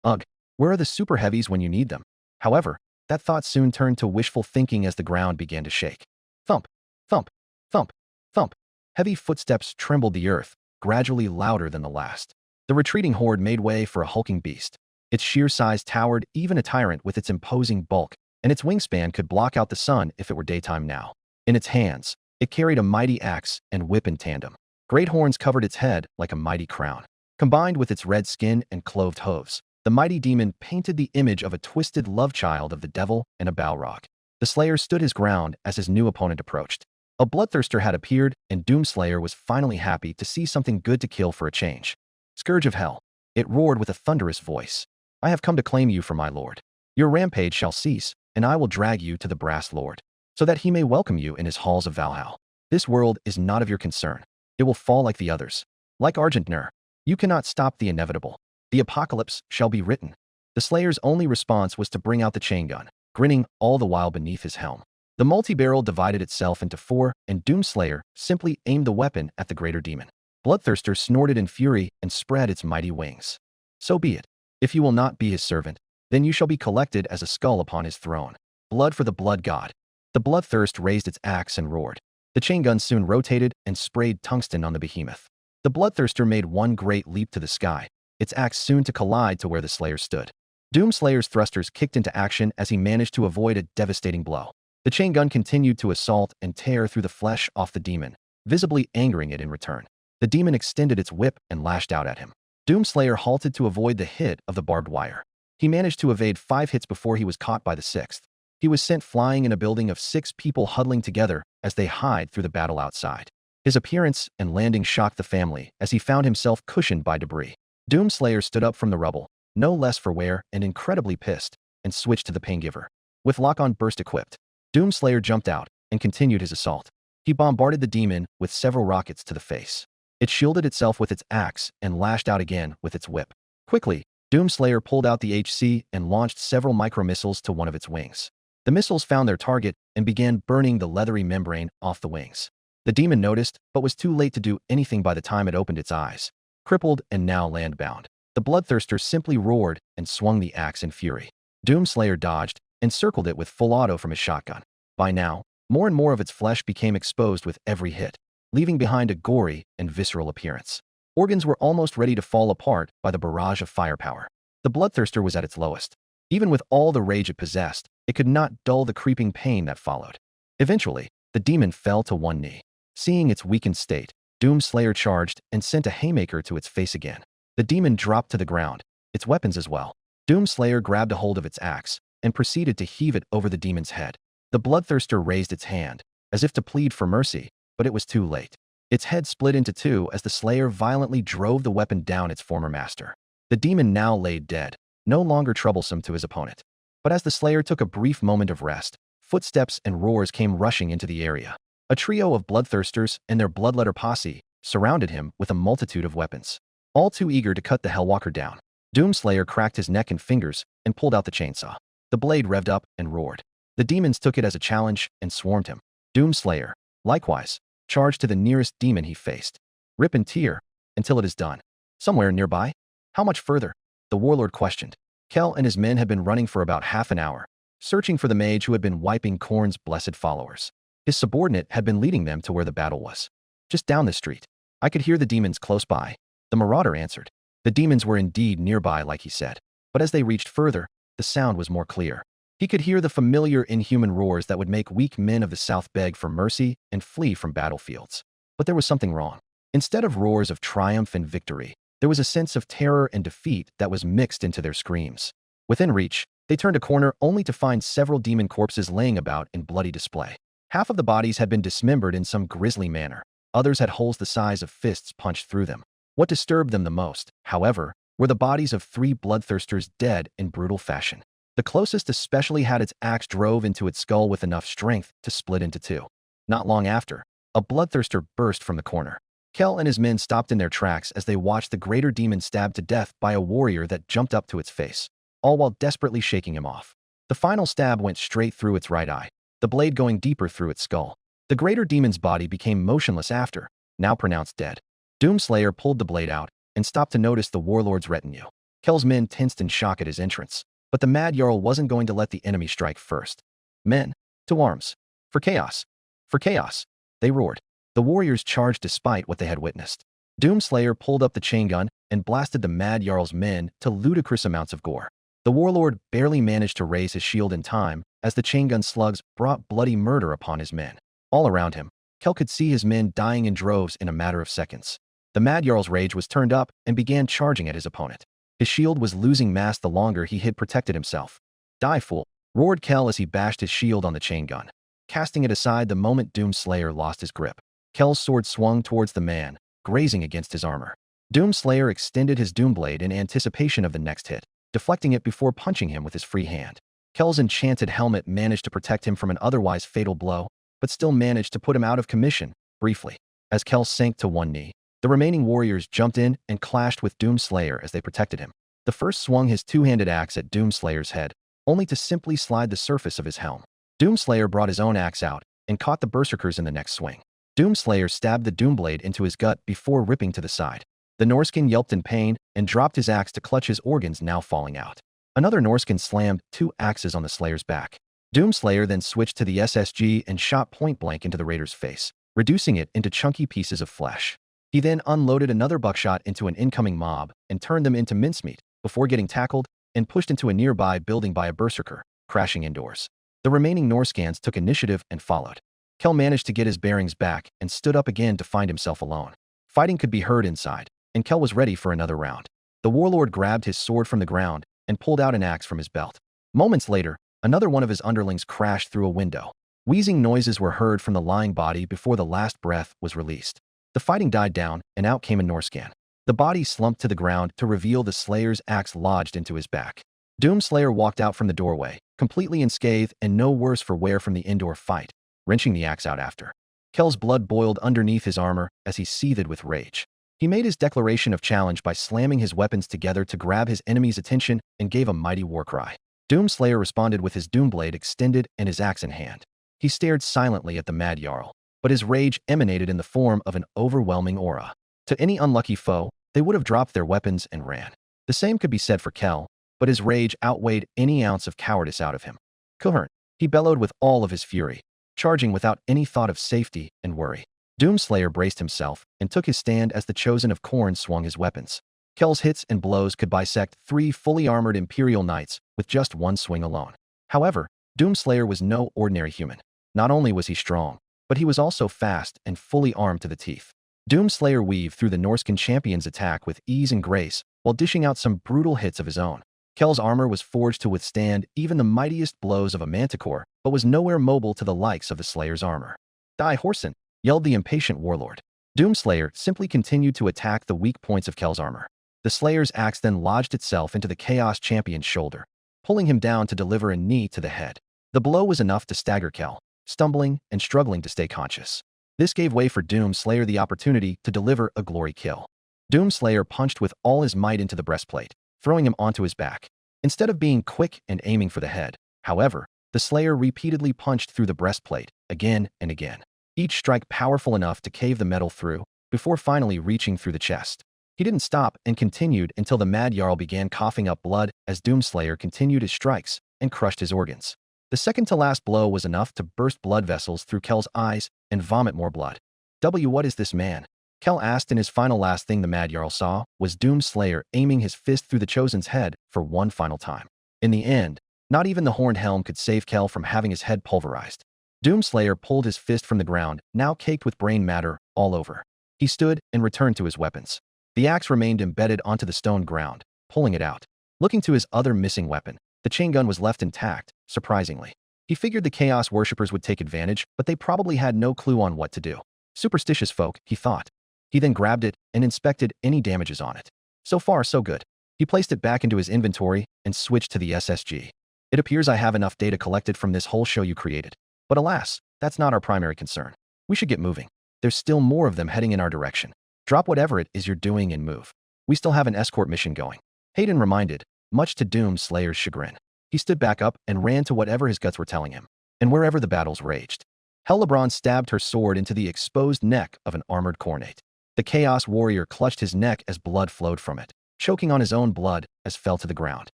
Ugh, where are the super heavies when you need them? However, that thought soon turned to wishful thinking as the ground began to shake. Thump, thump, thump, thump. Heavy footsteps trembled the earth, gradually louder than the last. The retreating horde made way for a hulking beast. Its sheer size towered even a tyrant with its imposing bulk, and its wingspan could block out the sun if it were daytime now. In its hands, it carried a mighty axe and whip in tandem. Great horns covered its head like a mighty crown. Combined with its red skin and cloved hooves, the mighty demon painted the image of a twisted love child of the devil and a Balrog. The Slayer stood his ground as his new opponent approached. A bloodthirster had appeared, and Doomslayer was finally happy to see something good to kill for a change. Scourge of Hell. It roared with a thunderous voice. I have come to claim you for my lord. Your rampage shall cease, and I will drag you to the Brass Lord, so that he may welcome you in his halls of Valhalla. This world is not of your concern. It will fall like the others. Like Argentnur, you cannot stop the inevitable. The apocalypse shall be written. The Slayer's only response was to bring out the chain gun, grinning all the while beneath his helm. The multi-barrel divided itself into four, and Doomslayer simply aimed the weapon at the greater demon. Bloodthirster snorted in fury and spread its mighty wings. So be it. If you will not be his servant, then you shall be collected as a skull upon his throne. Blood for the blood god. The bloodthirst raised its axe and roared. The chain gun soon rotated and sprayed tungsten on the behemoth. The bloodthirster made one great leap to the sky, its axe soon to collide to where the Slayer stood. Doomslayer's thrusters kicked into action as he managed to avoid a devastating blow. The chain gun continued to assault and tear through the flesh off the demon, visibly angering it in return. The demon extended its whip and lashed out at him. Doomslayer halted to avoid the hit of the barbed wire. He managed to evade 5 hits before he was caught by the 6th. He was sent flying in a building of 6 people huddling together as they hide through the battle outside. His appearance and landing shocked the family as he found himself cushioned by debris. Doomslayer stood up from the rubble, no less for wear and incredibly pissed, and switched to the Paingiver. With lock-on burst equipped, Doomslayer jumped out and continued his assault. He bombarded the demon with several rockets to the face. It shielded itself with its axe and lashed out again with its whip. Quickly, Doomslayer pulled out the HC and launched several micro-missiles to one of its wings. The missiles found their target and began burning the leathery membrane off the wings. The demon noticed, but was too late to do anything by the time it opened its eyes. Crippled and now land-bound, the bloodthirster simply roared and swung the axe in fury. Doomslayer dodged and circled it with full auto from his shotgun. By now, more and more of its flesh became exposed with every hit, leaving behind a gory and visceral appearance. Organs were almost ready to fall apart by the barrage of firepower. The bloodthirster was at its lowest. Even with all the rage it possessed, it could not dull the creeping pain that followed. Eventually, the demon fell to one knee. Seeing its weakened state, Doomslayer charged and sent a haymaker to its face again. The demon dropped to the ground, its weapons as well. Doomslayer grabbed a hold of its axe and proceeded to heave it over the demon's head. The bloodthirster raised its hand, as if to plead for mercy, but it was too late. Its head split into two as the Slayer violently drove the weapon down its former master. The demon now lay dead, no longer troublesome to his opponent. But as the Slayer took a brief moment of rest, footsteps and roars came rushing into the area. A trio of bloodthirsters and their bloodletter posse surrounded him with a multitude of weapons, all too eager to cut the Hellwalker down. Doomslayer cracked his neck and fingers and pulled out the chainsaw. The blade revved up and roared. The demons took it as a challenge and swarmed him. Doomslayer, likewise, charged to the nearest demon he faced. Rip and tear, until it is done. Somewhere nearby? How much further? The warlord questioned. Kel and his men had been running for about half an hour, searching for the mage who had been wiping Khorne's blessed followers. His subordinate had been leading them to where the battle was. Just down the street. I could hear the demons close by. The marauder answered. The demons were indeed nearby, like he said. But as they reached further, the sound was more clear. He could hear the familiar inhuman roars that would make weak men of the South beg for mercy and flee from battlefields. But there was something wrong. Instead of roars of triumph and victory, there was a sense of terror and defeat that was mixed into their screams. Within reach, they turned a corner only to find several demon corpses laying about in bloody display. Half of the bodies had been dismembered in some grisly manner. Others had holes the size of fists punched through them. What disturbed them the most, however, were the bodies of 3 bloodthirsters dead in brutal fashion. The closest especially had its axe drove into its skull with enough strength to split into 2. Not long after, a bloodthirster burst from the corner. Kel and his men stopped in their tracks as they watched the greater demon stabbed to death by a warrior that jumped up to its face, all while desperately shaking him off. The final stab went straight through its right eye, the blade going deeper through its skull. The greater demon's body became motionless after, now pronounced dead. Doomslayer pulled the blade out and stopped to notice the warlord's retinue. Kel's men tensed in shock at his entrance, but the Mad Jarl wasn't going to let the enemy strike first. Men, to arms. For chaos. For chaos. They roared. The warriors charged despite what they had witnessed. Doomslayer pulled up the chain gun and blasted the Mad Jarl's men to ludicrous amounts of gore. The warlord barely managed to raise his shield in time as the chain gun slugs brought bloody murder upon his men. All around him, Kel could see his men dying in droves in a matter of seconds. The Mad Jarl's rage was turned up and began charging at his opponent. His shield was losing mass the longer he had protected himself. Die, fool, roared Kel as he bashed his shield on the chain gun, casting it aside the moment Doomslayer lost his grip. Kel's sword swung towards the man, grazing against his armor. Doomslayer extended his Doomblade in anticipation of the next hit, deflecting it before punching him with his free hand. Kel's enchanted helmet managed to protect him from an otherwise fatal blow, but still managed to put him out of commission, briefly. As Kel sank to one knee, the remaining warriors jumped in and clashed with Doomslayer as they protected him. The first swung his two-handed axe at Doomslayer's head, only to simply slide the surface of his helm. Doomslayer brought his own axe out and caught the berserkers in the next swing. Doomslayer stabbed the Doomblade into his gut before ripping to the side. The Norskin yelped in pain and dropped his axe to clutch his organs now falling out. Another Norskin slammed 2 axes on the Slayer's back. Doomslayer then switched to the SSG and shot point-blank into the Raider's face, reducing it into chunky pieces of flesh. He then unloaded another buckshot into an incoming mob and turned them into mincemeat before getting tackled and pushed into a nearby building by a berserker, crashing indoors. The remaining Norskans took initiative and followed. Kel managed to get his bearings back and stood up again to find himself alone. Fighting could be heard inside, and Kel was ready for another round. The warlord grabbed his sword from the ground and pulled out an axe from his belt. Moments later, another one of his underlings crashed through a window. Wheezing noises were heard from the lying body before the last breath was released. The fighting died down, and out came a Norscan. The body slumped to the ground to reveal the Slayer's axe lodged into his back. Doomslayer walked out from the doorway, completely unscathed and no worse for wear from the indoor fight, wrenching the axe out after. Kel's blood boiled underneath his armor as he seethed with rage. He made his declaration of challenge by slamming his weapons together to grab his enemy's attention and gave a mighty war cry. Doomslayer responded with his Doomblade extended and his axe in hand. He stared silently at the Mad Jarl, but his rage emanated in the form of an overwhelming aura. To any unlucky foe, they would have dropped their weapons and ran. The same could be said for Kel, but his rage outweighed any ounce of cowardice out of him. Coherent, he bellowed with all of his fury, charging without any thought of safety and worry. Doomslayer braced himself and took his stand as the Chosen of Khorne swung his weapons. Kel's hits and blows could bisect 3 fully armored Imperial Knights with just one swing alone. However, Doomslayer was no ordinary human. Not only was he strong, but he was also fast and fully armed to the teeth. Doomslayer weaved through the Norscan champion's attack with ease and grace while dishing out some brutal hits of his own. Kel's armor was forged to withstand even the mightiest blows of a manticore, but was nowhere mobile to the likes of the Slayer's armor. Die, Horson, yelled the impatient warlord. Doomslayer simply continued to attack the weak points of Kel's armor. The Slayer's axe then lodged itself into the Chaos Champion's shoulder, pulling him down to deliver a knee to the head. The blow was enough to stagger Kel, stumbling and struggling to stay conscious. This gave way for Doomslayer the opportunity to deliver a glory kill. Doomslayer punched with all his might into the breastplate, throwing him onto his back. Instead of being quick and aiming for the head, however, the Slayer repeatedly punched through the breastplate, again and again, each strike powerful enough to cave the metal through, before finally reaching through the chest. He didn't stop and continued until the Mad Jarl began coughing up blood as Doomslayer continued his strikes and crushed his organs. The second-to-last blow was enough to burst blood vessels through Kel's eyes and vomit more blood. What is this man? Kel asked, and his last thing the Mad Jarl saw was Doomslayer aiming his fist through the Chosen's head for one final time. In the end, not even the horned helm could save Kel from having his head pulverized. Doomslayer pulled his fist from the ground, now caked with brain matter all over. He stood and returned to his weapons. The axe remained embedded onto the stone ground, pulling it out. Looking to his other missing weapon, the chain gun was left intact, surprisingly. He figured the Chaos Worshippers would take advantage, but they probably had no clue on what to do. Superstitious folk, he thought. He then grabbed it and inspected any damages on it. So far, so good. He placed it back into his inventory and switched to the SSG. It appears I have enough data collected from this whole show you created. But alas, that's not our primary concern. We should get moving. There's still more of them heading in our direction. Drop whatever it is you're doing and move. We still have an escort mission going. Hayden reminded, much to Doomslayer's chagrin. He stood back up and ran to whatever his guts were telling him, and wherever the battles raged. Hellebron stabbed her sword into the exposed neck of an armored Khornate. The Chaos Warrior clutched his neck as blood flowed from it, choking on his own blood as fell to the ground.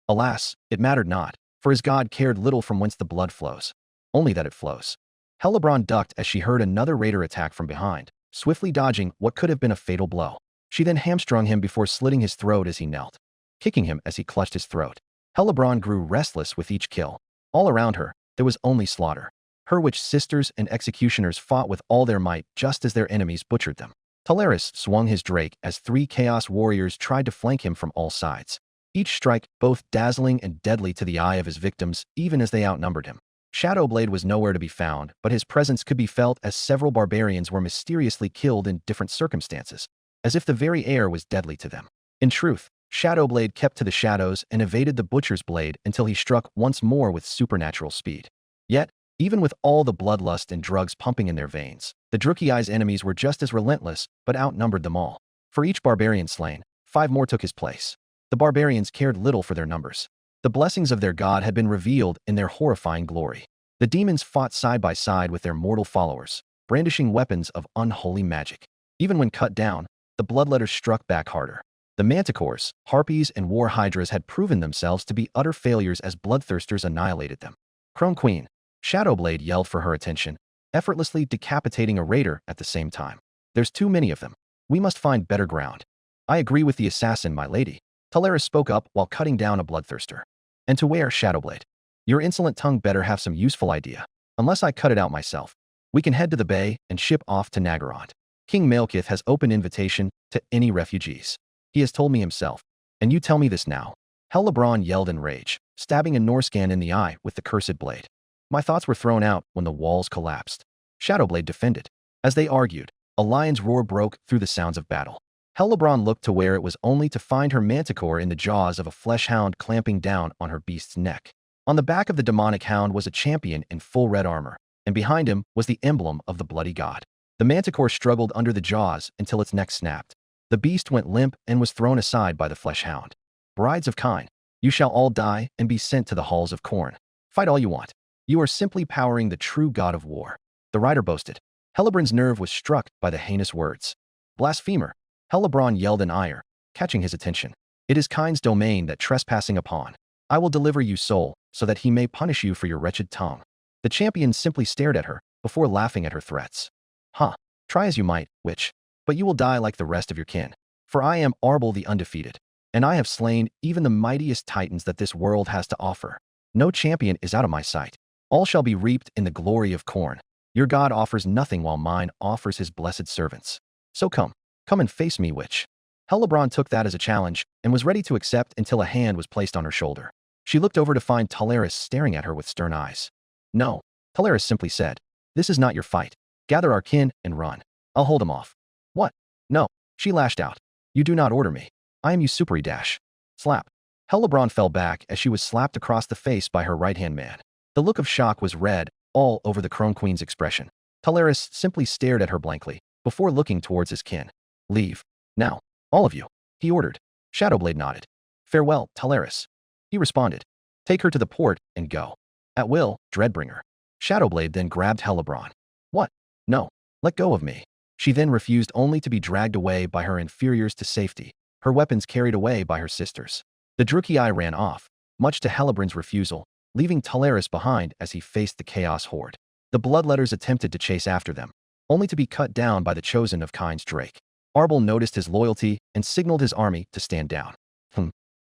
Alas, it mattered not, for his god cared little from whence the blood flows, only that it flows. Hellebron ducked as she heard another raider attack from behind, swiftly dodging what could have been a fatal blow. She then hamstrung him before slitting his throat as he knelt, kicking him as he clutched his throat. Hellebron grew restless with each kill. All around her, there was only slaughter. Her witch sisters and executioners fought with all their might just as their enemies butchered them. Talaris swung his drake as 3 Chaos Warriors tried to flank him from all sides, each strike both dazzling and deadly to the eye of his victims even as they outnumbered him. Shadowblade was nowhere to be found, but his presence could be felt as several barbarians were mysteriously killed in different circumstances, as if the very air was deadly to them. In truth, Shadowblade kept to the shadows and evaded the Butcher's Blade until he struck once more with supernatural speed. Yet, even with all the bloodlust and drugs pumping in their veins, the Drukei's enemies were just as relentless, but outnumbered them all. For each barbarian slain, 5 more took his place. The barbarians cared little for their numbers. The blessings of their god had been revealed in their horrifying glory. The demons fought side by side with their mortal followers, brandishing weapons of unholy magic. Even when cut down, the bloodletters struck back harder. The manticores, harpies, and war hydras had proven themselves to be utter failures as bloodthirsters annihilated them. Crone Queen, Shadowblade yelled for her attention, effortlessly decapitating a raider at the same time. There's too many of them. We must find better ground. I agree with the assassin, my lady. Talaris spoke up while cutting down a bloodthirster. And to where, Shadowblade? Your insolent tongue better have some useful idea. Unless I cut it out myself, we can head to the bay and ship off to Naggarond. King Malekith has open invitation to any refugees. He has told me himself. And you tell me this now. Hellebron yelled in rage, stabbing a Norscan in the eye with the cursed blade. My thoughts were thrown out when the walls collapsed. Shadowblade defended. As they argued, a lion's roar broke through the sounds of battle. Hellebron looked to where it was only to find her manticore in the jaws of a flesh hound clamping down on her beast's neck. On the back of the demonic hound was a champion in full red armor, and behind him was the emblem of the bloody god. The manticore struggled under the jaws until its neck snapped. The beast went limp and was thrown aside by the flesh hound. Brides of Kine, you shall all die and be sent to the halls of Khorne. Fight all you want. You are simply powering the true god of war. The rider boasted. Hellebron's nerve was struck by the heinous words. Blasphemer, Hellebron yelled in ire, catching his attention. It is Kine's domain that trespassing upon. I will deliver you soul, so that he may punish you for your wretched tongue. The champion simply stared at her, before laughing at her threats. Huh, try as you might, witch, but you will die like the rest of your kin. For I am Arbel the Undefeated, and I have slain even the mightiest titans that this world has to offer. No champion is out of my sight. All shall be reaped in the glory of Khorne. Your god offers nothing while mine offers his blessed servants. So come and face me, witch. Hellebron took that as a challenge and was ready to accept until a hand was placed on her shoulder. She looked over to find Talaris staring at her with stern eyes. No, Talaris simply said, this is not your fight. Gather our kin and run. I'll hold him off. What? No, she lashed out. You do not order me. I am Usupri Dash. Slap. Hellebron fell back as she was slapped across the face by her right-hand man. The look of shock was red all over the Crone Queen's expression. Talaris simply stared at her blankly, before looking towards his kin. Leave. Now. All of you. He ordered. Shadowblade nodded. Farewell, Talaris. He responded. Take her to the port and go. At will, Dreadbringer. Shadowblade then grabbed Hellebron. What? No. Let go of me. She then refused only to be dragged away by her inferiors to safety, her weapons carried away by her sisters. The Drukei ran off, much to Hellebron's refusal, leaving Talaris behind as he faced the Chaos Horde. The Bloodletters attempted to chase after them, only to be cut down by the chosen of Kine's Drake. Arbel noticed his loyalty and signaled his army to stand down.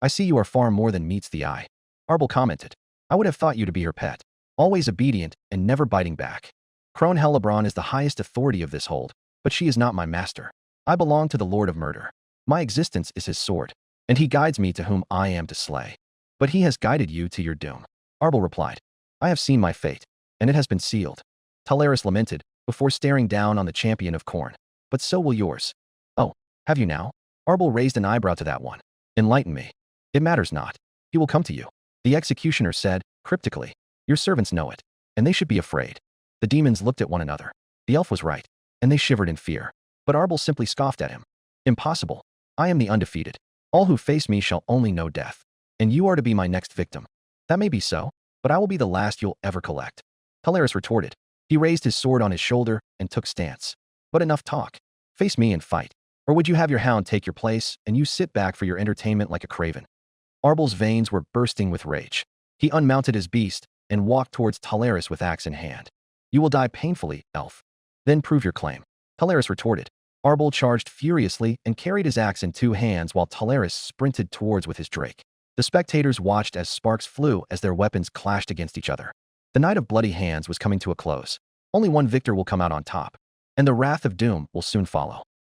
I see you are far more than meets the eye. Arbel commented. I would have thought you to be her pet, always obedient and never biting back. Crone Hellebron is the highest authority of this hold, but she is not my master. I belong to the Lord of Murder. My existence is his sword, and he guides me to whom I am to slay. But he has guided you to your doom. Arbel replied. I have seen my fate, and it has been sealed. Talaris lamented, before staring down on the champion of Khorne. But so will yours. Oh, have you now? Arbel raised an eyebrow to that one. Enlighten me. It matters not. He will come to you. The executioner said, cryptically. Your servants know it, and they should be afraid. The demons looked at one another. The elf was right, and they shivered in fear. But Arbel simply scoffed at him. Impossible. I am the undefeated. All who face me shall only know death. And you are to be my next victim. That may be so, but I will be the last you'll ever collect. Talaris retorted. He raised his sword on his shoulder and took stance. But enough talk. Face me and fight. Or would you have your hound take your place and you sit back for your entertainment like a craven? Arbel's veins were bursting with rage. He unmounted his beast and walked towards Talaris with axe in hand. You will die painfully, elf. Then prove your claim. Talaris retorted. Arbel charged furiously and carried his axe in 2 hands while Talaris sprinted towards with his drake. The spectators watched as sparks flew as their weapons clashed against each other. The night of bloody hands was coming to a close. Only one victor will come out on top, and the wrath of doom will soon follow.